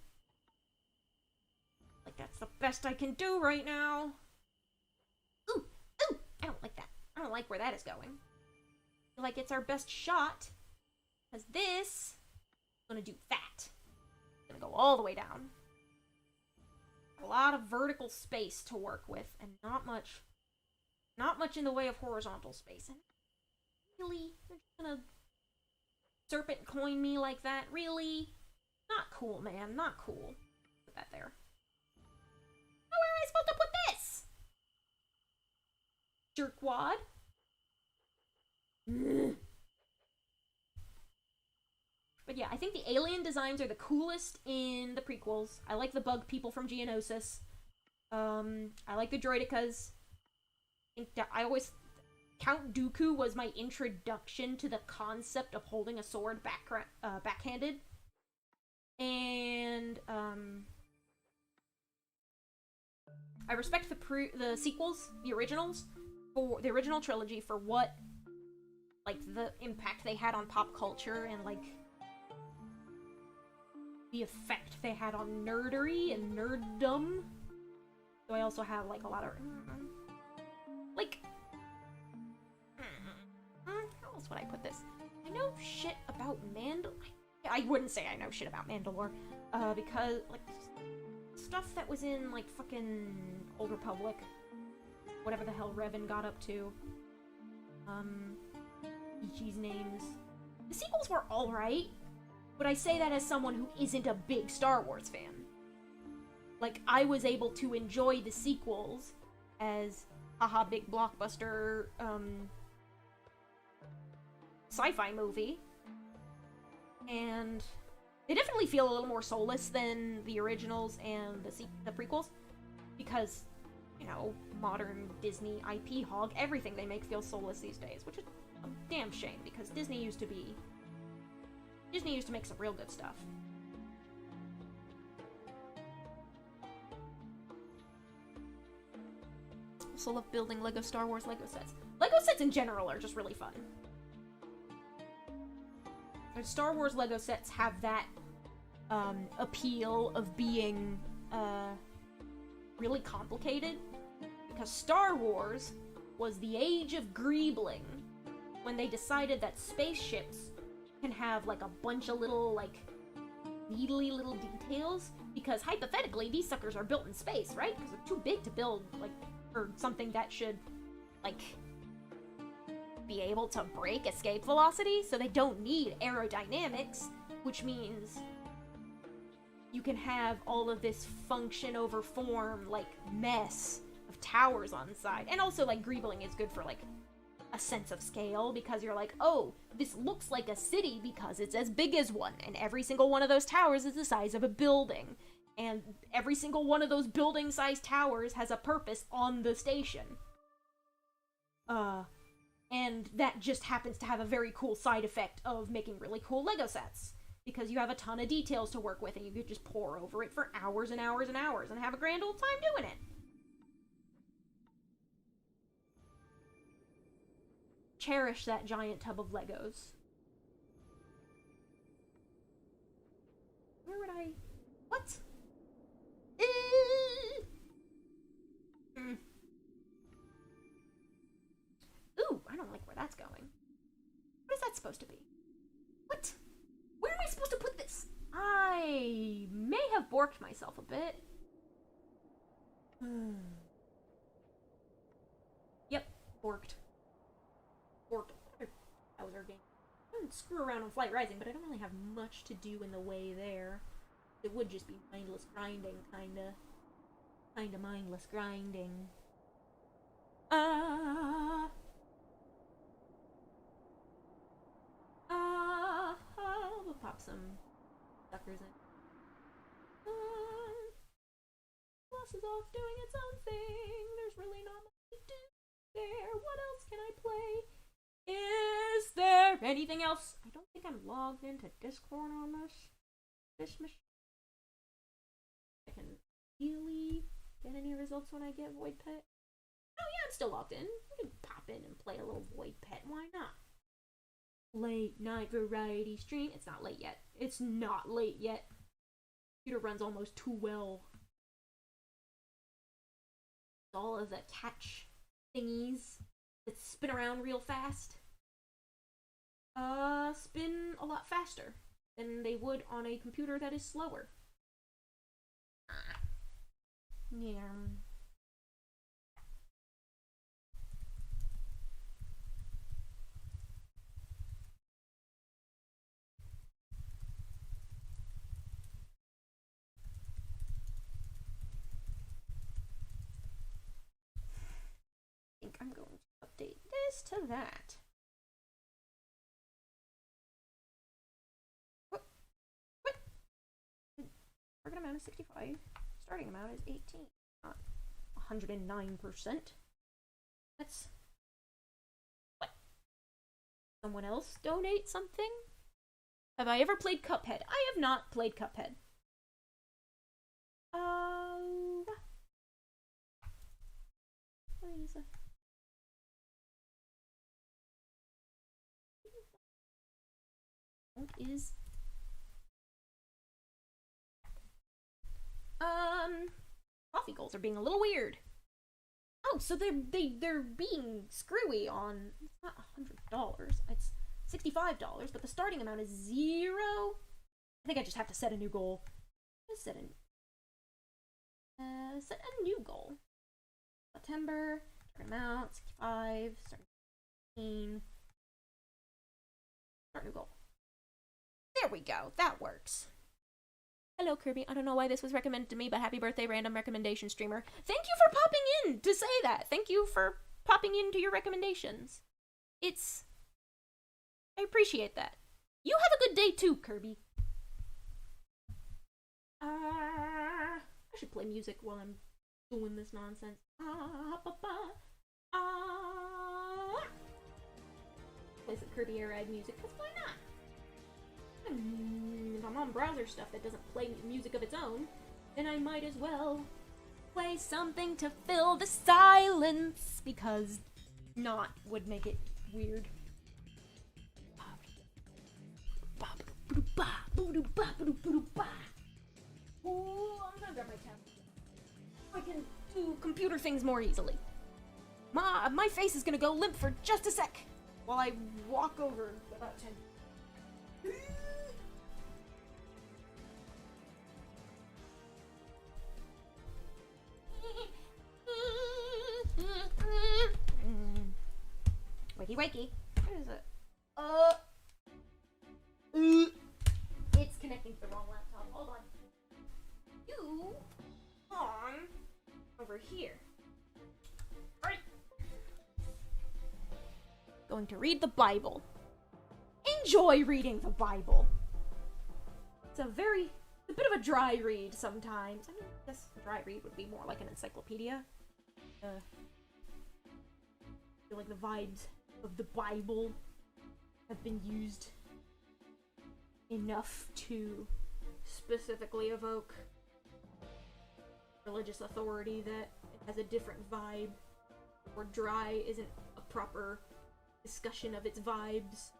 Like, that's the best I can do right now. Ooh! Ooh! I don't like that. I don't like where that is going. I feel like it's our best shot. Because this is gonna do that. It's gonna go all the way down. A lot of vertical space to work with, and not much in the way of horizontal space. And really, you're just gonna serpent coin me like that? Really? Not cool, man. Not cool. Put that there. Now where am I supposed to put this? Jerkwad? But yeah, I think the alien designs are the coolest in the prequels. I like the bug people from Geonosis. I like the droidicas. I always... Count Dooku was my introduction to the concept of holding a sword backhanded. And, I respect the sequels, the originals, for the original trilogy for what, like, the impact they had on pop culture and, like, the effect they had on nerdery and nerddom. So I also have, like, a lot of, like, how else would I put this? I know shit about I wouldn't say I know shit about Mandalore, because, like, stuff that was in, like, fucking Old Republic, whatever the hell Revan got up to, Ichi's names. The sequels were alright, but I say that as someone who isn't a big Star Wars fan. Like, I was able to enjoy the sequels as, haha, big blockbuster, sci-fi movie, and they definitely feel a little more soulless than the originals and the prequels, because, you know, modern Disney IP hog, everything they make feels soulless these days, which is a damn shame, because Disney used to make some real good stuff. Also love building LEGO Star Wars LEGO sets. LEGO sets in general are just really fun. Star Wars LEGO sets have that appeal of being really complicated, because Star Wars was the age of greebling, when they decided that spaceships can have, like, a bunch of little, like, needly little details, because hypothetically these suckers are built in space, right? Because they're too big to build, like, for something that should, like, be able to break escape velocity, so they don't need aerodynamics, which means you can have all of this function over form, like, mess of towers on the side. And also, like, greebling is good for, like, a sense of scale, because you're like, oh, this looks like a city because it's as big as one, and every single one of those towers is the size of a building, and every single one of those building-sized towers has a purpose on the station. And that just happens to have a very cool side effect of making really cool Lego sets. Because you have a ton of details to work with, and you could just pore over it for hours and hours and hours and have a grand old time doing it. Cherish that giant tub of Legos. Where would I... What? Ooh, I don't like where that's going. What is that supposed to be? What? Where am I supposed to put this? I may have borked myself a bit. Yep, borked. Borked. Bowser game. I can screw around on Flight Rising, but I don't really have much to do in the way there. It would just be mindless grinding, kinda. Kinda mindless grinding. We'll pop some suckers in. Boss is off doing its own thing. There's really not much to do there. What else can I play? Is there anything else? I don't think I'm logged into Discord on this machine. I can really get any results when I get Void Pet. Oh yeah, I'm still logged in. I can pop in and play a little Void Pet. Why not? Late night variety stream. It's not late yet. It's not late yet. Computer runs almost too well. All of the catch thingies that spin around real fast spin a lot faster than they would on a computer that is slower. Yeah. I think I'm going to update this to that. What? Target amount is 65. Starting amount is 18. Not 109%. That's... What? Someone else donate something? Have I ever played Cuphead? I have not played Cuphead. What is that? What is... Coffee goals are being a little weird. Oh, so they're being screwy on... It's not $100. It's $65, but the starting amount is 0. I think I just have to set a new goal. Just set a new goal. September, starting amount, 65, starting 15. Start new goal. There we go, that works. Hello, Kirby. I don't know why this was recommended to me, but happy birthday, random recommendation streamer. Thank you for popping in to say that. Thank you for popping into your recommendations. I appreciate that. You have a good day too, Kirby. I should play music while I'm doing this nonsense. Play some Kirby Air Ride music, because why not? If I'm on browser stuff that doesn't play music of its own, then I might as well play something to fill the silence, because not would make it weird. Ooh, I'm gonna grab my tablet. I can do computer things more easily. My face is gonna go limp for just a sec while I walk over about 10. Wakey wakey. Where is it? It's connecting to the wrong laptop. Hold on. You on over here. Alright. Going to read the Bible. Enjoy reading the Bible. It's a bit of a dry read sometimes. I mean, I guess a dry read would be more like an encyclopedia. I feel like the vibes of the Bible have been used enough to specifically evoke religious authority that it has a different vibe, or dry isn't a proper discussion of its vibes.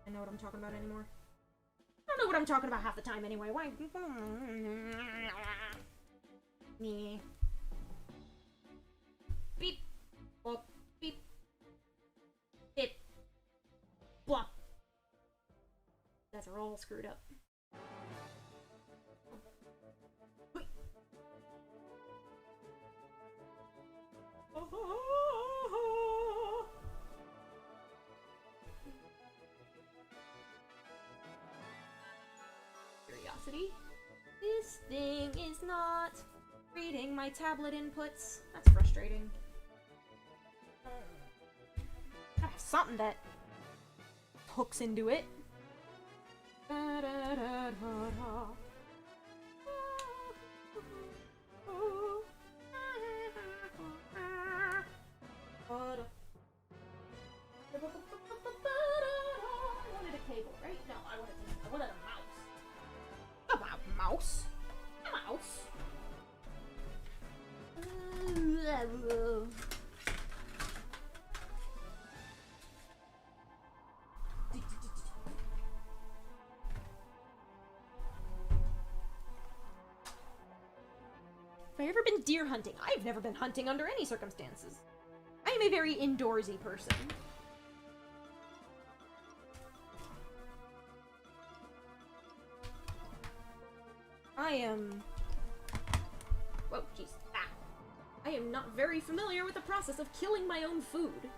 I know what I'm talking about anymore. I don't know what I'm talking about half the time anyway. Why? Me. Beep. Blop. Beep. Beep. Blop. That's all screwed up. Curiosity. This thing is not reading my tablet inputs. That's frustrating. I have something that hooks into it. Da, da, da, da, da. I wanted a cable, right? No, I wanted a mouse. A mouse? A mouse? Have I ever been deer hunting? I've never been hunting under any circumstances. I am a very indoorsy person. I am... Whoa, jeez. Ah. I am not very familiar with the process of killing my own food.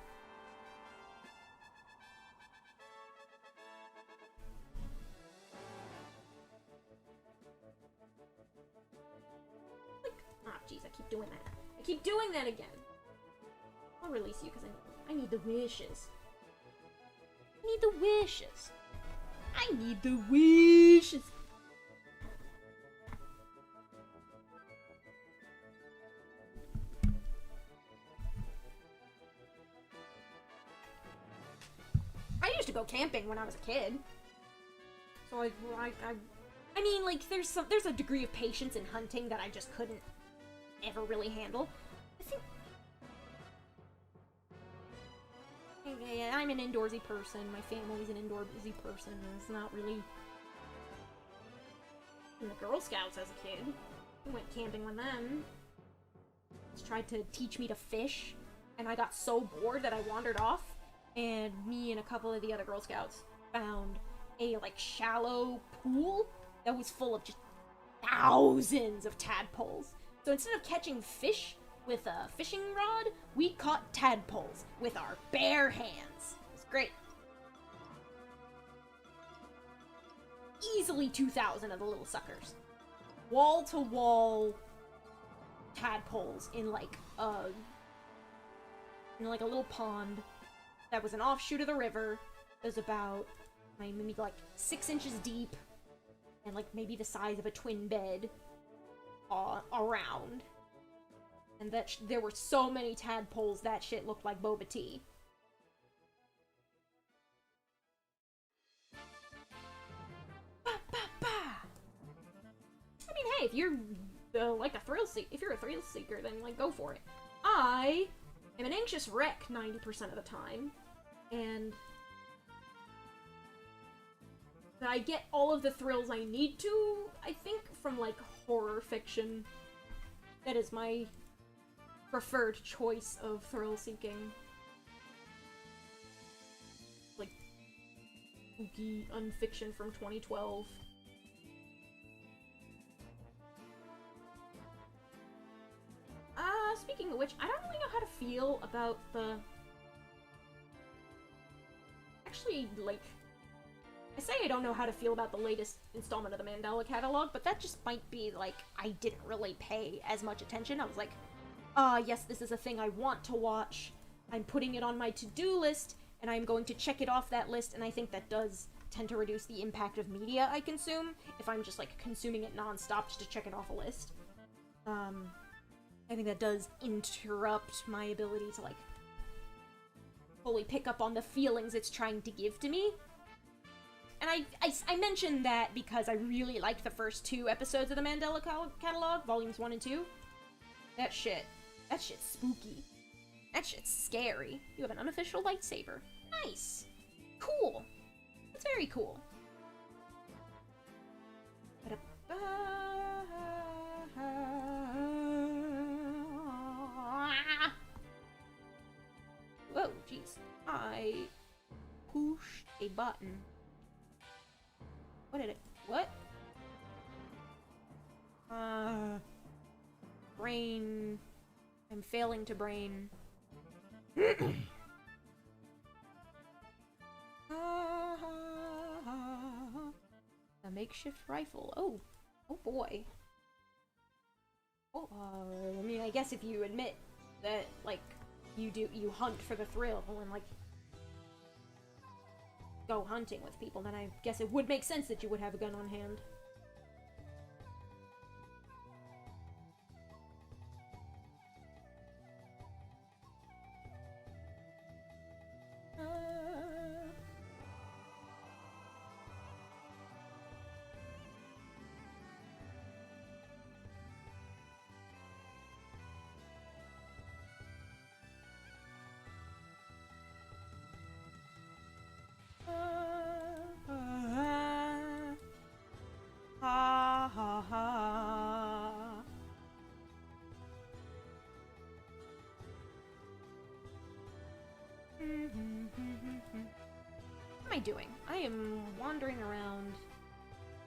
Ah, jeez, I keep doing that. I keep doing that again. I'll release you because I need the wishes. I need the wishes. I need the wishes. I used to go camping when I was a kid. So I mean, like, there's a degree of patience in hunting that I just couldn't ever really handle. I think I'm an indoorsy person. My family's an indoorsy person. It's not really... In the Girl Scouts as a kid. I went camping with them. Just tried to teach me to fish, and I got so bored that I wandered off, and me and a couple of the other Girl Scouts found a, like, shallow pool that was full of just thousands of tadpoles. So instead of catching fish with a fishing rod, we caught tadpoles with our bare hands. It was great. Easily 2,000 of the little suckers. Wall-to-wall tadpoles in like a little pond that was an offshoot of the river. It was about maybe like 6 inches deep and like maybe the size of a twin bed around. And that there were so many tadpoles that shit looked like boba tea. Ba, ba, ba. I mean, hey, if you're like a thrill seeker, if you're a thrill seeker, then like go for it. I am an anxious wreck 90% of the time, and I get all of the thrills I need to, I think, from like horror fiction. That is my preferred choice of thrill seeking. Like spooky unfiction from 2012. Speaking of which, I don't really know how to feel about the... Actually, like... I say I don't know how to feel about the latest installment of the Mandela catalog, but that just might be, like, I didn't really pay as much attention. I was like, yes, this is a thing I want to watch. I'm putting it on my to-do list, and I'm going to check it off that list, and I think that does tend to reduce the impact of media I consume, if I'm just, like, consuming it non-stop just to check it off a list. I think that does interrupt my ability to, like, fully pick up on the feelings it's trying to give to me. And I mentioned that because I really liked the first 2 episodes of the Mandela Catalog, volumes 1 and 2. That shit's spooky. That shit's scary. You have an unofficial lightsaber. Nice. Cool. That's very cool. Whoa, jeez. I pushed a button. What? Brain. I'm failing to brain. A makeshift rifle. Oh boy. Oh, I mean, I guess if you admit that, like, you hunt for the thrill and, like, go hunting with people, then I guess it would make sense that you would have a gun on hand. What am I doing? I am wandering around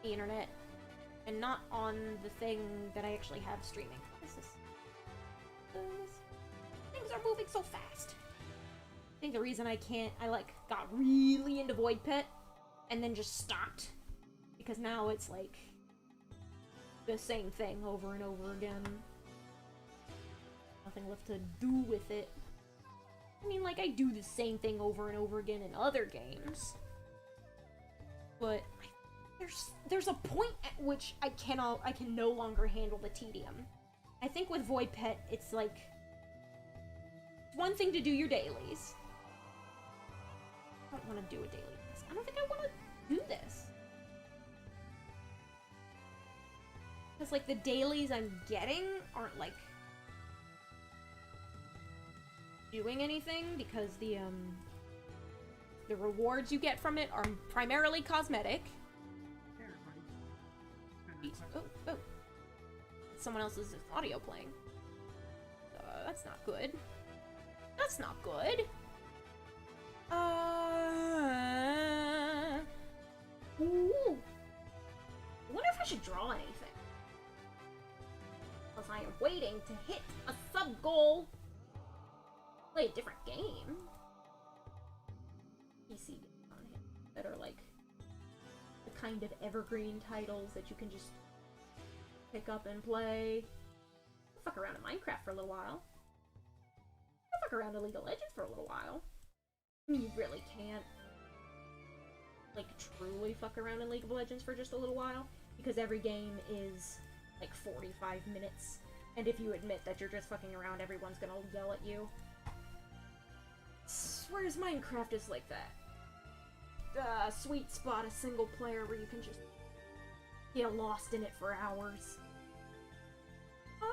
the internet and not on the thing that I actually have streaming. What is this? Things are moving so fast. I think the reason I got really into Void Pet and then just stopped because now it's like the same thing over and over again. Nothing left to do with it. I mean, like, I do the same thing over and over again in other games. But there's a point at which I can no longer handle the tedium. I think with Void Pet, it's like, it's one thing to do your dailies. I don't want to do a daily task. I don't think I want to do this. Because, like, the dailies I'm getting aren't, like, doing anything, because the rewards you get from it are primarily cosmetic. Oh. Someone else's audio playing. That's not good. That's not good. Ooh. I wonder if I should draw anything. Because I am waiting to hit a sub-goal. Play a different game. PC games on here that are like the kind of evergreen titles that you can just pick up and play. I'll fuck around in Minecraft for a little while. I'll fuck around in League of Legends for a little while. I mean, you really can't, like, truly fuck around in League of Legends for just a little while, because every game is like 45 minutes, and if you admit that you're just fucking around, everyone's gonna yell at you. Whereas Minecraft is like that sweet spot, a single player where you can just get lost in it for hours. I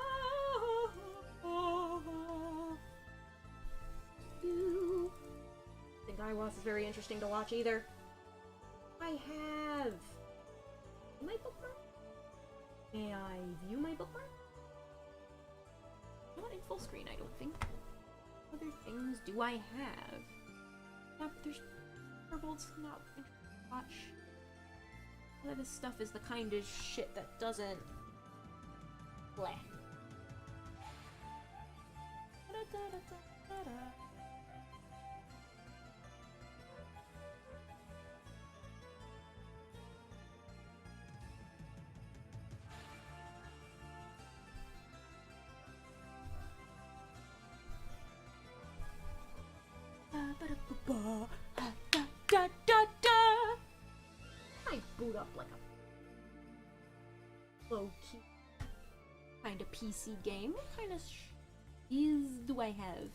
think Iwas is very interesting to watch either. I have my bookmark. May I view my bookmark? Not in full screen, I don't think. What other things do I have? Yep, there's Purple's not watch. A lot of this stuff is the kind of shit that doesn't bleh. I boot up like a low-key kind of PC game. What kind of do I have?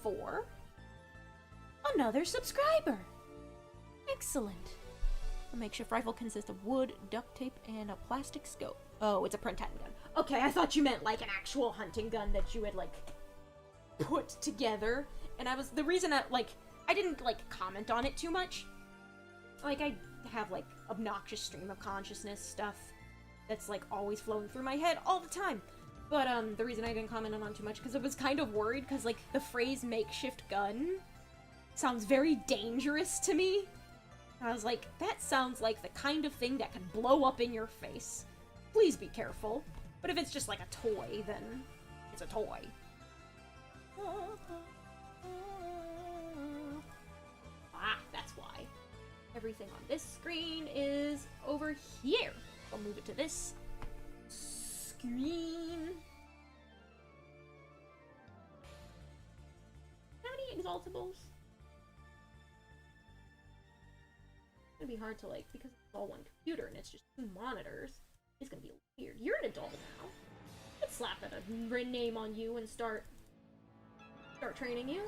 for another subscriber. Excellent. A makeshift rifle consists of wood, duct tape, and a plastic scope. Oh, it's a print gun. Okay, I thought you meant like an actual hunting gun that you had like put together. And the reason I didn't like comment on it too much. Like, I have like obnoxious stream of consciousness stuff that's like always flowing through my head all the time. But the reason I didn't comment on too much because I was kind of worried because like the phrase makeshift gun sounds very dangerous to me. I was like, that sounds like the kind of thing that can blow up in your face. Please be careful. But if it's just like a toy, then it's a toy. Ah, that's why. Everything on this screen is over here. I'll move it to this screen. How many exaltables? It's gonna be hard to like, because it's all one computer and it's just 2 monitors. It's gonna be weird. You're an adult now. Let's slap a name on you and start training you.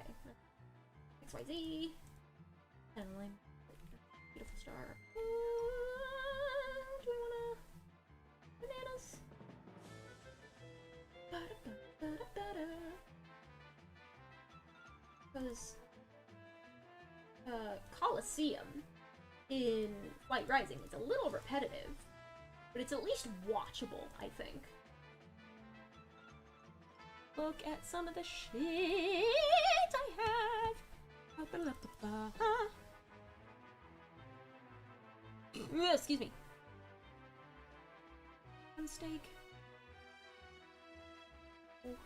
Okay. XYZ. And beautiful star. Do we wanna bananas? Because Colosseum in White Rising is a little repetitive, but it's at least watchable, I think. Look at some of the shit I have. Excuse me. One steak. Oh.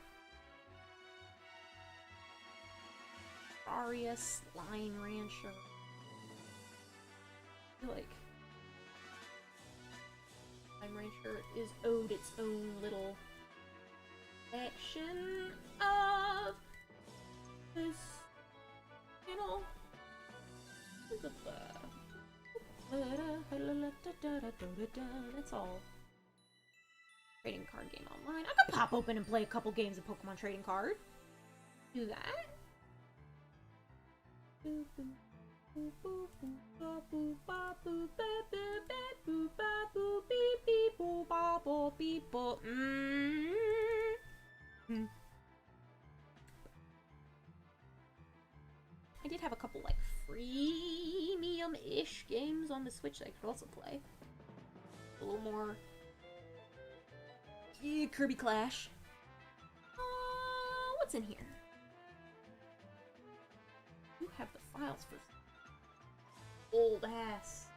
Aria Slime Rancher. I feel like Slime Rancher is owed its own little section of this channel. That's all. Trading card game online. I could pop open and play a couple games of Pokemon Trading Card. Do that. I did have a couple like freemium-ish games on the Switch that I could also play. A little more Kirby Clash. What's in here? You have the files for old ass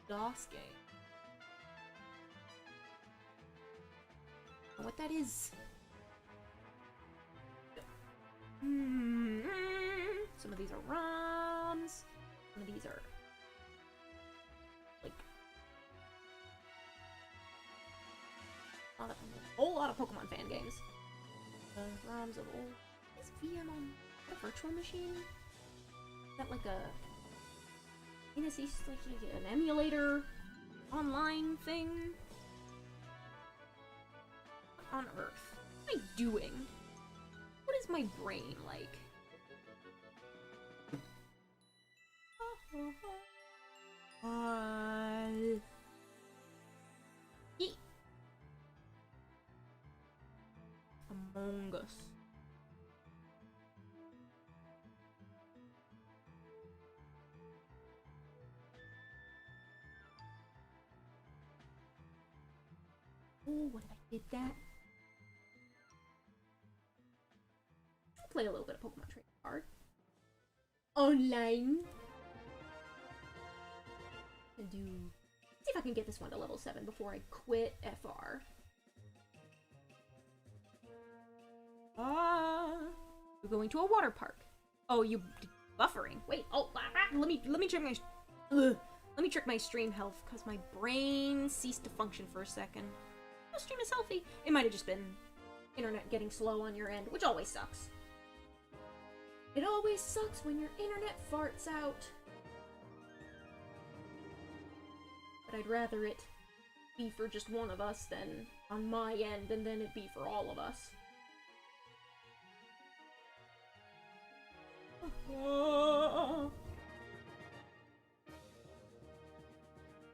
DOS game. I don't know what that is. Some of these are ROMs. Some of these are like a whole lot of Pokemon fan games. ROMs of old. Is VM on a virtual machine? Is that like a like an emulator online thing? What on earth? What am I doing? What is my brain like? Among Us. Oh, what if I did that? Play a little bit of Pokemon Trading Card online. And see if I can get this one to level 7 before I quit FR. We're going to a water park. Oh, you buffering? Wait. Oh, let me check my. Let me check my stream health because my brain ceased to function for a second. The stream is healthy. It might have just been internet getting slow on your end, which always sucks. It always sucks when your internet farts out. But I'd rather it be for just one of us, then on my end, and then it'd be for all of us.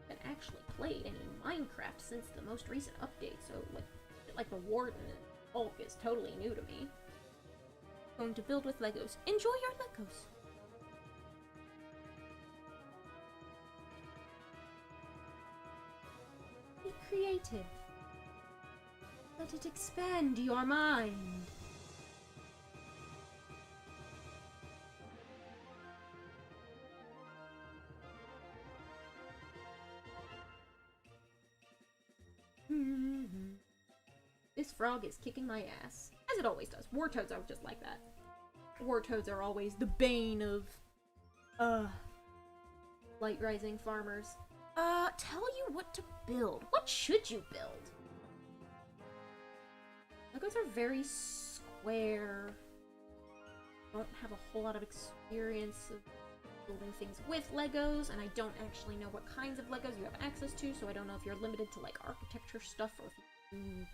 Haven't actually played any Minecraft since the most recent update, so like the Warden and Hulk is totally new to me. Going to build with Legos. Enjoy your Legos! Be creative. Let it expand your mind. This frog is kicking my ass. As it always does. Wartoads are just like that. Wartoads are always the bane of, light rising farmers. Tell you what to build. What should you build? Legos are very square. I don't have a whole lot of experience of building things with Legos, and I don't actually know what kinds of Legos you have access to, so I don't know if you're limited to, like, architecture stuff, or if you can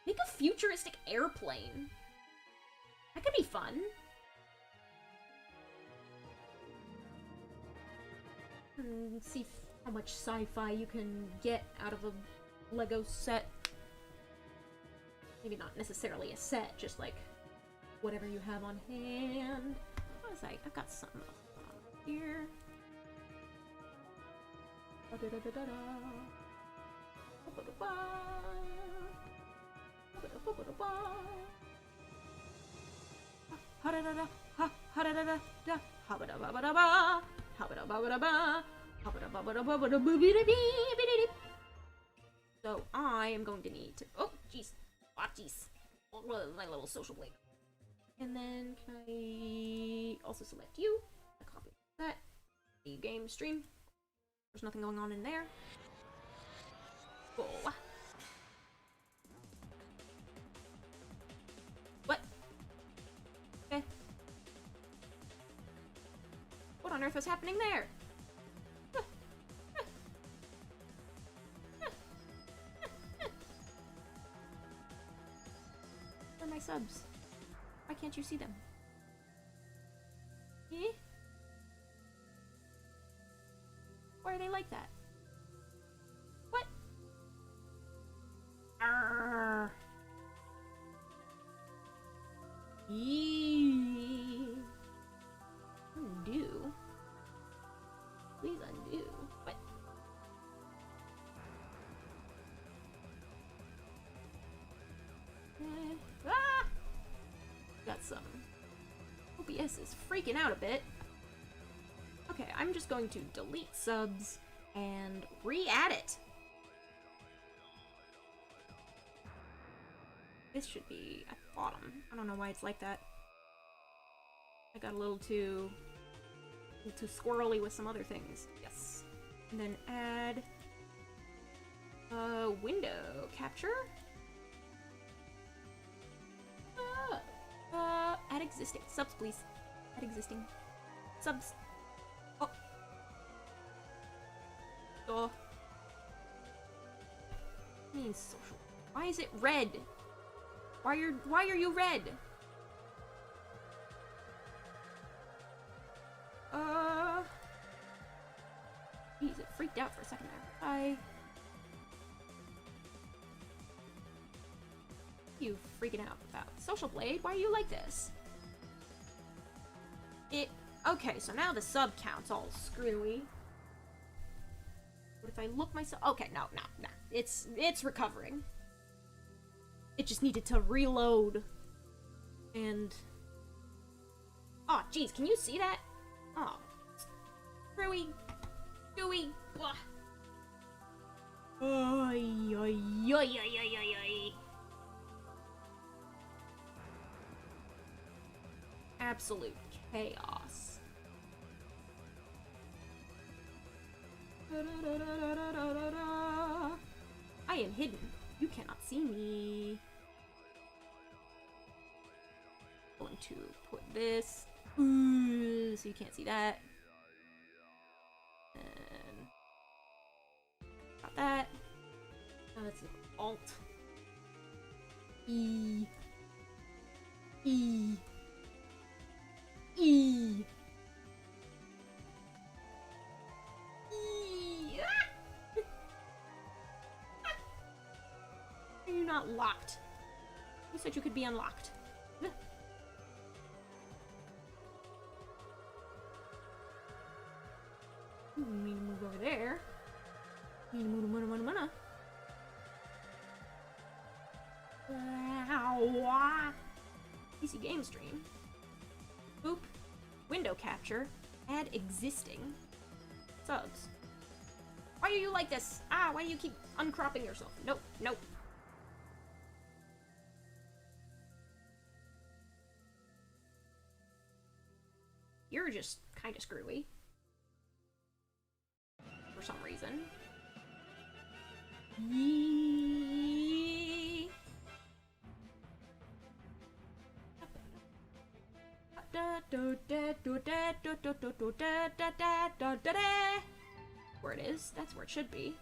make a futuristic airplane. That could be fun. And see how much sci-fi you can get out of a Lego set. Maybe not necessarily a set, just like whatever you have on hand. What was I've got something else on here. So I am going to need to. Oh, jeez. Oh, jeez. My little social blade. And then can I also select you? I copy that. The game stream. There's nothing going on in there. Cool. What? Okay. What on earth was happening there? Where are my subs? Why can't you see them? Eh? Why are they like that? What? Arrgh. Eee. Undo. Please undo. What? Ah! Got some. OBS is freaking out a bit. Okay, I'm just going to delete subs and re-add it. This should be at the bottom. I don't know why it's like that. I got a little too squirrely with some other things. Yes. And then add window capture. Add existing subs, please. Add existing subs. Oh. Means social. Why is it red? Why are you red? Jeez, it freaked out for a second there. You freaking out about Social Blade? Why are you like this? Okay, so now the sub count's all screwy. What if I look myself? Okay, no. It's recovering. It just needed to reload. And oh, jeez, can you see that? Oh, screwy, gooey. Blah. Oy, oy, oy, oy, oy, oy, oy. Absolute chaos. I am hidden. You cannot see me. I'm going to put this so you can't see that. And got that. Alt. E. E. E. E. Are you not locked? You said you could be unlocked. Ooh, we need to move over there. We need to move. PC game stream. Boop. Window capture. Add existing. Subs. Why are you like this? Ah, why do you keep uncropping yourself? Nope, nope. You're just kind of screwy. For some reason. Yee. Where it is? That's where it should be.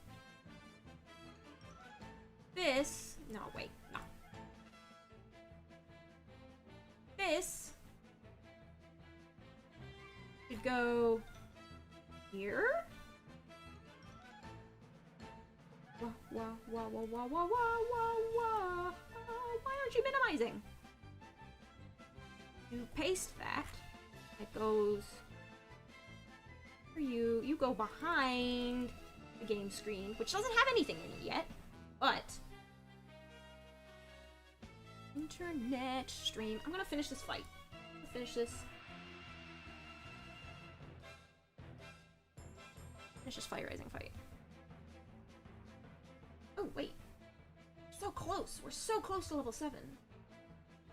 This. No, wait, no. This should go here. Wah. Why aren't you minimizing? You paste that. It goes for you. You go behind the game screen, which doesn't have anything in it yet, but internet stream. I'm gonna finish this fight. I'm gonna finish this. Finish this fire rising fight. Oh wait, so close. We're so close to level 7,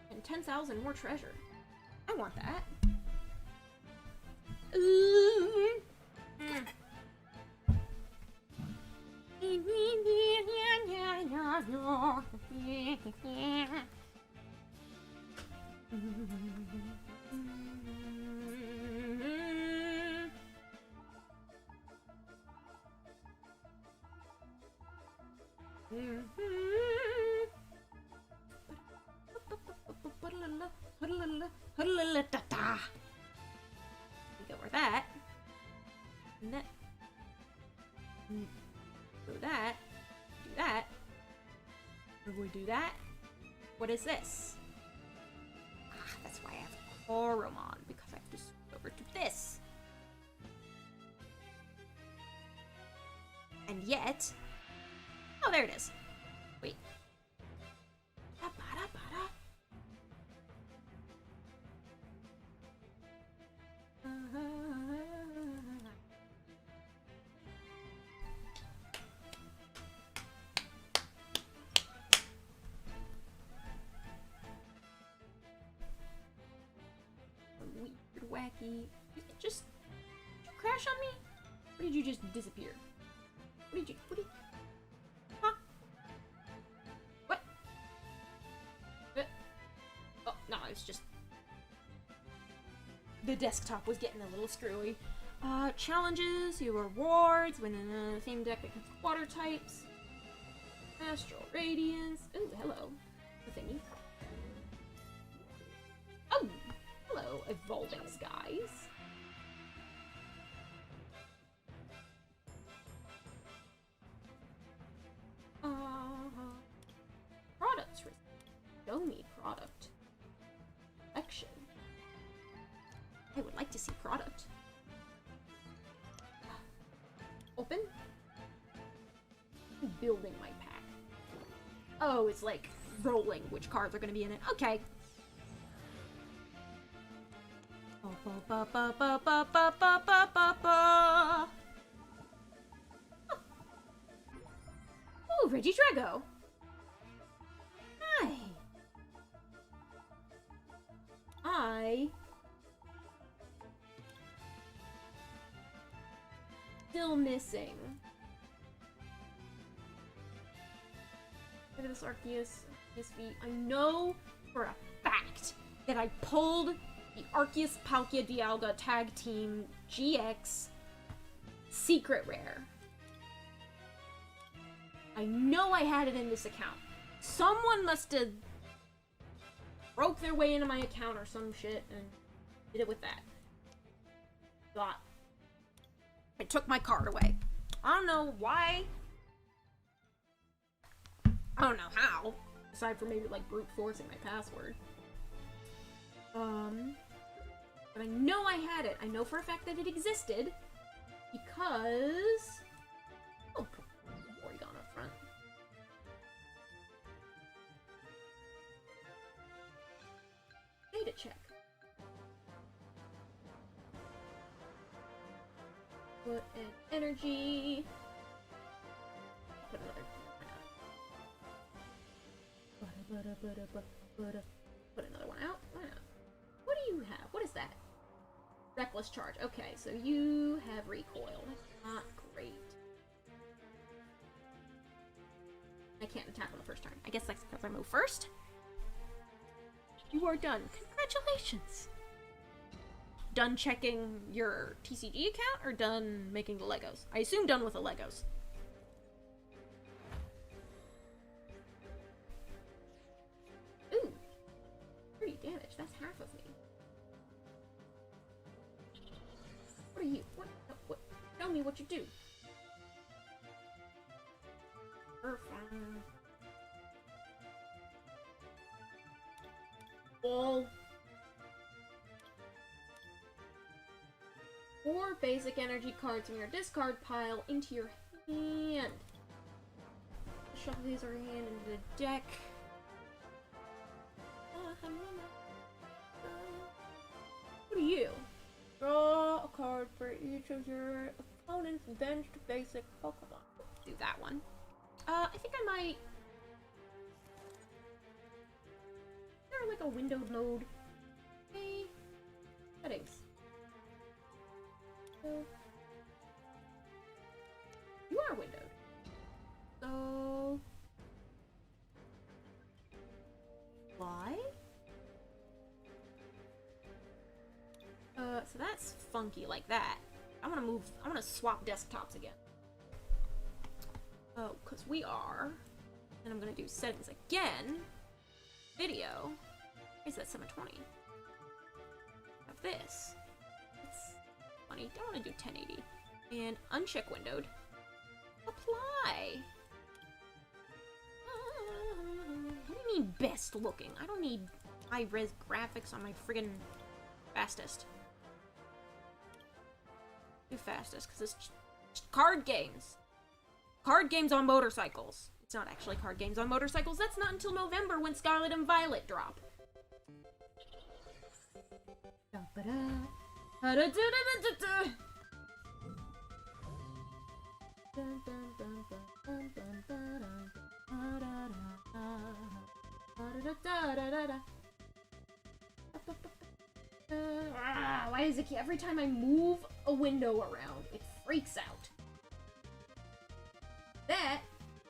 and 10,000 more treasure. I want that. We go over that. And that. Do that. Do that. Or we do that. What is this? Ah, that's why I have Horomon, because I have to switch over to this. And yet. Oh, there it is. Wait. Weird, wacky. Did you crash on me? Or did you just disappear? What did you? Huh? What? Oh, no, it's just the desktop was getting a little screwy. Challenges, your rewards, win a theme deck that comes with water types. Astral Radiance. Ooh, hello. The thingy. Oh! Hello, Evolving Skies. Products. Show me product. Action. I would like to see product. Open. I'm building my pack. Oh, it's like rolling which cards are going to be in it. Okay. Oh, Reggie Drago. Hi. Still missing. Look at this Arceus feat. I know for a fact that I pulled the Arceus Palkia Dialga Tag Team GX Secret Rare. I know I had it in this account. Someone must have broke their way into my account or some shit and did it with that. Thought. I took my card away. I don't know why. I don't know how. Aside from maybe like brute forcing my password. But I know I had it. I know for a fact that it existed. Because... Oh, Porygon up front. Data check. Put an energy. Put another. Put another one out. Why not? What do you have? What is that? Reckless charge. Okay, so you have recoil. That's not great. I can't attack on the first turn. I guess that's because I move first. You are done. Congratulations. Done checking your TCG account or done making the Legos? I assume done with the Legos. Ooh. 30 damage. That's half of me. What are you? What? Tell me what you do. Ball. 4 basic energy cards from your discard pile into your hand. Shuffle these or hand into the deck. What are you? Draw a card for each of your opponent's benched basic Pokemon. Do that one. I think I might... Is there like a windowed mode? Hey, settings. You are windowed. So... Why? So that's funky like that. I want to swap desktops again. Oh, because we are. And I'm going to do settings again. Video. Is that 720? Have this. It's funny. Don't want to do 1080. And uncheck windowed. Apply. What do you mean best looking? I don't need high-res graphics on my friggin' fastest. Do fastest, because it's just card games. Card games on motorcycles. It's not actually card games on motorcycles. That's not until November when Scarlet and Violet drop. Why is it every time I move a window around, it freaks out? That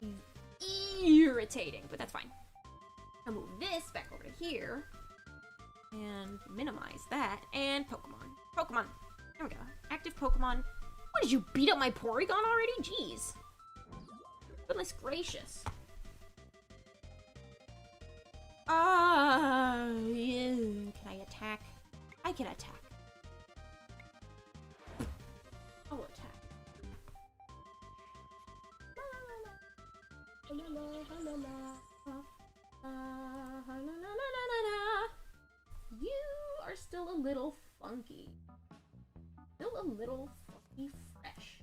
is irritating, but that's fine. I'll move this back over to here and minimize that. And Pokemon. Pokemon. There we go. Active Pokemon. What, did you beat up my Porygon already? Jeez. Goodness gracious. Yeah. Can I attack? I can attack. I'll attack. You are still a little funky. Still a little funky fresh.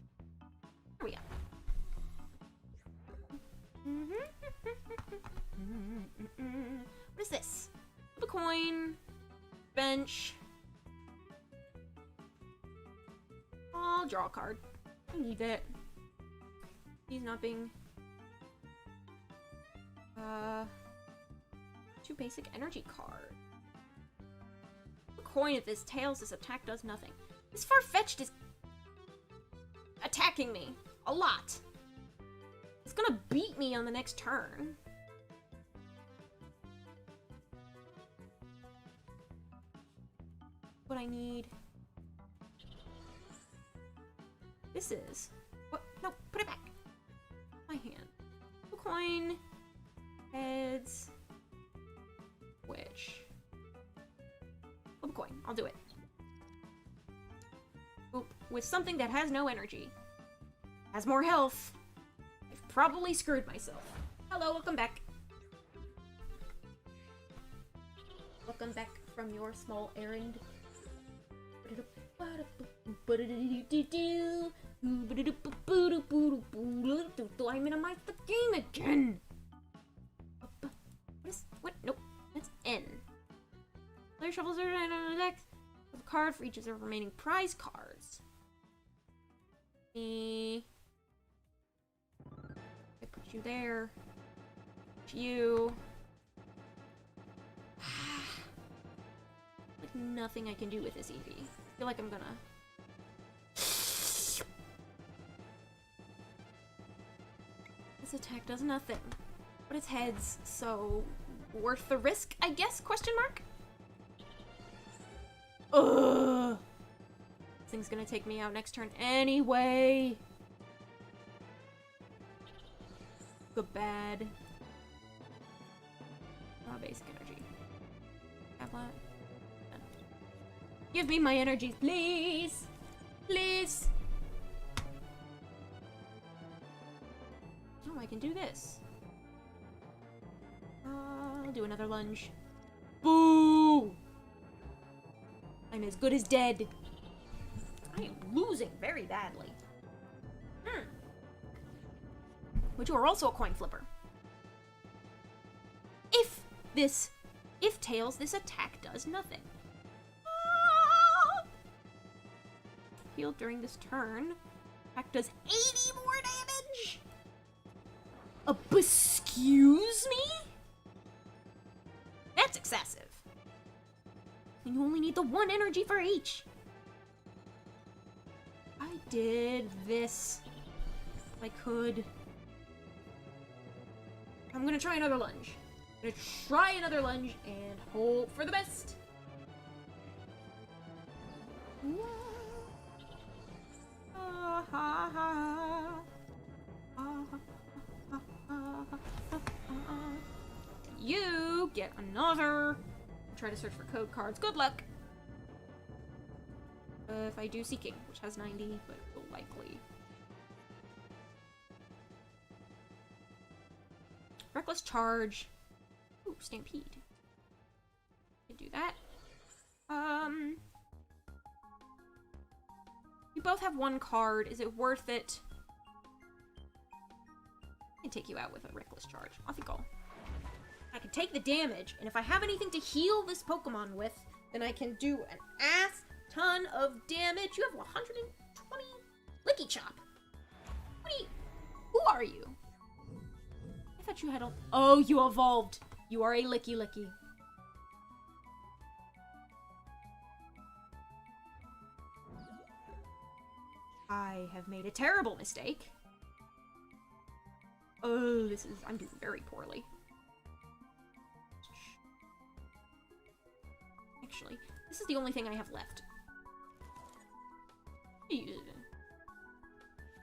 Here we go. What is this? Flip a coin. Bench. I'll draw a card. I need it. He's not being... 2 basic energy card. A coin if this tails, this attack does nothing. This Farfetch'd is attacking me a lot. It's gonna beat me on the next turn. What I need... This is... What? No, put it back. My hand. coin. Heads. Which? Flip a coin. I'll do it. Oop. With something that has no energy. Has more health. I've probably screwed myself. Hello, welcome back. Welcome back from your small errand. I minimize the game again. What? Nope. That's N. Player shuffles their hand on the deck. A card for each of the remaining prize cards. I put you there. Put you. Like nothing I can do with this Eevee. I feel like I'm gonna. This attack does nothing. But it's heads, so worth the risk, I guess? Question mark? Ugh. This thing's gonna take me out next turn anyway. Good bad. Basic energy. Tablet. Give me my energies, please! Please! Oh, I can do this. I'll do another lunge. Boo! I'm as good as dead. I am losing very badly. But you are also a coin flipper. If tails, this attack does nothing. Healed during this turn. Attack does 80 more damage! Excuse me? That's excessive. And you only need the one energy for each. I did this. If I could. I'm gonna try another lunge. I'm gonna try another lunge and hope for the best. You get another. Try to search for code cards. Good luck. If I do Seeking, which has 90, but will likely. Reckless Charge. Ooh, Stampede. Can do that. You both have one card. Is it worth it? I can take you out with a Reckless Charge. I think I can take the damage, and if I have anything to heal this Pokemon with, then I can do an ass ton of damage. You have 120 Licky Chop. Who are you? I thought you had a... Oh, you evolved. You are a Licky Licky. I have made a terrible mistake. Oh, I'm doing very poorly. Actually, this is the only thing I have left.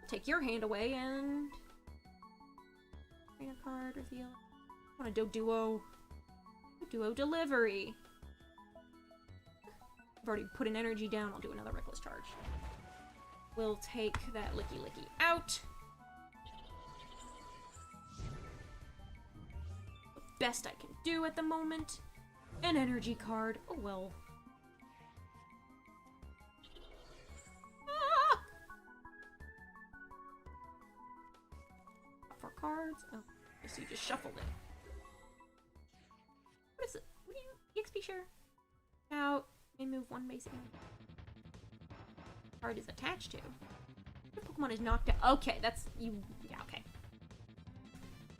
Take your hand away and... Trainer card, reveal. I want to do Duo Delivery. I've already put an energy down. I'll do another Reckless Charge. We'll take that Licky Licky out. The best I can do at the moment. An energy card. Oh well. Ah! For cards. Oh, so you just shuffled it. What is it? What are you? EXP share? Out. May move one basic. Card is attached to. Your Pokemon is knocked out. Okay, that's you. Yeah, okay.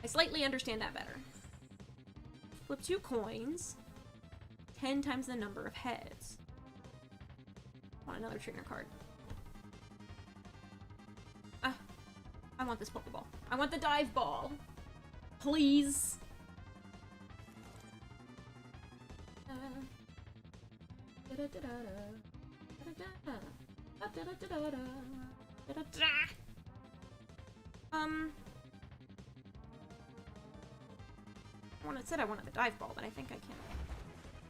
I slightly understand that better. Flip 2 coins. 10 times the number of heads. I want another trainer card. I want this Pokeball. I want the dive ball. Please. It said I wanted the dive ball, but I think I can.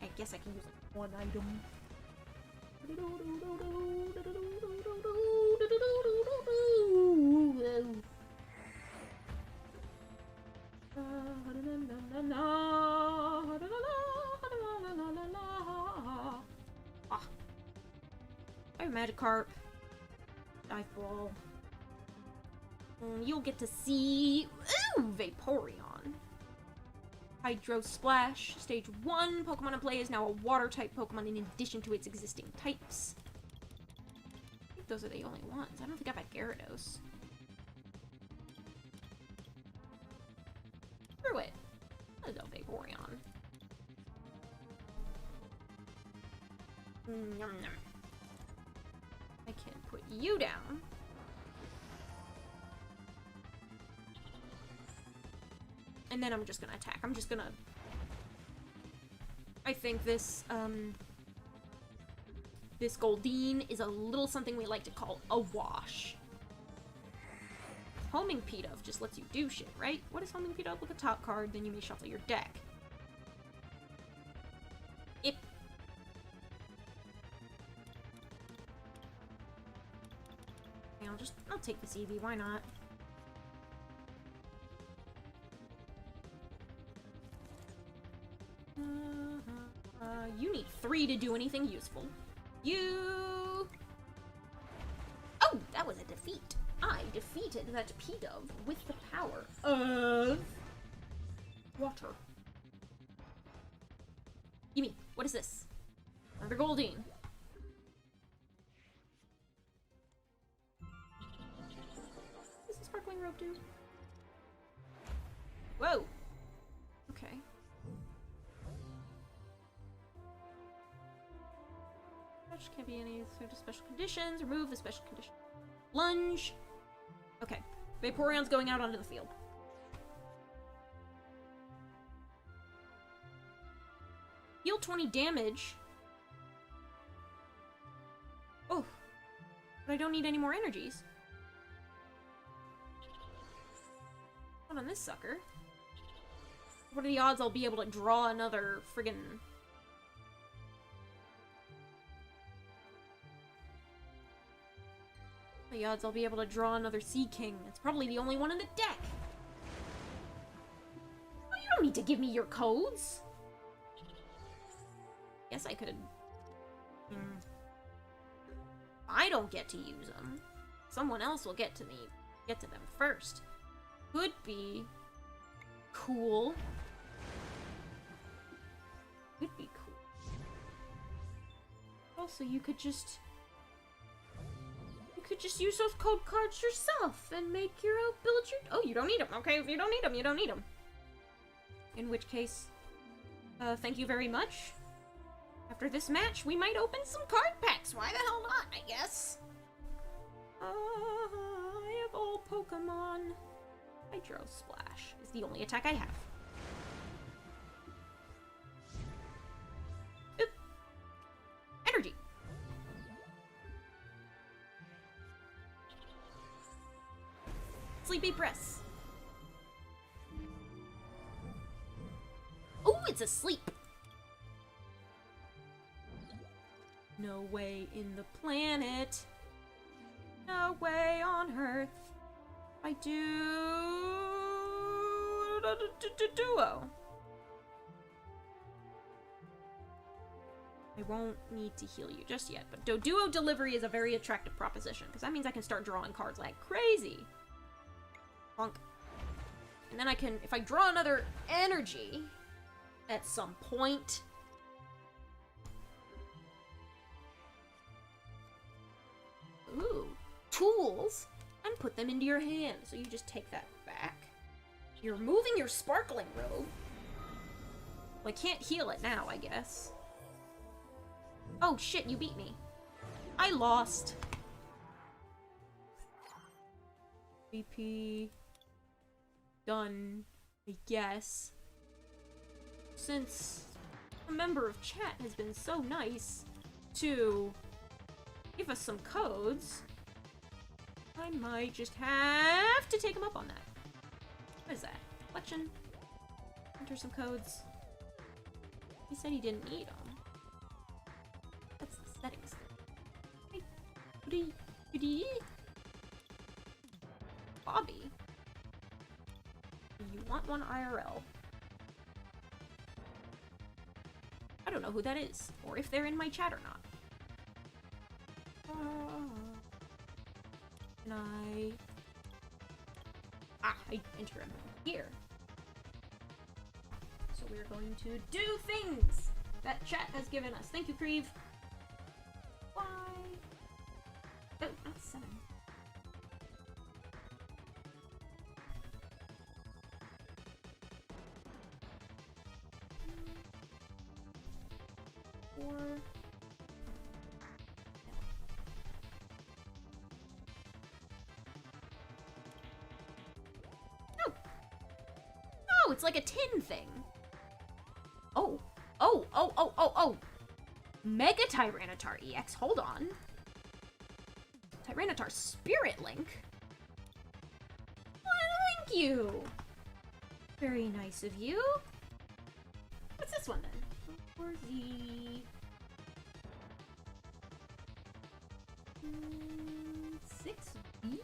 I guess I can use like one item. Ah. I have Magikarp. Dive ball. You'll get to see... Ooh! Vaporeon. Hydro Splash. Stage 1 Pokemon in play is now a Water-type Pokemon in addition to its existing types. I think those are the only ones. I don't think I've had Gyarados. Screw it. Let's go Vaporeon. Yum, yum. I can put you down. And then I'm just gonna attack. I'm just gonna... I think this, this Goldeen is a little something we like to call a wash. Homing Pidove just lets you do shit, right? What is Homing Pidove? Look at top card, then you may shuffle your deck. It... Okay, I'll take this Eevee, why not? You need 3 to do anything useful. You... Oh, that was a defeat. I defeated that Pidove with the power of... water. Gimme, what is this? Another Goldeen. What does the Sparkling Robe do? Whoa! Okay. Can't be any sort of special conditions. Remove the special condition. Lunge. Okay. Vaporeon's going out onto the field. Heal 20 damage. Oh. But I don't need any more energies. Not on this sucker. What are the odds I'll be able to draw another friggin... The odds I'll be able to draw another Sea King. It's probably the only one in the deck. Oh, you don't need to give me your codes. Guess I could... I don't get to use them. Someone else will get to them first. Could be cool. Could be cool. Also, you could just use those code cards yourself and make your own build your... Oh, you don't need them. Okay, if you don't need them, you don't need them. In which case, thank you very much. After this match, we might open some card packs. Why the hell not, I guess? I have all Pokemon. Hydro Splash is the only attack I have. Oop. Energy. Sleepy Press. Oh, it's asleep. No way in the planet. No way on Earth. I do... Duo. I won't need to heal you just yet, but Duo delivery is a very attractive proposition, because that means I can start drawing cards like crazy. Bonk. And then I can, if I draw another energy at some point... Ooh, tools, and put them into your hand. So you just take that back. You're moving your Sparkling Robe. Well, I can't heal it now, I guess. Oh shit, you beat me. I lost. VP. Done, I guess. Since a member of chat has been so nice to give us some codes, I might just have to take him up on that. What is that? Collection? Enter some codes. He said he didn't need them. That's the settings. Bobby. You want one IRL? I don't know who that is, or if they're in my chat or not. Can I... I enter him here. So we're going to do things that chat has given us. Thank you, Creve. Why? Oh, not 7. Oh, it's like a tin thing. Oh. Mega Tyranitar EX. Hold on. Tyranitar Spirit Link. Well, thank you. Very nice of you. What's this one then? For the 6B?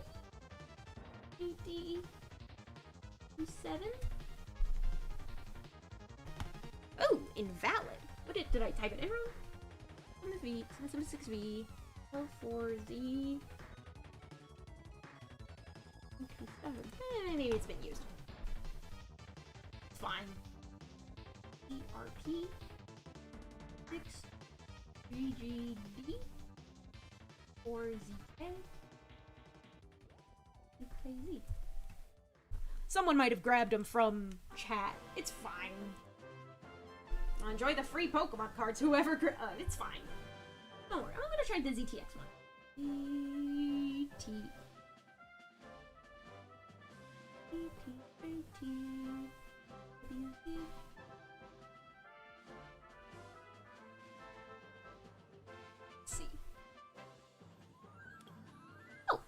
8D? 7? Oh, invalid. What did I type it in wrong? 7V, 776V, L4Z. Maybe it's been used. It's fine. ERP 6 3GD 4ZK UKZ. Someone might have grabbed them from chat. It's fine. I'll enjoy the free Pokemon cards, whoever it's fine. Don't worry, I'm gonna try the ZTX one. Let's see. Oh!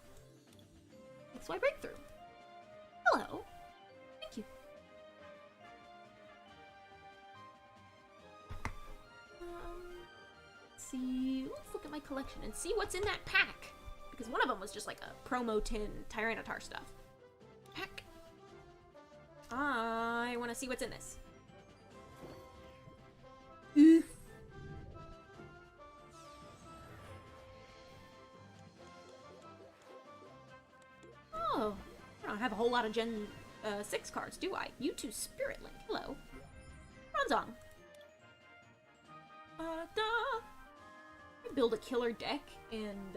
XY Breakthrough. Hello. Thank you. Let's see. Let's look at my collection and see what's in that pack. Because one of them was just like a promo tin Tyranitar stuff. Pack. I want to see what's in this. Oh, I don't have a whole lot of Gen 6 cards, do I? U2 Spirit Link. Hello. Bronzong. I build a killer deck and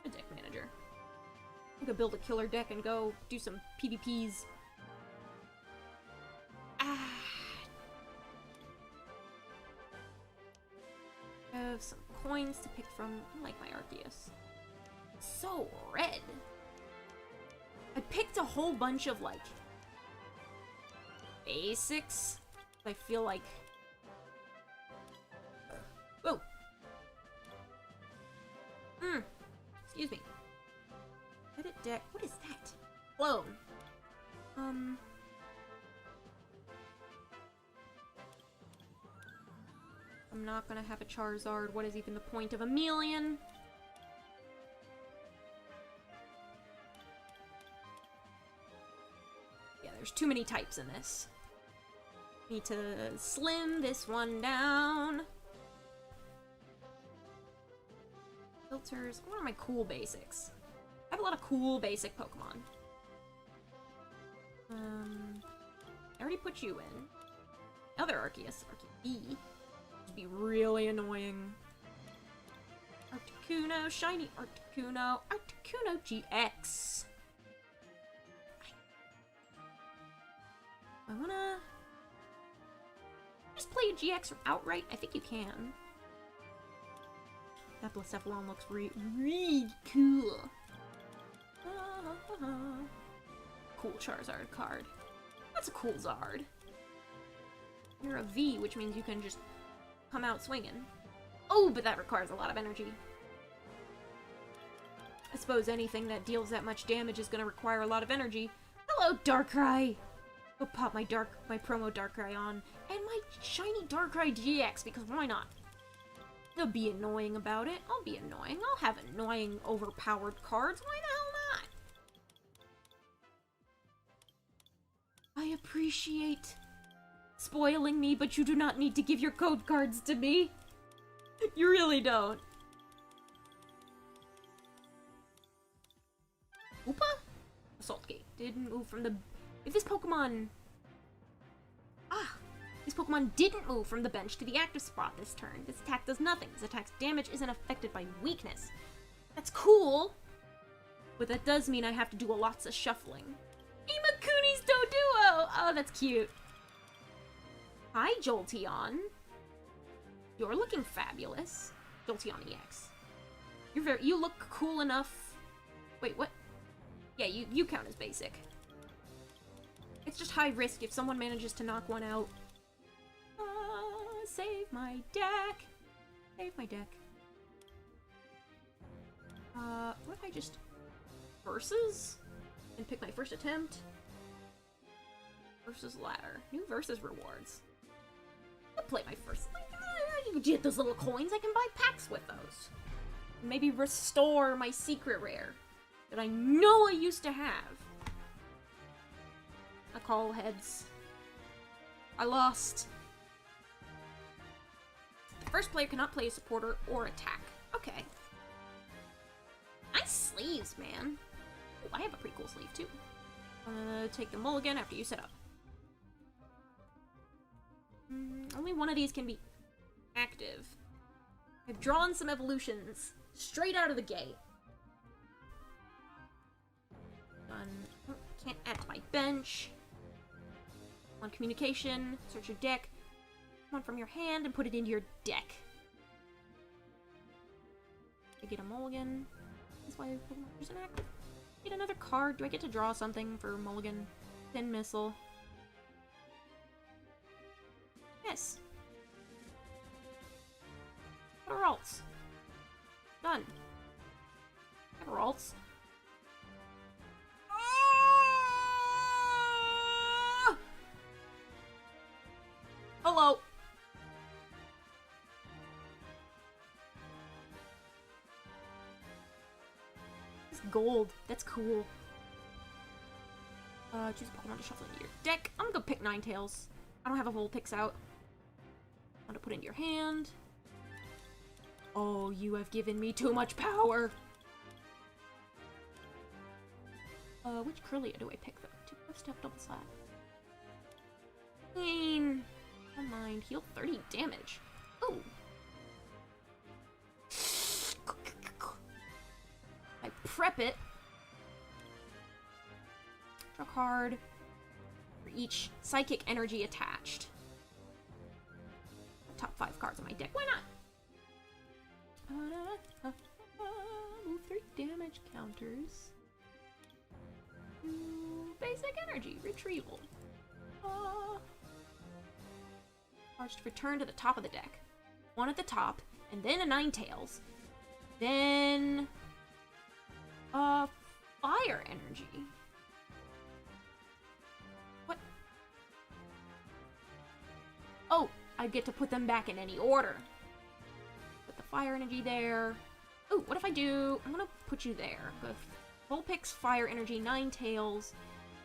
a deck manager. I could build a killer deck and go do some PvPs. I have some coins to pick from. I like my Arceus. So red. I picked a whole bunch of like basics. I feel like. Whoa. Excuse me. Edit deck. What is that? Clone. I'm not gonna have a Charizard. What is even the point of a million? Yeah, there's too many types in this. Need to slim this one down. Filters. What are my cool basics? I have a lot of cool basic Pokemon. I already put you in. Other Arceus. Arceus. Would be really annoying. Articuno. Shiny Articuno. Articuno GX. I wanna just play a GX from outright. I think you can. That Blacephalon looks really cool. Cool Charizard card. That's a cool Zard. You're a V, which means you can just come out swinging. Oh, but that requires a lot of energy. I suppose anything that deals that much damage is going to require a lot of energy. Hello, Darkrai! I'll pop my promo Darkrai on, and my shiny Darkrai GX, because why not? I'll be annoying about it. I'll be annoying. I'll have annoying, overpowered cards. Why the hell not? I appreciate spoiling me, but you do not need to give your code cards to me. You really don't. Oopa? Assault Gate. Didn't move from the... If this Pokemon... This Pokemon didn't move from the bench to the active spot this turn. This attack does nothing. This attack's damage isn't affected by weakness. That's cool, but that does mean I have to do lots of shuffling. Imakuni's Doduo! Oh, that's cute. Hi, Jolteon. You're looking fabulous. Jolteon EX. You look cool enough. Wait, what? Yeah, you count as basic. It's just high risk if someone manages to knock one out. Save my deck. Save my deck. What if I just versus and pick my first attempt? Versus ladder. New versus rewards. I'll play my first. You can get those little coins. I can buy packs with those. Maybe restore my secret rare that I know I used to have. I call heads. I lost. The first player cannot play a supporter or attack. Okay. Nice sleeves, man. Ooh, I have a pretty cool sleeve, too. Take the mulligan after you set up. Only one of these can be active. I've drawn some evolutions straight out of the gate. Done. Can't add to my bench. On communication, search your deck. One from your hand and put it into your deck. I get a mulligan. That's why there's an active. Get another card. Do I get to draw something for mulligan? Thin missile. Yes. What are alts? Done. What are alts? Hello. It's gold. That's cool. Choose a Pokemon to shuffle into your deck. I'm gonna pick Ninetales. I don't have a whole picks out. I'm gonna put into your hand. Oh, you have given me too much power. Which Curlia do I pick though? Two-step double slap. Don't mind. Heal 30 damage. Ooh. I prep it. Draw a card for each psychic energy attached. Top 5 cards on my deck. Why not? Move 3 damage counters. Basic energy retrieval. Cards to return to the top of the deck. One at the top, and then a Ninetales. Then fire energy. What? Oh, I get to put them back in any order. Put the fire energy there. Oh, what if I do? I'm gonna put you there. Go Vulpix, fire energy, Ninetales,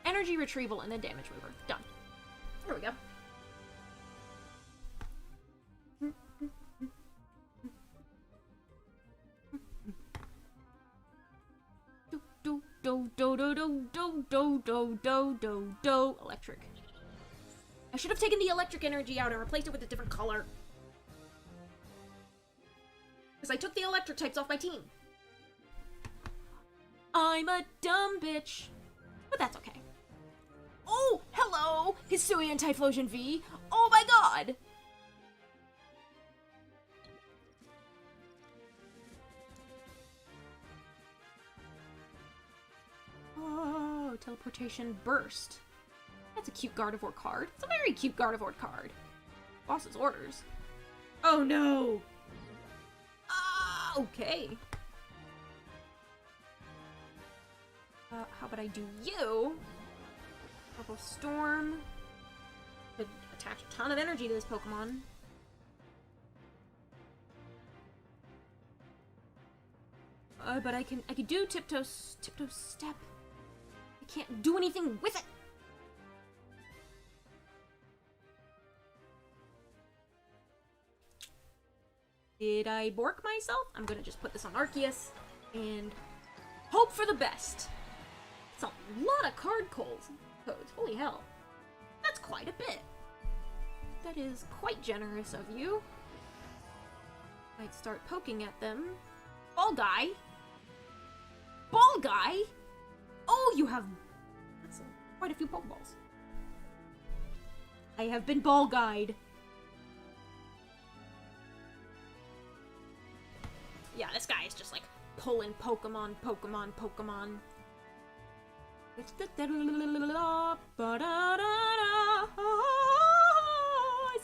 energy retrieval, and then damage mover. Done. There we go. Do. Electric. I should have taken the electric energy out and replaced it with a different color. Because I took the electric types off my team. I'm a dumb bitch. But that's okay. Oh, hello! Hisuian Typhlosion V. Oh my god! Oh, teleportation burst. That's a cute Gardevoir card. It's a very cute Gardevoir card. Boss's orders. Oh no! Ah, okay. How about I do you? Purple Storm. Could attach a ton of energy to this Pokemon. But I could do Tiptoe Step. I can't do anything with it. Did I bork myself? I'm gonna just put this on Arceus and hope for the best. It's a lot of card codes. Holy hell. That's quite a bit. That is quite generous of you. I'd start poking at them. Ball guy. Ball guy? Oh, you have quite a few Pokeballs. I have been ball guyed. Yeah, this guy is just like pulling Pokemon. Is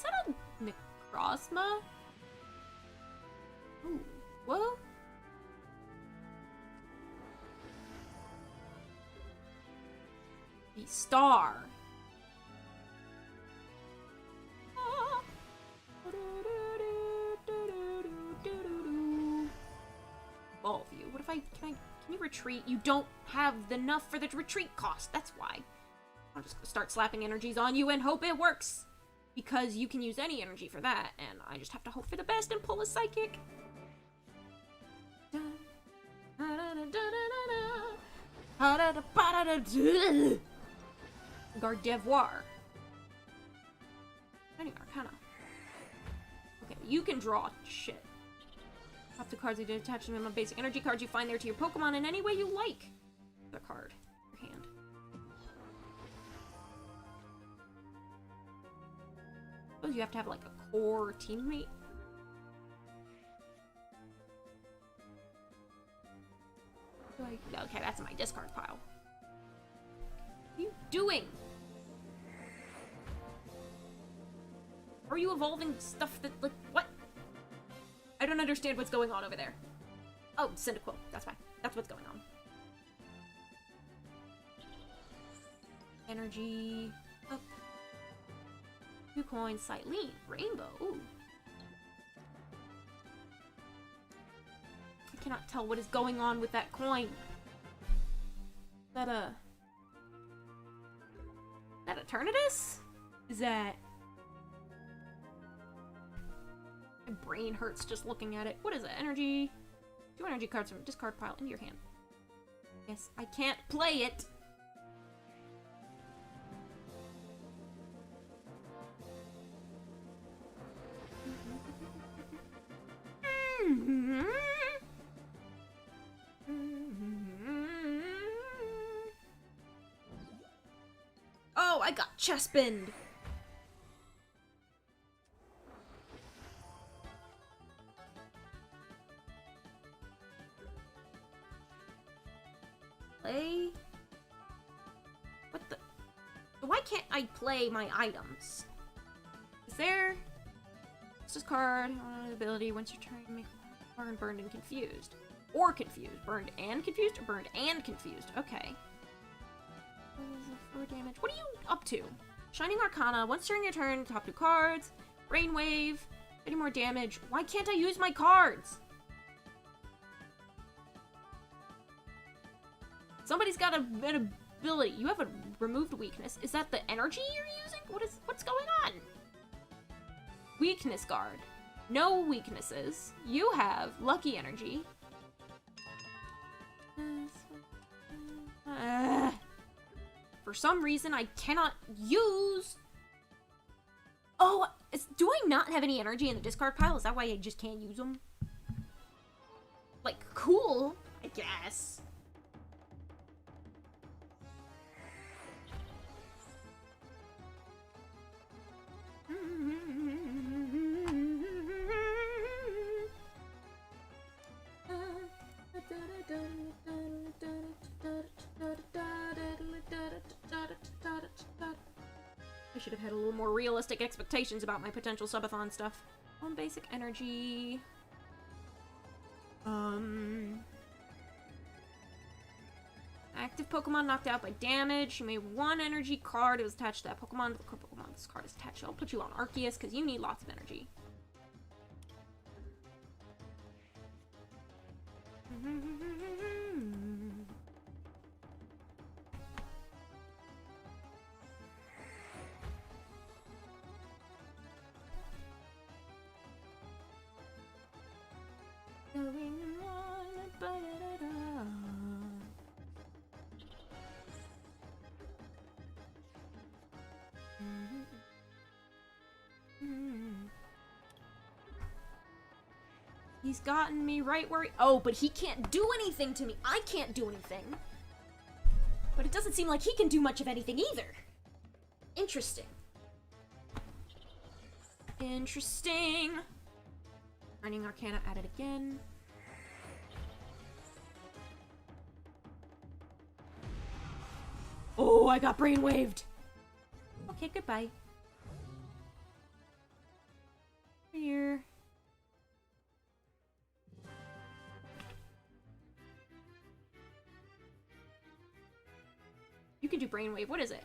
that a Necrozma? Ooh, whoa. The star. All of you. What if can you retreat? You don't have enough for the retreat cost. That's why. I'll just start slapping energies on you and hope it works. Because you can use any energy for that, and I just have to hope for the best and pull a psychic. Gardevoir. Any Arcana. Okay, you can draw shit. Pop the cards you did attach them to basic energy cards you find there to your Pokemon in any way you like. The card. Your hand. Suppose you have to have like a core teammate. Like, okay, that's in my discard pile. What are you doing? Are you evolving stuff that, like, what? I don't understand what's going on over there. Oh, Cyndaquil. That's fine. That's what's going on. Energy. Up. 2 coins. Silene. Rainbow. Ooh. I cannot tell what is going on with that coin. Is that a Eternatus? Is that... My brain hurts just looking at it. What is it? Energy. 2 energy cards from discard pile into your hand. Yes, I can't play it. Oh, I got Chespin. Play? What the? Why can't I play my items? Is there? It's this card, ability, once you're trying to make burned and confused. Or confused. Burned and confused, or burned and confused. Okay. 4 damage. What are you up to? Shining Arcana. Once during your turn, top 2 cards. Brainwave. Any more damage. Why can't I use my cards? Somebody's got an ability. You have a removed weakness. Is that the energy you're using? What's going on? Weakness guard. No weaknesses. You have lucky energy. For some reason, I cannot use... Oh, do I not have any energy in the discard pile? Is that why I just can't use them? Like, cool, I guess. I should have had a little more realistic expectations about my potential subathon stuff. On basic energy. I active Pokemon knocked out by damage. You may 1 energy card. It was attached to that Pokemon. The Pokemon this card is attached. I'll put you on Arceus because you need lots of energy. He's gotten me right where oh, but he can't do anything to me. I can't do anything. But it doesn't seem like he can do much of anything either. Interesting. Interesting. Shining Arcana at it again. Oh, I got brainwaved. Okay, goodbye. Here. You can do brainwave. What is it?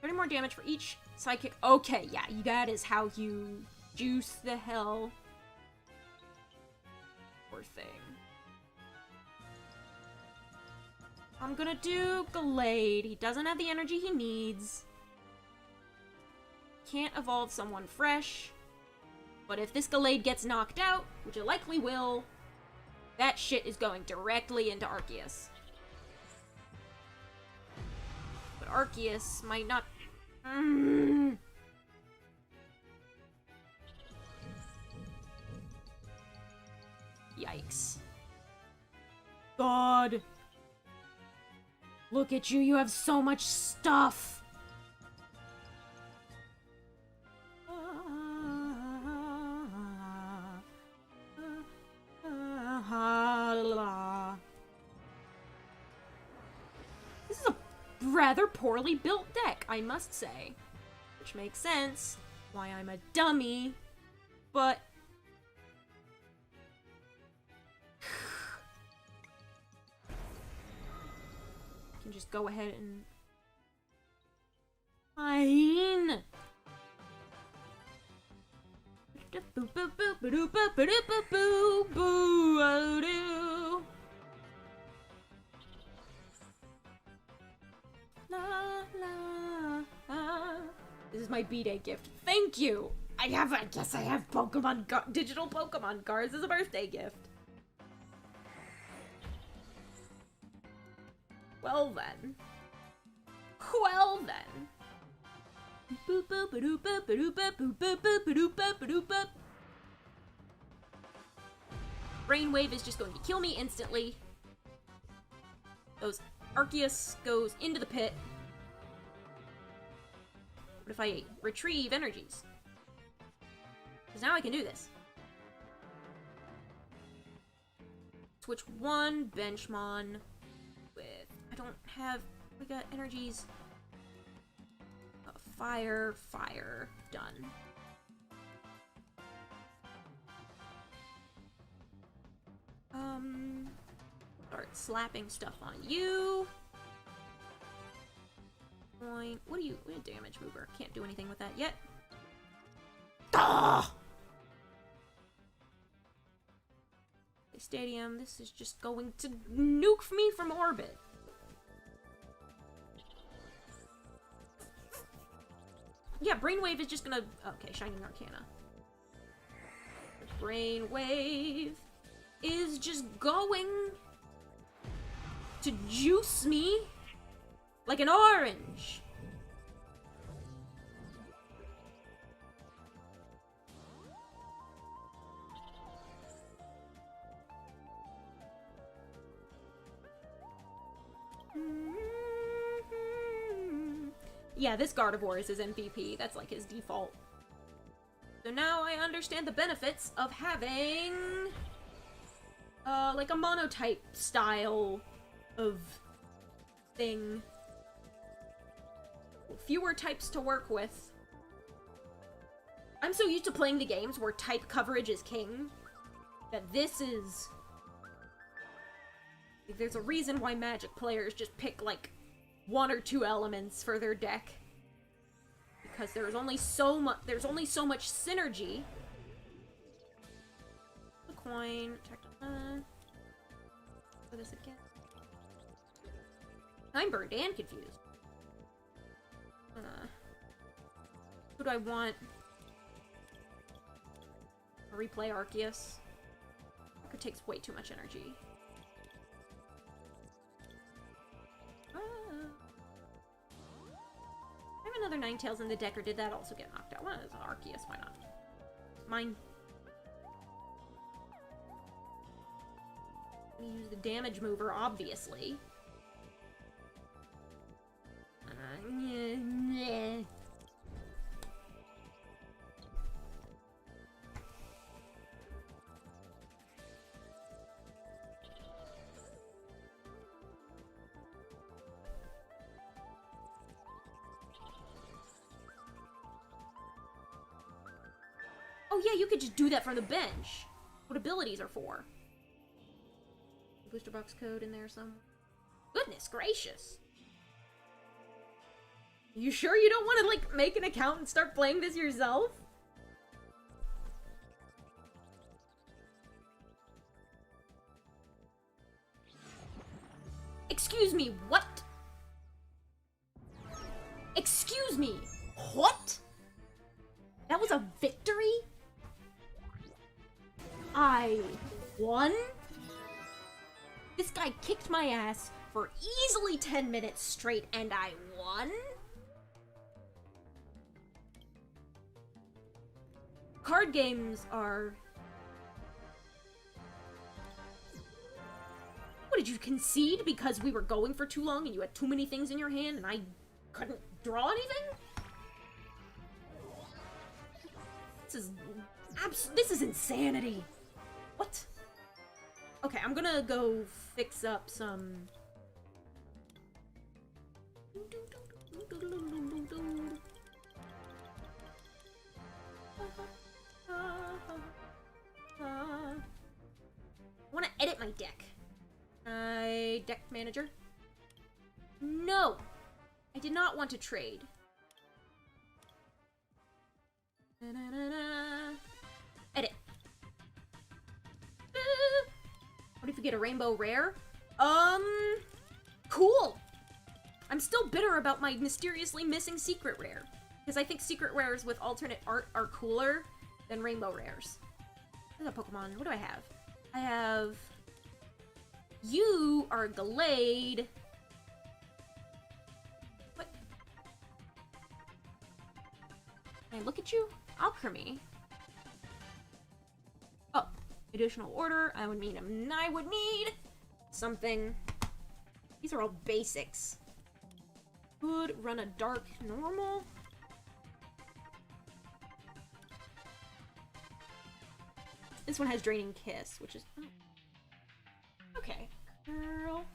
30 more damage for each psychic. Okay, yeah, that is how you juice the hell. Poor thing. I'm gonna do Gallade. He doesn't have the energy he needs. Can't evolve someone fresh. But if this Gallade gets knocked out, which it likely will, that shit is going directly into Arceus. But Arceus might not... Yikes. God. Look at you, you have so much stuff. This is a rather poorly built deck, I must say. Which makes sense why I'm a dummy, but... I can just go ahead and... Fine! This is my B-Day gift. Thank you! I guess I have digital Pokemon cards as a birthday gift. Well then. Well then. Brainwave is just going to kill me instantly. Arceus goes into the pit. What if I retrieve energies? Because now I can do this. Switch one Benchmon with... I don't have... We got energies... Fire, done. Start slapping stuff on you. Point. What are you? We're a damage mover. Can't do anything with that yet. Ah! Stadium. This is just going to nuke me from orbit. Yeah, Brainwave is just gonna... Okay, Shining Arcana. Brainwave is just going to juice me like an orange. Yeah, this Gardevoir is his MVP. That's like his default. So now I understand the benefits of having... like a monotype style of thing. Fewer types to work with. I'm so used to playing the games where type coverage is king, that this is There's a reason why Magic players just pick, like, 1 or 2 elements for their deck. Because there's only so much synergy. The coin, check for this again. I'm burned and confused. Who do I want? I'll replay Arceus. It takes way too much energy. I have another Ninetales in the deck, or did that also get knocked out? Well, it's an Arceus, why not? Mine. I'm gonna use the damage mover, obviously. Oh yeah, you could just do that from the bench. What abilities are for? Booster box code in there somewhere. Goodness gracious. You sure you don't want to, like, make an account and start playing this yourself? Excuse me, what? Excuse me, what? That was a victory? I won? This guy kicked my ass for easily 10 minutes straight and I won? Card games are... What, did you concede because we were going for too long and you had too many things in your hand and I couldn't draw anything? This is insanity. What? Okay, I'm gonna go fix up some... I want to edit my deck. Deck manager? No! I did not want to trade. Edit. What if you get a rainbow rare? Cool! I'm still bitter about my mysteriously missing secret rare. Because I think secret rares with alternate art are cooler than rainbow rares. What's that Pokemon? What do I have? I have... You are Gallade. What? Can I look at you? Alchemy. Oh, additional order. I would need something. These are all basics. Could run a dark normal. This one has Draining Kiss, which is... Oh. Okay. Girl.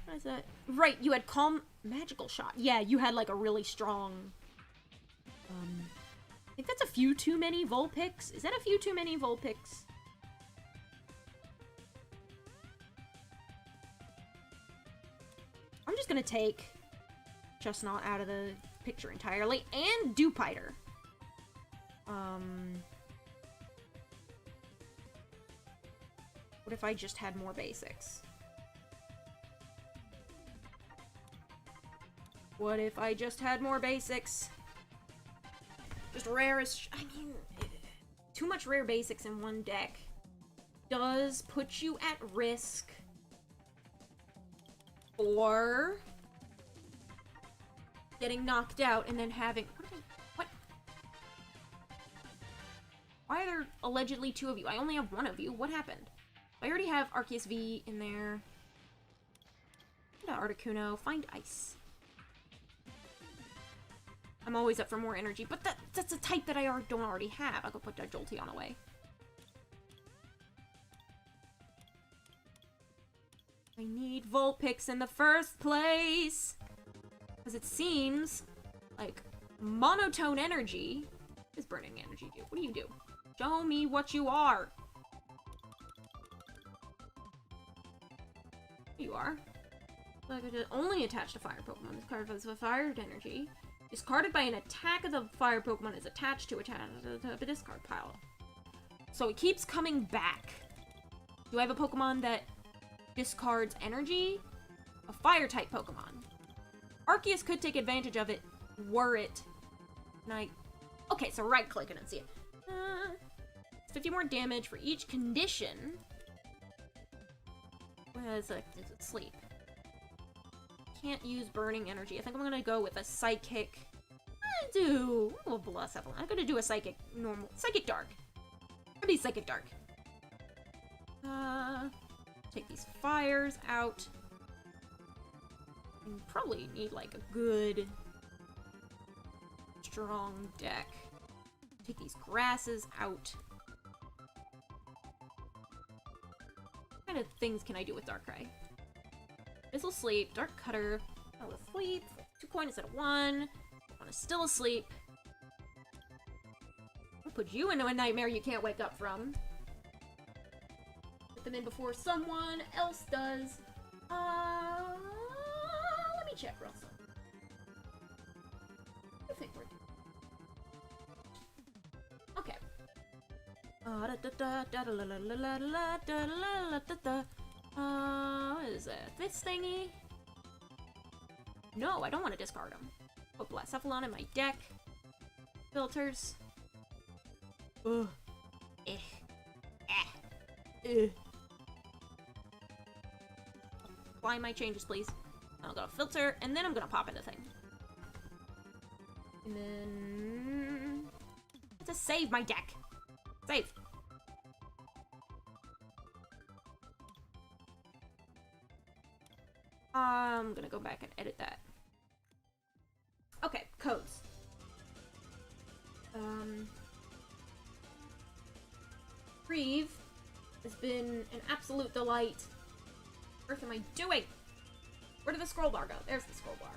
What is that? Right, you had Calm Magical Shot. Yeah, you had like a really strong... I think that's a few too many Vulpix. Is that a few too many Vulpix? I'm just gonna take Chestnut out of the picture entirely, and Dewpider. What if I just had more basics? What if I just had more basics? Just rare as... I mean, too much rare basics in one deck does put you at risk for getting knocked out and then having... What? Why are there allegedly 2 of you? I only have 1 of you. What happened? I already have Arceus V in there. Articuno. Find Ice. I'm always up for more energy, but that's a type that I don't already have. I'll go put that Jolteon away. I need Vulpix in the first place! Because it seems like monotone energy is burning energy do. What do you do? Show me what you are! You are. Like I did, only attached to fire Pokemon. This card has a fire energy. Discarded by an attack of the fire Pokemon is attached to a discard pile. So it keeps coming back. Do I have a Pokemon that discards energy? A fire-type Pokemon. Arceus could take advantage of it, were it... Okay, so right-click it and see it. 50 more damage for each condition. Is it sleep? Can't use burning energy. I think I'm gonna go with a psychic. I'm gonna do a psychic psychic dark. It'll be psychic dark. Take these fires out. And probably need like a good, strong deck. Take these grasses out. What kind of things can I do with Darkrai? This'll sleep. Dark Cutter. I'll asleep. 2 coins instead of 1. One is still asleep. I'll put you into a nightmare you can't wake up from. Put them in before someone else does. Let me check real soon. I think we're doing. Okay. What is that? This thingy? No, I don't want to discard them. Put Blacephalon in my deck. Filters. Ugh. Apply my changes, please. I'll go filter, and then I'm gonna pop into thing. And then... to save my deck. Save. I'm gonna go back and edit that. Okay, codes. Reeve has been an absolute delight. What on earth am I doing? Where did the scroll bar go? There's the scroll bar.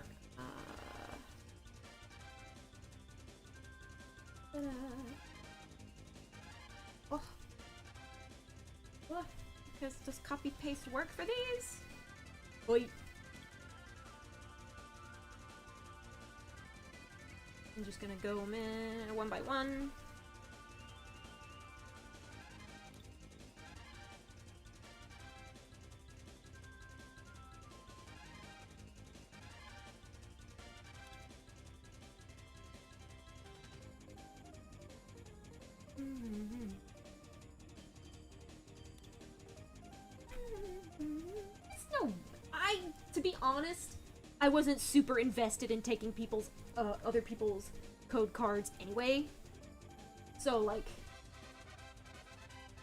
Does copy paste work for these? Oi. I'm just gonna go one by one. To be honest, I wasn't super invested in taking other people's code cards anyway. So, like,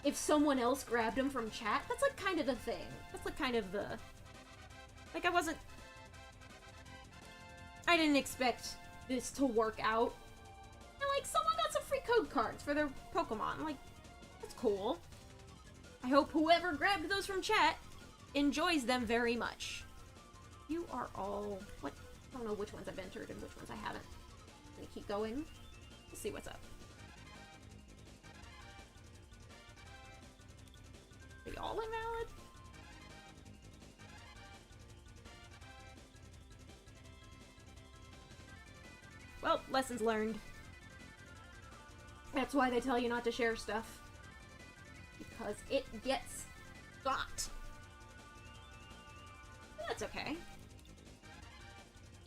if someone else grabbed them from chat, that's, like, kind of the thing. That's, like, kind of the... Like, I didn't expect this to work out. And, like, someone got some free code cards for their Pokemon. Like, that's cool. I hope whoever grabbed those from chat enjoys them very much. You are all... What? I don't know which ones I've entered and which ones I haven't. I'm gonna keep going. Let's see what's up. Are they all invalid? Well, lessons learned. That's why they tell you not to share stuff. Because it gets got. That's okay.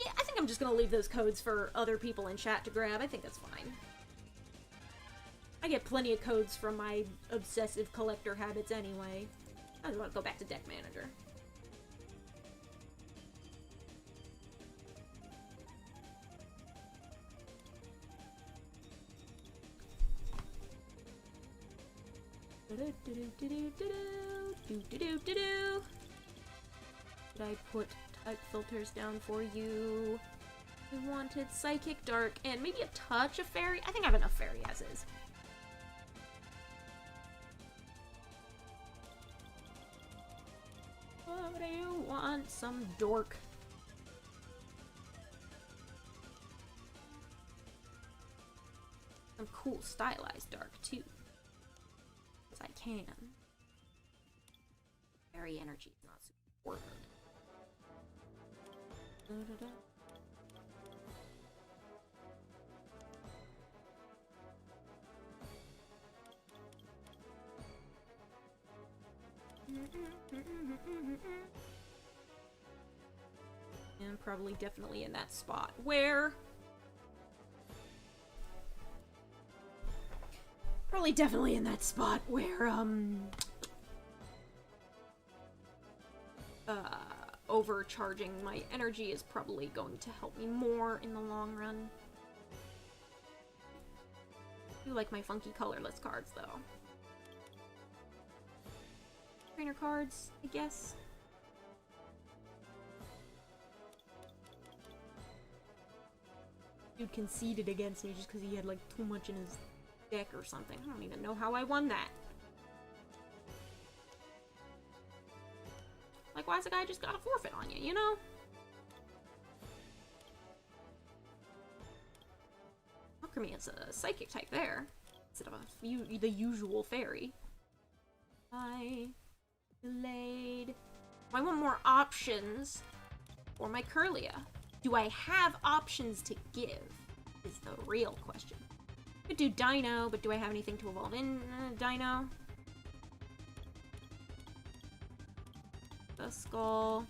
Yeah, I think I'm just gonna leave those codes for other people in chat to grab. I think that's fine. I get plenty of codes from my obsessive collector habits anyway. I just want to go back to Deck Manager. Did I put type filters down for you? I wanted Psychic Dark and maybe a touch of Fairy. I think I have enough Fairy as is. What do you want? Some dork. Some cool stylized dark too. Because I can. Fairy energy is not super important. And probably definitely in that spot where... Probably definitely in that spot where, overcharging my energy is probably going to help me more in the long run. I do like my funky colorless cards, though. Trainer cards, I guess. Dude conceded against me just because he had, like, too much in his deck or something. I don't even know how I won that. Like, why's the guy just got a forfeit on you, you know? Alchemy is a psychic type there, instead of the usual fairy. I delayed. I want more options for my Curlia. Do I have options to give? Is the real question. I could do Dino, but do I have anything to evolve in Dino? The Skull.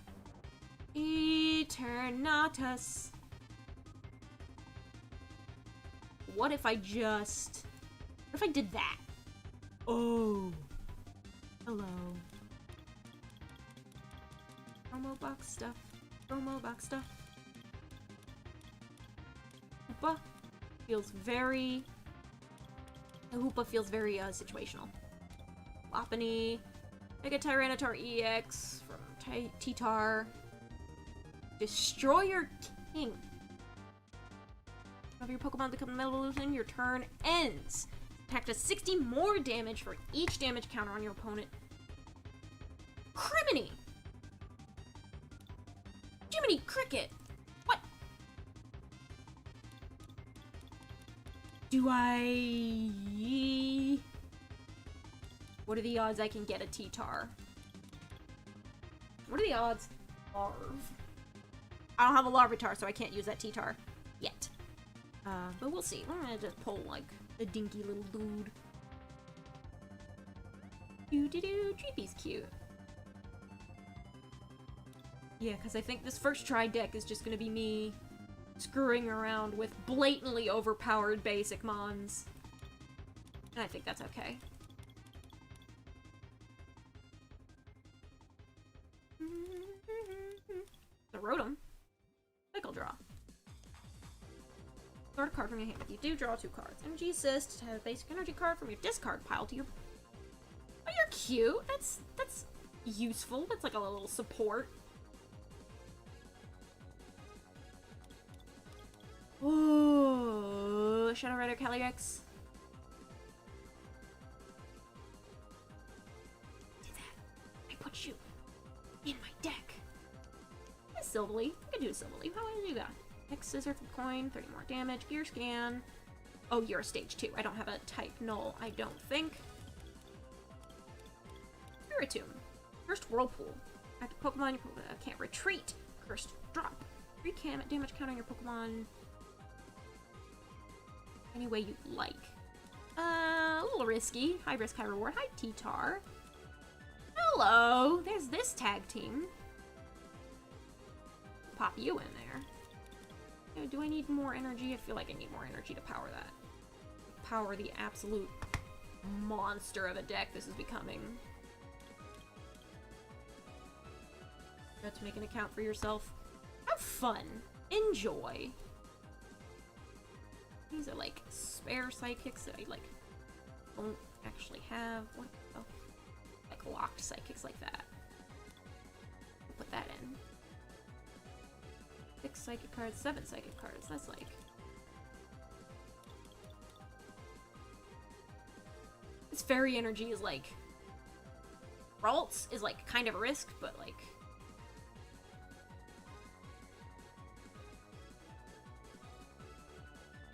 Eternatus. What if I just... What if I did that? Oh. Hello. Promo box stuff. Promo box stuff. Hoopa feels very... The Hoopa feels very, situational. Lopunny. Mega Tyranitar EX from T-Tar. Destroyer King. Whenever your Pokemon become Metal Evolution, your turn ends. Attack does 60 more damage for each damage counter on your opponent. Criminy! Jiminy Cricket! What? Do I... What are the odds I can get a T-Tar? What are the odds? Larv. I don't have a Larvitar, so I can't use that T-Tar yet. But we'll see. I'm gonna just pull, like, a dinky little dude. Doo-doo-doo, Dreepy's cute. Yeah, because I think this first try deck is just gonna be me screwing around with blatantly overpowered basic mons. And I think that's okay. The Rotom. Cycle draw. Sort a card from your hand. You do draw 2 cards. Energy Assist has a basic energy card from your discard pile to your... Oh, you're cute. That's useful. That's like a little support. Ooh, Shadow Rider Calyrex. Did that? I put you in my deck. A Silvally. I can do a Silvally. How do I do that? X Scissor for the coin, 30 more damage. Gear Scan. Oh, you're a stage 2. I don't have a type null, I don't think. Spiritomb. Cursed Whirlpool. After Pokemon, your Pokemon can't retreat. Cursed Drop. 3 damage count on your Pokemon any way you like. A little risky. High risk, high reward. Hi, T-Tar. Hello! There's this tag team. Pop you in there. Do I need more energy? I feel like I need more energy to power that. Power the absolute monster of a deck this is becoming. You have to make an account for yourself. Have fun. Enjoy. These are like spare psychics that I like don't actually have. What? Oh, like locked psychics like that. We'll put that in. 6 psychic cards, 7 psychic cards. That's like... This fairy energy is like... Ralts is like kind of a risk, but like...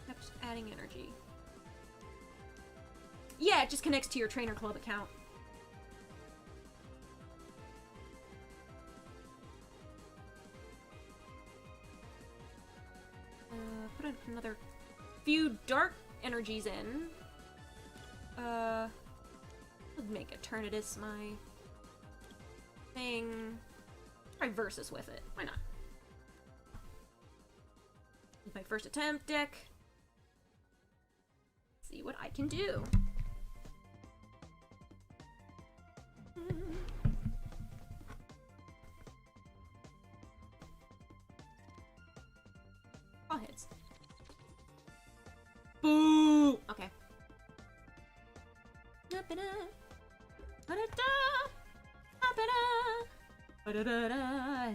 Kept adding energy. Yeah, it just connects to your Trainer Club account. put another few dark energies in. Let's make Eternatus my thing. Try Versus with it. Why not? My first attempt deck. See what I can do. All hits. Boo! Okay.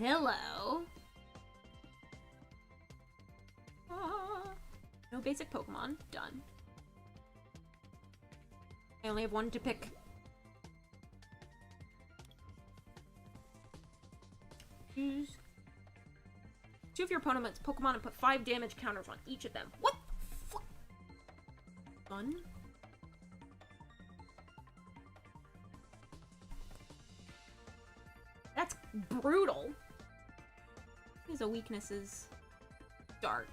Hello. No basic Pokemon. Done. I only have one to pick. Choose. Two of your opponent's Pokemon and put 5 damage counters on each of them. What the fuck? Fun. That's brutal. His weakness is dark.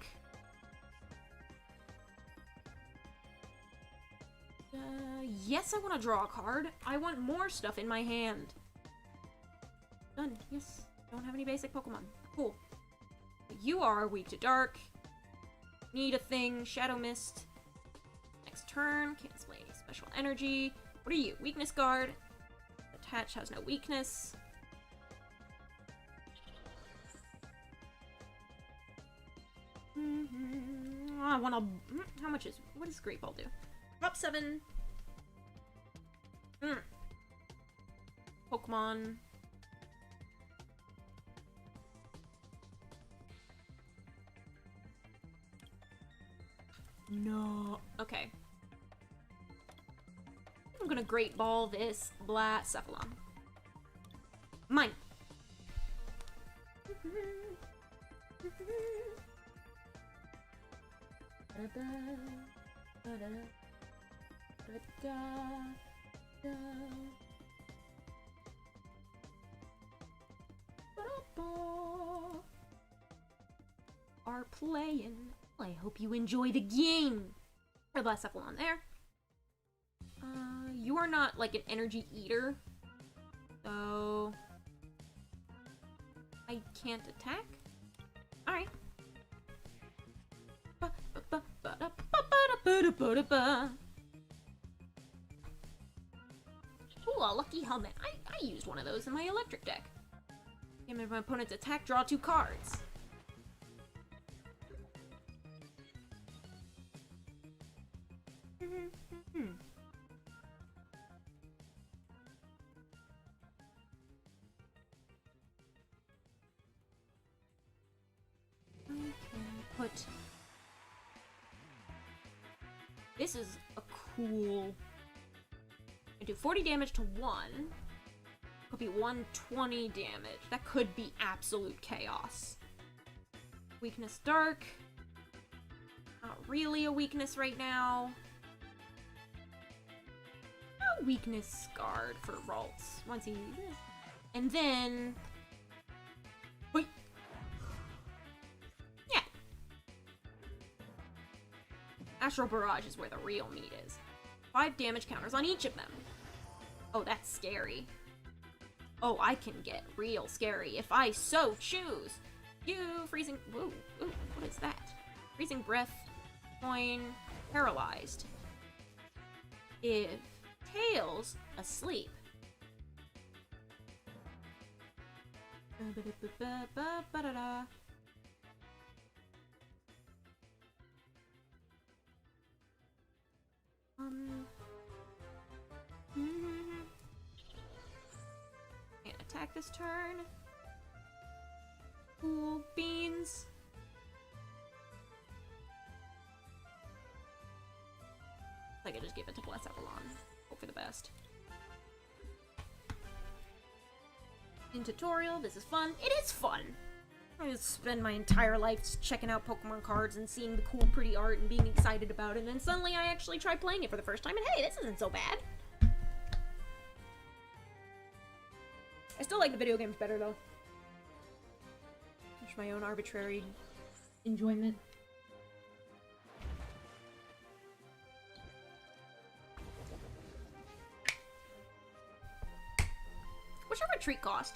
Yes, I want to draw a card. I want more stuff in my hand. Done. Yes. Don't have any basic Pokemon. Cool. You are weak to dark. Need a thing. Shadow Mist. Next turn. Can't display any special energy. What are you? Weakness guard. Attach has no weakness. I want to... How much is... What does Great Ball do? Drop 7. Pokemon. No. Okay. I'm gonna Great Ball this Blacephalon. Mine. Are playing. I hope you enjoy the game. Or Blacephalon there. You are not like an energy eater, so I can't attack. All right. Ooh, a lucky helmet. I used one of those in my electric deck. Give my opponent's attack, draw 2 cards. Put... This is a cool... I do 40 damage to 1. Could be 120 damage. That could be absolute chaos. Weakness dark. Not really a weakness right now. No weakness guard for Ralts. Once he... And then... Wait. Yeah. Astral Barrage is where the real meat is. 5 damage counters on each of them. Oh, that's scary. Oh, I can get real scary if I so choose. You freezing... Whoa, ooh, what is that? Freezing breath, coin, paralyzed. If Tails asleep. Can't attack this turn. Cool beans. I could just give it to Blacephalon. Hope for the best. In tutorial, this is fun. It is fun! I just spend my entire life checking out Pokemon cards and seeing the cool, pretty art and being excited about it, and then suddenly I actually try playing it for the first time, and hey, this isn't so bad! I still like the video games better, though. Just my own arbitrary enjoyment. retreat cost.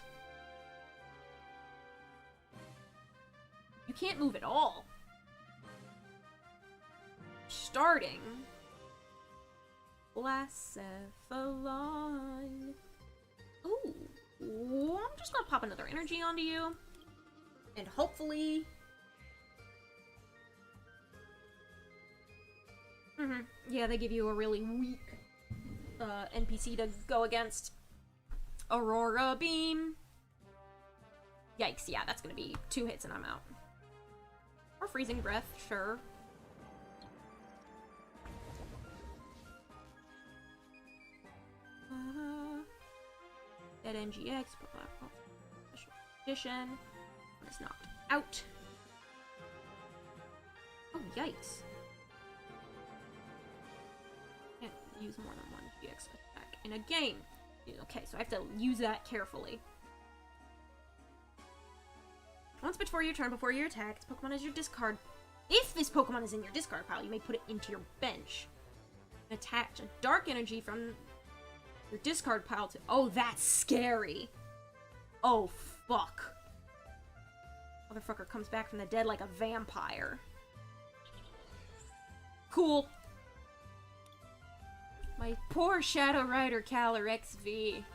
You can't move at all. Starting. Blacephalon. Ooh. I'm just gonna pop another energy onto you. And hopefully... Yeah, they give you a really weak NPC to go against. Aurora Beam. Yikes, yeah, that's gonna be 2 hits and I'm out. Or Freezing Breath, sure. Dead NGX, Special Edition. One is knocked out. Oh, yikes. Can't use more than one GX attack in a game. Okay, so I have to use that carefully. Once before your turn, before your attack, this Pokemon is your discard. If this Pokemon is in your discard pile, you may put it into your bench. And attach a dark energy from your discard pile to... Oh, that's scary. Oh, fuck. Motherfucker comes back from the dead like a vampire. Cool. My poor Shadow Rider Calyrex V.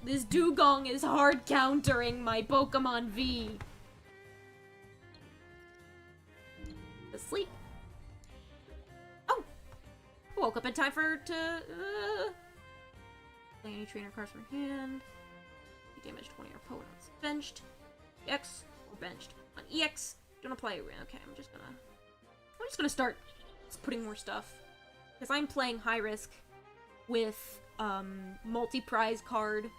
This Dugong is hard countering my Pokemon V. Asleep. Oh! Woke up in time to play any trainer cards from hand. You damage 20 or opponents. Benched. EX or benched. On EX, don't apply. Okay, I'm just gonna start putting more stuff. Because I'm playing high risk with multi-prize card.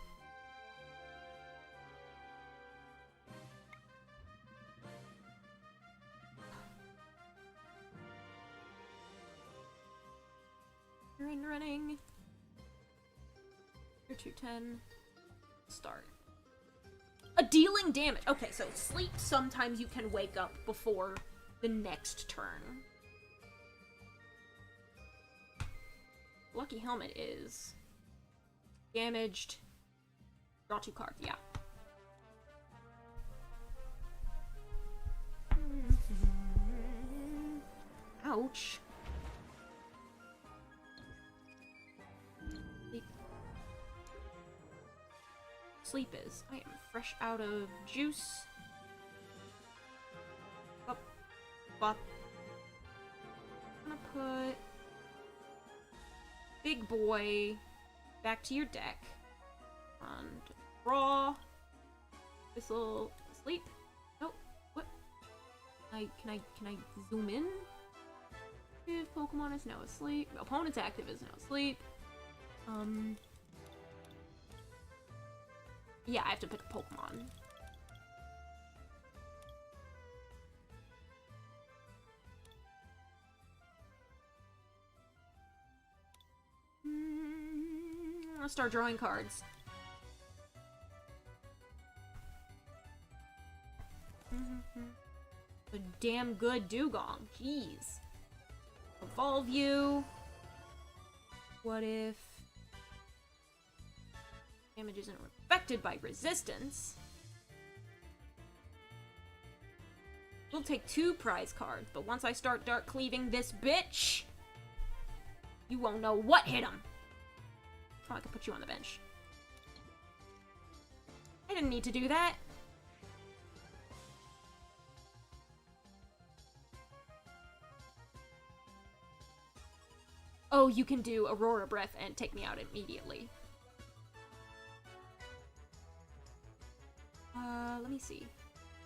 Running. You're 210. Start. A dealing damage. Okay, so sleep, sometimes you can wake up before the next turn. Lucky Helmet is damaged. Draw 2 cards, yeah. Ouch. Sleep is. I am fresh out of juice. Up. Up. I'm gonna put Big Boy back to your deck. And draw. Whistle. Sleep. Oh, what? Can I zoom in? If Pokemon is now asleep. Opponent's active is now asleep. Yeah, I have to pick a Pokemon. I'll start drawing cards. A damn good Dugong. Jeez. Evolve you. What if damage isn't affected by resistance? We'll take 2 prize cards, but once I start dark cleaving this bitch, you won't know what hit him. Oh, I could put you on the bench. I didn't need to do that. Oh, you can do Aurora Breath and take me out immediately. Let me see.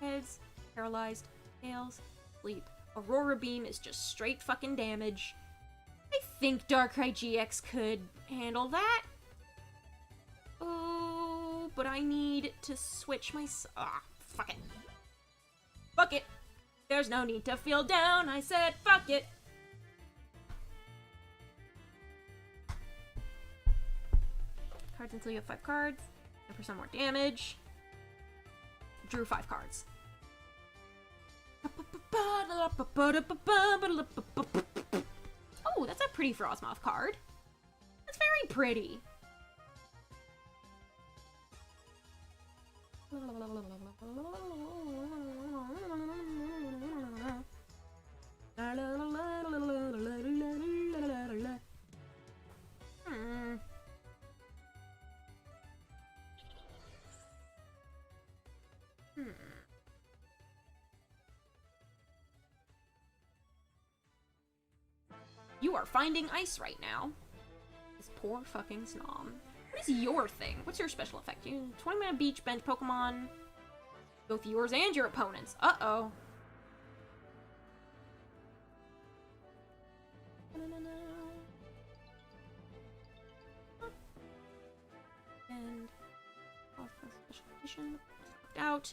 Heads, paralyzed, tails, sleep. Aurora Beam is just straight fucking damage. I think Darkrai GX could handle that. Oh, but I need to switch my... fuck it. Fuck it. There's no need to feel down. I said fuck it. Cards until you have 5 cards. 10% more damage. Drew 5 cards. Oh, that's a pretty Frostmoth card. That's very pretty. You are finding ice right now. This poor fucking Snom. What is your thing? What's your special effect? You 20-minute beach bench Pokemon. Both yours and your opponents. Uh-oh. And special edition out.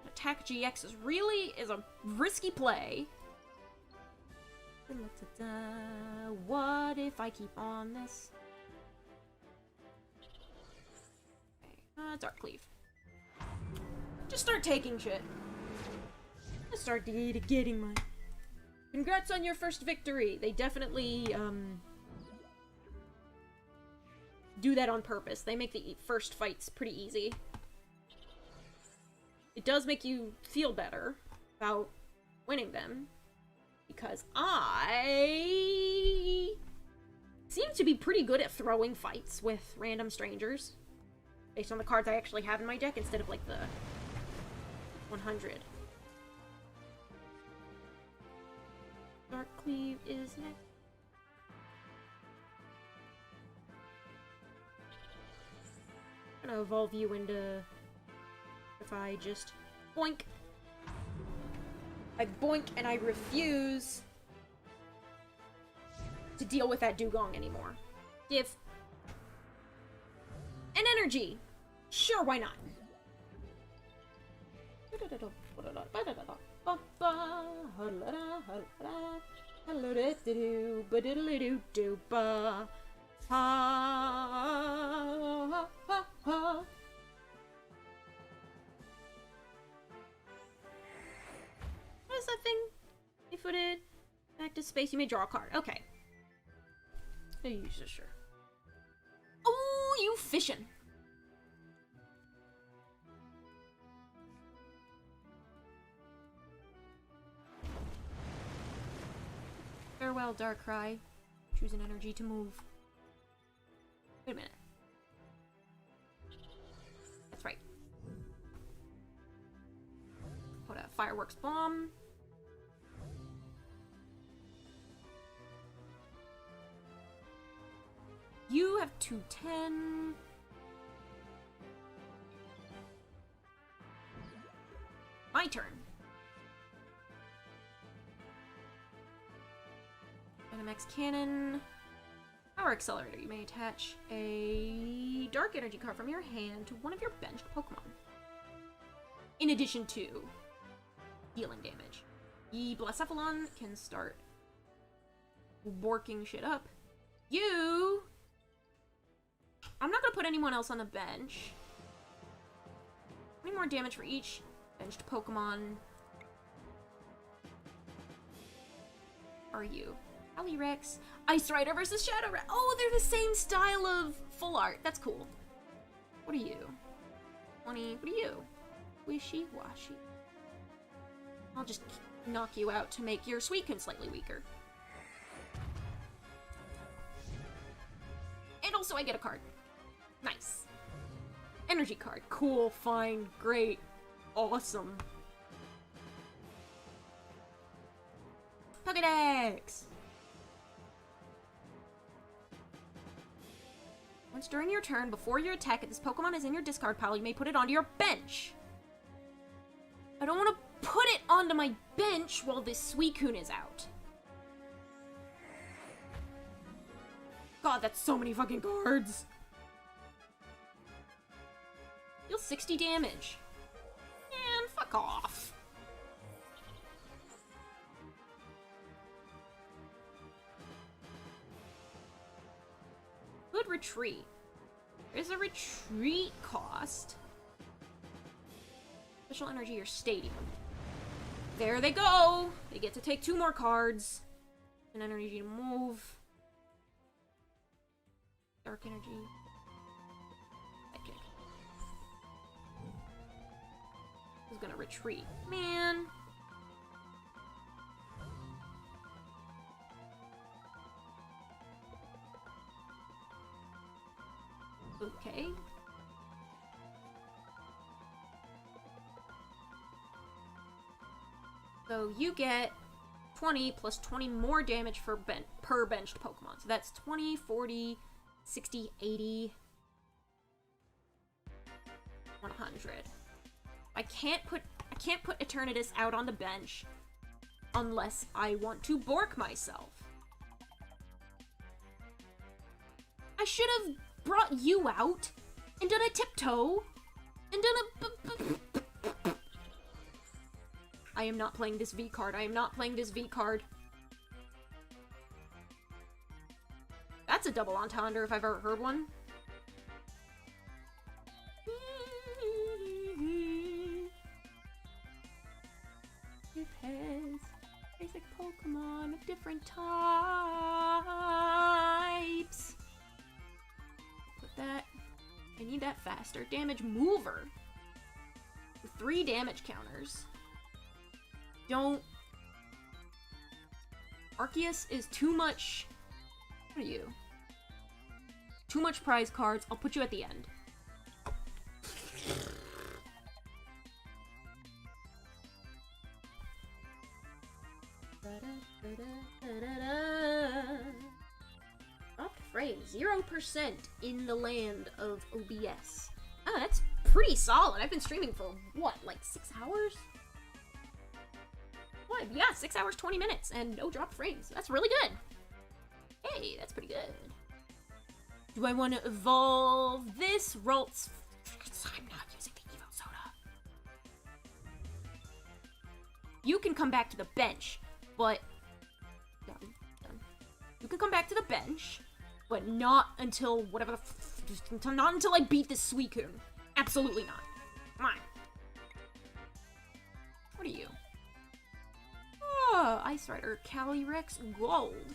Attack GX is a risky play. What if I keep on this? Okay. Dark Cleave. Just start taking shit. Just start getting mine. Congrats on your first victory. They definitely, do that on purpose. They make the first fights pretty easy. It does make you feel better about winning them. Because I seem to be pretty good at throwing fights with random strangers. Based on the cards I actually have in my deck instead of, like, the 100. Dark Cleave is next. I'm gonna evolve you into... If I just boink. I boink and I refuse to deal with that dugong anymore. Give an energy. Sure, why not? What is that thing? Footed. Active space. You may draw a card. Okay. I use this, sure. Oh, you fishing. Farewell, Darkrai. Choose an energy to move. Wait a minute. That's right. Put a fireworks bomb. You have 210. My turn. Dynamax Cannon. Power Accelerator. You may attach a Dark Energy card from your hand to one of your benched Pokemon. In addition to dealing damage. The Blacephalon can start borking shit up. You... I'm not gonna put anyone else on the bench. Any more damage for each benched Pokemon. Are you? Calyrex. Ice Rider versus Shadow Rat. Oh, they're the same style of full art. That's cool. What are you? 20. What are you? Wishy-washy. I'll just knock you out to make your Suicune slightly weaker. And also I get a card. Nice. Energy card. Cool, fine, great, awesome. Pokédex! Once during your turn, before your attack, if this Pokemon is in your discard pile, you may put it onto your bench. I don't want to put it onto my bench while this Suicune is out. God, that's so many fucking cards. Deal 60 damage. Man, fuck off. Good retreat. There's a retreat cost. Special energy or stadium. There they go. They get to take 2 more cards. An energy to move. Dark energy. Psychic. Who's gonna retreat? Man. Okay. So you get 20 plus 20 more damage per benched Pokemon. So that's 20, 40, 60, 80, 100. I can't put Eternatus out on the bench unless I want to bork myself. I should have brought you out and done a tiptoe and done a I am not playing this V card. I am not playing this V card. That's a double entendre if I've ever heard one. It has basic Pokemon of different types. Put that. I need that faster. Damage mover. 3 damage counters. Don't. Arceus is too much. What are you? Too much prize cards. I'll put you at the end. Dropped frame. 0% in the land of OBS. Oh, that's pretty solid. I've been streaming for what, like 6 hours? What? Yeah, 6 hours, 20 minutes, and no drop frames. That's really good. Hey, that's pretty good. Do I want to evolve this? Rolls. I'm not using the Evo Soda. You can come back to the bench, but... Done. You can come back to the bench, but not until whatever the not until I beat this Suicune. Absolutely not. Come on. What are you? Oh, Ice Rider, Calyrex, Gold.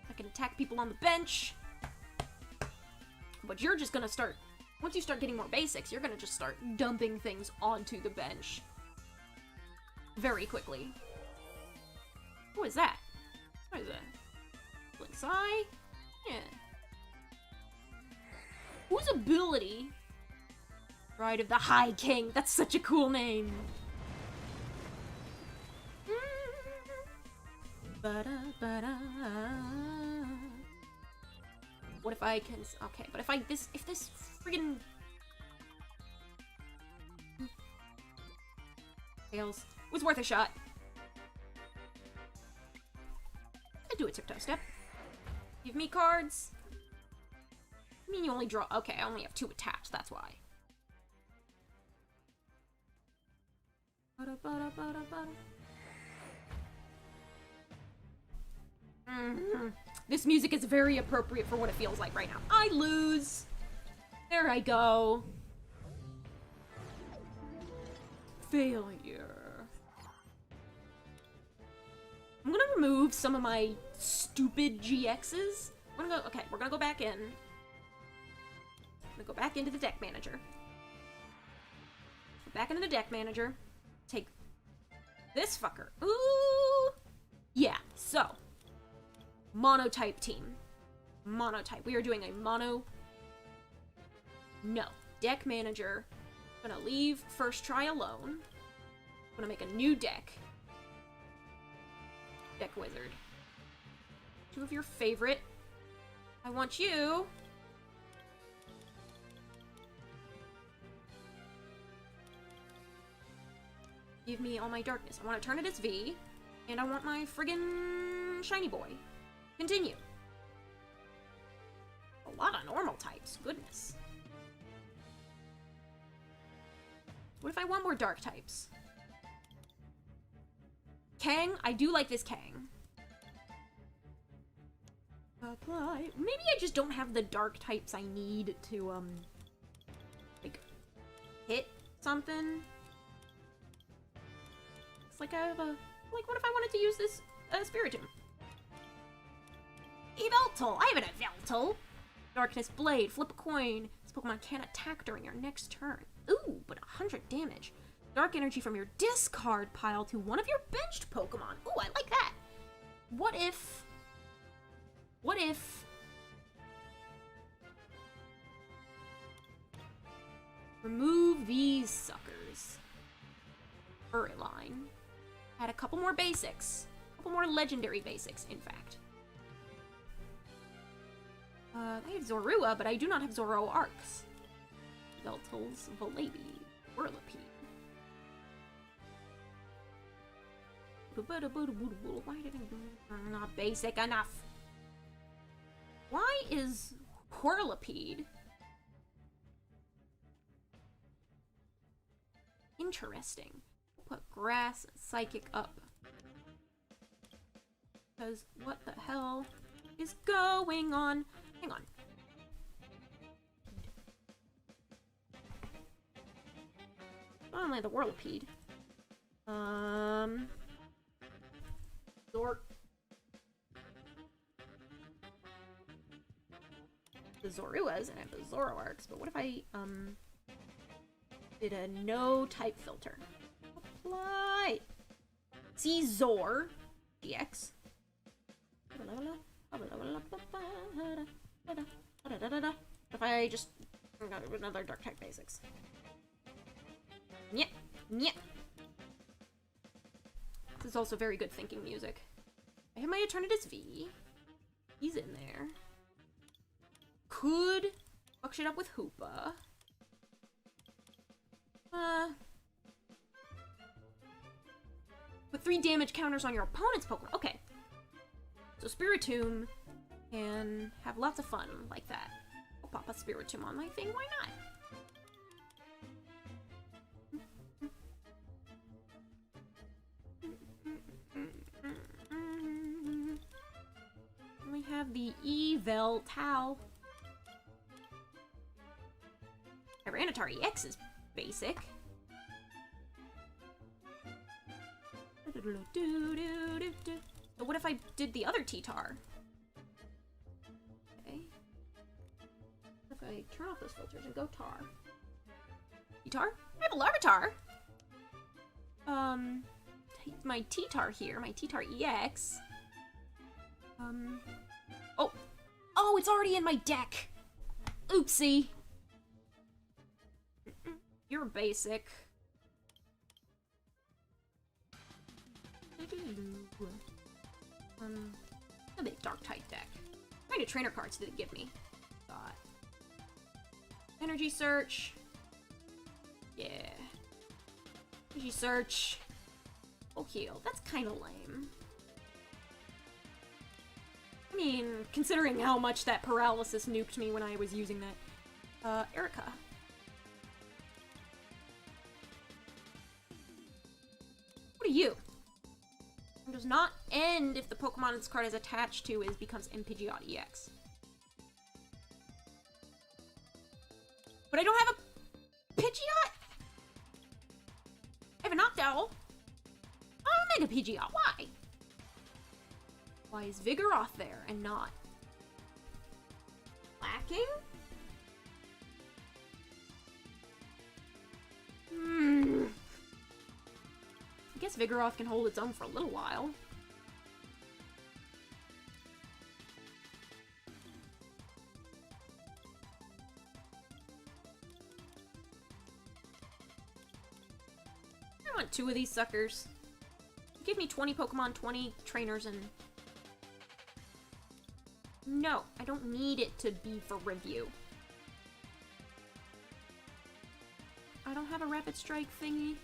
I can attack people on the bench. But you're just gonna start... Once you start getting more basics, you're gonna just start dumping things onto the bench. Very quickly. What is that? What is that? Blinksai? Yeah. Whose ability... Bride of the High King. That's such a cool name. What if I can... Okay, but if this friggin... fails, it was worth a shot. I'd do a tiptoe step. Give me cards. I mean, you only draw... Okay, I only have 2 attached, that's why. This music is very appropriate for what it feels like right now. I lose. There I go. Failure. I'm gonna remove some of my stupid GXs. Okay, we're gonna go back in. I'm gonna go back into the deck manager. Go back into the deck manager. Take this fucker. Ooh! Yeah, so. Monotype team. Monotype. We are doing a mono... No. Deck manager. I'm gonna leave first try alone. I'm gonna make a new deck. Deck wizard. 2 of your favorite. I want you... Give me all my darkness. I want Eternatus V, and I want my friggin' shiny boy. Continue. A lot of normal types. Goodness. What if I want more dark types? Kang? I do like this Kang. Apply. Maybe I just don't have the dark types I need to, like, hit something. Like I have a... Like, what if I wanted to use this, Spiritomb? Eveltal! I have an Eveltal! Darkness Blade, flip a coin. This Pokemon can't attack during your next turn. Ooh, but 100 damage. Dark energy from your discard pile to one of your benched Pokemon. Ooh, I like that. What if... Remove these suckers. Furry line. Add a couple more basics. A couple more legendary basics, in fact. I have Zorua, but I do not have Zoroarks. Veltals, Volabie, Whirlipede. Why did I... Not basic enough. Why is Whirlipede interesting? Put Grass and Psychic up. Because what the hell is going on? Hang on. Not only the Whirlipede. The Zoruas, and I have the Zoroarks, but what if I, did a no type filter? Apply! See Zor GX. If I just got another dark type basics. Yeah, yeah. This is also very good thinking music. I have my Eternatus V. He's in there. Could fuck shit up with Hoopa. With 3 damage counters on your opponent's Pokemon. Okay. So Spiritomb can have lots of fun like that. I'll pop a Spiritomb on my thing, why not? We have the Evel Tau. Tyranitar EX is basic. So what if I did the other T-Tar? Okay. What if I turn off those filters and go Tar? T-Tar? I have a Larvitar! My T-Tar here, my T-Tar EX. Oh! Oh, it's already in my deck! Oopsie! You're basic. A big dark type deck. What kind of trainer cards did it give me? Thought. Energy search. Yeah. Energy search. Oh, heal. That's kind of lame. I mean, considering how much that paralysis nuked me when I was using that. Erica. What are you? It does not end if the Pokemon this card is attached to becomes Pidgeot EX. But I don't have a Pidgeot? I have a Noctowl. I'll make a Pidgeot. Why? Why is Vigoroth there and not lacking? I guess Vigoroth can hold its own for a little while. I want 2 of these suckers. Give me 20 Pokemon, 20 trainers, and... No, I don't need it to be for review. I don't have a Rapid Strike thingy.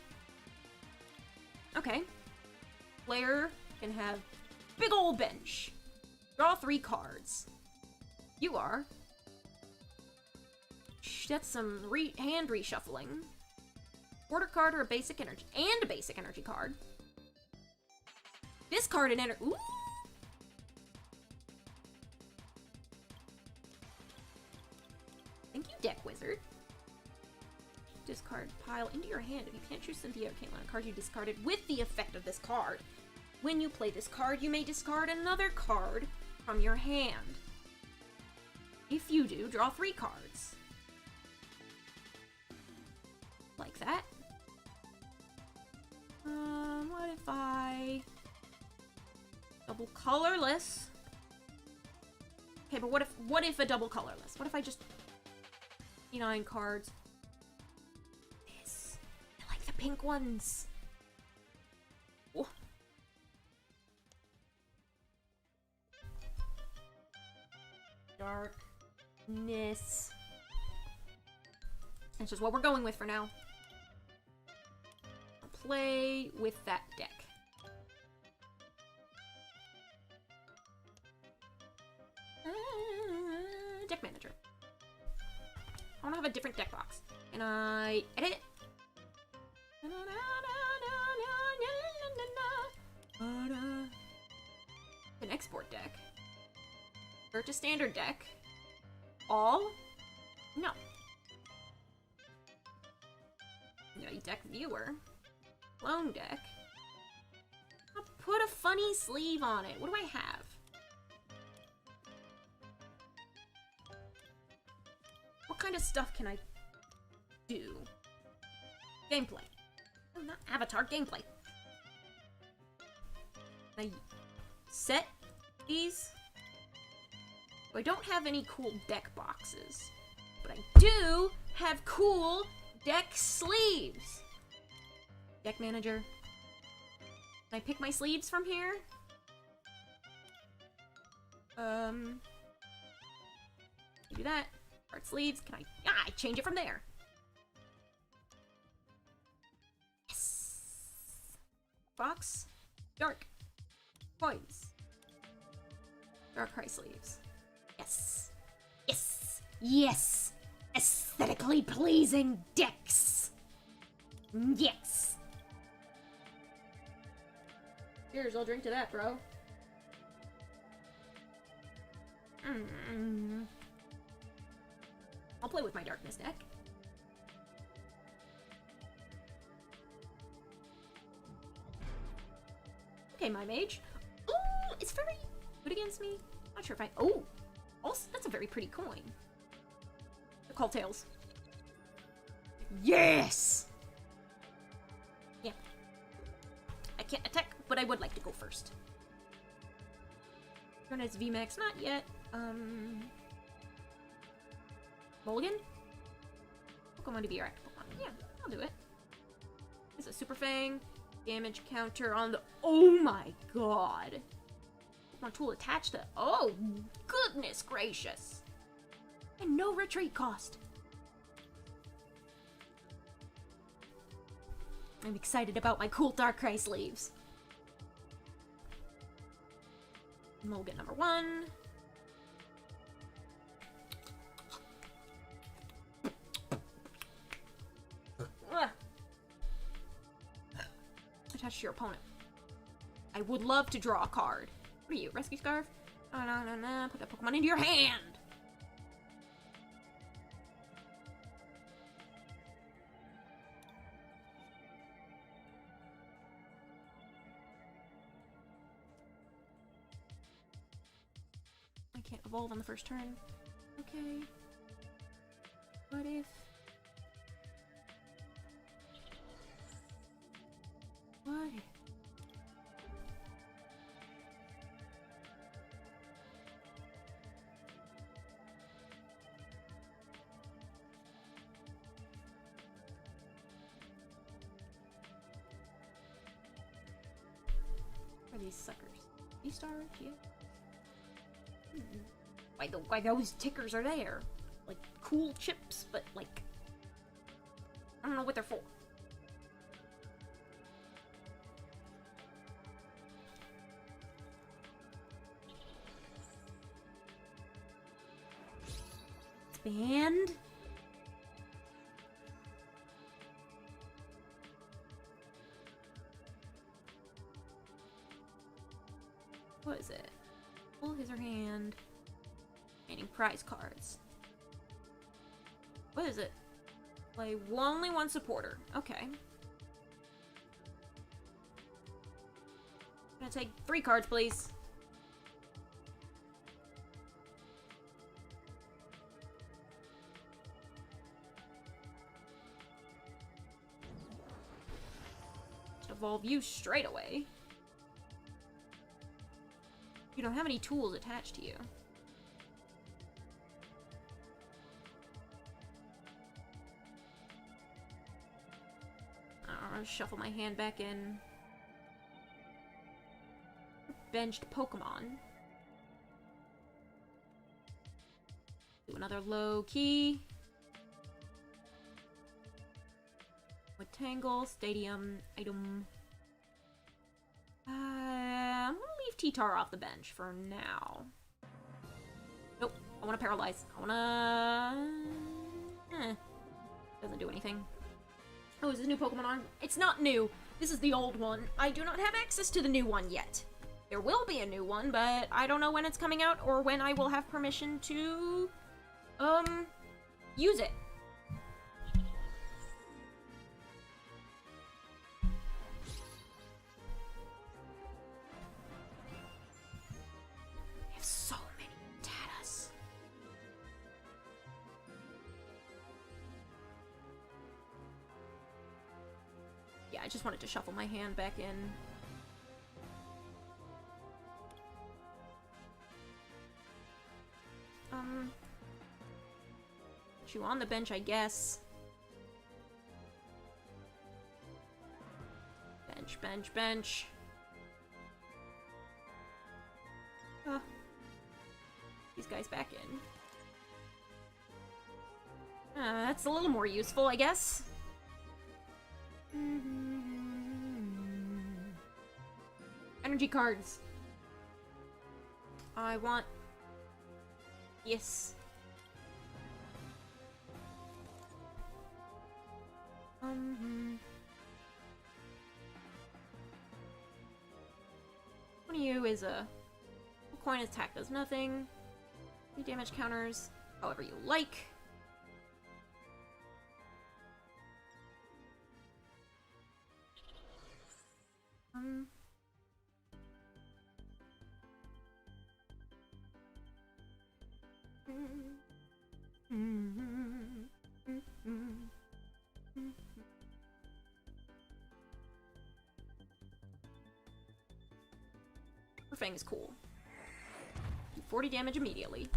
Okay. Player can have big ol' bench. Draw 3 cards. You are. That's some hand reshuffling. Order card or a basic energy. And a basic energy card. Discard an energy. Ooh! Thank you, Deck Wizard. Discard pile into your hand. If you can't choose Cynthia or Caitlyn, a card you discarded with the effect of this card. When you play this card, you may discard another card from your hand. If you do, draw 3 cards. like that. What if I double colorless? Okay, but what if a double colorless? What if I just 9 cards? This. I like the pink ones. Oh. Darkness. That's just what we're going with for now. I'll play with that deck. Deck manager. I want to have a different deck box. Can I edit it? An export deck. Or to standard deck. All? No. Deck viewer. Clone deck. I'll put a funny sleeve on it. What do I have? What kind of stuff can I do? Gameplay. Oh, not avatar, gameplay. Can I set these? I don't have any cool deck boxes, but I do have cool deck sleeves. Deck manager. Can I pick my sleeves from here? Do that. Art sleeves. Can I change it from there? Yes. Box. Dark. Coins. Dark High sleeves. Yes. Yes. Yes. Aesthetically pleasing decks. Yes. Cheers, I'll drink to that, bro. I'll play with my darkness deck. Okay, my mage. Ooh, it's very good against me. Not sure if I... Oh! Also, that's a very pretty coin. The Call Tails. Yes! Yeah. I can't attack, but I would like to go first. Turn as VMAX, not yet. Mulligan? Pokemon to be your active Pokemon. Yeah, I'll do it. It's a Super Fang. Damage counter on the... Oh my god! Pokemon tool attached to... Oh, goodness gracious! And no retreat cost. I'm excited about my cool Darkrai sleeves. Mulligan number 1. Attach to your opponent. I would love to draw a card. What are you, Rescue Scarf? No. Put that Pokemon into your hand! I can't evolve on the first turn. Okay. What if... What if... Are these suckers? E-stars? Yeah. Why those tickers are there? Like, cool chips, but like... I don't know what they're for. Expand? What is it? Pull his or her hand. Remaining prize cards. What is it? Play only one supporter. Okay. I'm gonna take 3 cards, please. evolve you straight away. You don't have any tools attached to you. I'll shuffle my hand back in. Benched Pokemon. Do another low key. With Tangle, Stadium, item. I'm gonna leave T-Tar off the bench for now. Nope, I wanna paralyze. I wanna... Doesn't do anything. Oh, is this new Pokemon on? It's not new. This is the old one. I do not have access to the new one yet. There will be a new one, but I don't know when it's coming out or when I will have permission to, use it. I have so many Tatas. Yeah, I just wanted to shuffle my hand back in. Put you on the bench, I guess. Bench, bench, bench. These guys back in. That's a little more useful, I guess. Energy cards. I want... Yes. One of you is a coin attack does nothing. 3 damage counters, however you like. Fang is cool. Do 40 damage immediately.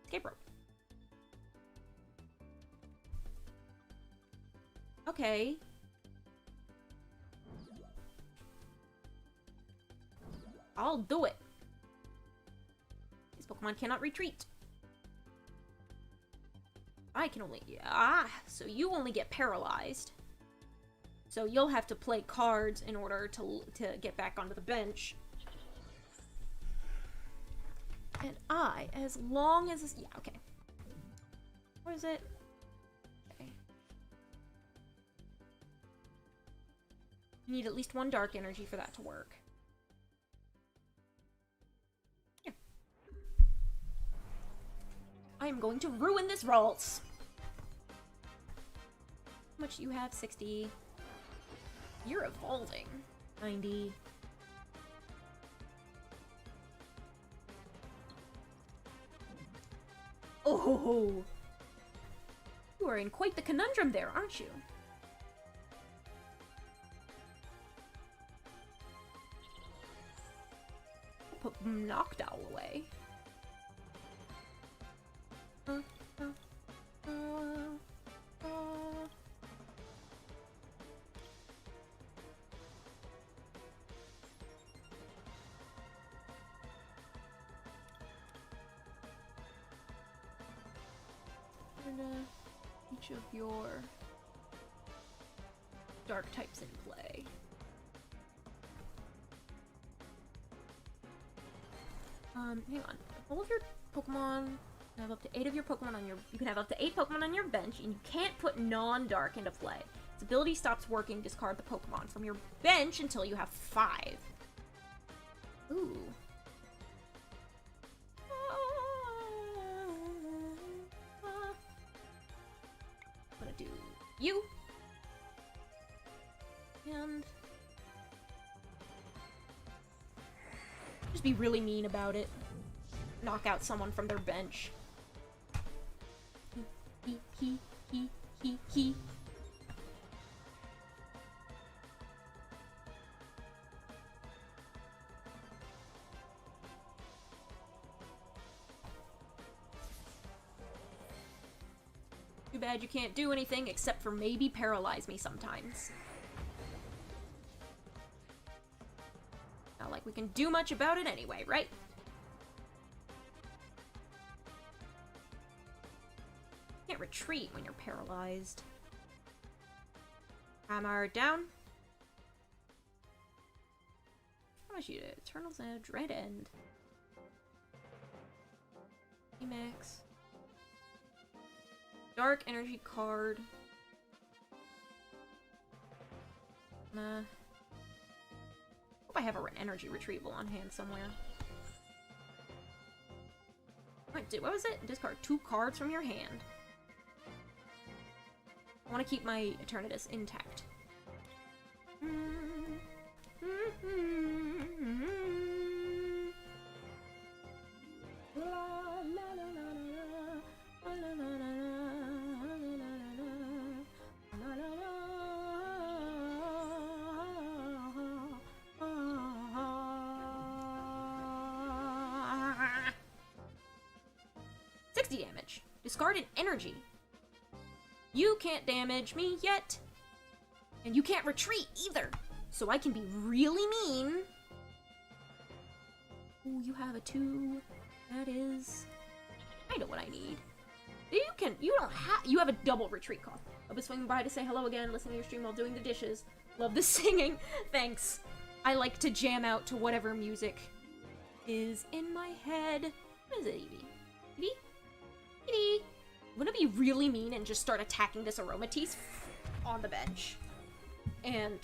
Escape rope. Okay. I'll do it. These Pokemon cannot retreat. I can only... so you only get paralyzed. So you'll have to play cards in order to get back onto the bench. And I, as long as... Yeah, okay. What is it? Okay. You need at least 1 dark energy for that to work. Here. I am going to ruin this Ralts. How much do you have? 60. You're evolving. 90. Oh! You are in quite the conundrum there, aren't you? I'll put Knockdown away. Each of your dark types in play. Hang on. All of your Pokemon have up to 8 of your Pokemon on your... You can have up to 8 Pokemon on your bench, and you can't put non-dark into play. Its ability stops working. Discard the Pokemon from your bench until you have 5. Ooh. I'm gonna do you. And just be really mean about it. Knock out someone from their bench. He. Too bad you can't do anything except for maybe paralyze me sometimes. Not like we can do much about it anyway, right? Can't retreat when you're paralyzed. Hammer down. How much you did? Eternal's Edge, Red End. Emax. Dark Energy card. Nah. Hope I have an energy retrieval on hand somewhere. Wait, what was it? Discard 2 cards from your hand. I want to keep my Eternatus intact. Damage. Discard an energy. You can't damage me yet. And you can't retreat either. So I can be really mean. Ooh, you have a 2. That is kind of what I need. You have a double retreat call. I'll be swinging by to say hello again, listening to your stream while doing the dishes. Love the singing. Thanks. I like to jam out to whatever music is in my head. What is it, Evie? Evie? I'm gonna be really mean and just start attacking this Aromatisse on the bench. And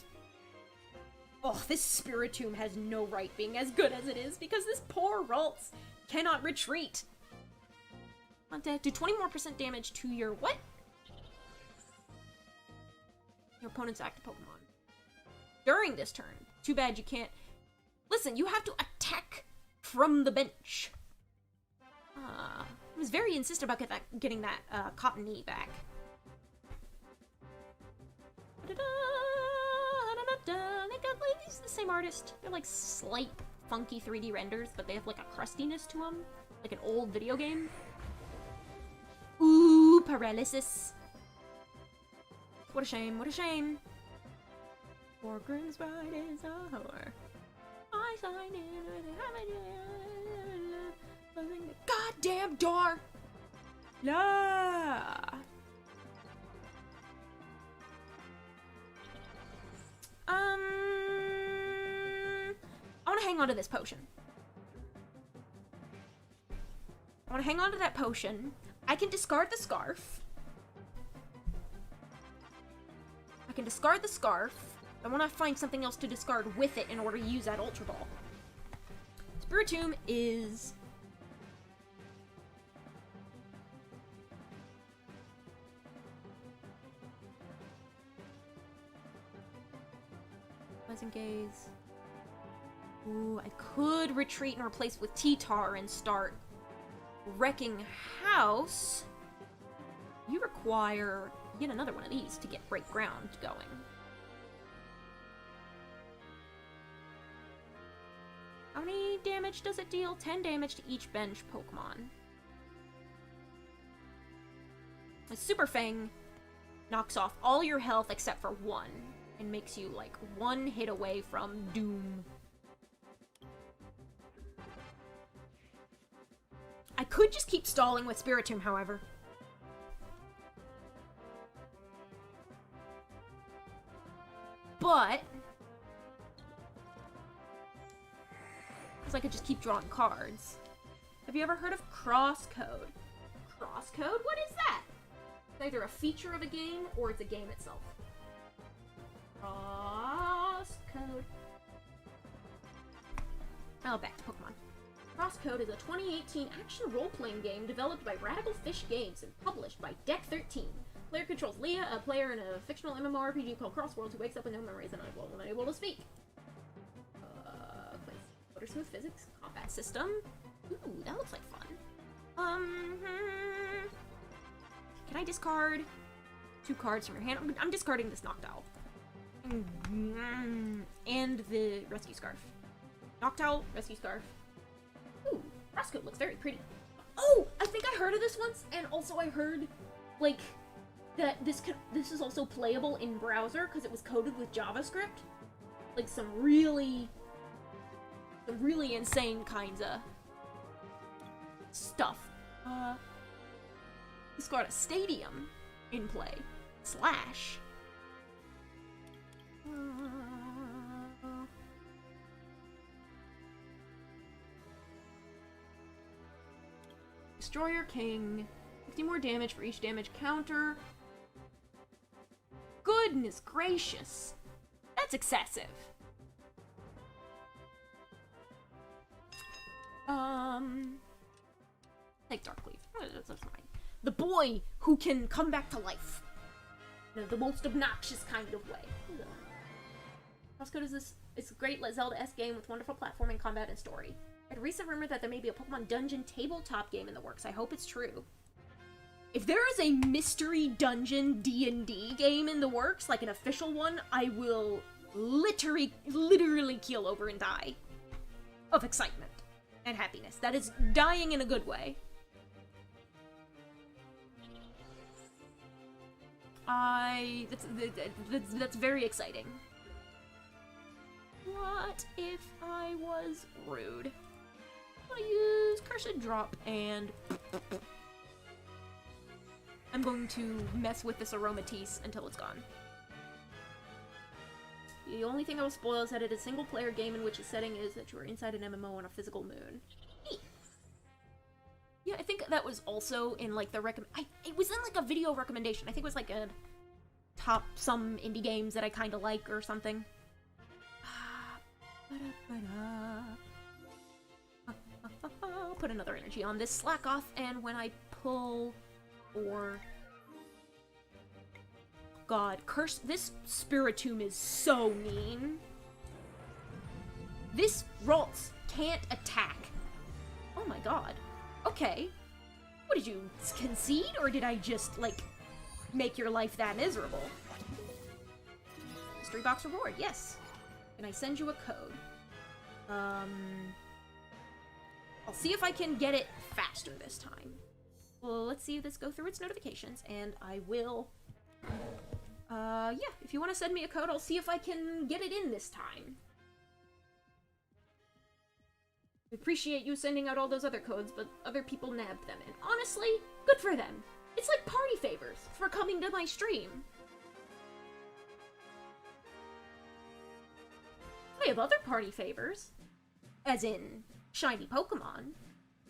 oh, this Spiritomb has no right being as good as it is because this poor Ralts cannot retreat. Do 20% more damage to your what? Your opponent's active Pokemon. During this turn. Too bad you can't. Listen, you have to attack from the bench. I was very insistent about getting that Cotton Knee back. They got like these the same artist. They're like slight, funky 3D renders, but they have like a crustiness to them, like an old video game. Ooh, paralysis. What a shame! What a shame. For Grim's bride is a whore. I sign in with the goddamn door! La! I want to hang on to this potion. I want to hang on to that potion. I can discard the scarf. I can discard the scarf. I want to find something else to discard with it in order to use that Ultra Ball. Spiritomb is... Pleasant Gaze. Ooh, I could retreat and replace with T-Tar and start Wrecking House. You require yet another one of these to get Break Ground going. How many damage does it deal? 10 damage to each bench Pokemon. A Super Fang knocks off all your health except for 1 and makes you like 1 hit away from doom. I could just keep stalling with Spiritomb, however. But because I could just keep drawing cards. Have you ever heard of Crosscode? Crosscode? What is that? It's either a feature of a game or it's a game itself. Crosscode. Oh, back to Pokemon. Crosscode is a 2018 action role-playing game developed by Radical Fish Games and published by Deck 13. Player controls Leah, a player in a fictional MMORPG called Crossworlds who wakes up with no memories and unable to speak. What are smooth physics? Combat system. Ooh, that looks like fun. Can I discard 2 cards from your hand? I'm discarding this Noctowl. And the Rescue Scarf. Noctowl, Rescue Scarf. Ooh, Crosscode looks very pretty. Oh, I think I heard of this once, and also I heard, like, that this is also playable in browser because it was coded with JavaScript. Like some really insane kinds of stuff. He's got a stadium in play. Slash. Destroyer King. 50 more damage for each damage counter. Goodness gracious. That's excessive. Take Darkleaf. That's fine. The boy who can come back to life. In the most obnoxious kind of way. Crosscode is it's a great Zelda-esque game with wonderful platforming, combat, and story. I had a recent rumor that there may be a Pokemon Dungeon tabletop game in the works. I hope it's true. If there is a mystery dungeon D&D game in the works, like an official one, I will literally keel over and die of excitement and happiness. That is dying in a good way. That's very exciting. What if I was rude? I'll use Cursed Drop and I'm going to mess with this Aromatisse until it's gone. The only thing I will spoil is that it is a single-player game in which the setting is that you are inside an MMO on a physical moon. Yeah, I think that was also in, like, the it was in, like, a video recommendation. I think it was, like, a top some indie games that I kind of like or something. I'll put another energy on this. Slack off, and when I pull... Or... God, curse... This Spiritomb is so mean. This Ralts can't attack. Oh my god. Okay. What, did you concede, or did I just, like, make your life that miserable? Mystery box reward, yes. Can I send you a code? I'll see if I can get it faster this time. Well, let's see this go through its notifications, and I will... yeah, if you want to send me a code, I'll see if I can get it in this time. I appreciate you sending out all those other codes, but other people nabbed them, and honestly, good for them. It's like party favors for coming to my stream. I have other party favors, as in shiny Pokemon,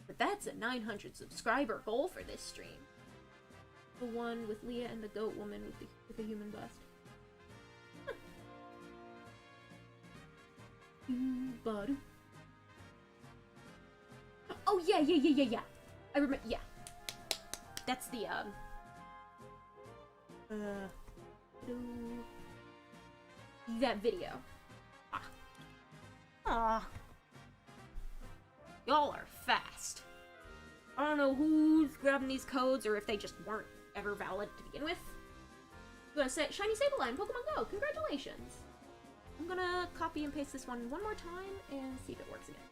but that's a 900 subscriber goal for this stream. The one with Leah and the goat woman with the human bust. Bud. Oh yeah. I remember. Yeah, that's the that video. Y'all are fast. I don't know who's grabbing these codes or if they just weren't ever valid to begin with. I'm gonna say Shiny Sableye, Pokemon Go, congratulations! I'm gonna copy and paste this one more time and see if it works again.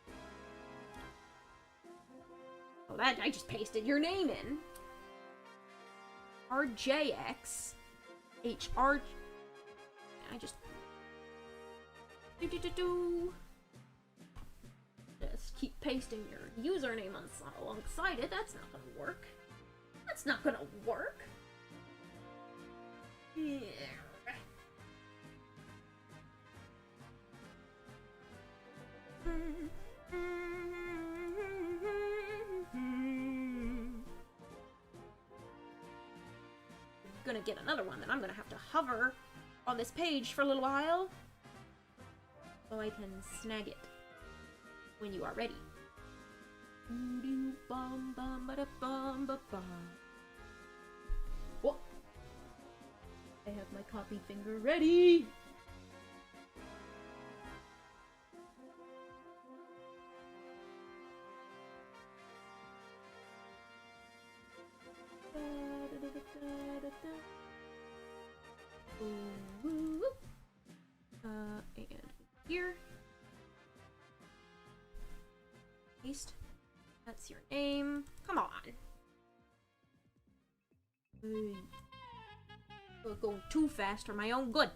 Oh, that I just pasted your name in. RJX HR. I just just keep pasting your username alongside it. That's not gonna work. That's not gonna work. Yeah. Gonna get another one, then I'm gonna have to hover on this page for a little while so I can snag it when you are ready. Whoa. I have my copy finger ready. And here. Paste. That's your name. Come on. We're going too fast for my own good.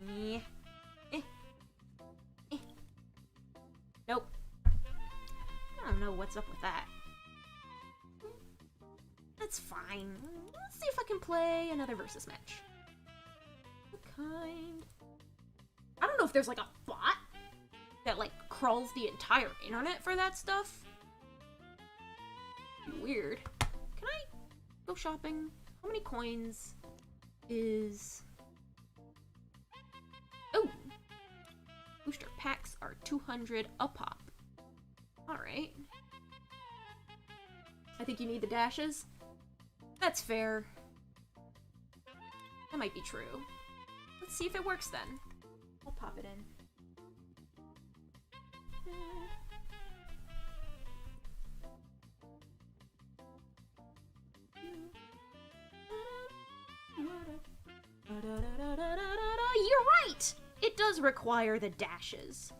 Eh. Nope. I don't know what's up with that. That's fine. Let's see if I can play another versus match. What kind? I don't know if there's like a bot that like crawls the entire internet for that stuff. Weird. Can I go shopping? How many coins is... Oh! Booster packs are 200 a pop. Alright. I think you need the dashes. That's fair. That might be true. Let's see if it works then. I'll pop it in. You're right! It does require the dashes.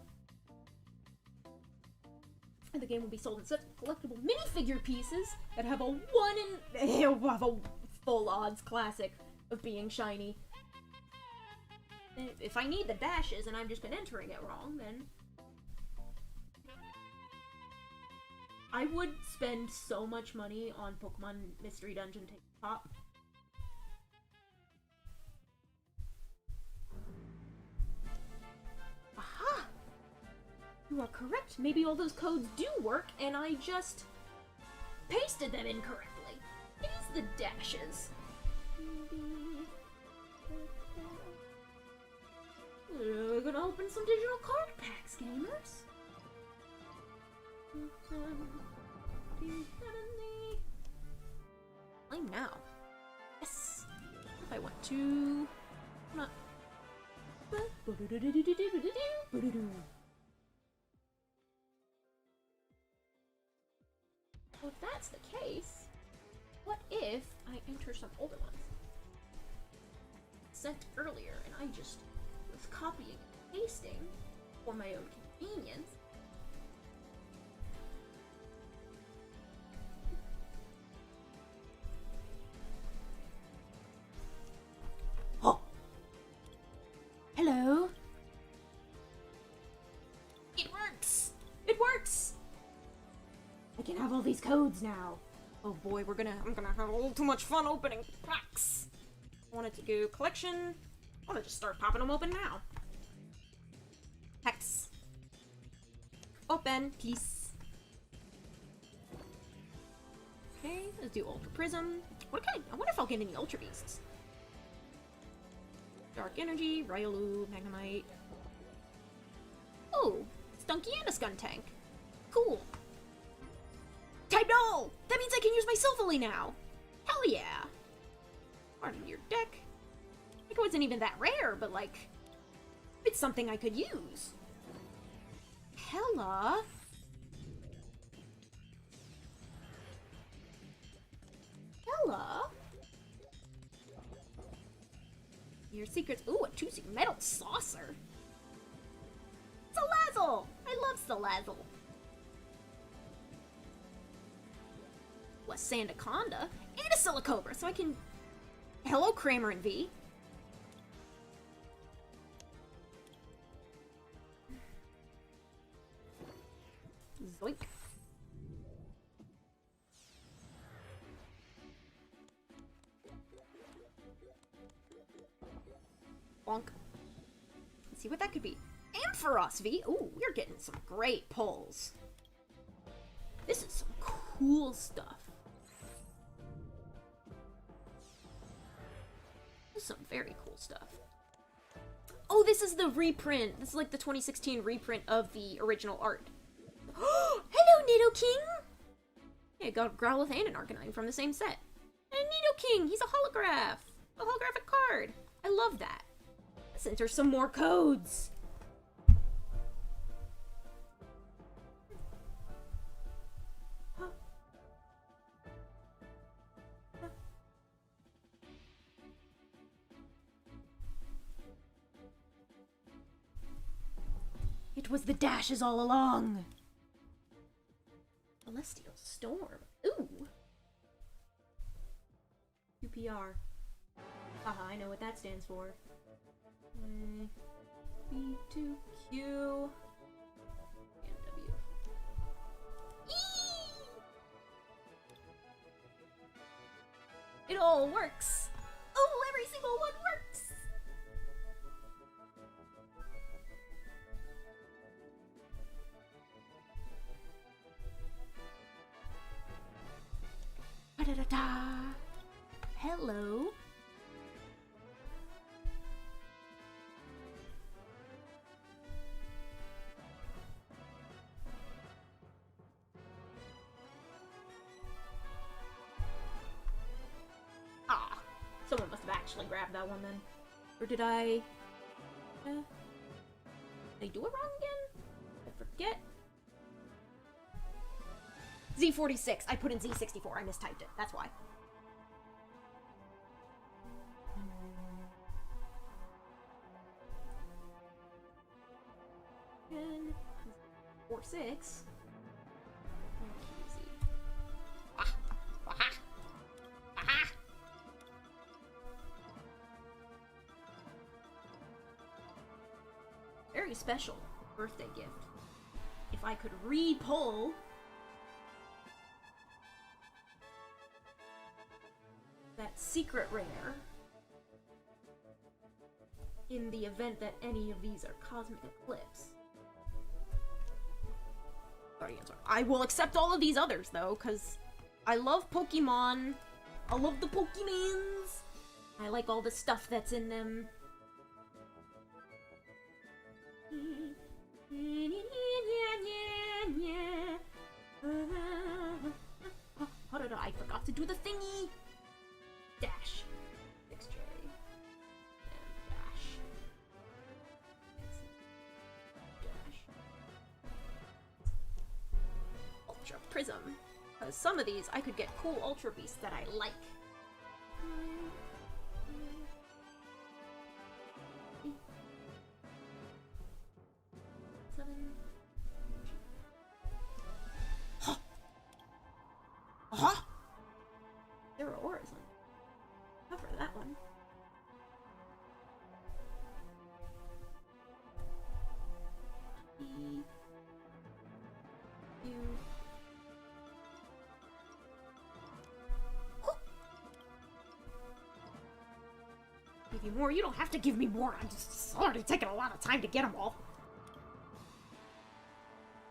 And the game will be sold in such collectible minifigure pieces that have a full odds classic of being shiny. If I need the dashes and I've just been entering it wrong, then I would spend so much money on Pokemon Mystery Dungeon Pop. Aha! You are correct. Maybe all those codes do work, and I just pasted them incorrectly. Here's the dashes. We're gonna open some digital card packs, gamers. Claim now. Yes. If I want to... Not... Well, if that's the case, what if I enter some older ones sent earlier and I just was copying and pasting for my own convenience? Oh! Hello? It works! It works! I can have all these codes now. Oh boy, I'm gonna have a little too much fun opening packs. I wanted to go collection. I wanna just start popping them open now. Packs. Open, please. Okay, let's do Ultra Prism. I wonder if I'll get any Ultra Beasts. Dark Energy, Riolu, Magnemite. Oh, Stunky and a Skuntank. Cool. Type null! That means I can use my Silphily now! Hell yeah! Part of your deck. Like, it wasn't even that rare, but like, it's something I could use. Hella. Hella. Your secrets. Ooh, a 2-secret metal saucer. Salazzle! I love Salazzle. A Sandaconda and a Silicobra, so I can... Hello, Kramer and V. Zoink. Bonk. Let's see what that could be. Ampharos V. Ooh, we're getting some great pulls. This is some cool stuff. This is some very cool stuff. Oh, this is the reprint. This is like the 2016 reprint of the original art. Hello, Nidoking! Yeah, got Growlithe and an Arcanine from the same set. And Nidoking, he's a holograph. A holographic card. I love that. Let's enter some more codes. It was the dashes all along. Celestial Storm. Ooh. QPR. Haha, I know what that stands for. B2Q. And W. It all works. Oh, every single one works. Da-da-da-da. Hello. Ah, someone must have actually grabbed that one then. Or did I... did I do it wrong again? I forget. Z46. I put in Z64. I mistyped it. That's why. And 4-6. Very special birthday gift. If I could re-pull that secret rare in the event that any of these are cosmic eclipse. I will accept all of these others though, because I love Pokemon. I love the Pokemons. I like all the stuff that's in them. I forgot to do the thingy. Dash. 6J. And dash. Dash. Ultra Prism. Because some of these I could get cool Ultra Beasts that I like. Huh? There were auras on the cover of that one. Give you more? You don't have to give me more. It's already taken a lot of time to get them all.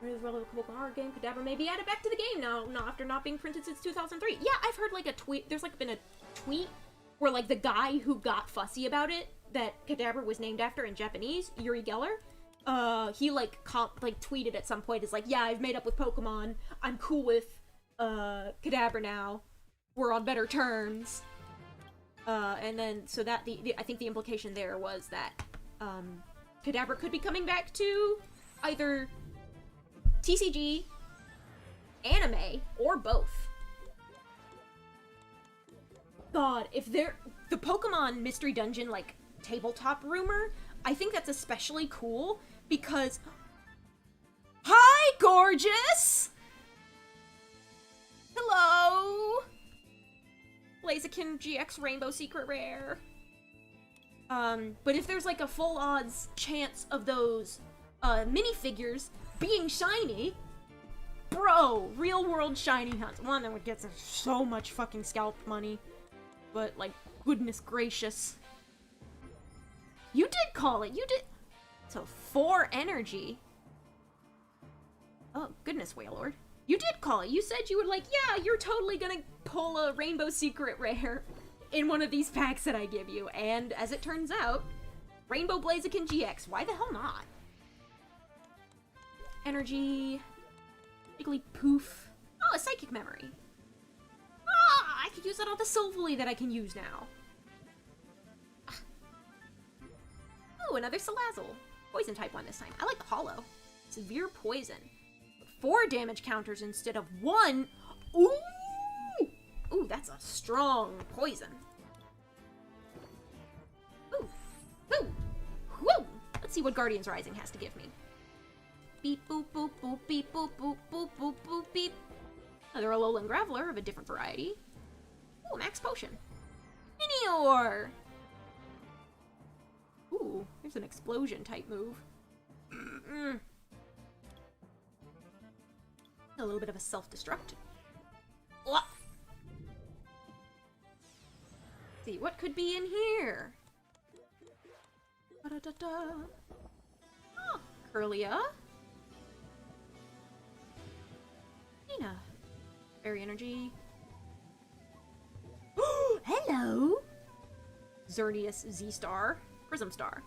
This relevant Pokemon card game, Kadabra may be added back to the game now, after not being printed since 2003. Yeah, I've heard like a tweet. There's like been a tweet where like the guy who got fussy about it, that Kadabra was named after in Japanese, Uri Geller, he like tweeted at some point, is like, yeah, I've made up with Pokemon. I'm cool with Kadabra now. We're on better terms. And then so that I think the implication there was that Kadabra could be coming back to either TCG, anime, or both. God, if the Pokemon Mystery Dungeon, like, tabletop rumor, I think that's especially cool, because... Hi, gorgeous! Hello! Blaziken GX Rainbow Secret Rare. But if there's, like, a full odds chance of those, minifigures being shiny, bro, real world shiny hunts. One, that would get so much fucking scalp money, but like, goodness gracious. You did call it, you did. So 4 energy. Oh, goodness, Wailord. You did call it. You said you were like, yeah, you're totally gonna pull a Rainbow Secret Rare. in one of these packs that I give you. And as it turns out, Rainbow Blaziken GX. Why the hell not? Energy. Jigglypoof. Oh, a Psychic Memory. Ah, I could use that on the Silvally that I can use now. Oh, another Salazzle. Poison type one this time. I like the Hollow. Severe Poison. 4 damage counters instead of 1. Ooh! Ooh, that's a strong poison. Ooh. Ooh. Woo! Let's see what Guardian's Rising has to give me. Beep, boop, boop, boop, beep, boop, boop, boop, boop, boop, beep. Another Alolan Graveler of a different variety. Ooh, Max Potion. Minior! Ooh, there's an explosion type move. A little bit of a self-destruct. See, what could be in here? Da-da-da-da. Oh, Curlia. Nina. Fairy Energy. Hello! Xerxes Z-Star. Prism Star.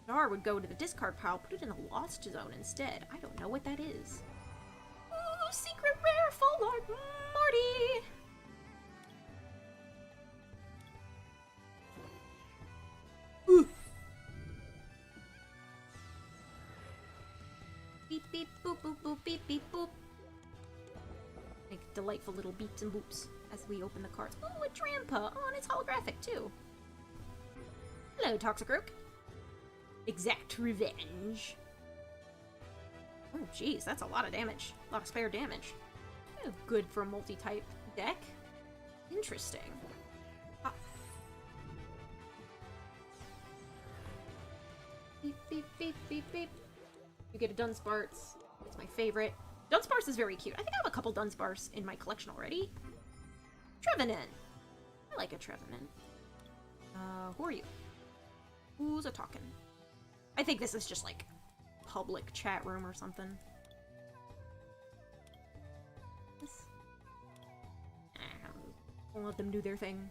Star would go to the discard pile, put it in the Lost Zone instead. I don't know what that is. Ooh, secret rare Full Lord Morty! Ooh. Beep beep boop boop boop beep beep boop. Make delightful little beeps and boops as we open the cards. Ooh, a Drampa! Oh, and it's holographic too. Hello, Toxicroak. Exact revenge. Oh, jeez, that's a lot of damage. A lot of spare damage. Oh, good for a multi-type deck. Interesting. Ah. Beep, beep, beep, beep, beep. You get a Dunsparce. It's my favorite. Dunsparce is very cute. I think I have a couple Dunsparce in my collection already. Trevenant. I like a Trevenant. Who are you? Who's a talking? I think this is just like public chat room or something. I'll let them do their thing.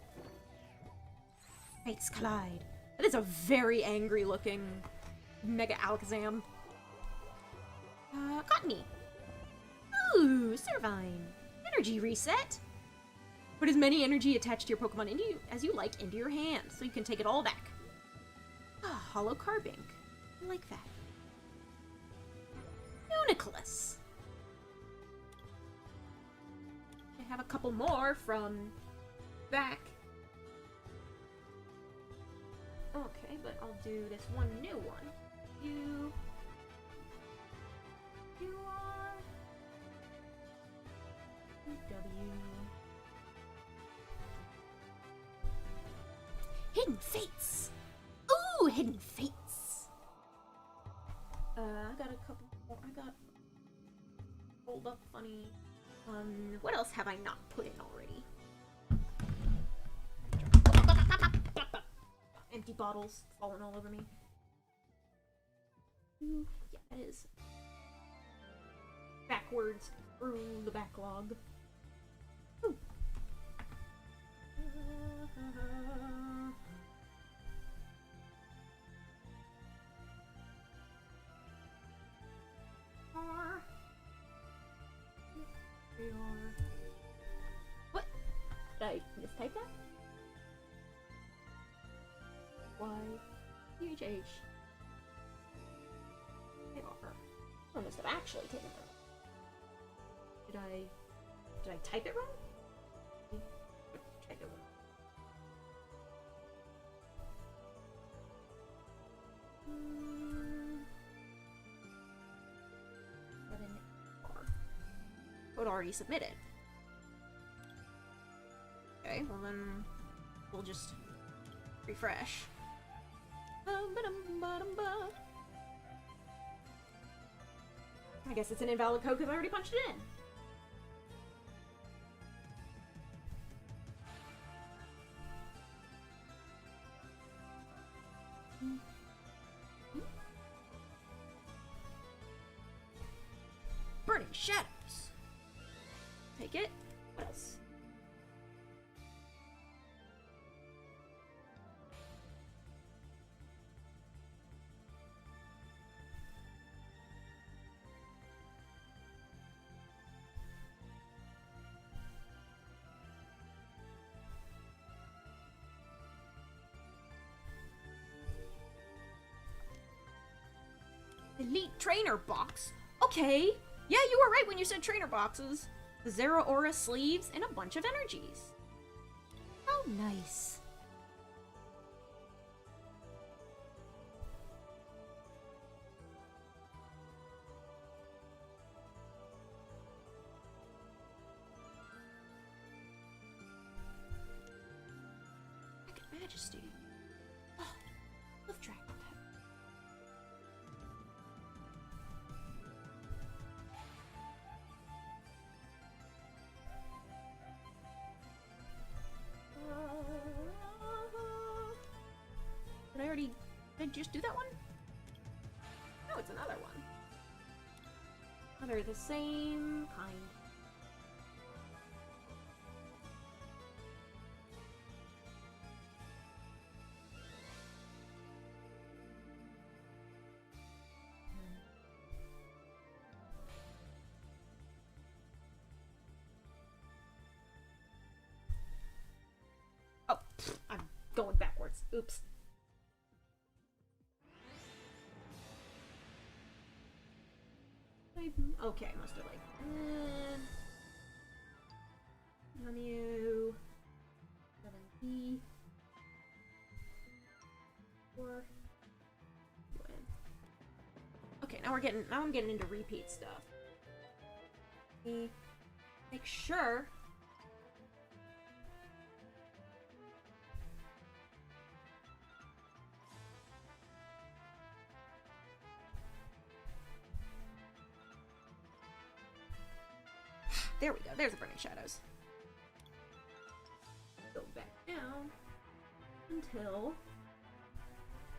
Fates collide. That is a very angry looking Mega Alakazam. Cottony. Ooh, Servine. Energy reset. Put as many energy attached to your Pokemon as you like into your hand, so you can take it all back. Ah, Hollow Carbink. I like that. Uniclus. I have a couple more from back. Okay, but I'll do this one new one. You are W. Hidden Fates. Ooh, Hidden Fates. I got a couple more. I got hold up funny. What else have I not put in already? Empty bottles falling all over me. Ooh, yeah, that is backwards through the backlog. Ooh. What? Did I mistype that? Y H H. I must have actually taken it wrong. Did I type it wrong? Type it wrong. Code already submitted. Okay, well then we'll just refresh. I guess it's an invalid code because I already punched it in. Burning Shadows. Take like it. What else? Elite trainer box? Okay. Yeah, you were right when you said trainer boxes. The Zero Aura sleeves and a bunch of energies. How nice. Dragon Majesty. Oh, love Dragon Tech. Did I just do that one? No, it's another one. Oh, they're the same kind. Oh, I'm going backwards. Oops. Okay, I must have like on you 7P 4. Okay, now I'm getting into repeat stuff. Make sure there we go. There's the Burning Shadows. Go back down until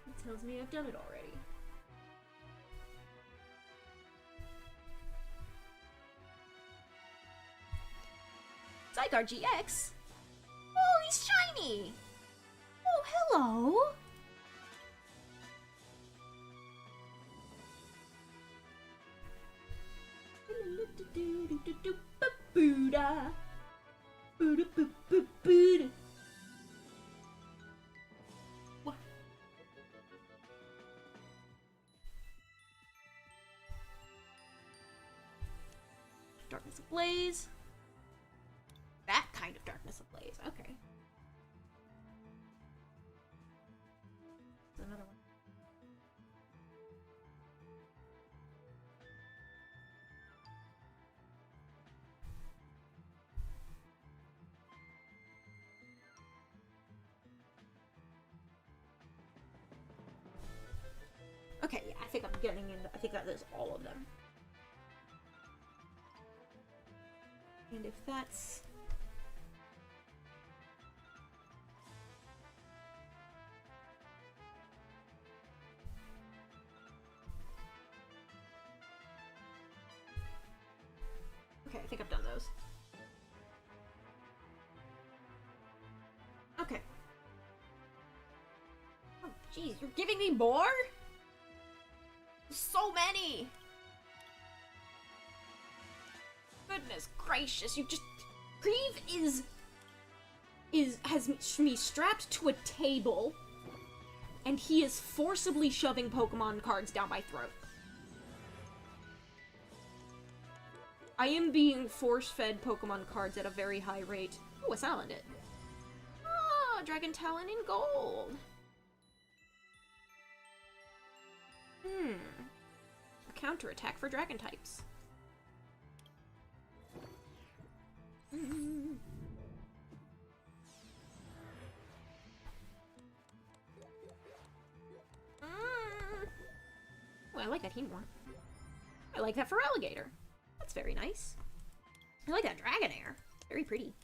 it tells me I've done it already. Zygarde GX? Oh, he's shiny! Oh, hello! Buddha. Buddha, Buddha, Buddha. What? Darkness Ablaze. That kind of Darkness Ablaze. Okay. There's another one. Okay, yeah, I think I'm getting into. I think that is all of them. And if that's. Okay, I think I've done those. Okay. Oh, jeez, you're giving me more? So many! Goodness gracious, you just... Grieve has me strapped to a table, and he is forcibly shoving Pokemon cards down my throat. I am being force-fed Pokemon cards at a very high rate. Oh, a Salandit. Ah, Dragon Talon in gold. A counterattack for dragon types. Oh, I like that Heatmor. I like that for Alligator. That's very nice. I like that Dragonair. Very pretty.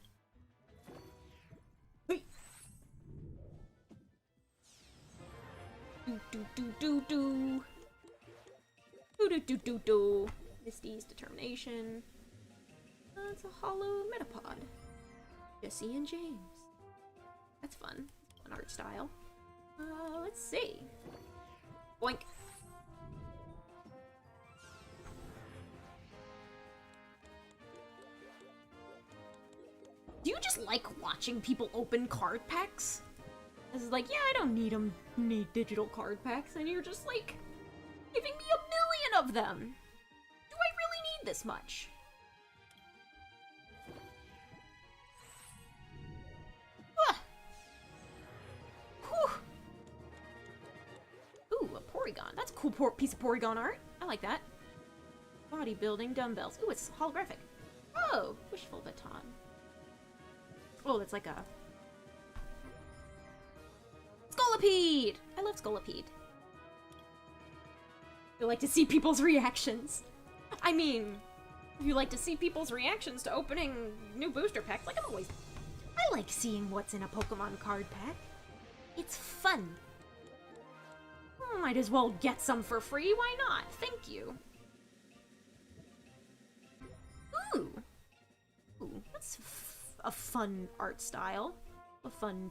Hey. Do. Do. Misty's Determination. It's a hollow metapod. Jesse and James. That's fun. Fun art style. Let's see. Boink. Do you just like watching people open card packs? It's like, yeah, I don't need digital card packs, and you're just like giving me 1,000,000 of them. Do I really need this much? Ooh, a Porygon. That's a cool piece of Porygon art. I like that. Bodybuilding dumbbells. Ooh, it's holographic. Oh, wishful baton. Oh, that's like a Scolipede! I love Scolipede. You like to see people's reactions. I mean, you like to see people's reactions to opening new booster packs. Like, I like seeing what's in a Pokemon card pack. It's fun. Might as well get some for free, why not? Thank you. Ooh. Ooh, that's a fun art style. A fun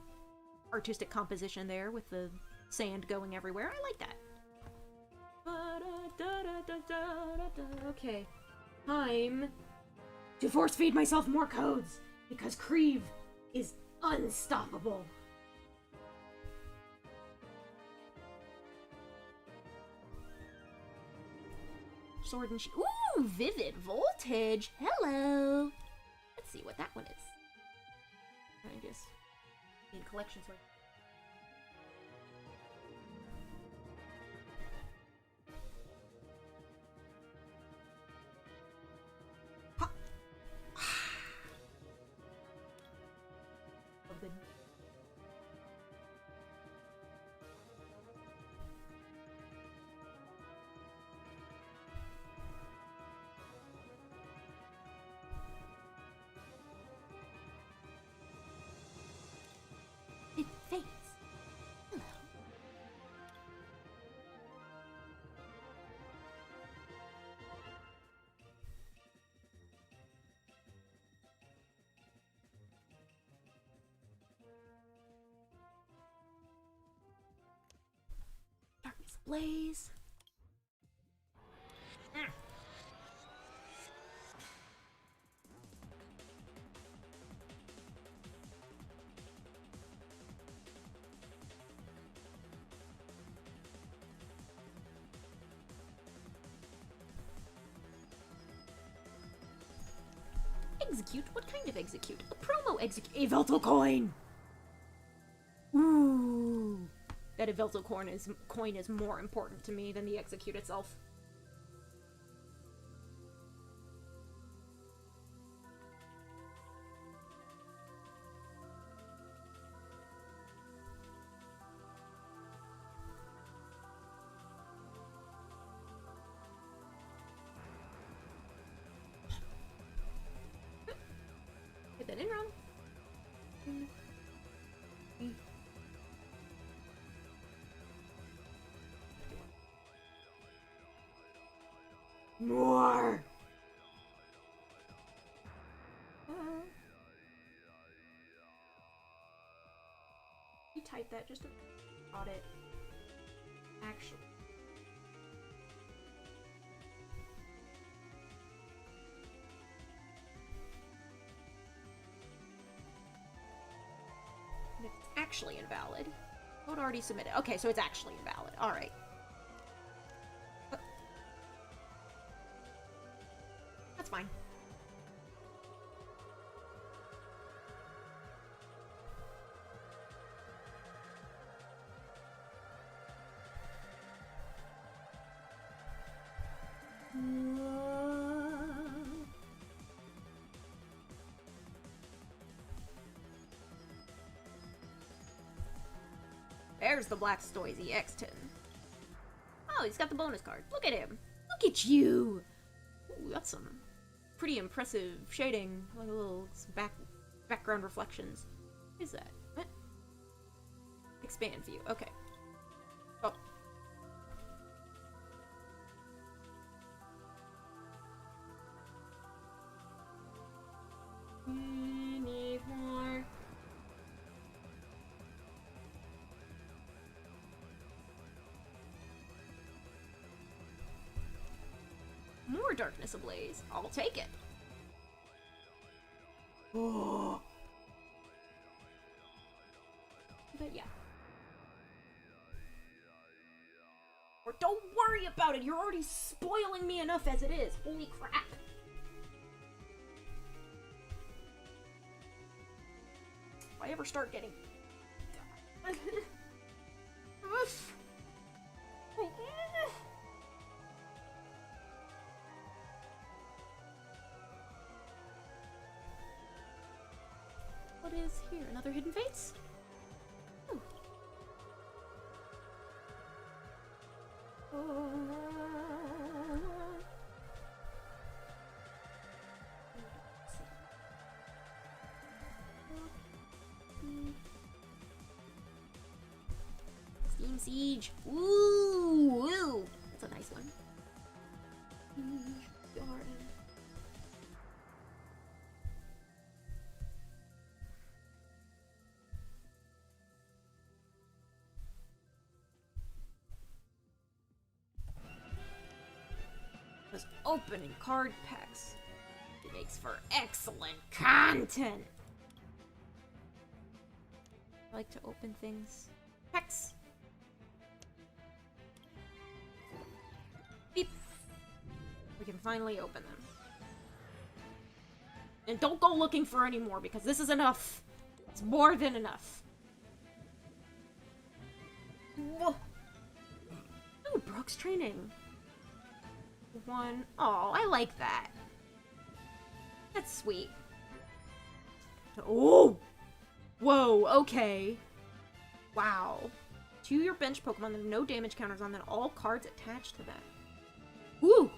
artistic composition there with the sand going everywhere. I like that. Okay. Time to force feed myself more codes because Creve is unstoppable. Sword and Shield. Ooh, Vivid Voltage. Hello. Let's see what that one is. I guess in collection sort. It fades. Hello. Darkness ablaze. Execute? What kind of execute? A promo execute. Evelto coin! Ooh. That Evelto coin is more important to me than the execute itself. Get that in wrong. More! You type that just to audit. Actually. It's actually invalid. Code already submitted. Okay, so it's actually invalid. Alright. That's fine. There's the Blastoise EX10. Oh, he's got the bonus card. Look at him. Look at you. Ooh, that's some pretty impressive shading. Like a little background reflections. What is that? What? Expand view. Okay. Oh. Darkness Ablaze. I'll take it. Oh. But yeah. Or don't worry about it, you're already spoiling me enough as it is. Holy crap. If I ever start getting... What is here? Another hidden face? Ooh. Steam Siege. Ooh, ooh. That's a nice one. Garden. Because opening card packs, it makes for excellent content. I like to open things. Packs. Beep. We can finally open them. And don't go looking for any more because this is enough. It's more than enough. Whoa. Ooh, Brooke's training. One. Oh, I like that. That's sweet. Oh! Whoa, okay. Wow. To your bench Pokemon, there are no damage counters on them. All cards attached to them. Woo!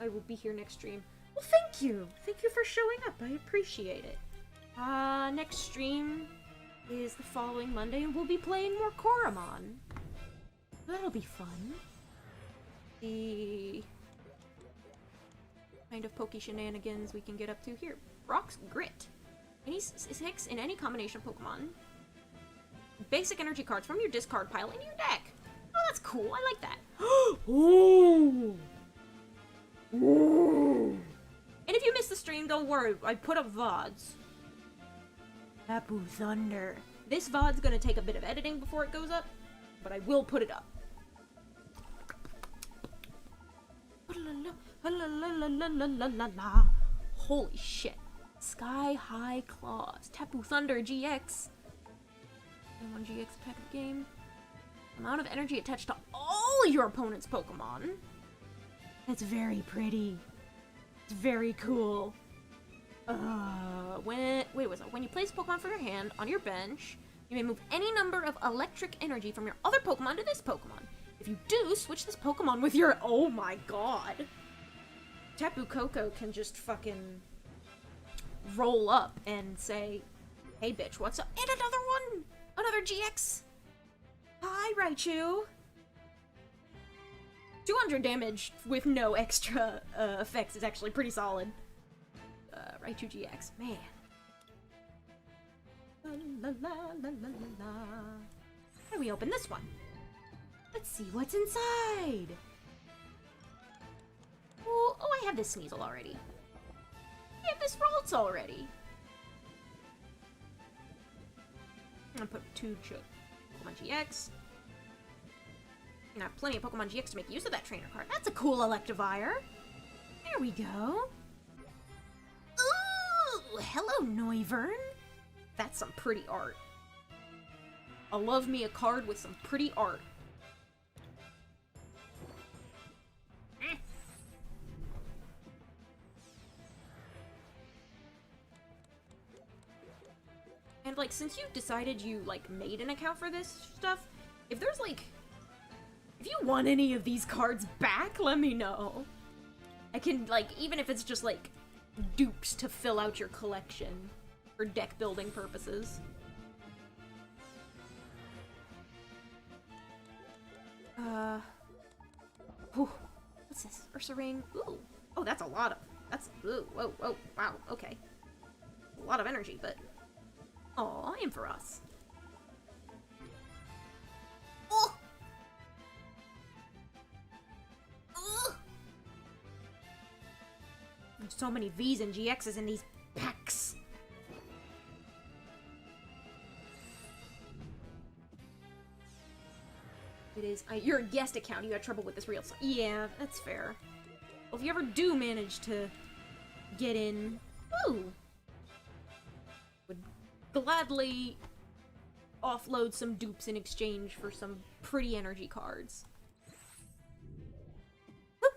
I will be here next stream. Well, thank you! Thank you for showing up. I appreciate it. Next stream is the following Monday, and we'll be playing more Koromon. That'll be fun. The kind of pokey shenanigans we can get up to here. Brock's Grit. Any 6 in any combination of Pokemon. Basic energy cards from your discard pile in your deck. Oh, that's cool. I like that. Ooh. Ooh. And if you missed the stream, don't worry. I put up VODs. Tapu Thunder. This VOD's gonna take a bit of editing before it goes up, but I will put it up. Holy shit. Sky High Claws. Tapu Thunder GX. And 1 GX attack of the game. Amount of energy attached to all your opponent's Pokemon. That's very pretty. It's very cool. When you place Pokemon from your hand on your bench, you may move any number of electric energy from your other Pokemon to this Pokemon. If you do, switch this Pokemon with your... Oh my god. Tapu Koko can just fucking roll up and say, hey bitch, what's up? And another one! Another GX! Hi, Raichu! 200 damage with no extra effects is actually pretty solid. Raichu GX, man. La la la la la la. How do we open this one? Let's see what's inside. Oh, I have this Sneasel already. I have this Ralts already. I'm gonna put 2 Pokemon GX. And I have plenty of Pokemon GX to make use of that trainer card. That's a cool Electivire. There we go. Ooh, hello, Noivern. That's some pretty art. I love me a card with some pretty art. And, like, since you've decided you, like, made an account for this stuff, if there's, like... If you want any of these cards back, let me know. I can, like, even if it's just, like, dupes to fill out your collection for deck building purposes. Whew. What's this? Ursaring? Ooh. Oh, that's a lot of... That's... Ooh, whoa, whoa, wow, okay. A lot of energy, but... Oh, aim for us. Oh! So many V's and GX's in these packs. It is. You're a guest account. You had trouble with this real stuff. Yeah, that's fair. Well, if you ever do manage to get in, ooh, would gladly offload some dupes in exchange for some pretty energy cards. Woo!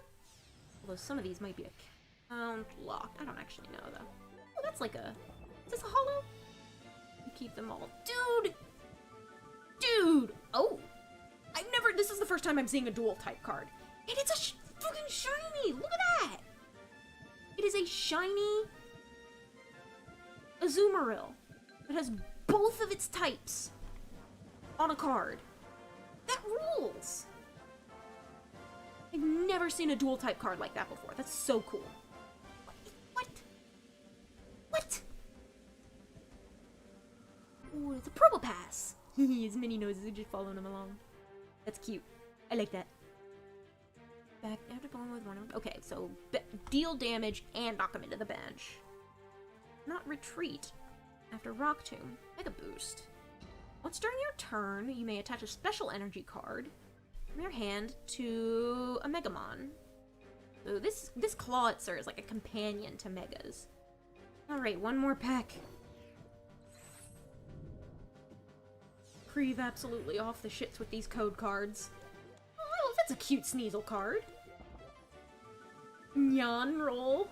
Although some of these might be account locked. I don't actually know though. Oh, that's like a. Is this a holo? You keep them all, dude. Dude. Oh. I've never. This is the first time I'm seeing a dual type card, and it's a fucking shiny. Look at that. It is a shiny Azumarill that has both of its types on a card. That rules. I've never seen a dual type card like that before. That's so cool. What? What? Oh, it's a Probopass. His mini noses are just following him along. That's cute. I like that. Back after going with one. Okay, so deal damage and knock him into the bench. Not retreat. After Rock Tomb, Mega Boost. Once during your turn, you may attach a special energy card from your hand to a Megamon. So this Clawitzer is like a companion to Megas. Alright, one more pack. Creve absolutely off the shits with these code cards. Oh, that's a cute Sneasel card. Nyan roll.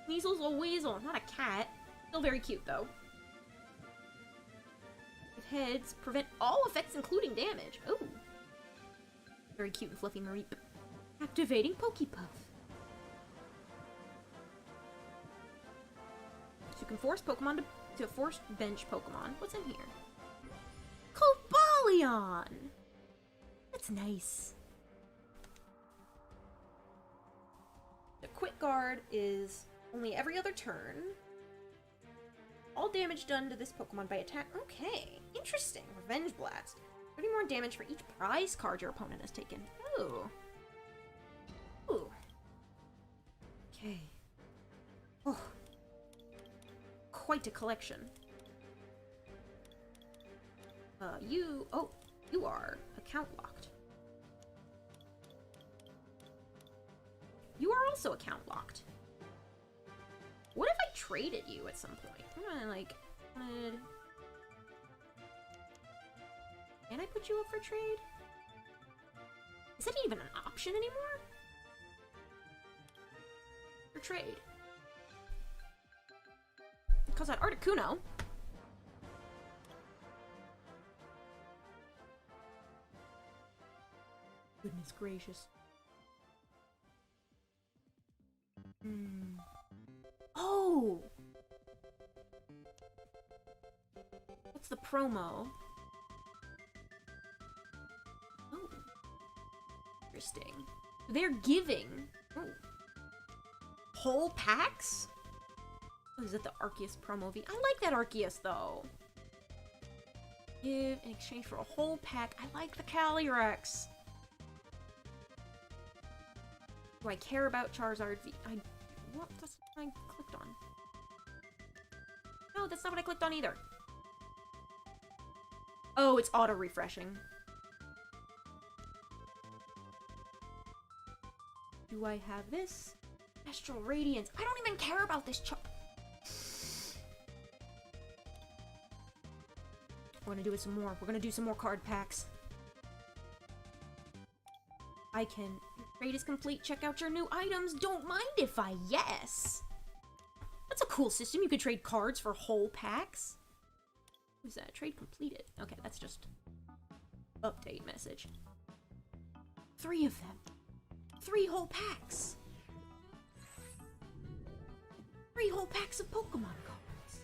Sneasel's a weasel, not a cat. Still very cute though. With heads, prevent all effects including damage. Ooh. Very cute and fluffy Mareep. Activating Pokepuff. So you can force Pokemon to force bench Pokemon. What's in here? Cobalion! That's nice. The Quick Guard is only every other turn. All damage done to this Pokemon by attack. Okay, interesting. Revenge Blast. 30 more damage for each prize card your opponent has taken. Ooh. Ooh. Okay. Oh. Quite a collection. You are account locked. You are also account locked. What if I traded you at some point? I'm gonna like, can I put you up for trade? Is that even an option anymore? For trade. Because that Articuno. Goodness gracious. Oh! What's the promo? Oh. Interesting. They're giving. Oh. Whole packs? Oh, is that the Arceus promo V? I like that Arceus though. Give in exchange for a whole pack. I like the Calyrex. Do I care about Charizard V? What? That's what I clicked on. No, that's not what I clicked on either. Oh, it's auto-refreshing. Do I have this? Astral Radiance. I don't even care about this We're gonna do it some more. We're gonna do some more card packs. I can... Your trade is complete. Check out your new items. Don't mind if I yes. That's a cool system. You could trade cards for whole packs. Who's that? Trade completed. Okay, that's just... update message. 3 of them. 3 whole packs. 3 whole packs of Pokemon cards.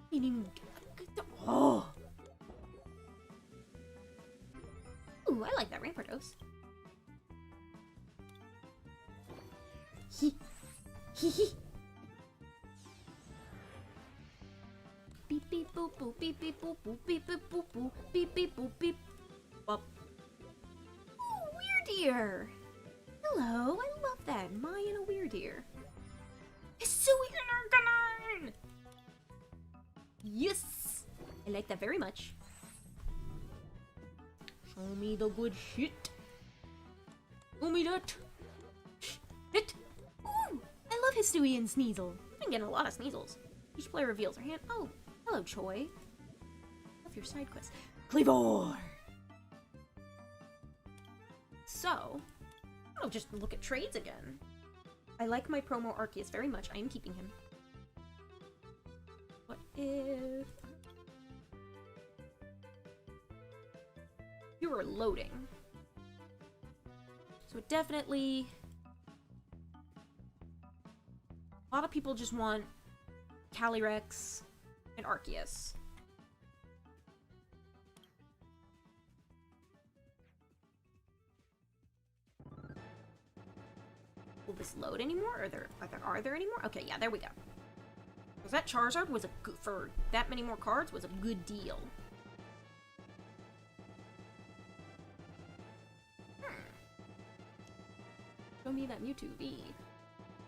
Meaning... Oh! Ooh, I like that Rampardos. Hee. Hee hee. Beep beep boop boop beep beep boop boop beep beep boop boop beep beep boop beep. Bop. Ooh, Weird Ear. Hello, I love that. Maya and a weird ear. Hisuian. Yes! I like that very much. Show me the good shit. Show me that. Shit. Ooh! I love Histui and Sneasel. I've been getting a lot of Sneasels. Each player reveals her hand. Oh, hello, Choi. Love your side quest. Cleavor! So, I'll just look at trades again. I like my promo Arceus very much. I am keeping him. What if... You are loading. So it definitely... A lot of people just want Calyrex and Arceus. Will this load anymore? Are there any more? Okay, yeah, there we go. Because that Charizard was a good, for that many more cards was a good deal. Show me that Mewtwo V.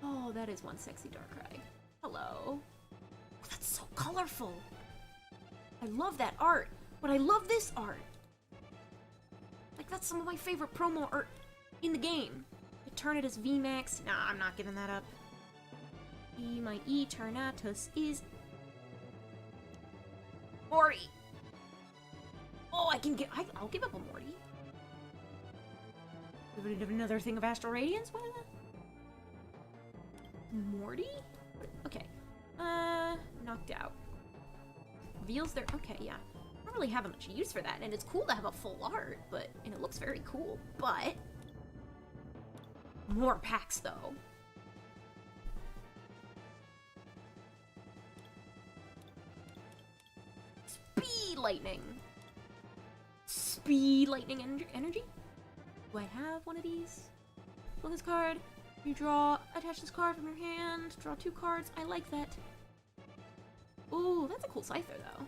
Oh, that is one sexy Darkrai. Hello. Oh, that's so colorful. I love that art, but I love this art. Like, that's some of my favorite promo art in the game. Eternatus VMAX. Nah, I'm not giving that up. My Eternatus is... Morty! Oh, I can get... I'll give up a Morty. Another thing of Astral Radiance? What is that? Morty? Okay. Knocked out. Reveals their... Okay, yeah. I don't really have much use for that, and it's cool to have a full art, but... And it looks very cool, but... More packs, though. Speed Lightning! Speed Lightning energy? Do I have one of these? Pull this card. You draw, attach this card from your hand, draw 2 cards. I like that. Ooh, that's a cool Scyther, though.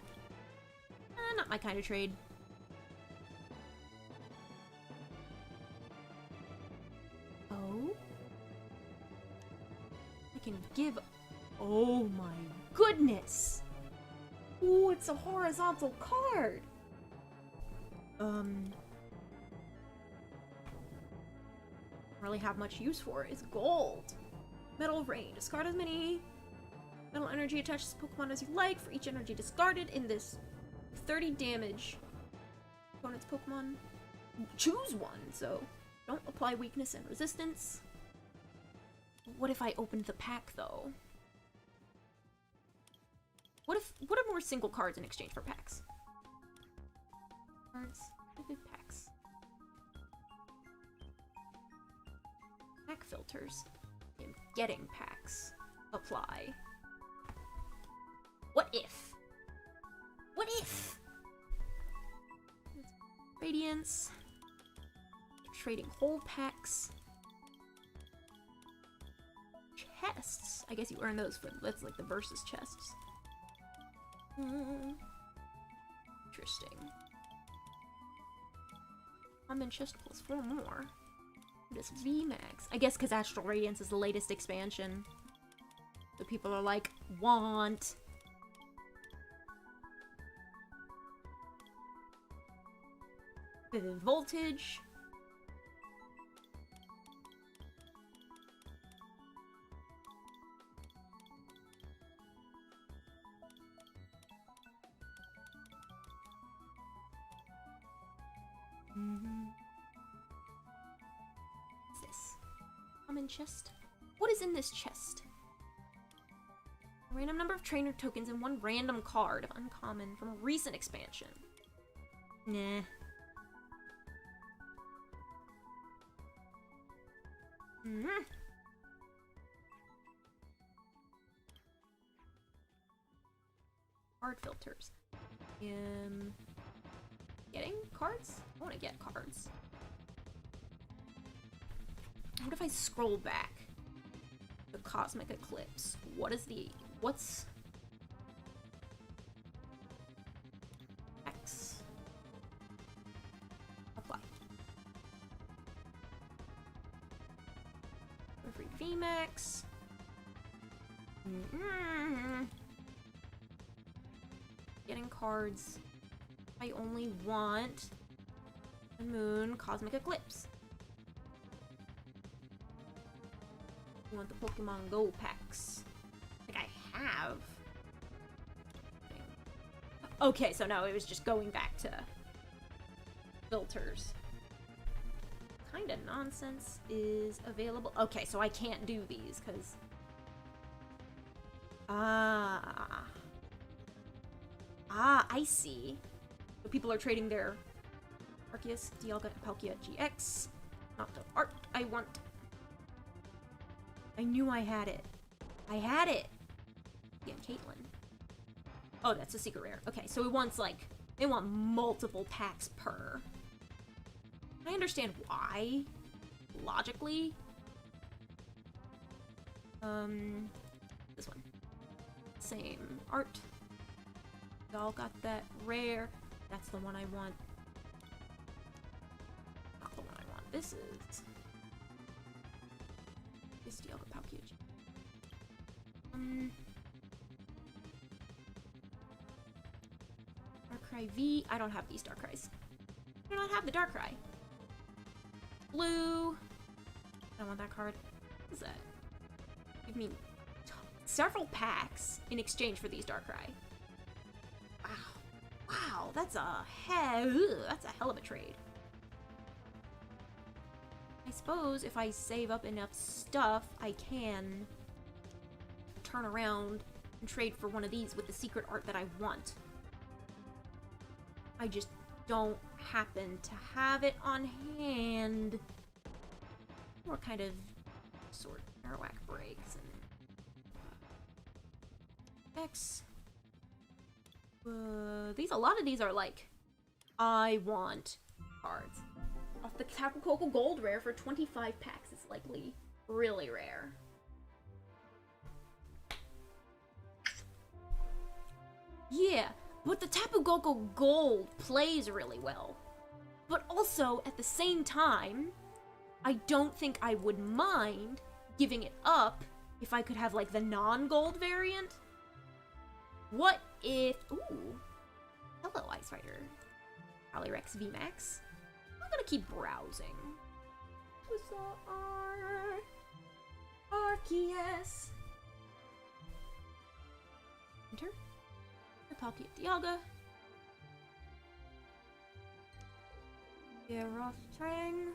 Not my kind of trade. Oh? I can give... Oh my goodness! Ooh, it's a horizontal card! Really have much use for it. It's gold. Metal Rain. Discard as many metal energy attached to Pokemon as you like. For each energy discarded in this 30 damage opponent's Pokemon. Choose one, so don't apply weakness and resistance. What if I opened the pack, though? What are more single cards in exchange for packs? Cards. Packs. Pack filters. I'm getting packs. Apply. What if? What if? Radiance. Trading whole packs. Chests. I guess you earn those for, that's like the versus chests. Interesting. I'm in chest plus 4 more. This VMAX. I guess because Astral Radiance is the latest expansion. So people are like, want. Vivid Voltage. What's this? Common chest? What is in this chest? A random number of trainer tokens and 1 random card of uncommon from a recent expansion. Nah. Card filters. Getting cards? I want to get cards. What if I scroll back? The Cosmic Eclipse. What's... X. Apply. VMAX. Getting cards. I only want the Moon Cosmic Eclipse. I want the Pokemon Go packs. Like I have. Okay, so no, it was just going back to filters. What kind of nonsense is available? Okay, so I can't do these because I see. So people are trading their Arceus, Dialga, and Palkia GX. Not the art I want. I knew I had it. I had it! Yeah, Caitlyn. Oh, that's a secret rare. Okay, so it wants, like, they want multiple packs per. I understand why. Logically. This one. Same art. Y'all got that rare. That's the one I want. Not the one I want. This is... This Dialga Palkia. Darkrai V. I don't have these Darkrai's. I do not have the Darkrai. Blue. I don't want that card. What is that? Give me several packs in exchange for these Darkrai. Wow. Wow, that's a hell of a trade. I suppose if I save up enough stuff, I can turn around and trade for one of these with the secret art that I want. I just don't happen to have it on hand. What kind of sword Arawak breaks and X. A lot of these are like, I want cards. Off the Tapu Koko Gold rare for 25 packs is likely really rare. Yeah, but the Tapu Koko Gold plays really well. But also, at the same time, I don't think I would mind giving it up if I could have, like, the non-gold variant. What if... Ooh. Hello, Ice Rider. Calyrex VMAX. I'm gonna keep browsing. Arceus. Enter. Palkia Dialga. Geroftrang.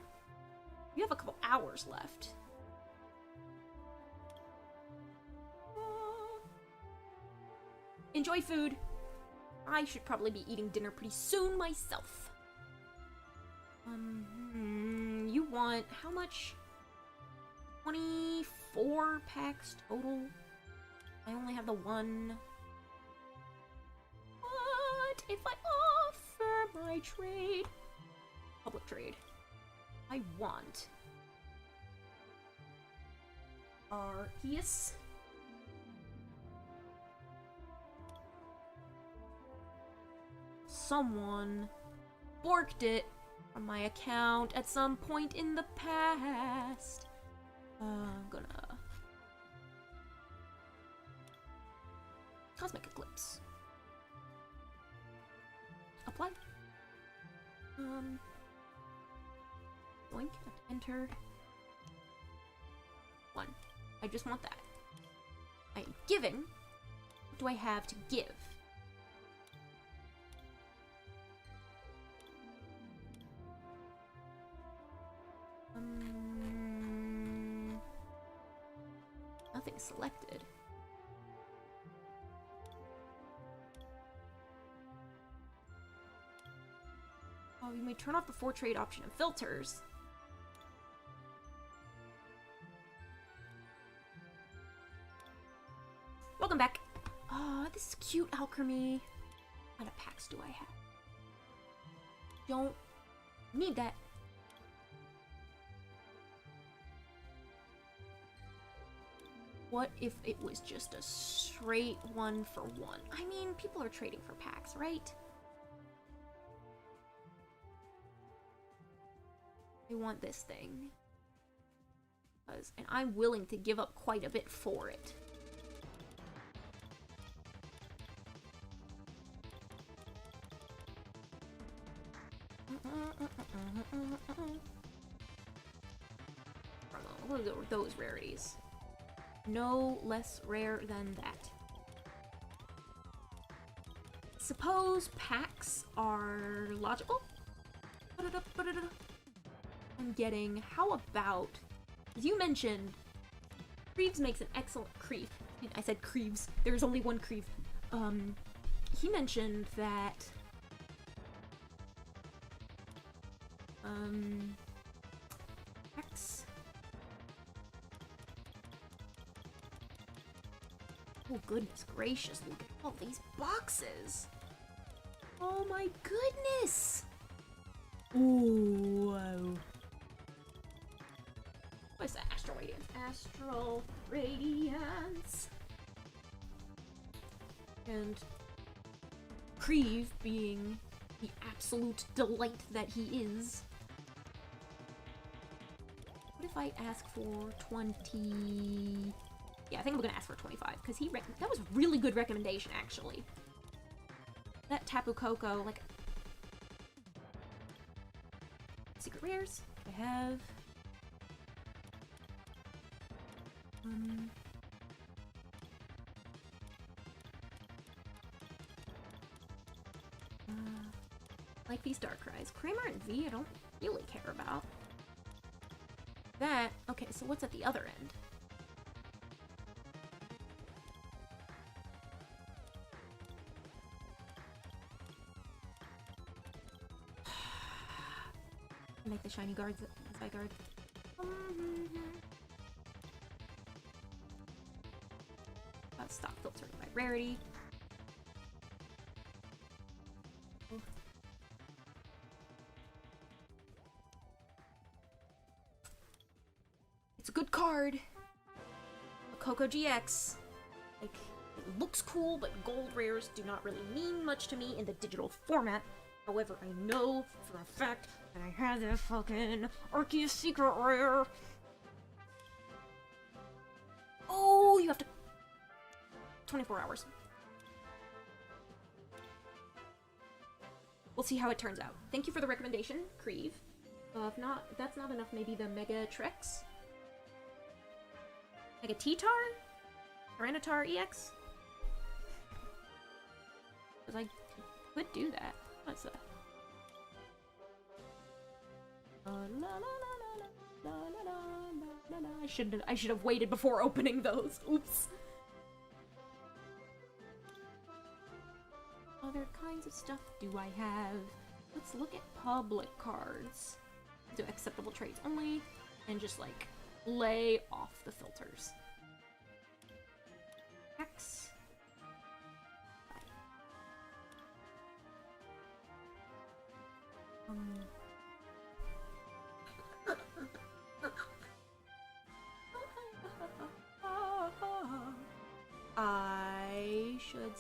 You have a couple hours left. Enjoy food. I should probably be eating dinner pretty soon myself. You want how much? 24 packs total. I only have the one. What if I offer my trade? Public trade. I want Arceus. Someone borked it from my account at some point in the past. I'm gonna... Cosmic Eclipse. Apply. Boink, have to enter. 1. I just want that. I am giving. What do I have to give? Nothing selected. Oh, you may turn off the 4 trade option in filters. Welcome back. Oh, this is cute, Alchemy. What kind of packs do I have? Don't need that. What if it was just a straight 1 for 1? I mean, people are trading for packs, right? I want this thing. And I'm willing to give up quite a bit for it. What are those rarities? No less rare than that. Suppose packs are logical? I'm getting, how about, as you mentioned, Creeves makes an excellent Creeve. I said Creeves, there's only one Creeve. He mentioned that, packs. Oh goodness gracious, look at all these boxes! Oh my goodness! Ooh, whoa. What's that? Astral Radiance. Astral Radiance. And Creeve being the absolute delight that he is. What if I ask for 20... Yeah, I think I'm gonna ask for 25, because that was really good recommendation, actually. That Tapu Koko, like... Secret rares? I have... Like these Darkrai's. Kramer and V, I don't really care about. That... Okay, so what's at the other end? Make the shiny guards Zygarde. Stop filtering by rarity. Oh. It's a good card. A Coco GX. Like, it looks cool, but gold rares do not really mean much to me in the digital format. However, I know for a fact that I had that fucking Arceus secret rare. Oh, you have to 24 hours. We'll see how it turns out. Thank you for the recommendation, Creeve. If not, if that's not enough, maybe the Mega Trex? Mega T-Tar? Tyranitar EX? Because I could do that. What's that? I should have waited before opening those. Oops. Other kinds of stuff do I have? Let's look at public cards. Do acceptable trades only, and just like lay off the filters. X. I should.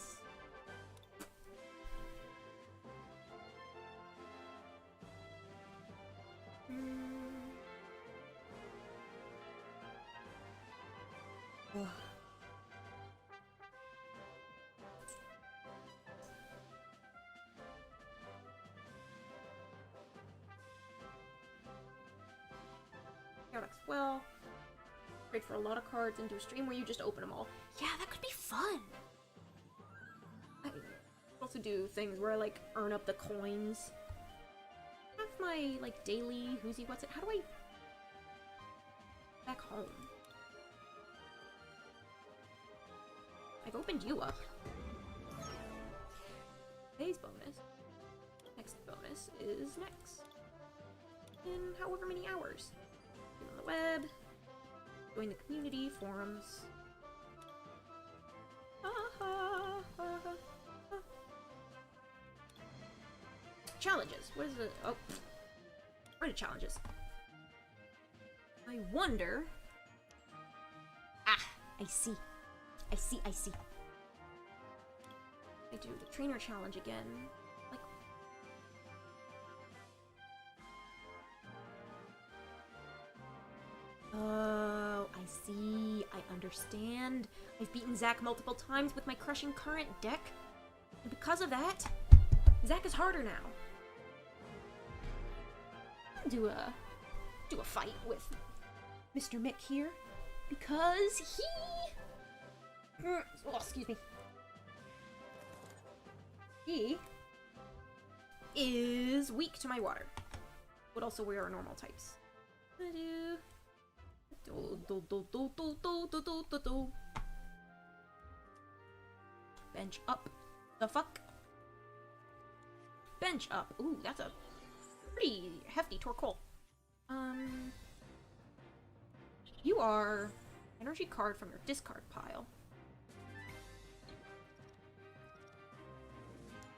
Well, trade for a lot of cards and do a stream where you just open them all. Yeah, that could be fun. I also do things where I like earn up the coins. I have my like daily who's he what's it. How do I back home? I've opened you up. Today's bonus. Next bonus is next. In however many hours. On the web, join the community, forums. Challenges. What is it? Oh, where are the challenges? I wonder. Ah, I see. I see. I do the trainer challenge again. Like. see. I understand. I've beaten Zack multiple times with my crushing current deck. And because of that, Zack is harder now. I'll do a fight with Mr. Mick here. Because he... Oh, excuse me. He is weak to my water. But also we are normal types. Bench up. The fuck? Bench up. Ooh, that's a pretty hefty Torkoal. You are energy card from your discard pile.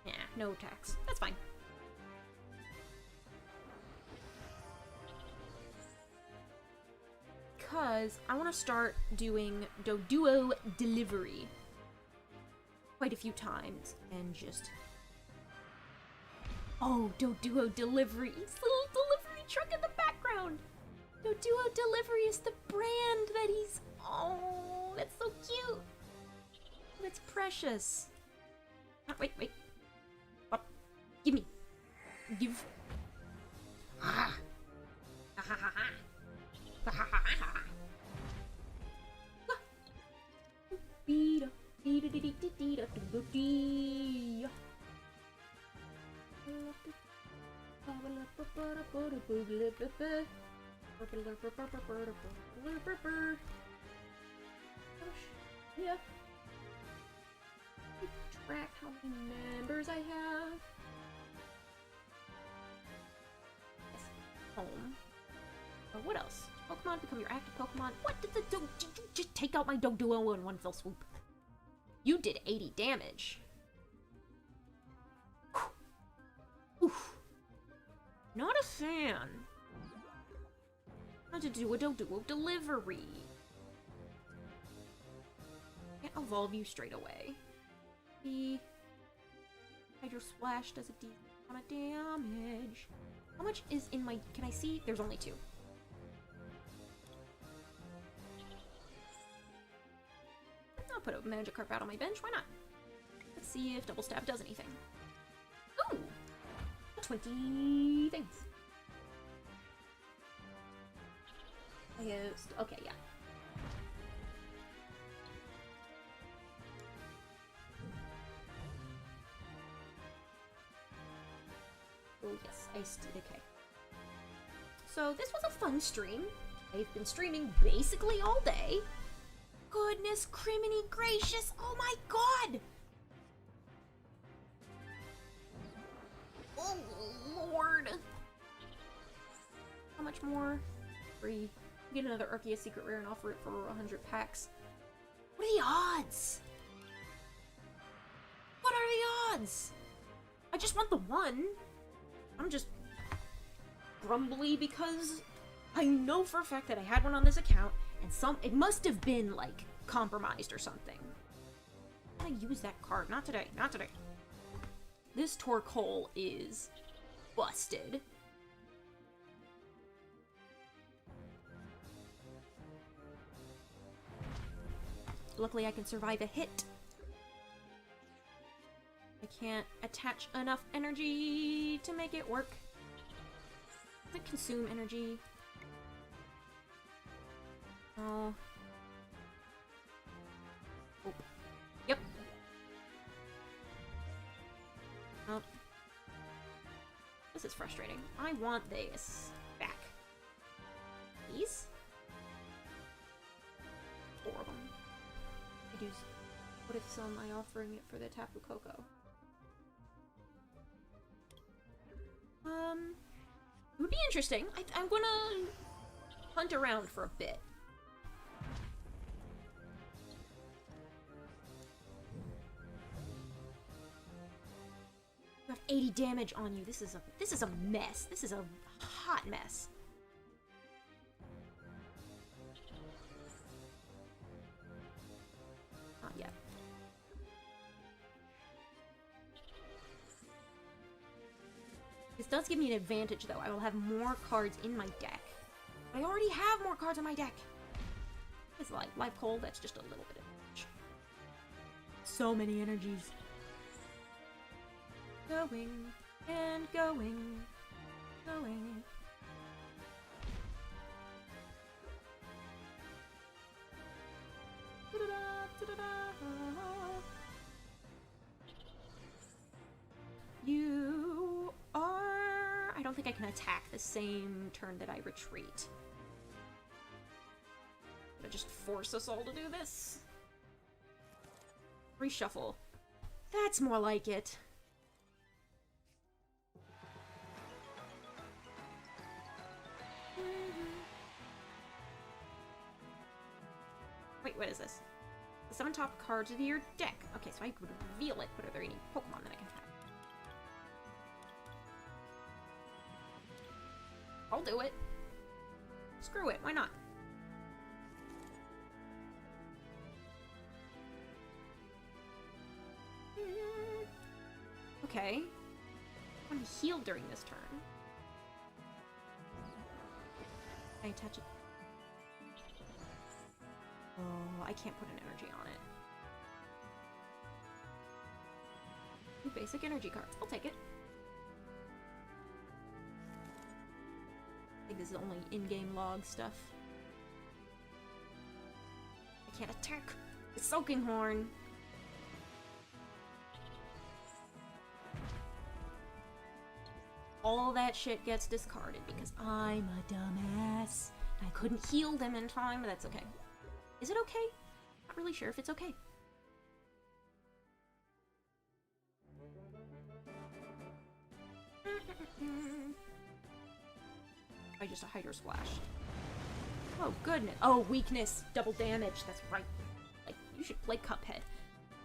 Yeah, no attacks. That's fine. Because I want to start doing Doduo delivery quite a few times and just... Oh, Doduo delivery! It's a little delivery truck in the background! Doduo delivery is the brand that he's... Oh, that's so cute! That's precious. Oh, wait. Oh, give me. Give. Ah. Ha ha ha ha. Ha ha ha ha. Beat up. Beat it, beat it, beat it. Yeah. Track how many members I have. Yes. Home. What else? Pokemon become your active Pokemon. What did did you just take out my Doduo in one fell swoop? You did 80 damage. Oof. Not a fan. How to do a Doduo delivery. Can't evolve you straight away. The Hydro Splash does a decent amount of damage. How much is in my... Can I see? There's only 2. I'll put a Magikarp out on my bench. Why not? Let's see if Double Stab does anything. Ooh! 20 things. I used... Okay, yeah. Oh, yes, iced decay. So, this was a fun stream. I've been streaming basically all day. Goodness criminy gracious! Oh my god! Oh, Lord! How much more? Free. Get another Arceus Secret Rare and offer it for 100 packs. What are the odds? What are the odds? I just want the one. I'm just grumbly because I know for a fact that I had one on this account and it must have been like compromised or something. I'm gonna use that card. Not today. Not today. This Torkoal is busted. Luckily I can survive a hit. I can't attach enough energy to make it work. Does it consume energy? Oh. Oh. Yep. Oh. This is frustrating. I want this back. These? 4 of them. I do. What if some I offering it for the Tapu Koko? It would be interesting. I'm gonna hunt around for a bit. You have 80 damage on you. This is a mess. This is a hot mess. Not yet. This does give me an advantage, though. I will have more cards in my deck. I already have more cards in my deck. It's like life cold, that's just a little bit of damage. So many energies. Going and going. Going. You are... I don't think I can attack the same turn that I retreat. Gonna just force us all to do this. Reshuffle. That's more like it. Wait, what is this? The 7 top cards of your deck. Okay, so I could reveal it, but are there any Pokemon that I can tap? I'll do it. Screw it, why not? Okay. I'm healed during this turn. Can I attach it? Oh, I can't put an energy on it. 2 basic energy cards. I'll take it. I think this is only in-game log stuff. I can't attack the Soaking Horn. All that shit gets discarded because I'm a dumbass. I couldn't heal them in time, but that's okay. Is it okay? Not really sure if it's okay. I just a Hydro Splash. Oh goodness. Oh, weakness. Double damage. That's right. Like, you should play Cuphead.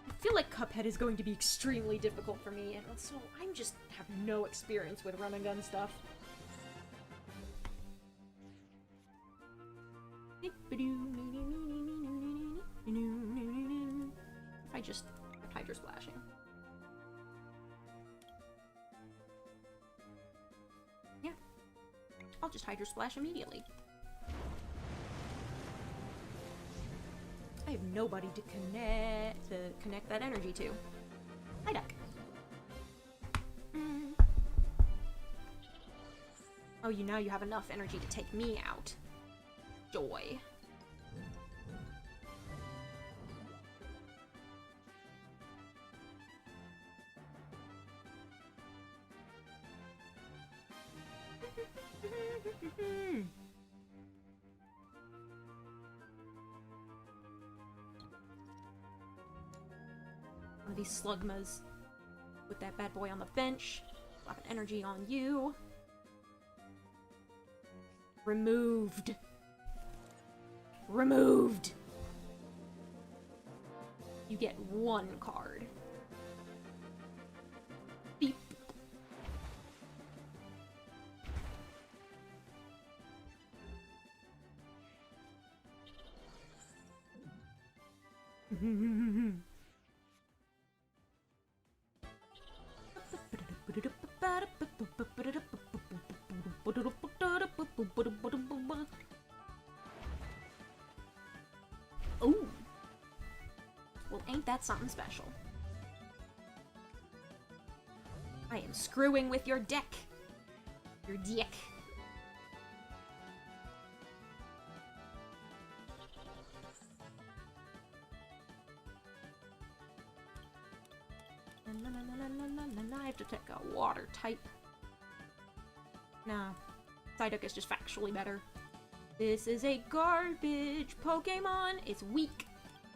I feel like Cuphead is going to be extremely difficult for me, and also I just have no experience with run and gun stuff. If I just kept Hydro Splashing. Yeah. I'll just Hydro Splash immediately. I have nobody to connect that energy to. Hi, Duck. Oh, now you have enough energy to take me out. Joy. One of these Slugmas. Put that bad boy on the bench. Slap an energy on you. Removed. Removed. You get 1 card. Beep. Ooh. Well, ain't that something special? I am screwing with your deck. Your dick. I have to take a water type. Nah. Psyduck is just factually better. This is a garbage Pokemon. It's weak.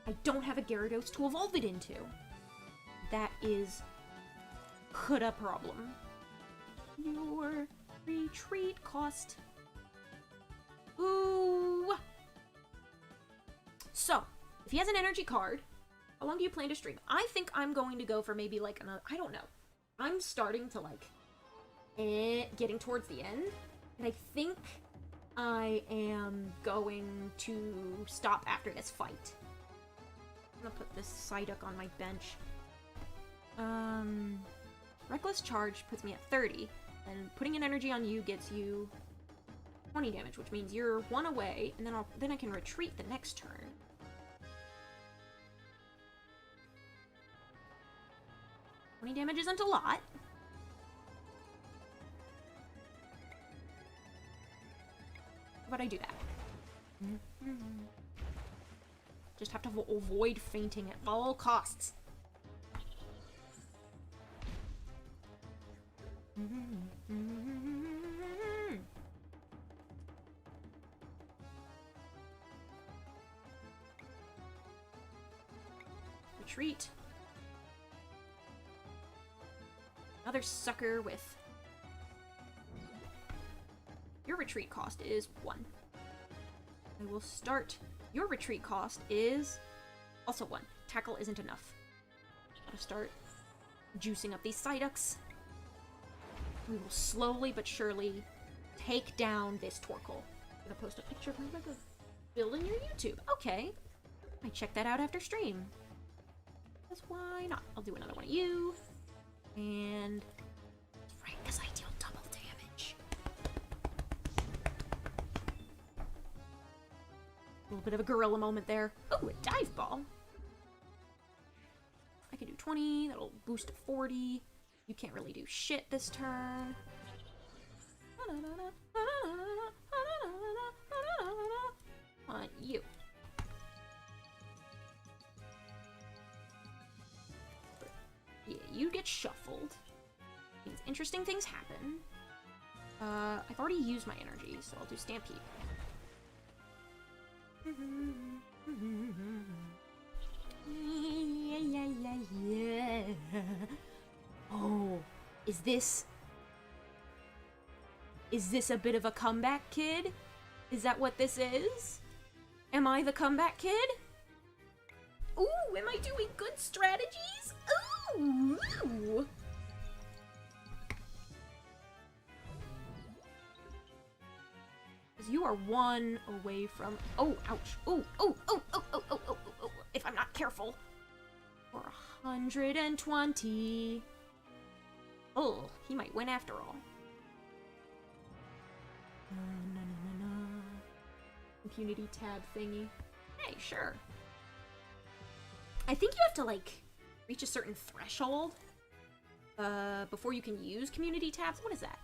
I don't have a Gyarados to evolve it into. That is a problem. Your retreat cost. Ooh. So, if he has an energy card, how long do you plan to stream? I think I'm going to go for maybe like another, I don't know. I'm starting to like, getting towards the end. And I think I am going to stop after this fight. I'm gonna put this Psyduck on my bench. Reckless Charge puts me at 30, and putting an energy on you gets you 20 damage, which means you're 1 away, and then I can retreat the next turn. $20 damage isn't a lot. How about I do that? Just have to avoid fainting at all costs. Retreat. Another sucker with... Your retreat cost is 1. I will start. Your retreat cost is also 1. Tackle isn't enough. Gotta start juicing up these Psyducks. We will slowly but surely take down this Torkoal. I'm gonna post a picture of my regular build in your YouTube. Okay. I might check that out after stream. Because why not? I'll do another one of you. And... right, because I deal double damage. A little bit of a gorilla moment there. Oh, a dive ball. I can do 20. That'll boost to 40. You can't really do shit this turn. On you. Yeah, you get shuffled. Means interesting things happen. I've already used my energy, so I'll do Stampede. Yeah. Oh, is this a bit of a comeback kid? Is that what this is? Am I the comeback kid? Ooh, am I doing good strategies? Ooh! Because you are 1 away from... Oh, ouch. Oh, oh, oh, oh, oh, oh, oh, oh, if I'm not careful. For 120. Oh, he might win after all. Impunity tab thingy. Hey, sure. I think you have to, like, reach a certain threshold before you can use community tabs. What is that?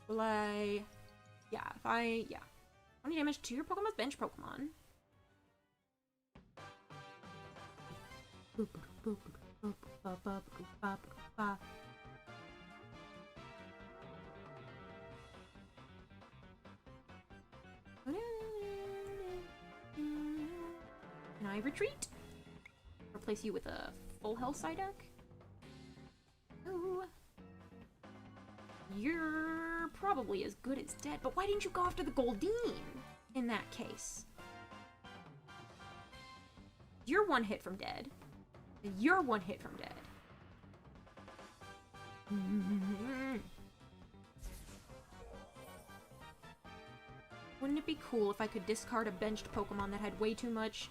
Will I... Yeah, if I... Yeah. 20 damage to your Pokemon's bench Pokemon. Can I retreat? Replace you with a full health Psyduck? Oh. You're probably as good as dead, but why didn't you go after the Goldeen in that case? You're 1 hit from dead. You're 1 hit from dead. Wouldn't it be cool if I could discard a benched Pokemon that had way too much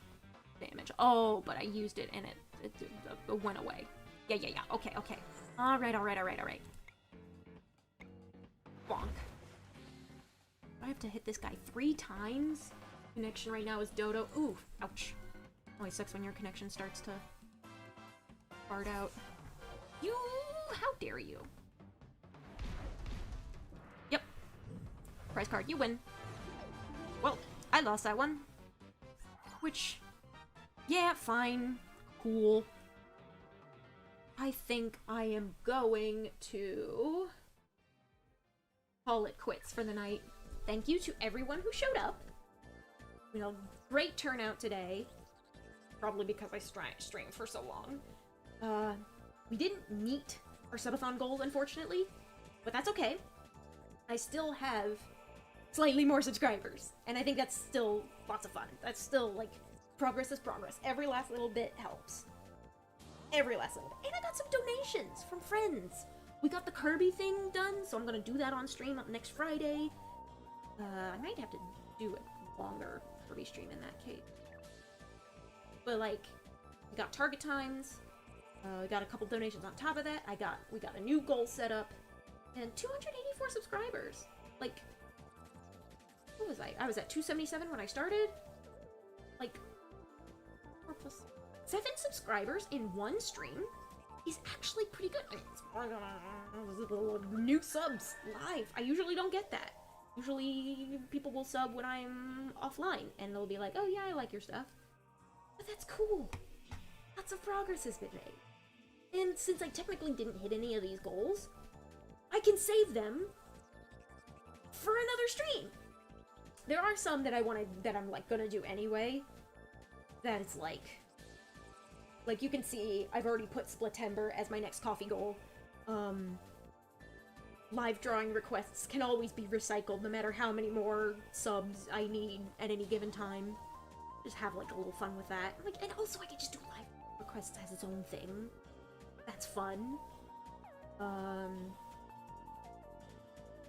damage? Oh, but I used it and it went away. Yeah. Okay. Alright. Bonk. I have to hit this guy 3 times? Connection right now is Dodo. Ooh, ouch. Always sucks when your connection starts to fart out. You! How dare you? Yep. Prize card, you win. Well, I lost that one. Which, yeah, fine. Cool. I think I am going to call it quits for the night. Thank you to everyone who showed up. You know, great turnout today. Probably because I streamed for so long. We didn't meet our subathon goals, unfortunately, but that's okay. I still have slightly more subscribers, and I think that's still lots of fun. That's still, like, progress is progress. Every last little bit helps. Every last little bit. And I got some donations from friends. We got the Kirby thing done, so I'm gonna do that on stream next Friday. I might have to do a longer Kirby stream in that case. But, like, we got target times, we got a couple donations on top of that, we got a new goal set up, and 284 subscribers. Like, what was I? I was at 277 when I started. Like, 4 plus 7 subscribers in one stream is actually pretty good. New subs live. I usually don't get that. Usually people will sub when I'm offline and they'll be like, oh yeah, I like your stuff. But that's cool. Lots of progress has been made. And since I technically didn't hit any of these goals, I can save them for another stream. There are some that I'm like gonna do anyway. That it's like you can see I've already put Splitember as my next coffee goal. Live drawing requests can always be recycled no matter how many more subs I need at any given time. Just have like a little fun with that. Like, and also I can just do live requests as its own thing. That's fun.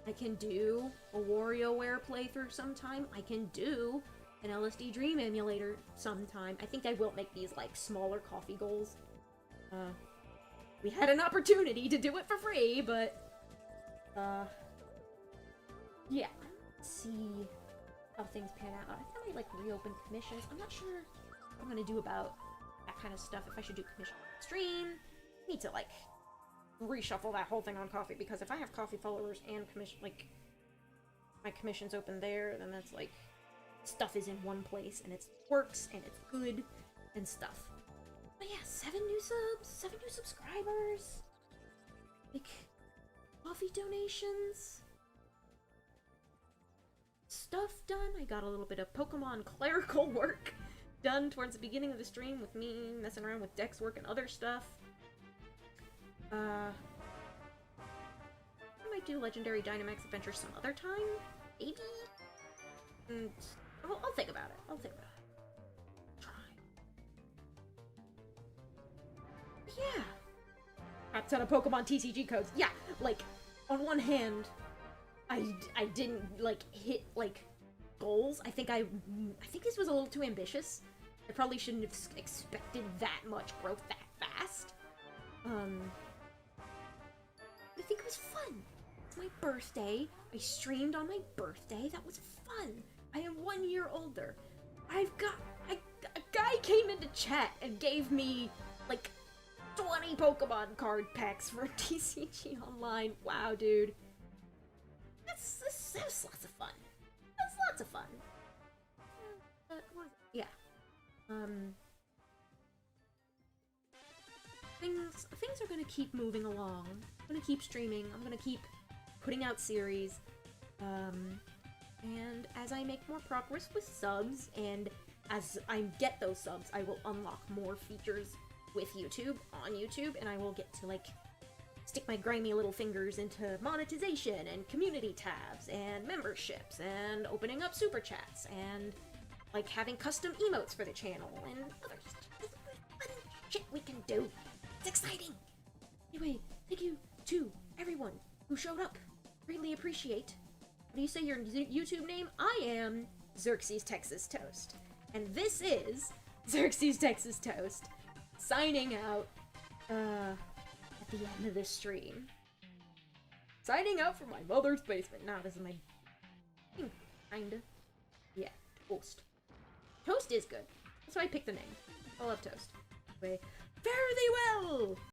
I can do a WarioWare playthrough sometime. I can do an LSD Dream emulator sometime. I think I will make these like smaller coffee goals. We had an opportunity to do it for free, but yeah. Let's see how things pan out. I think I might like reopen commissions. I'm not sure what I'm gonna do about that kind of stuff. If I should do commission stream, I need to like reshuffle that whole thing on coffee, because if I have coffee followers and commission, like my commissions open there, then that's like stuff is in one place and it works and it's good and stuff. But yeah, 7 new subs, 7 new subscribers, like coffee donations, stuff done. I got a little bit of Pokemon clerical work done towards the beginning of the stream with me messing around with dex work and other stuff. I might do Legendary Dynamax Adventure some other time, maybe? And I'll think about it. I'll think about it. Try. Yeah. A ton of Pokemon TCG codes. Yeah, like, on one hand, I didn't, like, hit, like, goals. I think this was a little too ambitious. I probably shouldn't have expected that much growth that fast. I think it was fun. It's my birthday. I streamed on my birthday. That was fun. I am 1 year older. A guy came into chat and gave me, like, 20 Pokemon card packs for TCG Online. Wow, dude. That's lots of fun. That's lots of fun. Yeah. Things are gonna keep moving along. I'm gonna keep streaming. I'm gonna keep putting out series. And as I make more progress with subs, and as I get those subs, I will unlock more features with YouTube, on YouTube, and I will get to, like, stick my grimy little fingers into monetization, and community tabs, and memberships, and opening up super chats, and, like, having custom emotes for the channel, and other fun shit we can do. It's exciting! Anyway, thank you to everyone who showed up. Greatly appreciate. What do you say your YouTube name? I am Xerxes Texas Toast. And this is Xerxes Texas Toast, signing out at the end of this stream. Signing out from my mother's basement. Nah, this is my... kinda. Yeah, Toast. Toast is good. That's why I picked the name. I love Toast. Anyway, fare thee well!